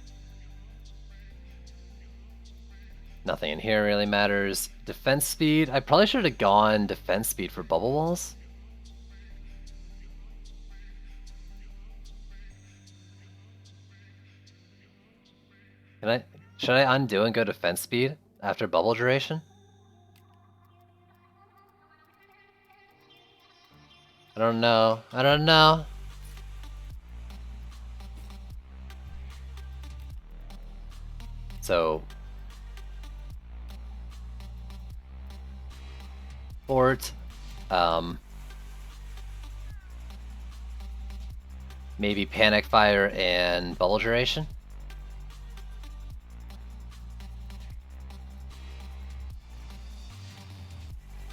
B: Nothing in here really matters. Defense Speed. I probably should have gone Defense Speed for Bubble Walls. Should I undo and go Defense Speed after Bubble Duration? I don't know. I don't know. So Fort, maybe Panic Fire and Bubble Duration.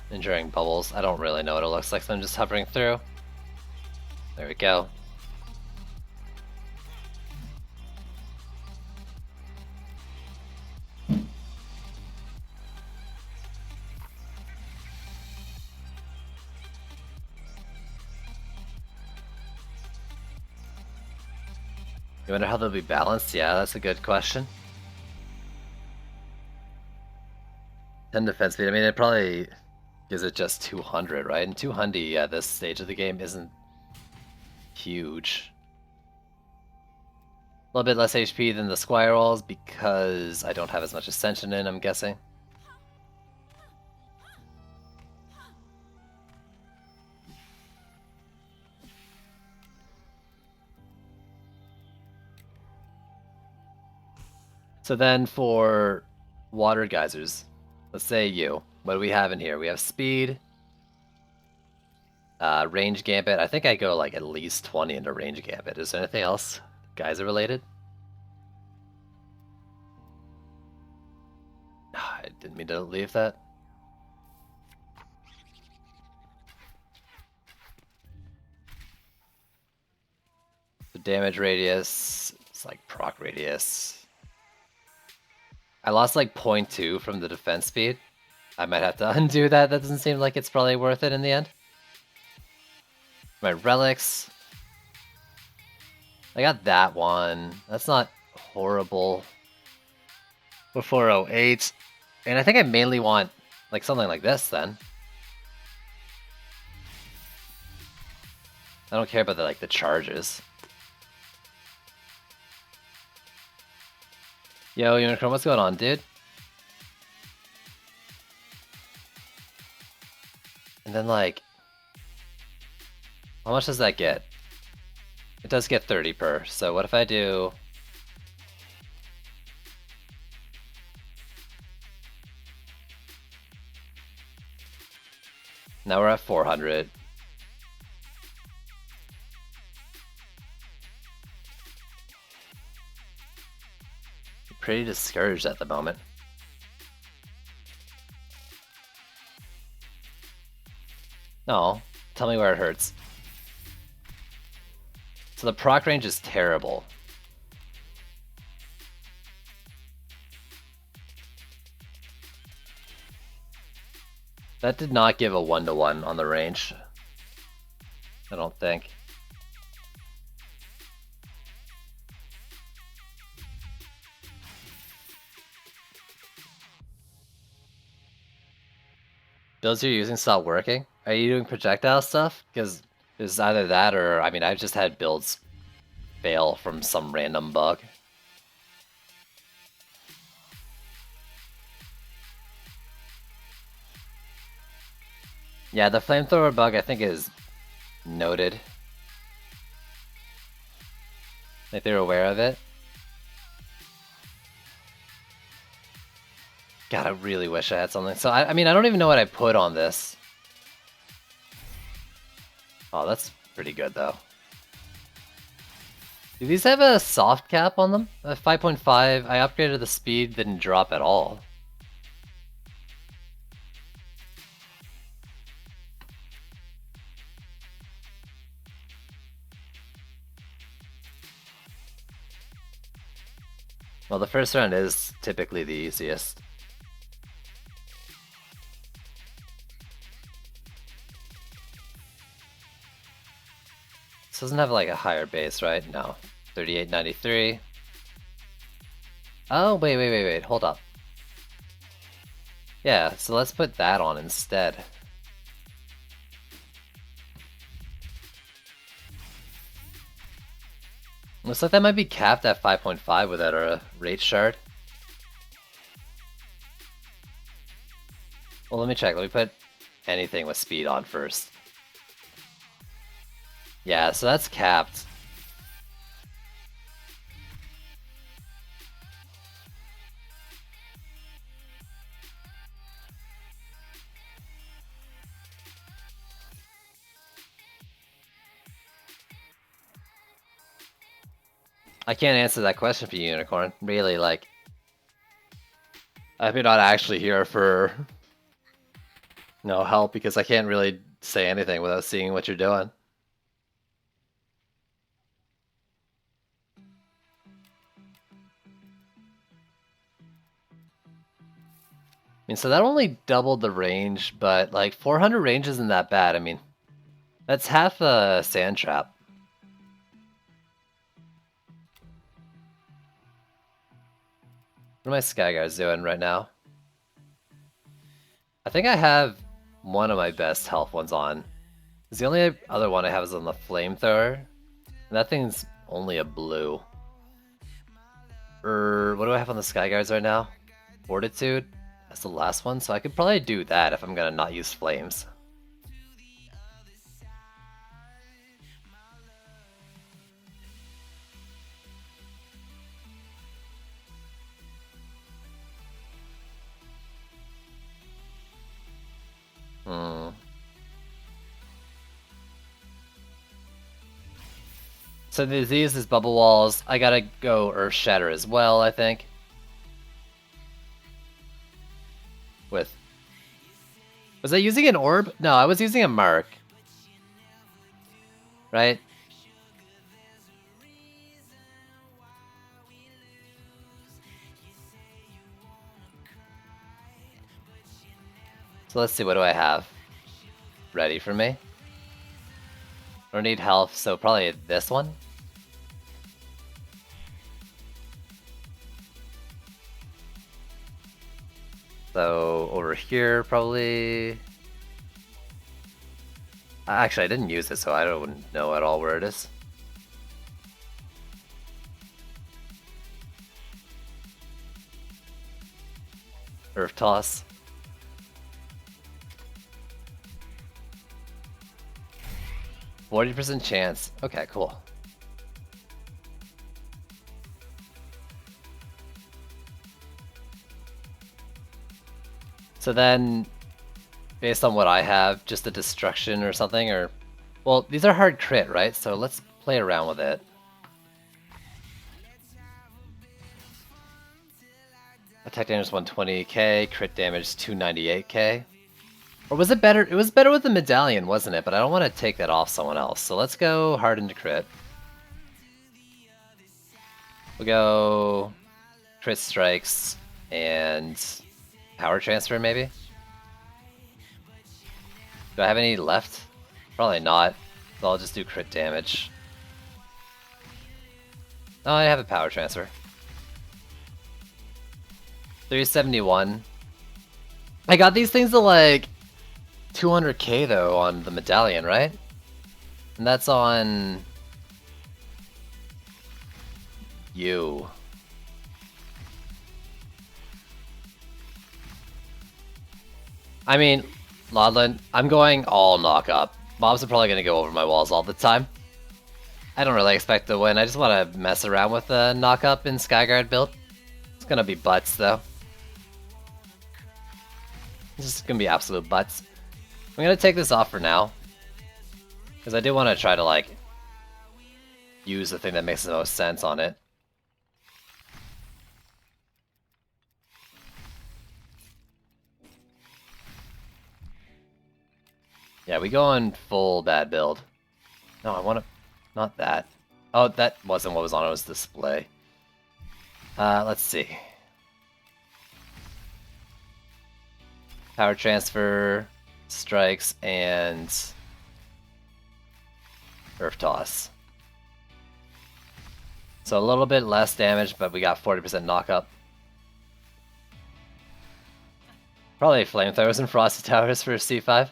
B: Enduring bubbles. I don't really know what it looks like, so I'm just hovering through. There we go. You wonder how they'll be balanced? Yeah, that's a good question. 10 defense speed. I mean, it probably gives it just 200, right? And 200 at this stage of the game isn't huge. A little bit less HP than the Squire Walls because I don't have as much Ascension in, I'm guessing. So then for water geysers, let's say you. What do we have in here? We have speed, range gambit. I think I go like at least 20 into range gambit. Is there anything else geyser related? I didn't mean to leave that. The damage radius, it's like proc radius. I lost like 0.2 from the defense speed. I might have to undo that. That doesn't seem like it's probably worth it in the end. My relics. I got that one. That's not horrible. For 408. And I think I mainly want like something like this then. I don't care about the charges. Yo, Unicron, what's going on, dude? And then like, how much does that get? It does get 30 per, so what if I do... Now we're at 400. Pretty discouraged at the moment. No, tell me where it hurts. So the proc range is terrible. That did not give a 1-to-1 on the range. I don't think. Builds you're using stop working? Are you doing projectile stuff? Because it's either that or, I mean, I've just had builds fail from some random bug. Yeah, the flamethrower bug I think is noted. Like they're aware of it. God, I really wish I had something. So, I mean, I don't even know what I put on this. Oh, that's pretty good, though. Do these have a soft cap on them? 5.5, I upgraded the speed, didn't drop at all. Well, the first round is typically the easiest. This doesn't have like a higher base, right? No. 3893. Oh, wait, hold up. Yeah, so let's put that on instead. Looks like that might be capped at 5.5 without a rate shard. Well, let me check. Let me put anything with speed on first. Yeah, so that's capped. I can't answer that question for you, Unicorn. Really, like... I may not actually here for... no help, because I can't really say anything without seeing what you're doing. I mean, so that only doubled the range, but like 400 range isn't that bad. I mean, that's half a sand trap. What are my Skyguards doing right now? I think I have one of my best health ones on. 'Cause the only other one I have is on the flamethrower. And that thing's only a blue. What do I have on the Sky Guards right now? Fortitude? That's the last one, so I could probably do that if I'm gonna not use flames. So the disease is bubble walls. I gotta go Earth Shatter as well, I think. Was I using an orb? No, I was using a mark. Right? So let's see, what do I have ready for me? I don't need health, so probably this one. So over here, probably... Actually, I didn't use it, so I don't know at all where it is. Earth Toss. %40 chance. Okay, cool. So then, based on what I have, just a destruction or something, or... Well, these are hard crit, right? So let's play around with it. Attack damage 120k, crit damage 298k. Or was it better? It was better with the medallion, wasn't it? But I don't want to take that off someone else. So let's go hard into crit. We'll go crit strikes and power transfer, maybe? Do I have any left? Probably not. So I'll just do crit damage. Oh, I have a power transfer. 371. I got these things to like 200k though on the medallion, right? And that's on you. I mean, Lodland, I'm going all knock up. Mobs are probably going to go over my walls all the time. I don't really expect to win. I just want to mess around with the knock up in Skyguard build. It's going to be butts though. It's just going to be absolute butts. I'm going to take this off for now. Because I do want to try to like use the thing that makes the most sense on it. Yeah, we go on full bad build. No, I want to... Not that. Oh, that wasn't what was on it was display. Let's see. Power transfer, strikes, and... Earth Toss. So a little bit less damage, but we got 40% knock up. Probably flamethrowers and frosty towers for C5.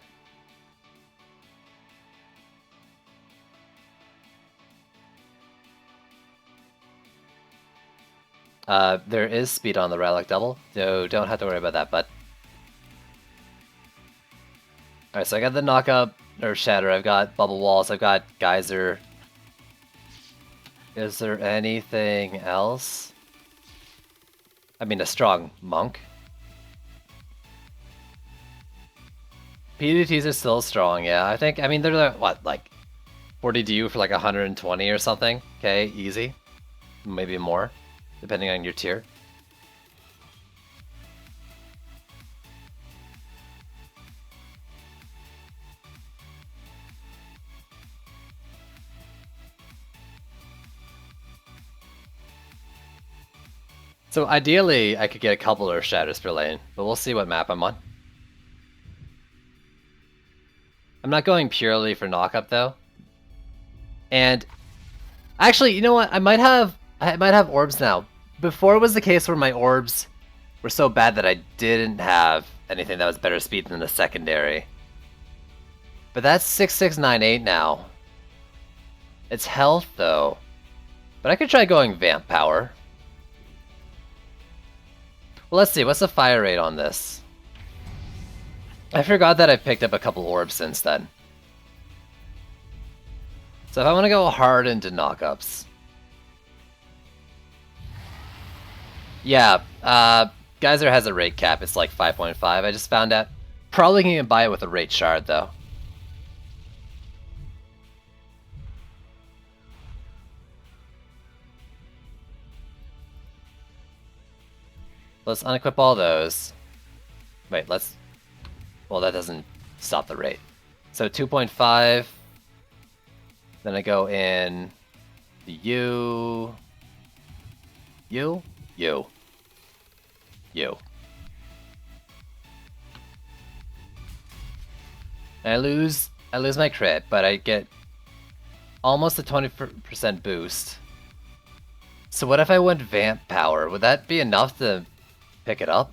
B: There is speed on the Relic Double, so don't have to worry about that, but... Alright, so I got the knock up, or shatter, I've got bubble walls, I've got geyser. Is there anything else? I mean, a strong monk. PDTs are still strong, yeah. I think, I mean, they're like, what, like 40 DU for like 120 or something? Okay, easy. Maybe more, depending on your tier. So ideally, I could get a couple Earth Shatters per lane, but we'll see what map I'm on. I'm not going purely for knock-up though. And actually, you know what? I might have orbs now. Before it was the case where my orbs were so bad that I didn't have anything that was better speed than the secondary. But that's 6698 now. It's health though. But I could try going Vamp Power. Well, let's see, what's the fire rate on this? I forgot that I've picked up a couple orbs since then. So if I want to go hard into knockups. Yeah, Geyser has a rate cap, it's like 5.5, I just found out. Probably can buy it with a rate shard though. Let's unequip all those. Wait, let's... Well, that doesn't stop the rate. So 2.5. Then I go in... U... U? U. U. And I lose my crit, but I get almost a 20% boost. So what if I went Vamp Power? Would that be enough to pick it up?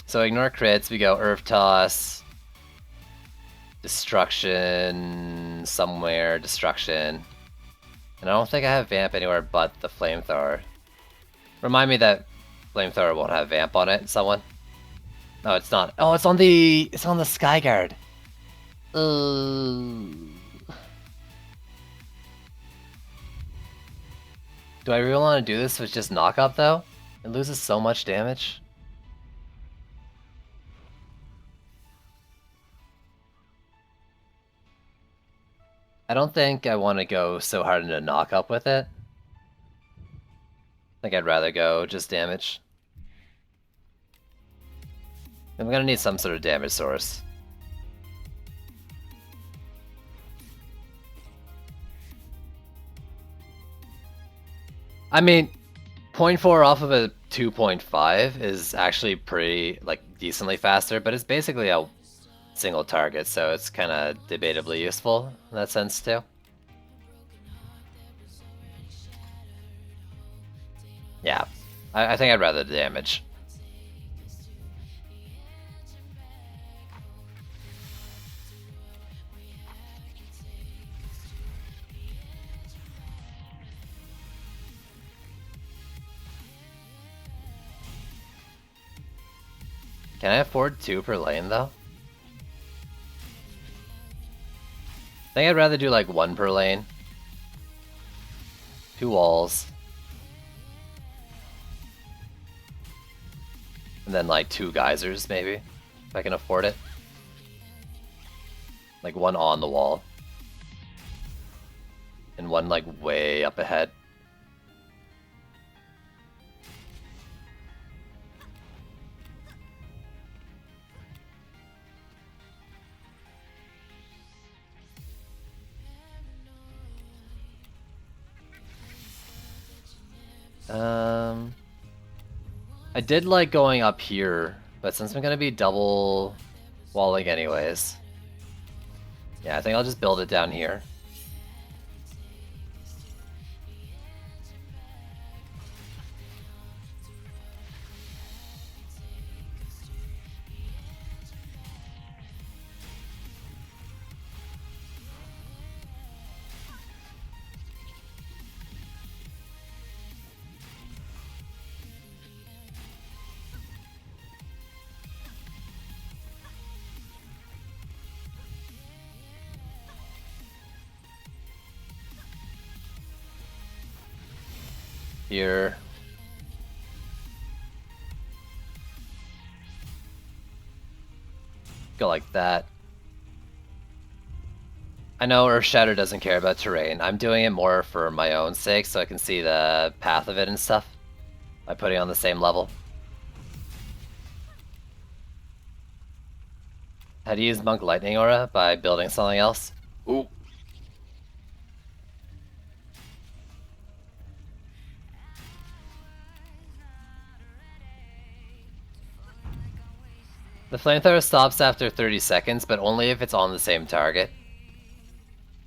B: So ignore crits, we go Earth Toss, Destruction, somewhere, Destruction. And I don't think I have Vamp anywhere but the Flamethrower. Remind me that Flamethrower won't have Vamp on it, someone? No, it's not. Oh, it's on the Skyguard. Do I really want to do this with just knock up though? It loses so much damage. I don't think I want to go so hard into knock up with it. I think I'd rather go just damage. I'm gonna need some sort of damage source. I mean, 0.4 off of a 2.5 is actually pretty, like, decently faster, but it's basically a single target, so it's kind of debatably useful in that sense too. Yeah, I think I'd rather damage. Can I afford 2 per lane though? I think I'd rather do like 1 per lane. 2 walls. And then like 2 geysers maybe, if I can afford it. Like 1 on the wall. And 1 like way up ahead. I did like going up here, but since I'm gonna be double walling anyways, yeah, I think I'll just build it down here. Here. Go like that. I know Earthshatter doesn't care about terrain. I'm doing it more for my own sake so I can see the path of it and stuff by putting it on the same level. How do you use Monk Lightning Aura? By building something else? Ooh. The flamethrower stops after 30 seconds, but only if it's on the same target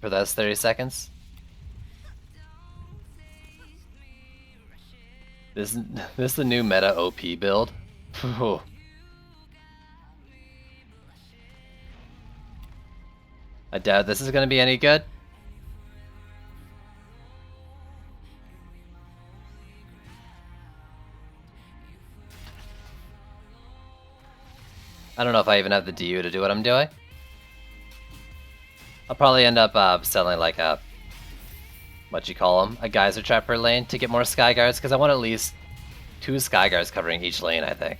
B: for those 30 seconds. This is the new meta OP build. Phew. I doubt this is gonna be any good. I don't know if I even have the DU to do what I'm doing. I'll probably end up selling like a, what you call them, a geyser trap per lane to get more sky guards, because I want at least 2 sky guards covering each lane, I think.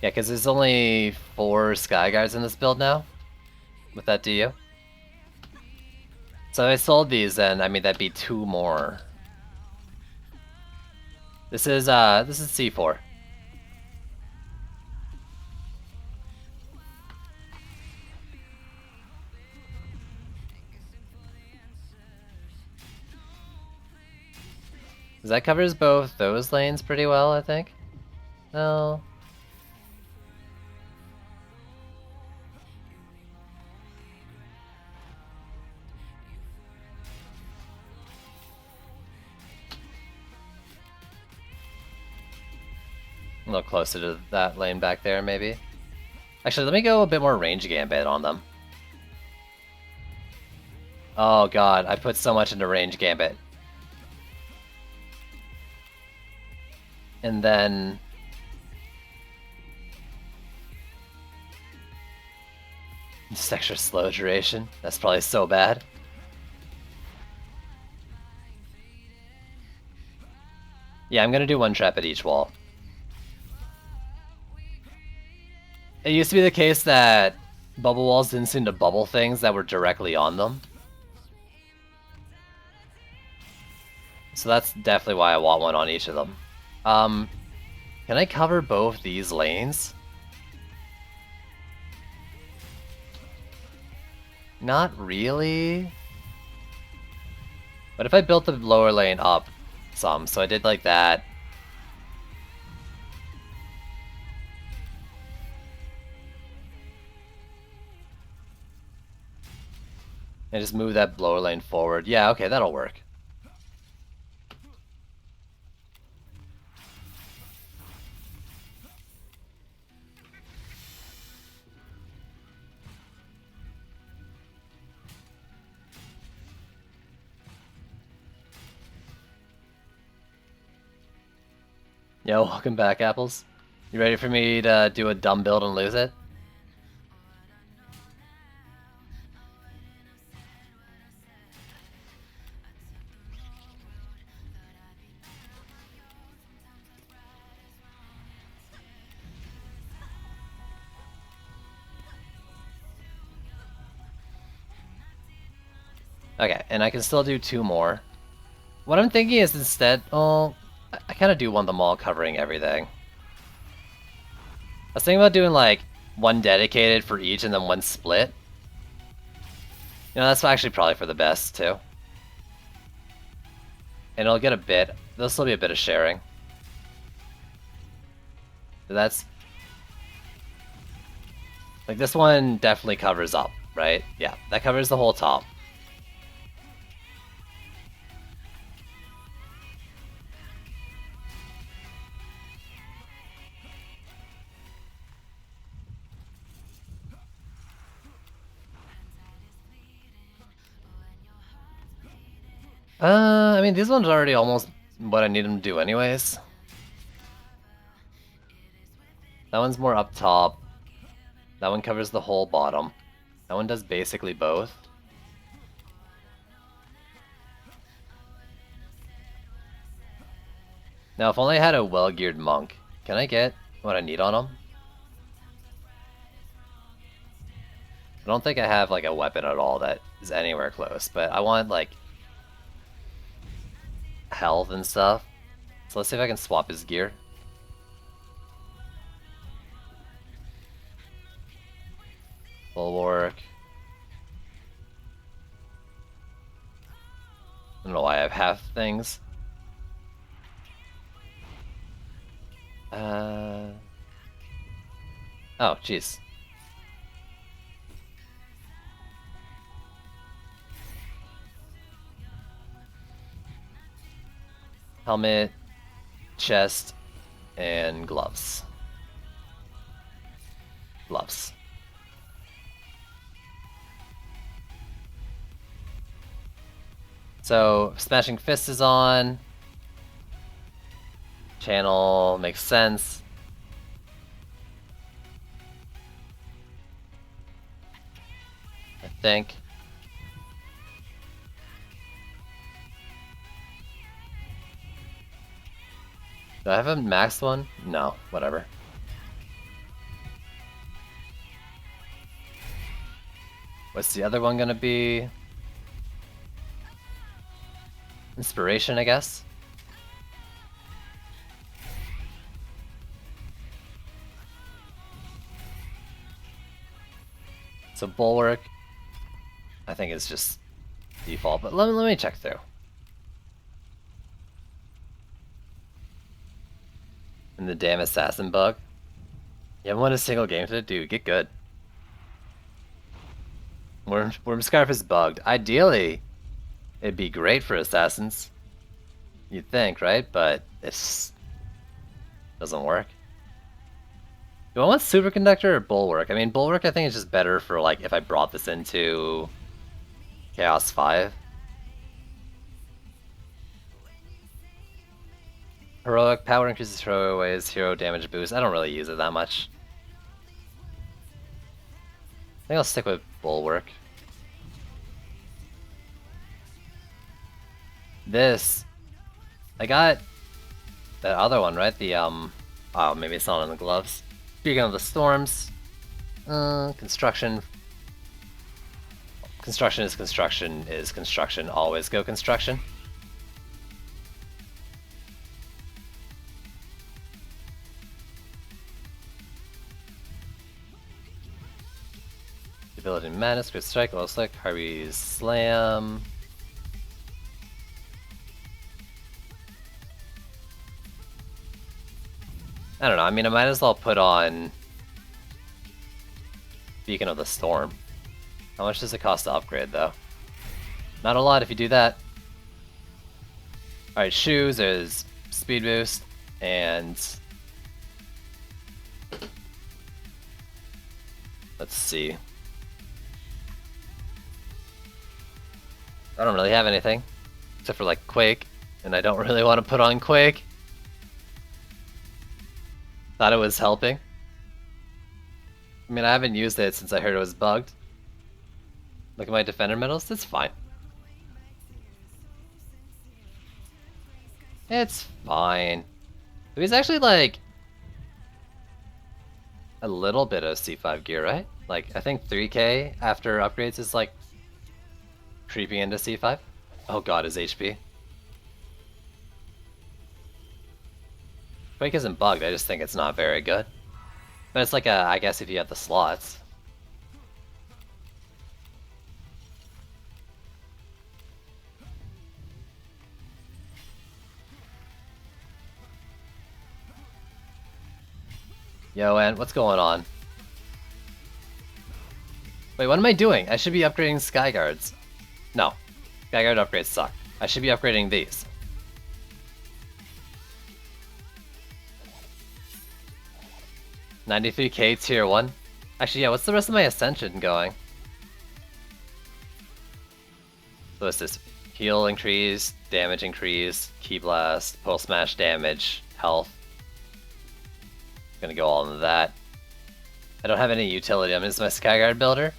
B: Yeah, because there's only 4 sky guards in this build now, with that DU. So if I sold these, then I mean that'd be 2 more. This is C4. That covers both those lanes pretty well, I think. No. A little closer to that lane back there, maybe. Actually, let me go a bit more range gambit on them. Oh god, I put so much into range gambit. And then... just extra slow duration. That's probably so bad. Yeah, I'm gonna do 1 trap at each wall. It used to be the case that bubble walls didn't seem to bubble things that were directly on them. So that's definitely why I want 1 on each of them. Can I cover both these lanes? Not really. But if I built the lower lane up some, so I did like that. And just move that lower lane forward. Yeah, okay, that'll work. Yo, welcome back, Apples. You ready for me to do a dumb build and lose it? Okay, and I can still do 2 more. What I'm thinking is instead, oh, I kind of do want them all covering everything. I was thinking about doing like 1 dedicated for each and then 1 split. You know, that's actually probably for the best too. And it'll get a bit, there'll still be a bit of sharing. So that's... like this one definitely covers up, right? Yeah, that covers the whole top. I mean, these ones are already almost what I need them to do anyways. That one's more up top. That one covers the whole bottom. That one does basically both. Now, if only I had a well-geared monk, can I get what I need on him? I don't think I have like a weapon at all that is anywhere close, but I want like health and stuff. So let's see if I can swap his gear. Bulwark. I don't know why I have half things. Oh, jeez. Helmet, chest, and gloves. Gloves. So, Smashing Fist is on. Channel makes sense. I think. Do I have a max one? No, whatever. What's the other one gonna be? Inspiration, I guess? So Bulwark, I think it's just default, but let me check through. And the damn assassin bug. You haven't won a single game today? Dude, get good. Wormscarf is bugged. Ideally, it'd be great for assassins. You'd think, right? But it doesn't work. Do I want Superconductor or Bulwark? I mean, Bulwark I think is just better for, like, if I brought this into Chaos 5. Heroic power increases throwaways, hero damage boost. I don't really use it that much. I think I'll stick with Bulwark. This, I got the other one, right? The oh, maybe it's not in the gloves. Speaking of the storms, construction. Construction is construction is construction. Always go construction. Ability Madness, Crit Strike, Low Slick, Harvey's Slam. I don't know, I mean I might as well put on Beacon of the Storm. How much does it cost to upgrade though? Not a lot if you do that. Alright, shoes is speed boost and let's see. I don't really have anything except for like Quake, and I don't really want to put on Quake. Thought it was helping. I mean, I haven't used it since I heard it was bugged. Look at my defender medals, that's fine. It's fine. It was actually like a little bit of C5 gear, right? Like, I think 3k after upgrades is like creeping into C5. Oh god, his HP. Quake isn't bugged, I just think it's not very good. But it's like I guess if you have the slots. Yo, and what's going on? Wait, what am I doing? I should be upgrading Skyguards. No. Skyguard upgrades suck. I should be upgrading these. $93k tier 1? Actually, yeah, what's the rest of my Ascension going? So what's this? Heal increase, damage increase, Ki Blast, Pulse Smash damage, health. Gonna go all into that. I don't have any utility. I'm just my Skyguard builder.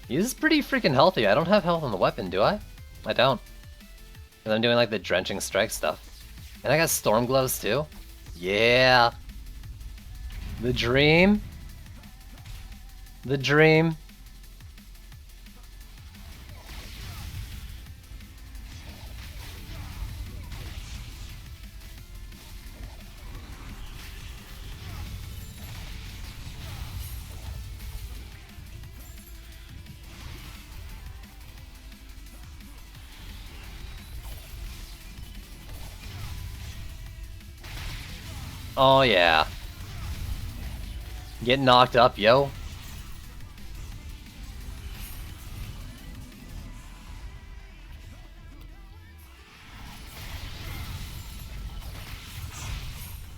B: He's pretty freaking healthy. I don't have health on the weapon, do I? I don't. And I'm doing like the drenching strike stuff. And I got storm gloves too. Yeah. The dream. The dream. Oh yeah. Get knocked up, yo.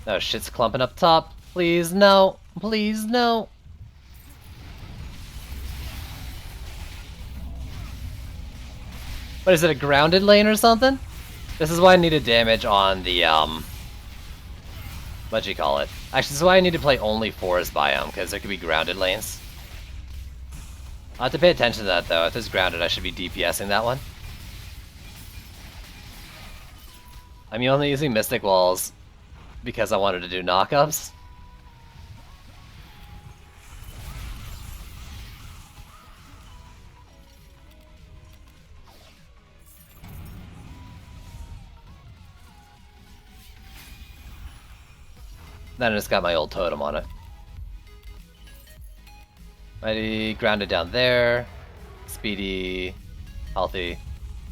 B: Oh, shit's clumping up top. Please, no. Please, no. What is it, a grounded lane or something? This is why I needed damage on the, what'd you call it? Actually, this is why I need to play only forest biome, because there could be grounded lanes. I'll have to pay attention to that, though. If it's grounded, I should be DPSing that one. I'm only using Mystic Walls because I wanted to do knockups. Then I just got my old totem on it. Mighty grounded down there. Speedy. Healthy.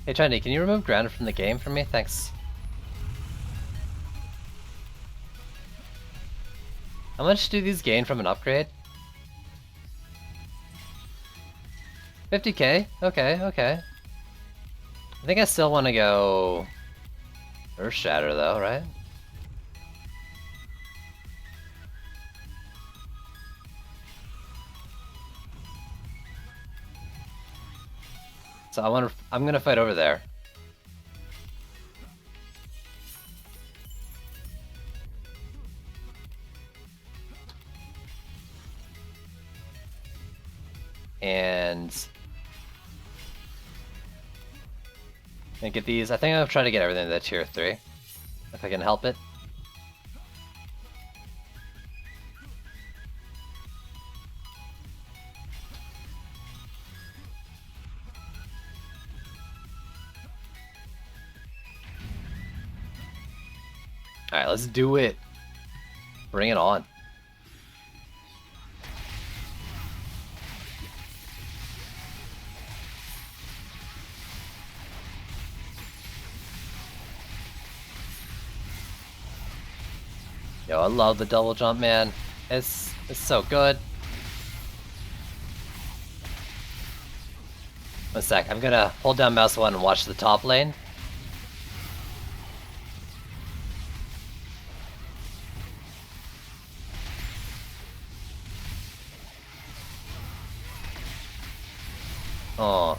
B: Hey Trendy, can you remove grounded from the game for me? Thanks. How much do these gain from an upgrade? 50k? Okay, okay. I think I still want to go Earthshatter though, right? So I'm gonna fight over there. And get these. I think I'll try to get everything to that tier 3. If I can help it. Alright, let's do it. Bring it on. Yo, I love the double jump, man. It's so good. One sec, I'm gonna hold down mouse 1 and watch the top lane. Oh.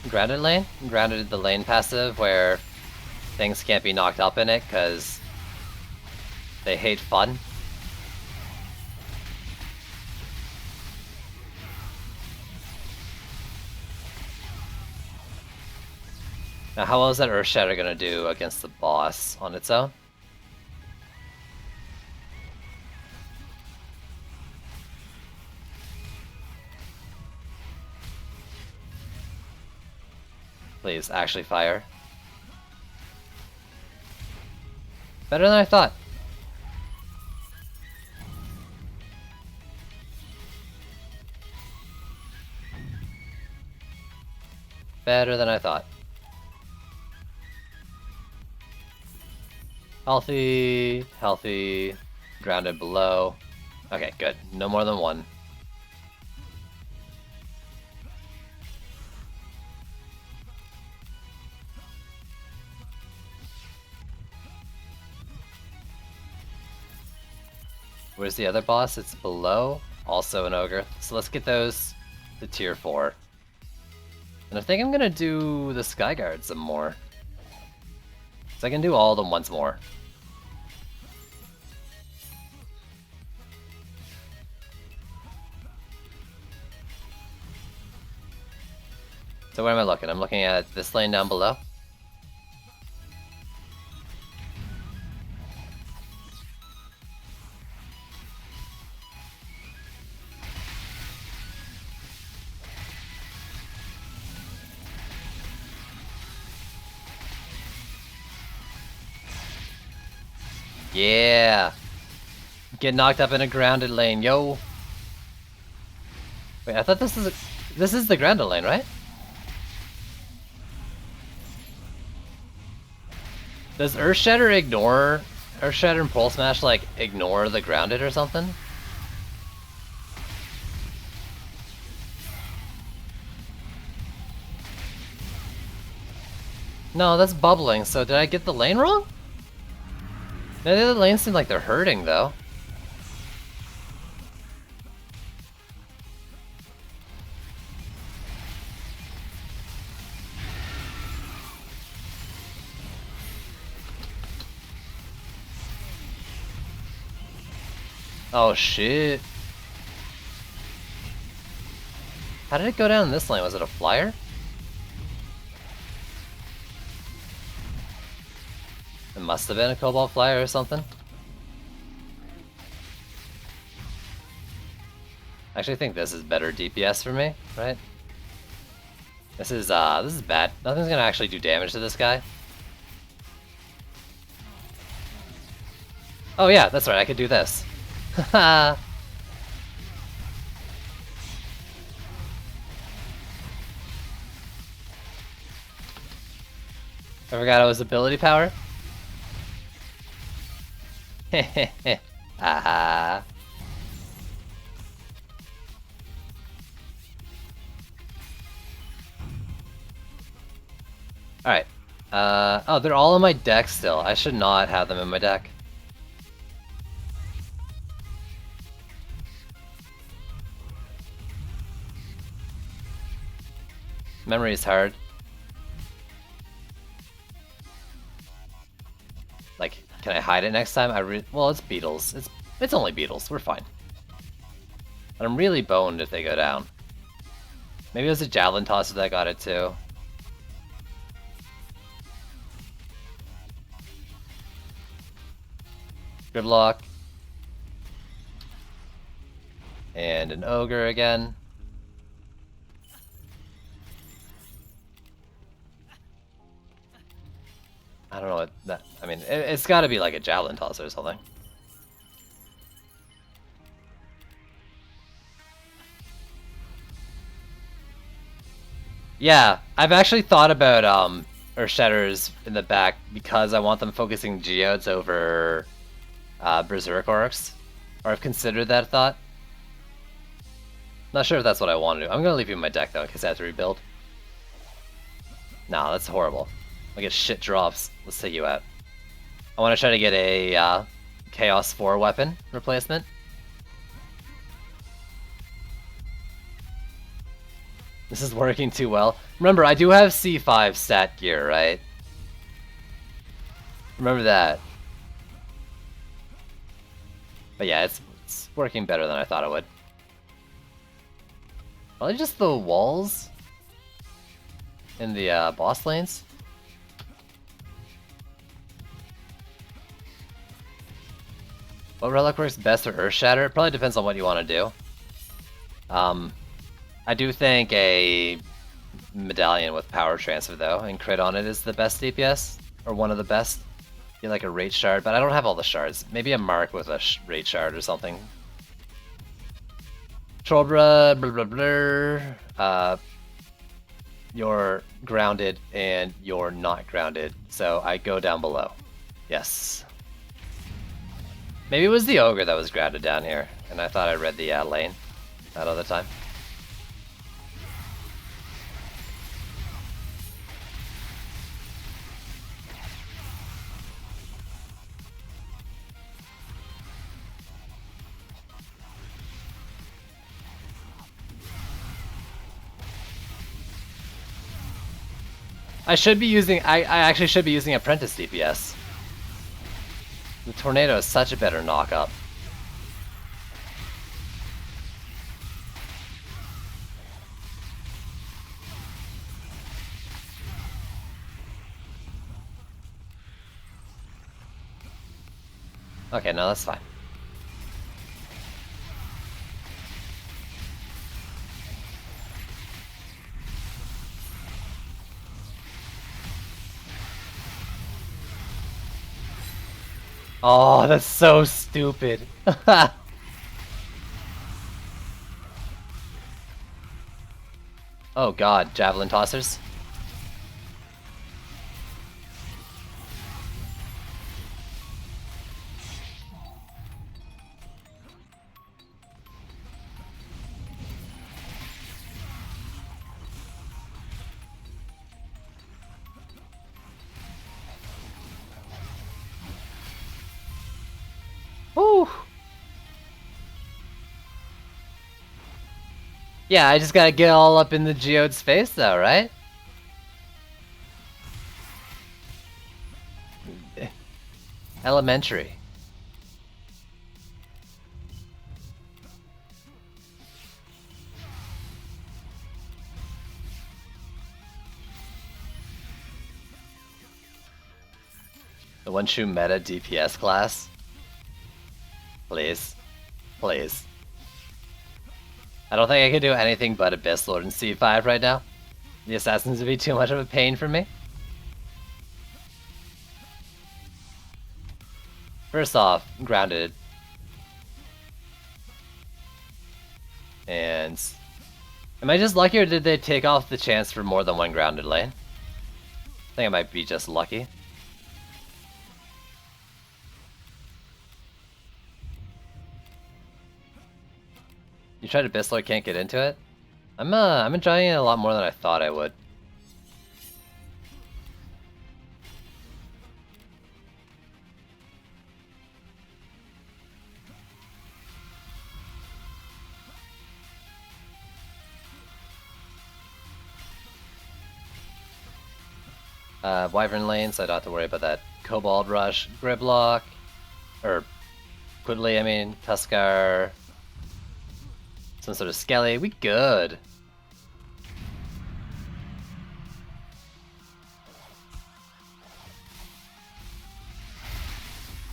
B: Grounded lane? Grounded the lane passive where things can't be knocked up in it because they hate fun. Now how well is that Earthshatter gonna do against the boss on its own? Please, actually fire. Better than I thought. Better than I thought. Healthy, healthy, grounded below. Okay, good. No more than one. Where's the other boss? It's below. Also an ogre. So let's get those to tier 4. And I think I'm gonna do the Skyguard some more. So I can do all of them once more. So where am I looking? I'm looking at this lane down below. Yeah! Get knocked up in a grounded lane, yo! Wait, I thought this is the grounded lane, right? Does Earthshatter ignore... Earthshatter and Pulse Smash, like, ignore the grounded or something? No, that's bubbling, so did I get the lane wrong? No, the other lanes seem like they're hurting, though. Oh, shit. How did it go down this lane? Was it a flyer? It must have been a Cobalt Flyer or something. I actually think this is better DPS for me, right? This is bad. Nothing's gonna actually do damage to this guy. Oh yeah, that's right, I could do this. Haha. I forgot it was ability power. Hehehe. Aha. Alright. Oh, they're all in my deck still. I should not have them in my deck. Memory is hard. Like, can I hide it next time? Well, it's beetles. It's only beetles. We're fine. But I'm really boned if they go down. Maybe it was a javelin tosser that got it too. Gridlock. And an ogre again. I don't know what that... I mean, it's gotta be like a javelin tosser or something. Yeah, I've actually thought about Earthshatters in the back because I want them focusing Geodes over Berserk Orcs. Or I've considered that thought. Not sure if that's what I want to do. I'm gonna leave you in my deck though, in case I have to rebuild. Nah, that's horrible. I'll get shit drops. Let's take you out. I want to try to get a Chaos 4 weapon replacement. This is working too well. Remember, I do have C5 stat gear, right? Remember that. But yeah, it's working better than I thought it would. Probably just the walls in the boss lanes. What relic works best for Earthshatter? It probably depends on what you want to do. I do think a medallion with power transfer though, and crit on it is the best DPS, or one of the best. Get like a rate shard, but I don't have all the shards. Maybe a mark with a rate shard or something. Trobra, blah blah blah. You're grounded and you're not grounded, so I go down below. Yes. Maybe it was the ogre that was grounded down here, and I thought I read the lane that other time. I actually should be using Apprentice DPS. The Tornado is such a better knock-up. Okay, no, that's fine. Oh, that's so stupid. Oh god, javelin tossers. Yeah, I just gotta get all up in the geode space though, right? Elementary. The one true meta DPS class. Please. Please. I don't think I can do anything but Abyss Lord in C5 right now. The assassins would be too much of a pain for me. First off, grounded. And am I just lucky, or did they take off the chance for more than one grounded lane? I think I might be just lucky. You tried Abyss Lord, can't get into it? I'm enjoying it a lot more than I thought I would. Wyvern lane, so I don't have to worry about that Kobold Rush, Gridlock, or Quiddly, I mean, Tuskar, some sort of Skelly. We good.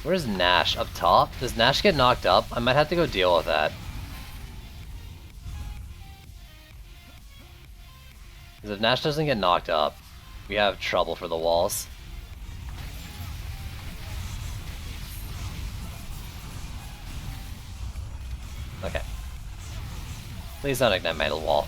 B: Where's Nash? Up top? Does Nash get knocked up? I might have to go deal with that. Because if Nash doesn't get knocked up, we have trouble for the walls. Okay. Please don't ignite Metal Wall.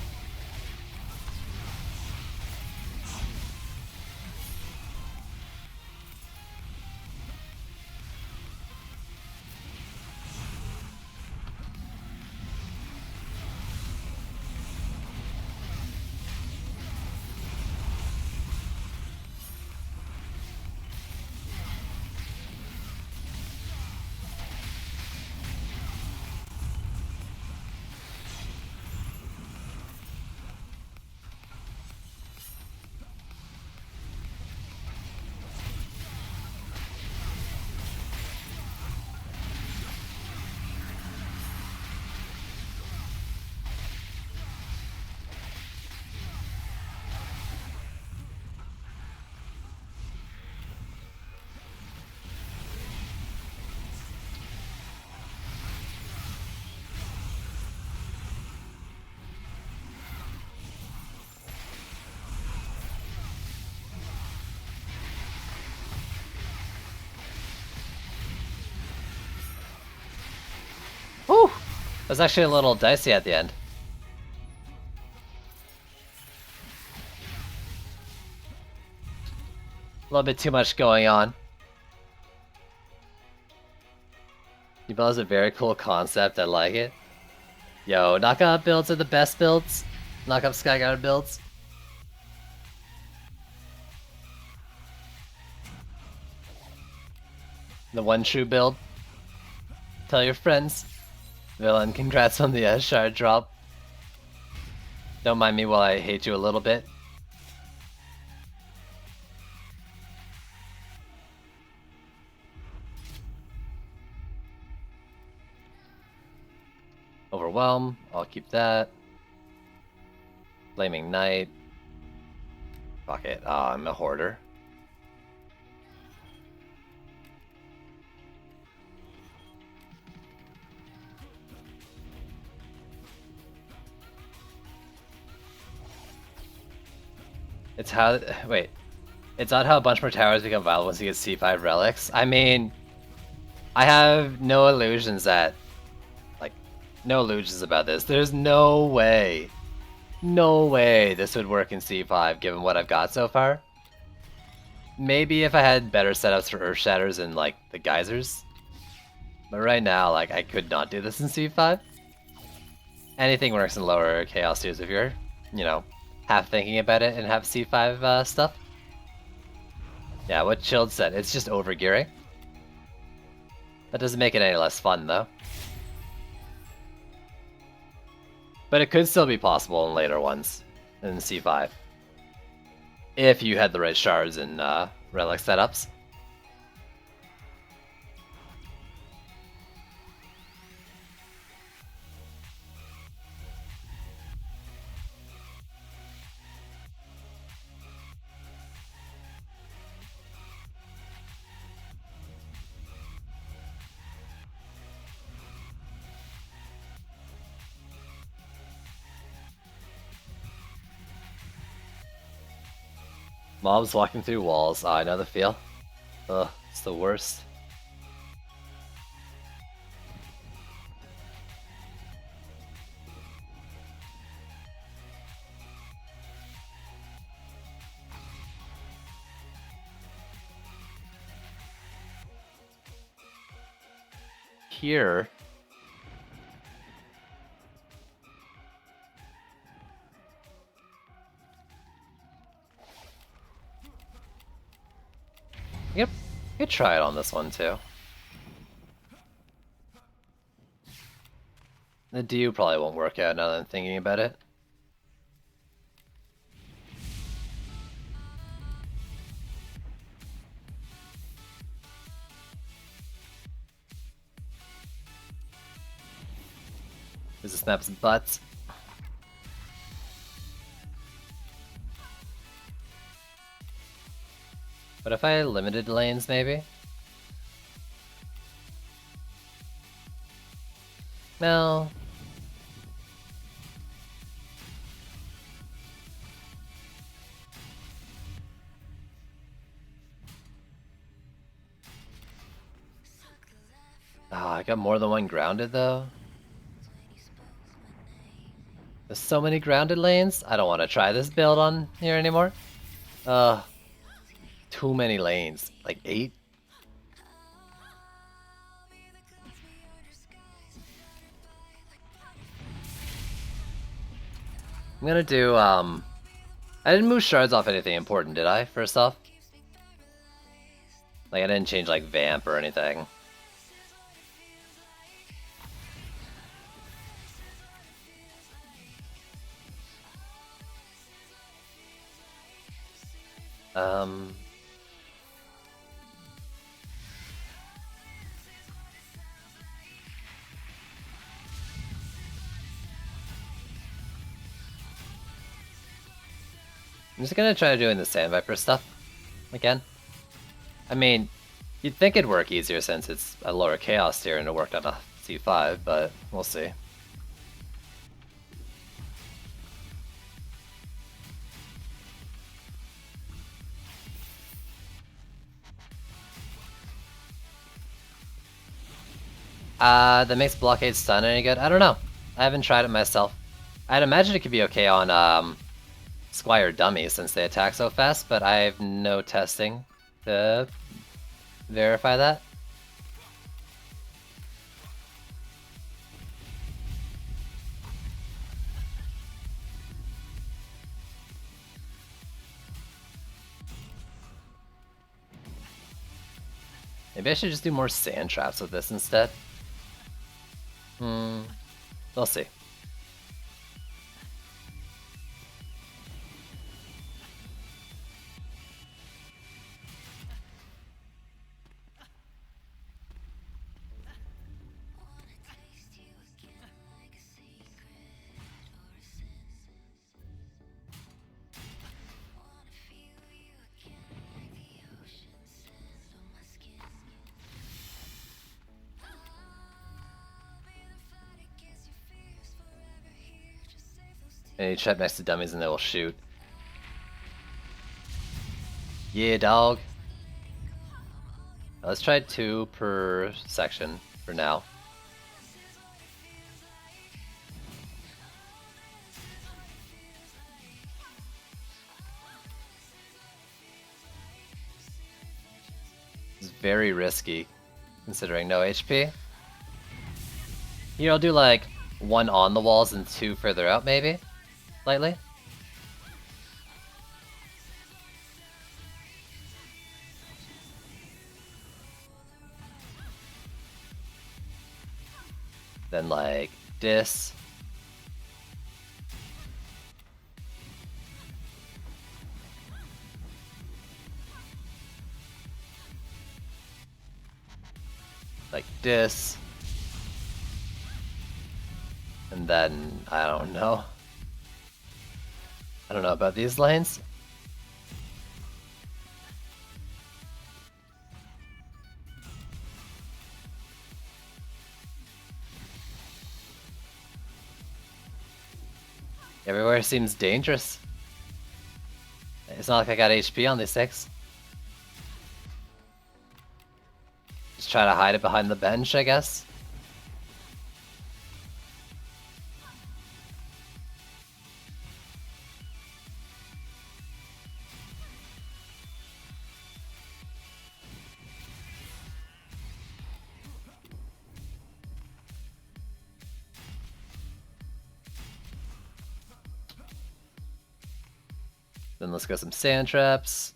B: Whew! It was actually a little dicey at the end. A little bit too much going on. Yubel is a very cool concept, I like it. Yo, knockout builds are the best builds. Knockout Skyguard builds. The one true build. Tell your friends. Villain, congrats on the shard drop. Don't mind me while I hate you a little bit. Overwhelm, I'll keep that. Flaming Knight. Fuck it, I'm a hoarder. It's how, wait. It's not how a bunch more towers become viable once you get C5 relics. I mean, I have no illusions that, like, no illusions about this. There's no way this would work in C5 given what I've got so far. Maybe if I had better setups for Earth Shatters and, like, the Geysers. But right now, like, I could not do this in C5. Anything works in lower Chaos tiers if you're, you know, half thinking about it and have C5 stuff. Yeah, what Chilled said, it's just overgearing. That doesn't make it any less fun, though. But it could still be possible in later ones in C5. If you had the right shards and relic setups. Mobs walking through walls. Oh, I know the feel. Ugh, it's the worst. Here. Yep, you could try it on this one too. The DU probably won't work out now that I'm thinking about it. This is Snap's butts. What if I limited lanes, maybe? No. Oh, I got more than one grounded though. There's so many grounded lanes. I don't want to try this build on here anymore. Too many lanes. Like 8? I'm gonna do, I didn't move shards off anything important, did I, first off? Like, I didn't change, like, Vamp or anything. I'm just gonna try doing the Sand Viper stuff again. I mean, you'd think it'd work easier since it's a lower chaos tier and it worked on a C5, but we'll see. That makes Blockade stun any good? I don't know. I haven't tried it myself. I'd imagine it could be okay on Squire Dummy since they attack so fast, but I have no testing to verify that. Maybe I should just do more sand traps with this instead. We'll see. And you chat next to dummies and they will shoot. Yeah, dog. Let's try 2 per section for now. It's very risky, considering no HP. Here, I'll do like 1 on the walls and 2 further out, maybe? Slightly? Then like this. this. And then, I don't know. I don't know about these lanes. Everywhere seems dangerous. It's not like I got HP on these 6. Just try to hide it behind the bench, I guess. Then let's go some sand traps.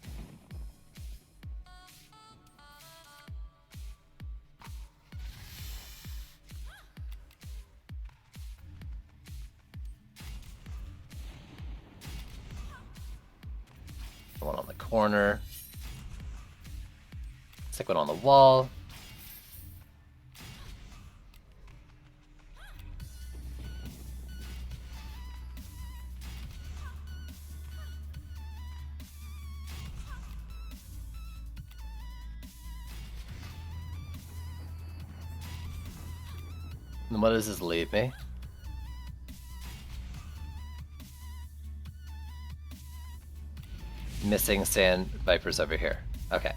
B: One on the corner. Stick one on the wall. And what does this leave me? Missing sand vipers over here. Okay.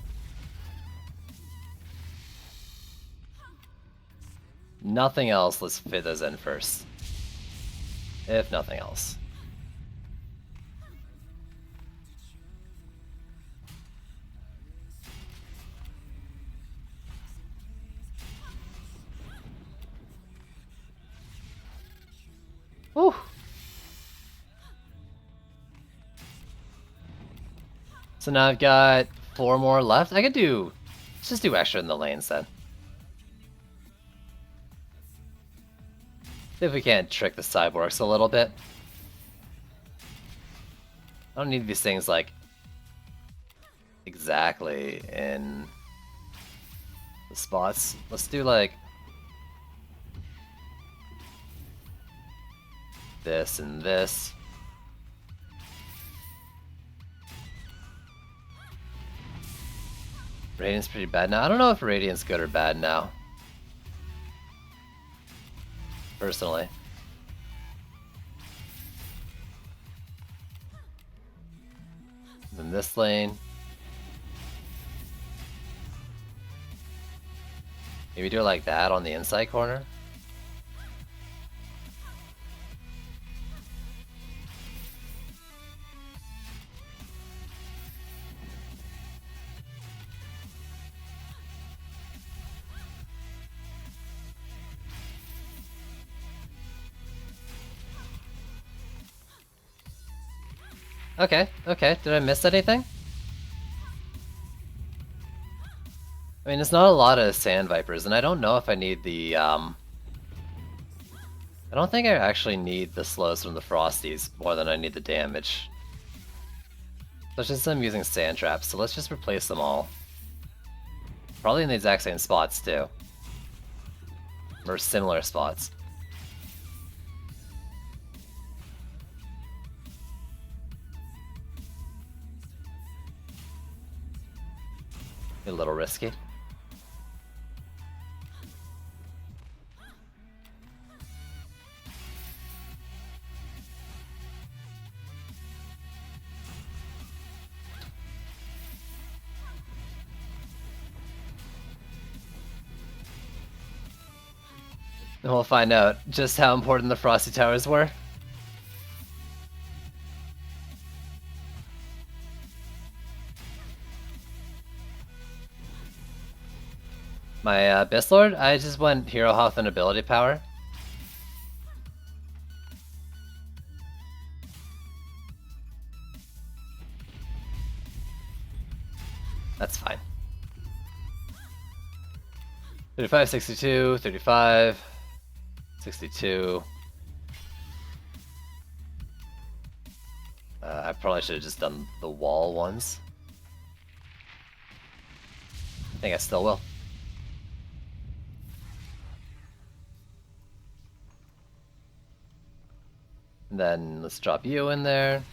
B: Nothing else, let's fit those in first. If nothing else. Whew. So now I've got 4 more left. I could do... Let's just do extra in the lanes then. See if we can't trick the cyborgs a little bit. I don't need these things like exactly in the spots. Let's do like this and this. Radiant's pretty bad now. I don't know if Radiant's good or bad now. Personally. Then this lane. Maybe do it like that on the inside corner. Okay, okay. Did I miss anything? I mean, it's not a lot of sand vipers, and I don't know if I need the, I don't think I actually need the slows from the Frosties more than I need the damage. Especially since I'm using sand traps, so let's just replace them all. Probably in the exact same spots, too. Or similar spots. A little risky. And we'll find out just how important the Frosty Towers were. My Abyss Lord, I just went Hero Health and Ability Power. That's fine. 35, 62, 35, 62. I probably should have just done the wall ones. I think I still will. And then let's drop you in there.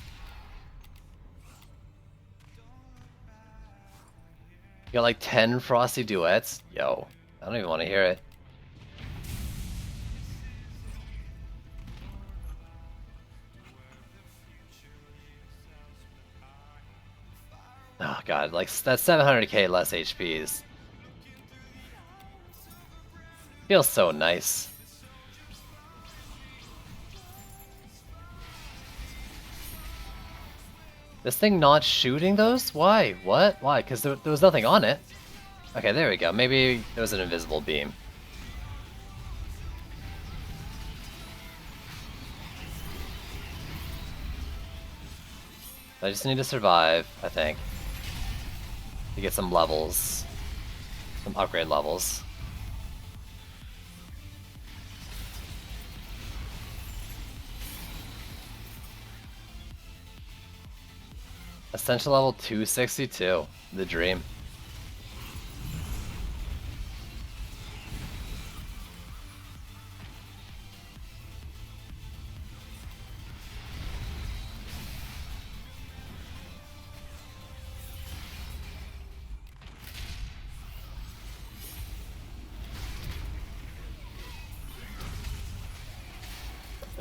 B: You got like 10 Frosty duets? Yo, I don't even want to hear it. Oh god, like that's 700k less HPs. Feels so nice. This thing not shooting those? Why? What? Why? Because there was nothing on it. Okay, there we go. Maybe there was an invisible beam. I just need to survive, I think. To get some levels. Some upgrade levels. Essential level 262. The dream.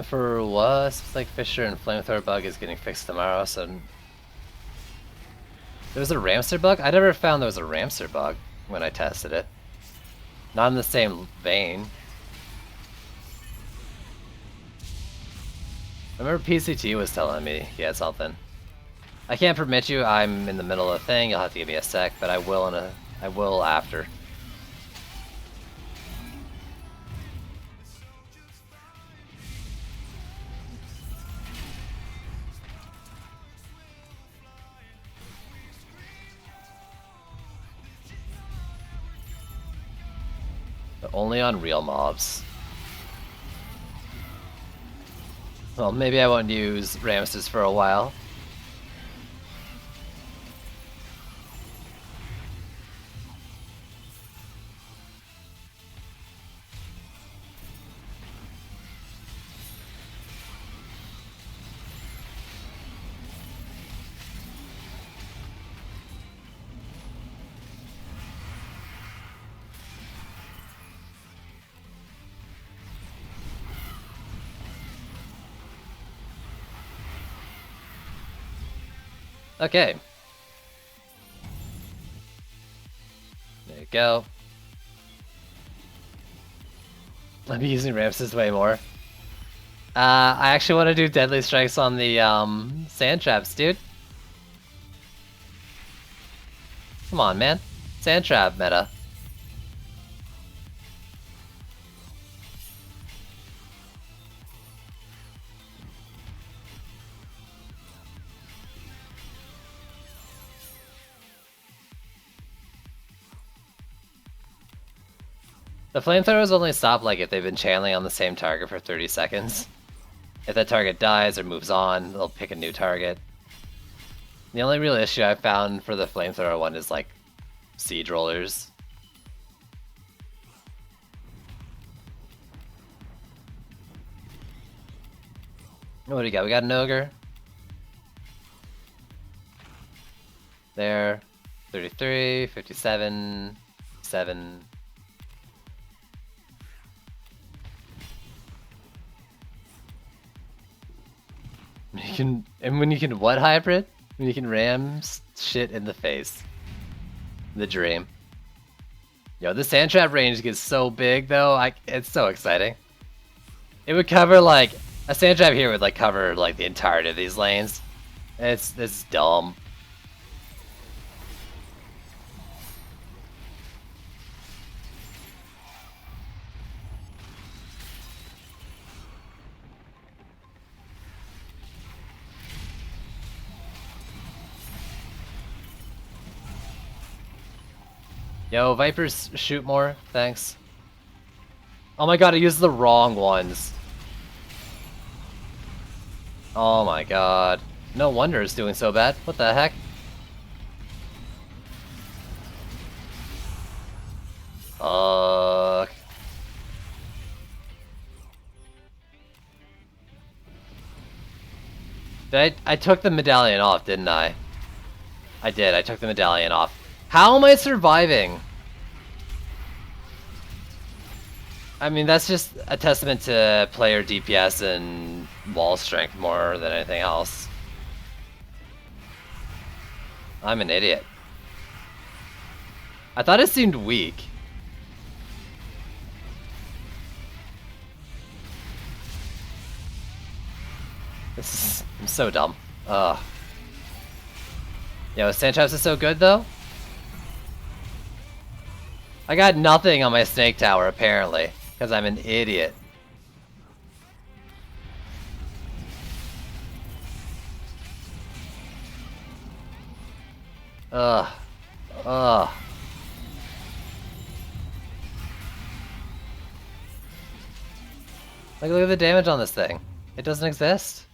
B: For what? It's like Fisher and Flamethrower bug is getting fixed tomorrow, so... There was a Ramster bug? I never found there was a Ramster bug when I tested it. Not in the same vein. I remember PCT was telling me he had something. I can't permit you, I'm in the middle of a thing, you'll have to give me a sec, but I will after. But only on real mobs. Well, maybe I won't use Ramses for a while. Okay. There you go. I'm using Ramses way more. I actually want to do Deadly Strikes on the Sand Traps, dude. Come on, man. Sand Trap meta. The flamethrowers only stop like if they've been channeling on the same target for 30 seconds. If that target dies or moves on, they'll pick a new target. The only real issue I've found for the flamethrower one is like siege rollers. What do we got? We got an ogre. There. 33, 57, 7. You can, and when you can what hybrid? When you can ram shit in the face. The dream. Yo, the sand trap range gets so big though, it's so exciting. It would cover like, a sand trap here would like cover like the entirety of these lanes. It's dumb. Yo, Vipers shoot more, thanks. Oh my god, I used the wrong ones. Oh my god. No wonder it's doing so bad. What the heck? Fuck. I took the medallion off, didn't I? I did. I took the medallion off. How am I surviving? I mean, that's just a testament to player DPS and wall strength more than anything else. I'm an idiot. I thought it seemed weak. I'm so dumb. Ugh. Yo, Sanchops is so good though. I got nothing on my snake tower apparently, because I'm an idiot. Ugh. Ugh. Like, look at the damage on this thing. It doesn't exist.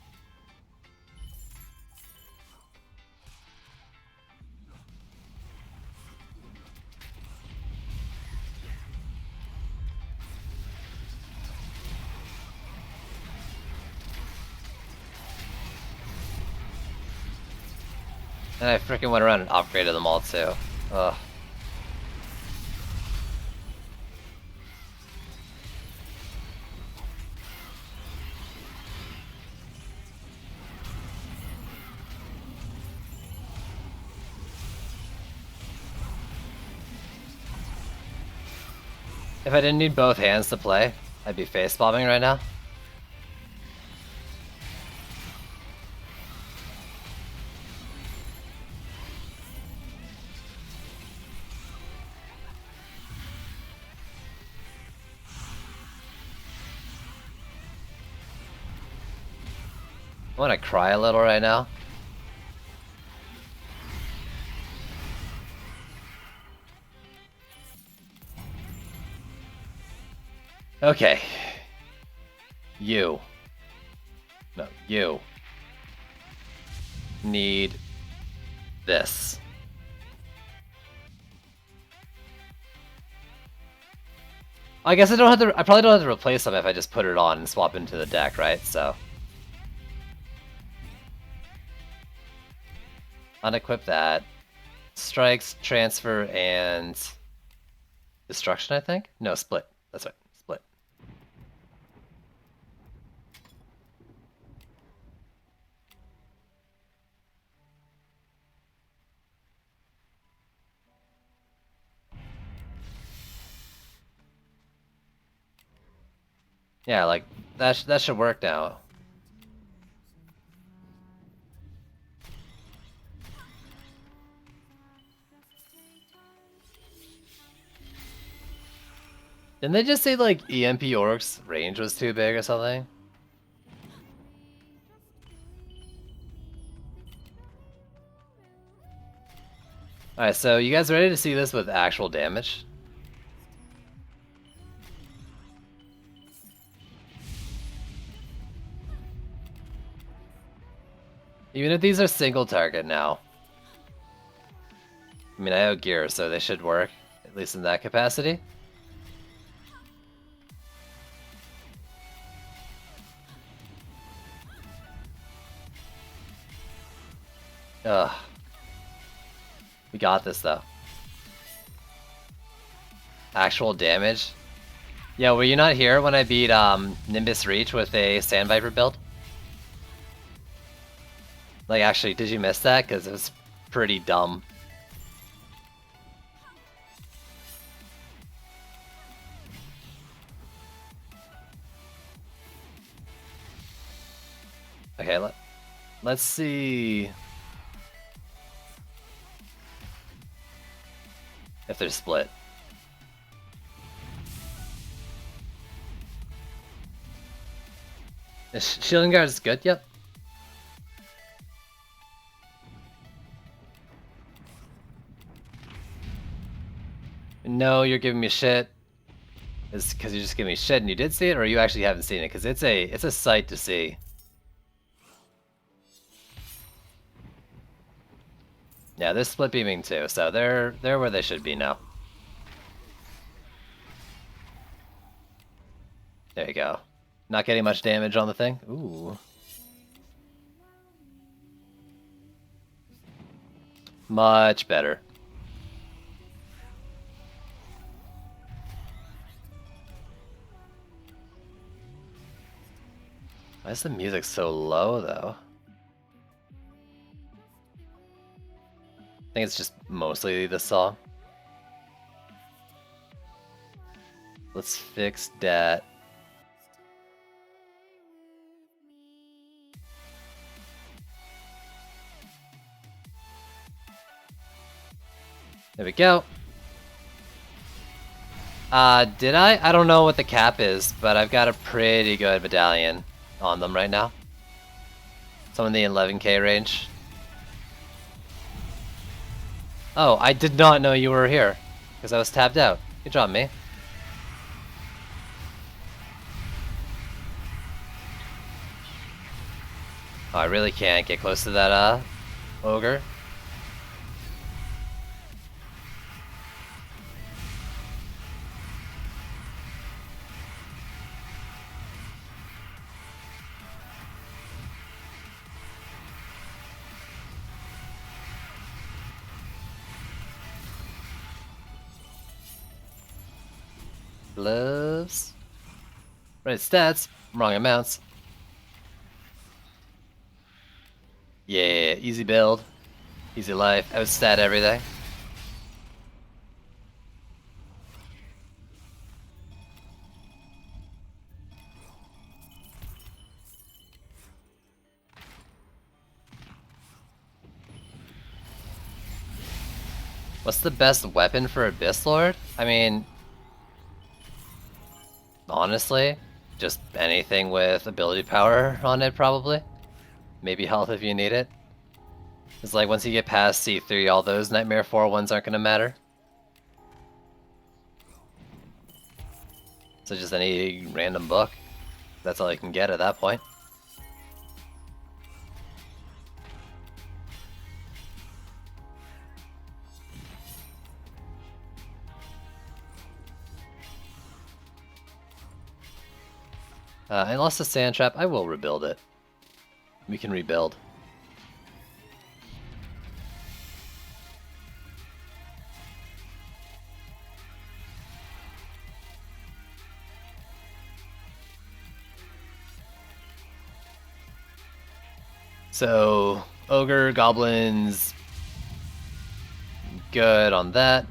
B: And I freaking went around and upgraded them all too. Ugh. If I didn't need both hands to play, I'd be face bombing right now. I want to cry a little right now. Okay. You. No, you. Need this. I guess I probably don't have to replace them if I just put it on and swap into the deck, right? So. Unequip that. Strikes, transfer, and destruction, I think? No, split. That's right, split. Yeah, like, that should work now. Didn't they just say, like, EMP Orc's range was too big or something? Alright, so you guys ready to see this with actual damage? Even if these are single target now. I mean, I have gear, so they should work, at least in that capacity. Ugh. We got this, though. Actual damage. Yeah, were you not here when I beat Nimbus Reach with a Sand Viper build? Like, actually, did you miss that? Because it was pretty dumb. Okay, let's see if they're split. Is Shielding Guard is good? Yep. No, you're giving me shit. Is because you just give me shit and you did see it, or you actually haven't seen it? Because it's a sight to see. Yeah, they're split beaming too, so they're where they should be now. There you go. Not getting much damage on the thing. Ooh. Much better. Why is the music so low, though? I think it's just mostly the song. Let's fix that. There we go. Did I? I don't know what the cap is, but I've got a pretty good medallion on them right now. Some in the 11k range. Oh, I did not know you were here, because I was tapped out. Good job, me. Oh, I really can't get close to that, ogre. Gloves. Right stats, wrong amounts. Yeah, easy build, easy life, outstat everything. What's the best weapon for Abyss Lord? I mean, honestly, just anything with ability power on it, probably. Maybe health if you need it. It's like once you get past C3, all those Nightmare 4 ones aren't gonna matter. So just any random book. That's all you can get at that point. I lost the sand trap. I will rebuild it. We can rebuild. So, ogre, goblins, good on that.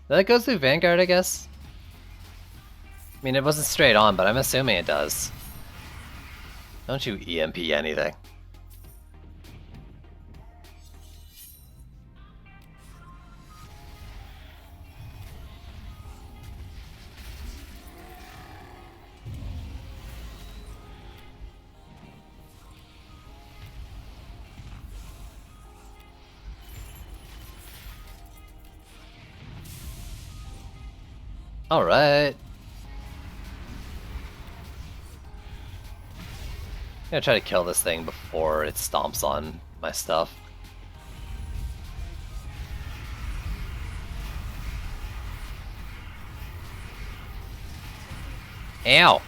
B: That goes through Vanguard, I guess? I mean, it wasn't straight on, but I'm assuming it does. Don't you EMP anything. Alright. I'm gonna try to kill this thing before it stomps on my stuff. Ow!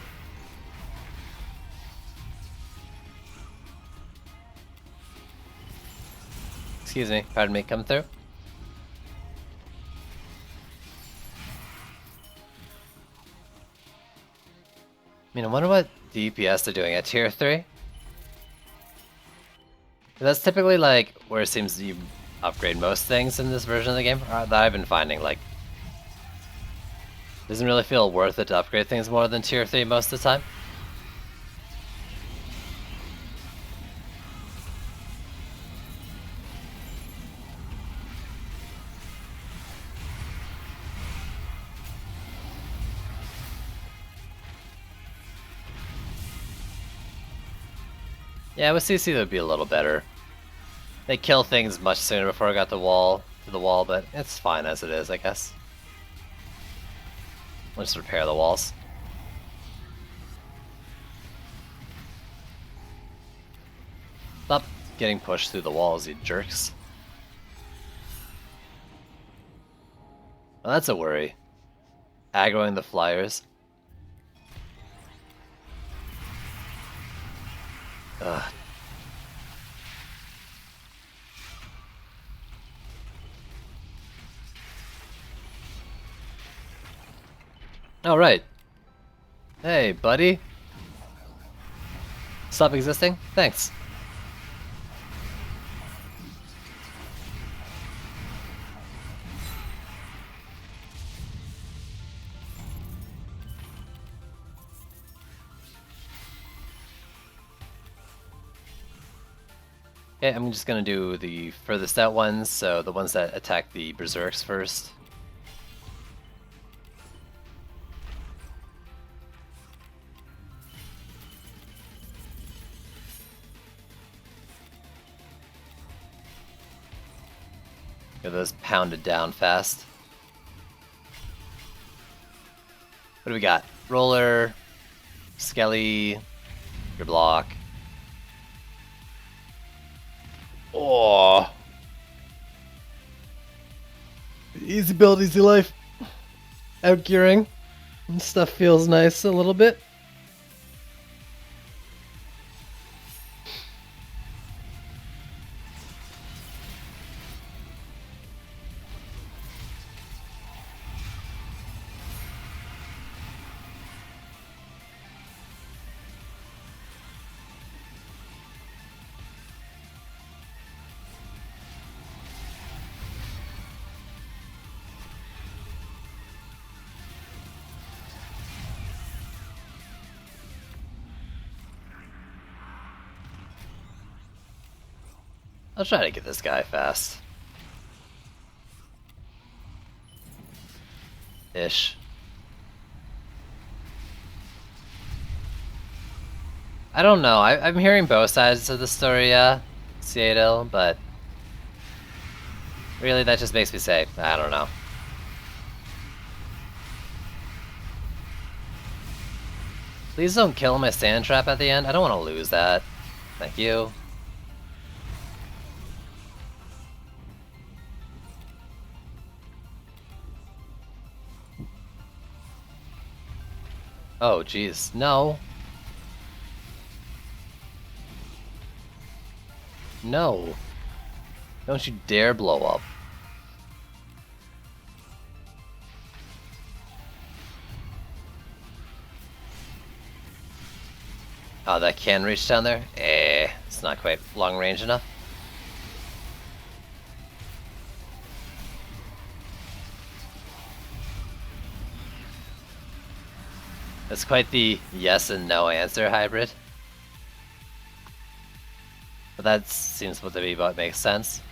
B: Excuse me, pardon me, come through. I mean, I wonder what DPS they're doing at tier 3. That's typically like where it seems you upgrade most things in this version of the game that I've been finding. Like, doesn't really feel worth it to upgrade things more than tier 3 most of the time. Yeah, with CC that would be a little better. They kill things much sooner before I got to the wall, but it's fine as it is, I guess. Let's repair the walls. Stop getting pushed through the walls, you jerks. Well, that's a worry. Aggroing the flyers. Ugh. All right. Hey, buddy. Stop existing? Thanks. Okay, I'm just gonna do the furthest out ones, so the ones that attack the berserks first. Get those pounded down fast. What do we got? Roller, Skelly, your block. Oh, easy build, easy life. Outgearing. Stuff feels nice a little bit. I'll try to get this guy fast. Ish. I don't know. I'm hearing both sides of the story, Seattle, but really that just makes me say, I don't know. Please don't kill my sand trap at the end. I don't want to lose that. Thank you. Oh, jeez. No. No. Don't you dare blow up. Oh, that can reach down there? It's not quite long range enough. It's quite the yes and no answer hybrid. But that seems to be what makes sense.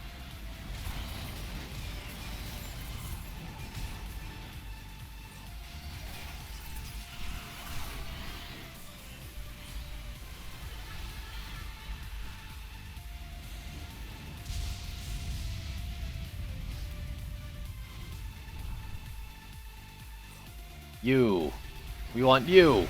B: You. We want you.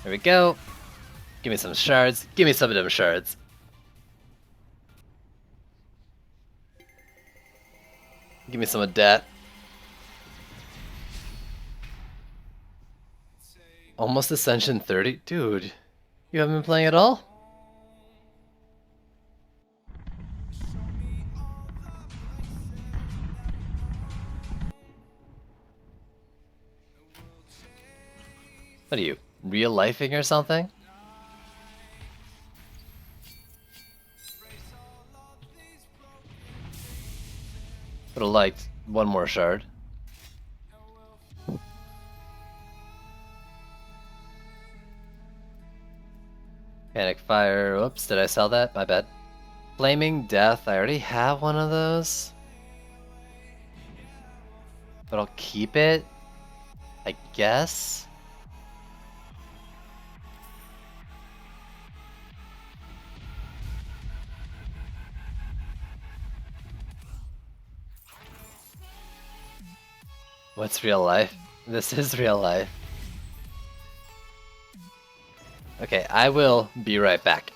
B: There we go. Give me some shards. Give me some of them shards. Give me some of that. Almost Ascension 30? Dude, you haven't been playing at all? What are you, real-lifing or something? Would've liked one more shard. Panic Fire. Whoops, did I sell that? My bad. Flaming Death. I already have one of those. But I'll keep it, I guess. What's real life? This is real life. Okay, I will be right back.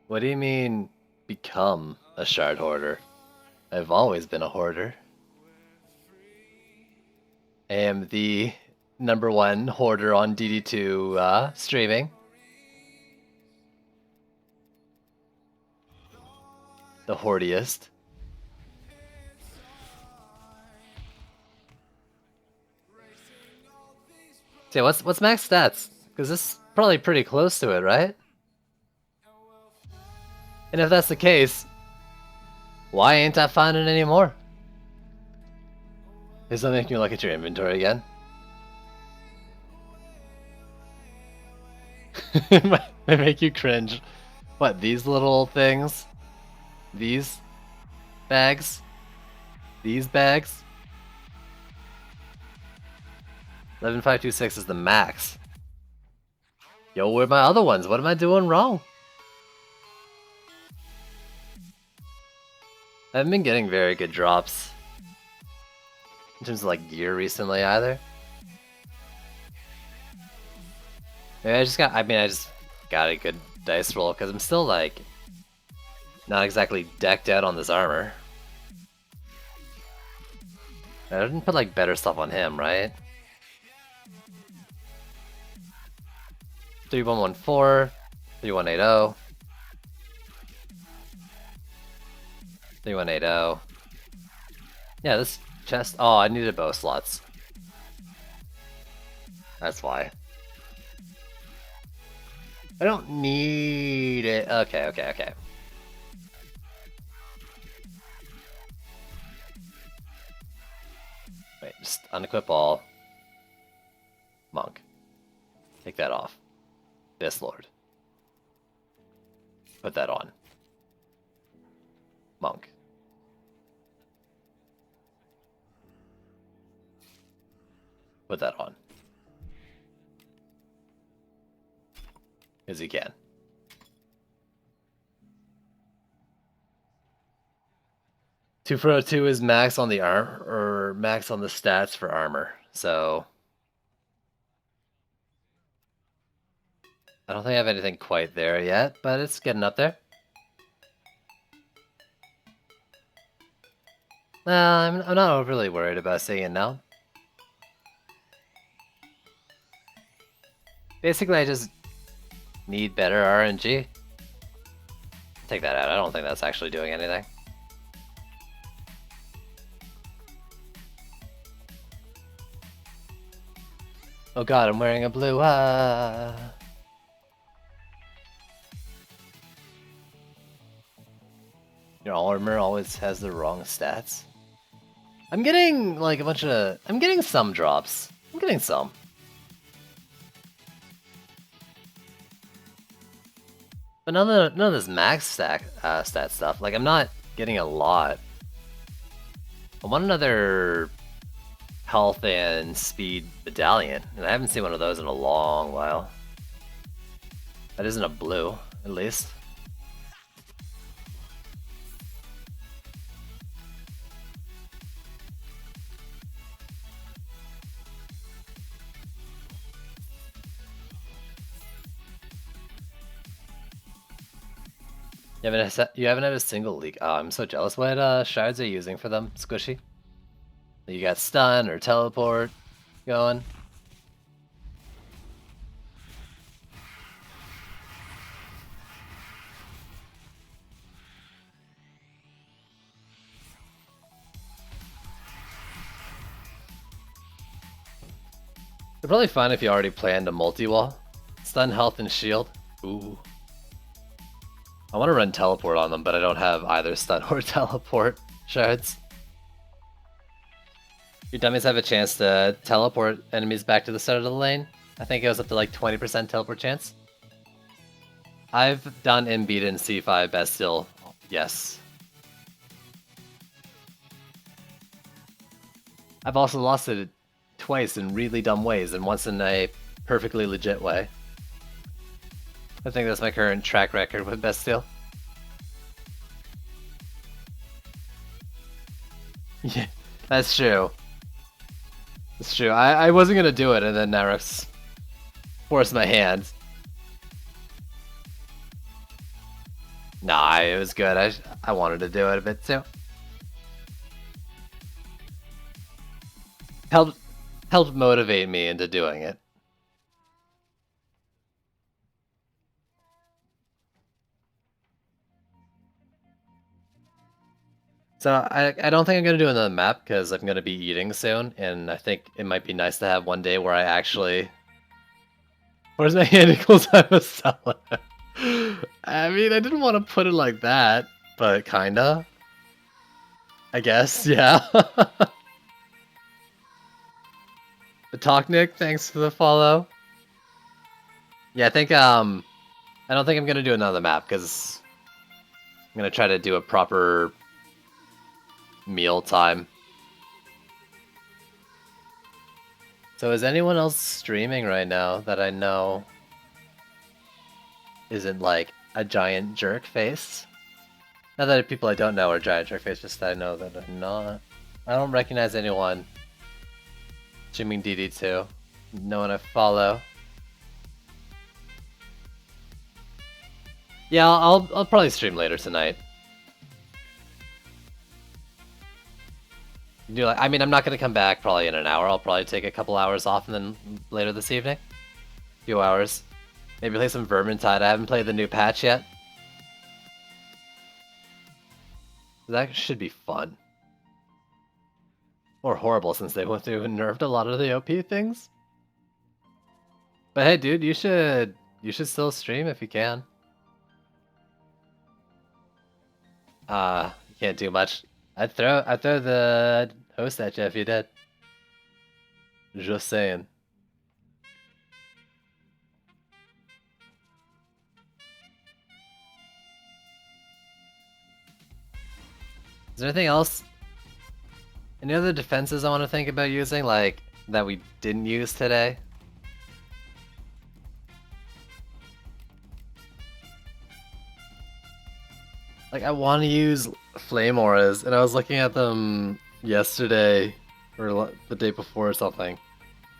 B: What do you mean, become a shard hoarder? I've always been a hoarder. I am the #1 hoarder on DD2 streaming. The hoardiest. So what's max stats? Because this is probably pretty close to it, right? And if that's the case, why ain't I finding any more? Does that make me look at your inventory again? They make you cringe. What, these little things? These bags? These bags? 11526 is the max. Yo, where are my other ones? What am I doing wrong? I haven't been getting very good drops in terms of like gear recently either. Maybe I just got a good dice roll because I'm still like not exactly decked out on this armor. I didn't put like better stuff on him, right? 3114, 3180. 3180. Yeah, this chest. Oh, I needed bow slots. That's why. I don't need it. Okay. Wait, just unequip all. Monk. Take that off. This Lord. Put that on. Monk. Put that on. As he can. Two for 2 is max on the arm or max on the stats for armor. So I don't think I have anything quite there yet, but it's getting up there. I'm not overly worried about seeing it now. Basically, I just need better RNG. Take that out. I don't think that's actually doing anything. Oh god, I'm wearing a blue. Your armor always has the wrong stats. I'm getting like a bunch of. I'm getting some drops. I'm getting some. But none of this max stat stuff. Like I'm not getting a lot. I want another health and speed medallion, and I haven't seen one of those in a long while. That isn't a blue, at least. You haven't had a single leak. Oh, I'm so jealous. What shards are you using for them, Squishy? You got stun or teleport going? They're probably fine if you already planned a multi-wall. Stun, health, and shield. Ooh. I want to run teleport on them, but I don't have either stun or teleport shards. Your dummies have a chance to teleport enemies back to the start of the lane. I think it goes up to like 20% teleport chance. I've done Embiid in C5 Bastille. Yes. I've also lost it twice in really dumb ways and once in a perfectly legit way. I think that's my current track record with Bastille. Yeah, that's true. That's true. I wasn't gonna do it and then Narox forced my hand. Nah, it was good. I wanted to do it a bit too. Helped motivate me into doing it. So I don't think I'm gonna do another map because I'm gonna be eating soon, and I think it might be nice to have one day where I actually. Where's my hand equals I'm a seller? I mean, I didn't want to put it like that, but kinda. I guess, yeah. Talk Nick, thanks for the follow. Yeah, I think I don't think I'm gonna do another map because I'm gonna try to do a proper meal time. So is anyone else streaming right now that I know isn't like a giant jerk face? Not that people I don't know are giant jerk face, just that I know that I'm not. I don't recognize anyone streaming DD2. No one I follow. Yeah, I'll probably stream later tonight. I mean, I'm not gonna come back probably in an hour. I'll probably take a couple hours off and then later this evening, a few hours. Maybe play some Vermintide. I haven't played the new patch yet. That should be fun. Or horrible since they went through and nerfed a lot of the OP things. But hey, dude, you should still stream if you can. You can't do much. I'd throw the host at you if you did. Just saying. Is there anything else? Any other defenses I want to think about using, like, that we didn't use today? Like, I want to use Flame Auras, and I was looking at them yesterday, or the day before or something.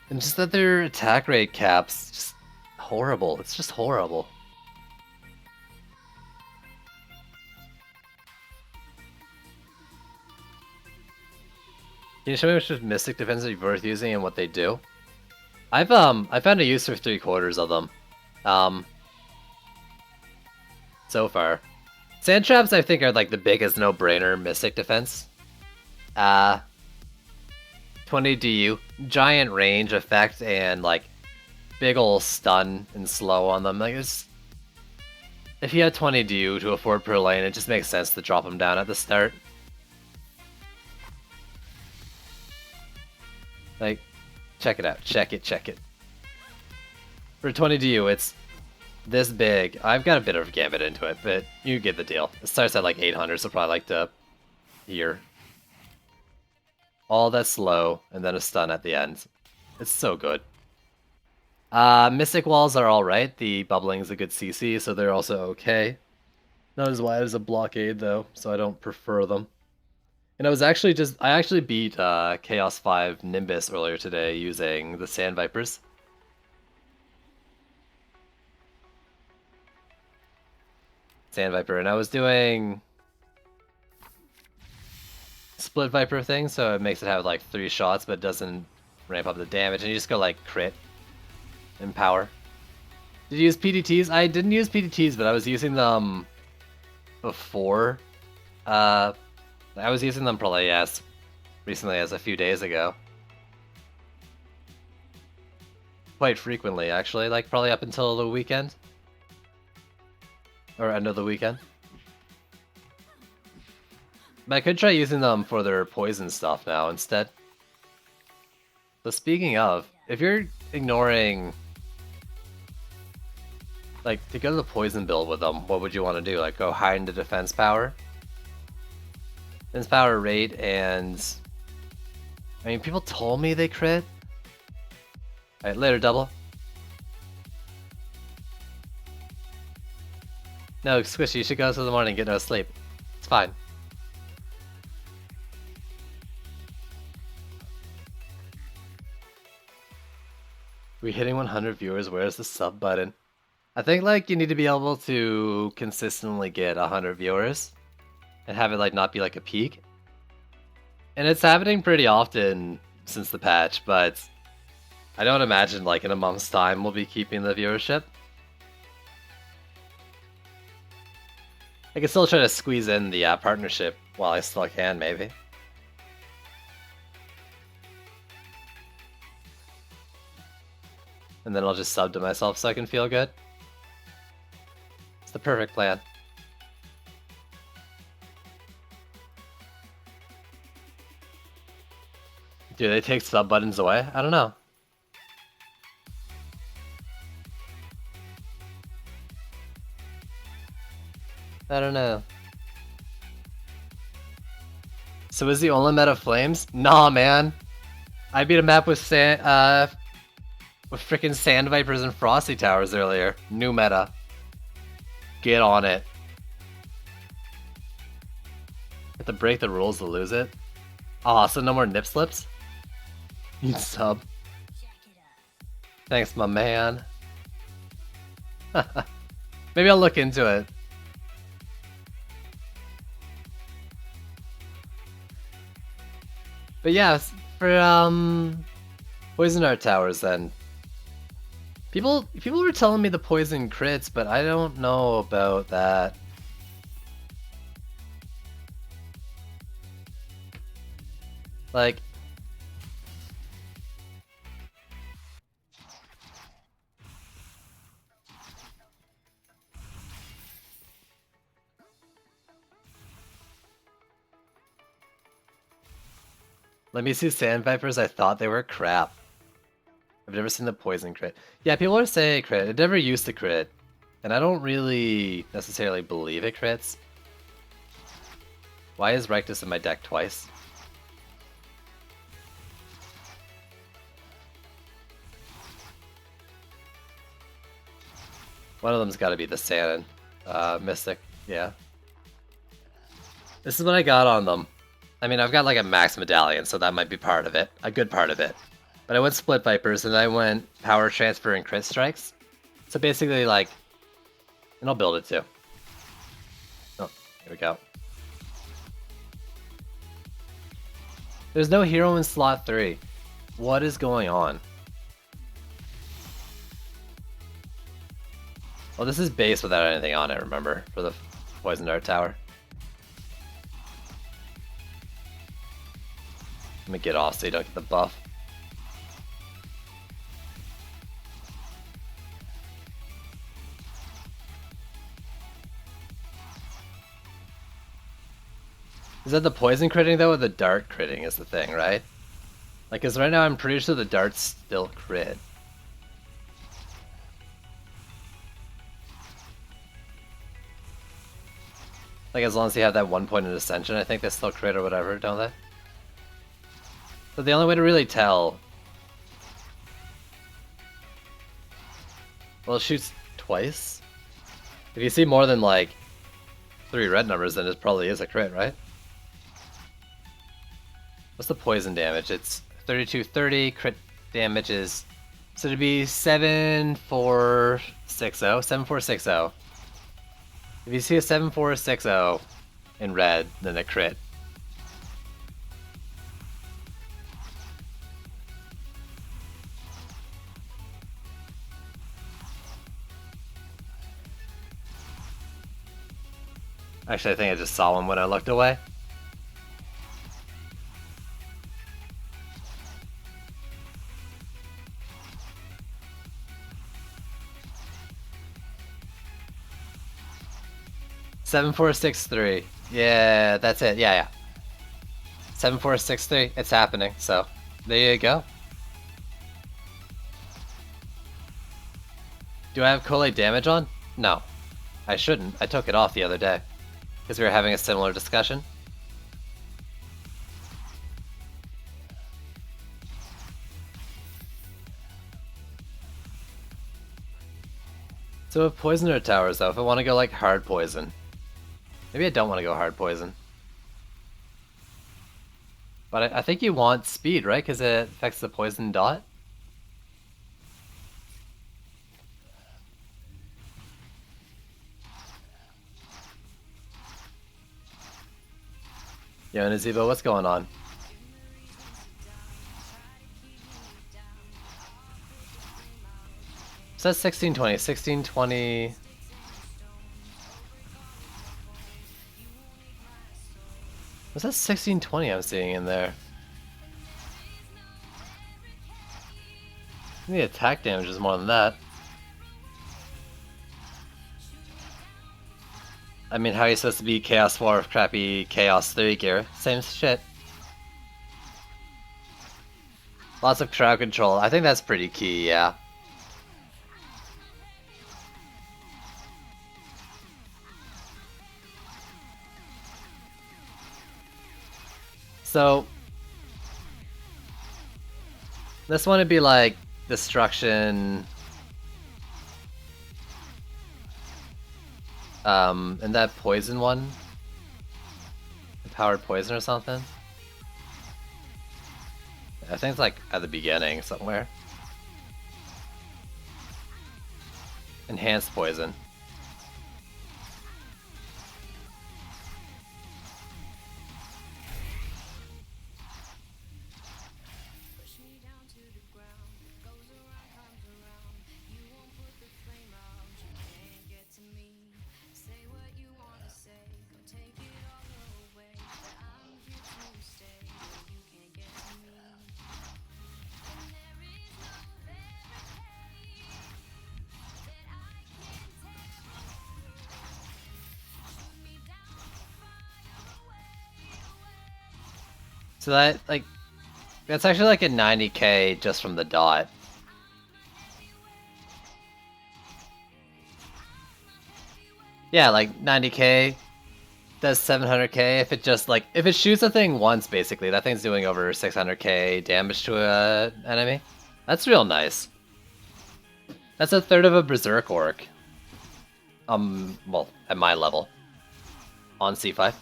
B: And just that their attack rate caps, just horrible. It's just horrible. Can you show me which Mystic defenses you're worth using and what they do? I found a use for 3/4 of them. So far. Sand Traps I think are like the biggest no-brainer Mystic defense. 20 DU, giant range effect, and like big ol' stun and slow on them. Like if you had 20 DU to afford per lane, it just makes sense to drop them down at the start. Like, check it out. Check it. For 20 DU, it's this big. I've got a bit of Gambit into it, but you get the deal. It starts at like 800, so probably like to here. All that slow, and then a stun at the end. It's so good. Mystic Walls are alright. The Bubbling is a good CC, so they're also okay. Not as wide as a Blockade, though, so I don't prefer them. And I actually beat Chaos 5 Nimbus earlier today using the Sand Vipers. Sand Viper, and I was doing split Viper thing, so it makes it have like 3 shots, but it doesn't ramp up the damage, and you just go like crit and power. Did you use PDTs? I didn't use PDTs, but I was using them before. I was using them probably as recently as a few days ago. Quite frequently, actually, like probably up until the weekend. Or end of the weekend. But I could try using them for their poison stuff now instead. So speaking of, if you're ignoring... Like, to go to the poison build with them, what would you want to do? Like, go high into defense power? Defense power rate and... I mean, people told me they crit. Alright, later, double. No, Squishy, you should go to the morning and get no sleep. It's fine. We hitting 100 viewers, where's the sub button? I think like you need to be able to consistently get 100 viewers and have it like not be like a peak. And it's happening pretty often since the patch, but I don't imagine like in a month's time we'll be keeping the viewership. I can still try to squeeze in the partnership while I still can, maybe. And then I'll just sub to myself so I can feel good. It's the perfect plan. Do they take sub buttons away? I don't know. I don't know. So is the only meta flames? Nah, man. I beat a map with freaking Sand Vipers and Frosty Towers earlier. New meta. Get on it. Have to break the rules to lose it. Aw, so no more nip slips? You sub. Thanks, my man. Maybe I'll look into it. But yeah, for Poison Dart Towers then. People were telling me the poison crits, but I don't know about that. Like, let me see Sand Vipers, I thought they were crap. I've never seen the poison crit. Yeah, people are saying crit. It never used to crit. And I don't really necessarily believe it crits. Why is Rectus in my deck twice? One of them's gotta be the Sand Mystic, yeah. This is what I got on them. I mean, I've got like a max medallion, so that might be part of it. A good part of it. But I went Split Vipers, and I went Power Transfer and Crit Strikes. So basically, like... And I'll build it too. Oh, here we go. There's no hero in slot 3. What is going on? Well, this is base without anything on it, remember? For the Poison Dart Tower. Let me get off so you don't get the buff. Is that the poison critting though, or the dart critting is the thing, right? Like, cause right now I'm pretty sure the darts still crit. Like, as long as you have that 1 point in Ascension, I think they still crit or whatever, don't they? So the only way to really tell... Well, it shoots twice? If you see more than, like, 3 red numbers, then it probably is a crit, right? What's the poison damage? It's 3230, crit damage is... So it'd be 7460? 7460. If you see a 7460 in red, then a crit. Actually, I think I just saw him when I looked away. Seven, 4, 6, 3. Yeah, that's it. Yeah. 7, 4, 6, 3. It's happening. So there you go. Do I have collate damage on? No, I shouldn't. I took it off the other day because we were having a similar discussion. So with poisoner towers though, if I want to go like hard poison, maybe I don't want to go hard poison. But I think you want speed, right? Because it affects the poison dot. Yo, Nazibo, what's going on? It says 1620. 1620. What's that 1620 I'm seeing in there? The attack damage is more than that. I mean, how are you supposed to be Chaos 4 with crappy Chaos 3 gear? Same shit. Lots of crowd control. I think that's pretty key, yeah. So this one would be like destruction. And that poison one, empowered poison or something. I think it's like at the beginning somewhere. Enhanced poison. So that, like, that's actually like a 90k just from the dot. Yeah, like 90k does 700k if it just like, if it shoots a thing once basically, that thing's doing over 600k damage to a enemy. That's real nice. That's a third of a Berserk Orc. Well, at my level. On C5.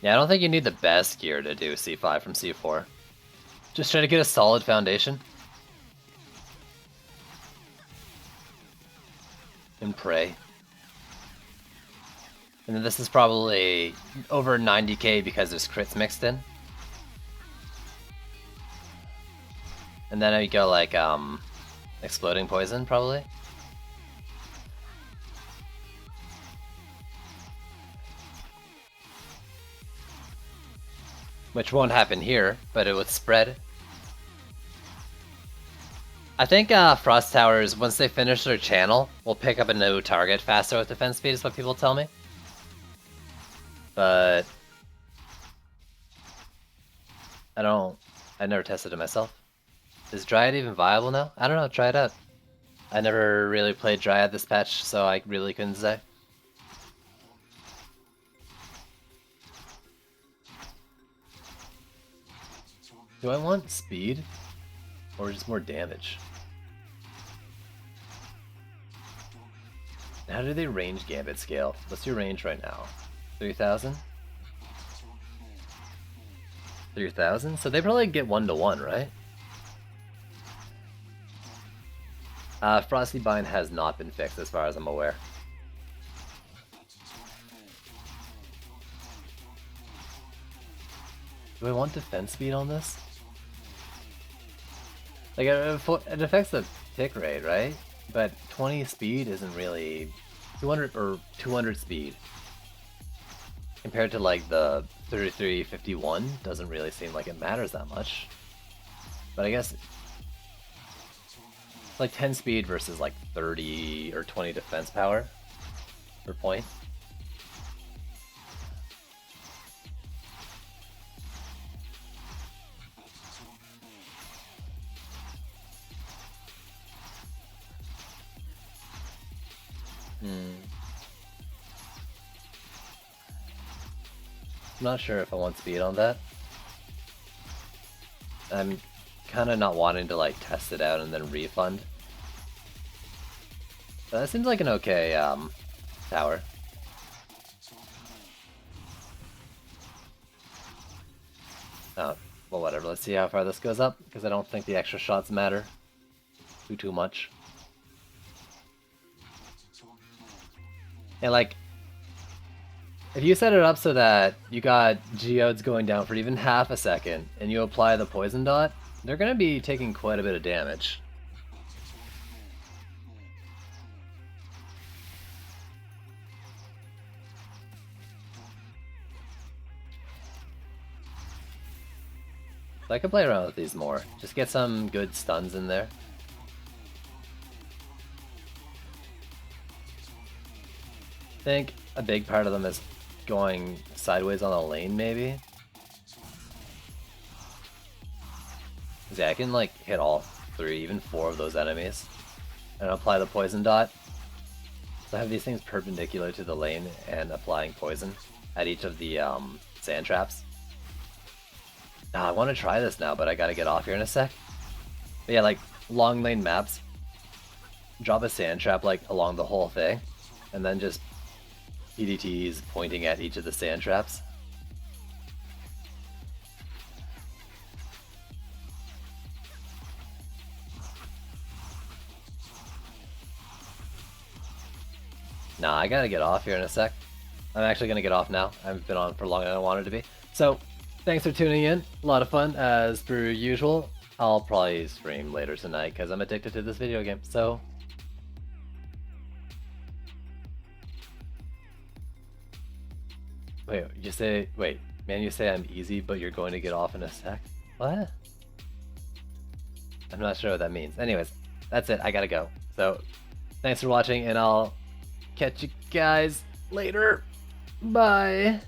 B: Yeah, I don't think you need the best gear to do C5 from C4. Just try to get a solid foundation. And pray. And then this is probably over 90k because there's crits mixed in. And then I go like, exploding poison, probably. Which won't happen here, but it would spread. I think Frost Towers, once they finish their channel, will pick up a new target faster with defense speed, is what people tell me. But I never tested it myself. Is Dryad even viable now? I don't know, try it out. I never really played Dryad this patch, so I really couldn't say. Do I want speed? Or just more damage? How do they range Gambit scale? What's your range right now? 3,000? 3,000? So they probably get 1-to-1, right? Frosty Bind has not been fixed as far as I'm aware. Do I want defense speed on this? Like, it affects the tick rate, right? But 20 speed isn't really 200 or 200 speed compared to like the 3351 doesn't really seem like it matters that much. But I guess like 10 speed versus like 30 or 20 defense power per point. I'm not sure if I want speed on that. I'm kind of not wanting to like test it out and then refund. But that seems like an okay tower. Oh, well whatever, let's see how far this goes up, because I don't think the extra shots matter too much. And like, if you set it up so that you got geodes going down for even half a second, and you apply the poison dot, they're going to be taking quite a bit of damage. So I could play around with these more. Just get some good stuns in there. I think a big part of them is going sideways on the lane, maybe. Yeah, I can like hit all 3, even 4 of those enemies, and apply the poison dot. So I have these things perpendicular to the lane and applying poison at each of the sand traps. Now I want to try this now, but I gotta get off here in a sec. But yeah, like long lane maps, drop a sand trap like along the whole thing, and then just PDTs pointing at each of the sand traps. Nah, I gotta get off here in a sec. I'm actually gonna get off now. I haven't been on for longer than I wanted to be. So, thanks for tuning in. A lot of fun, as per usual. I'll probably stream later tonight, because I'm addicted to this video game, so... Wait, you say... Wait, man, you say I'm easy, but you're going to get off in a sec? What? I'm not sure what that means. Anyways, that's it. I gotta go. So, thanks for watching, and I'll catch you guys later. Bye.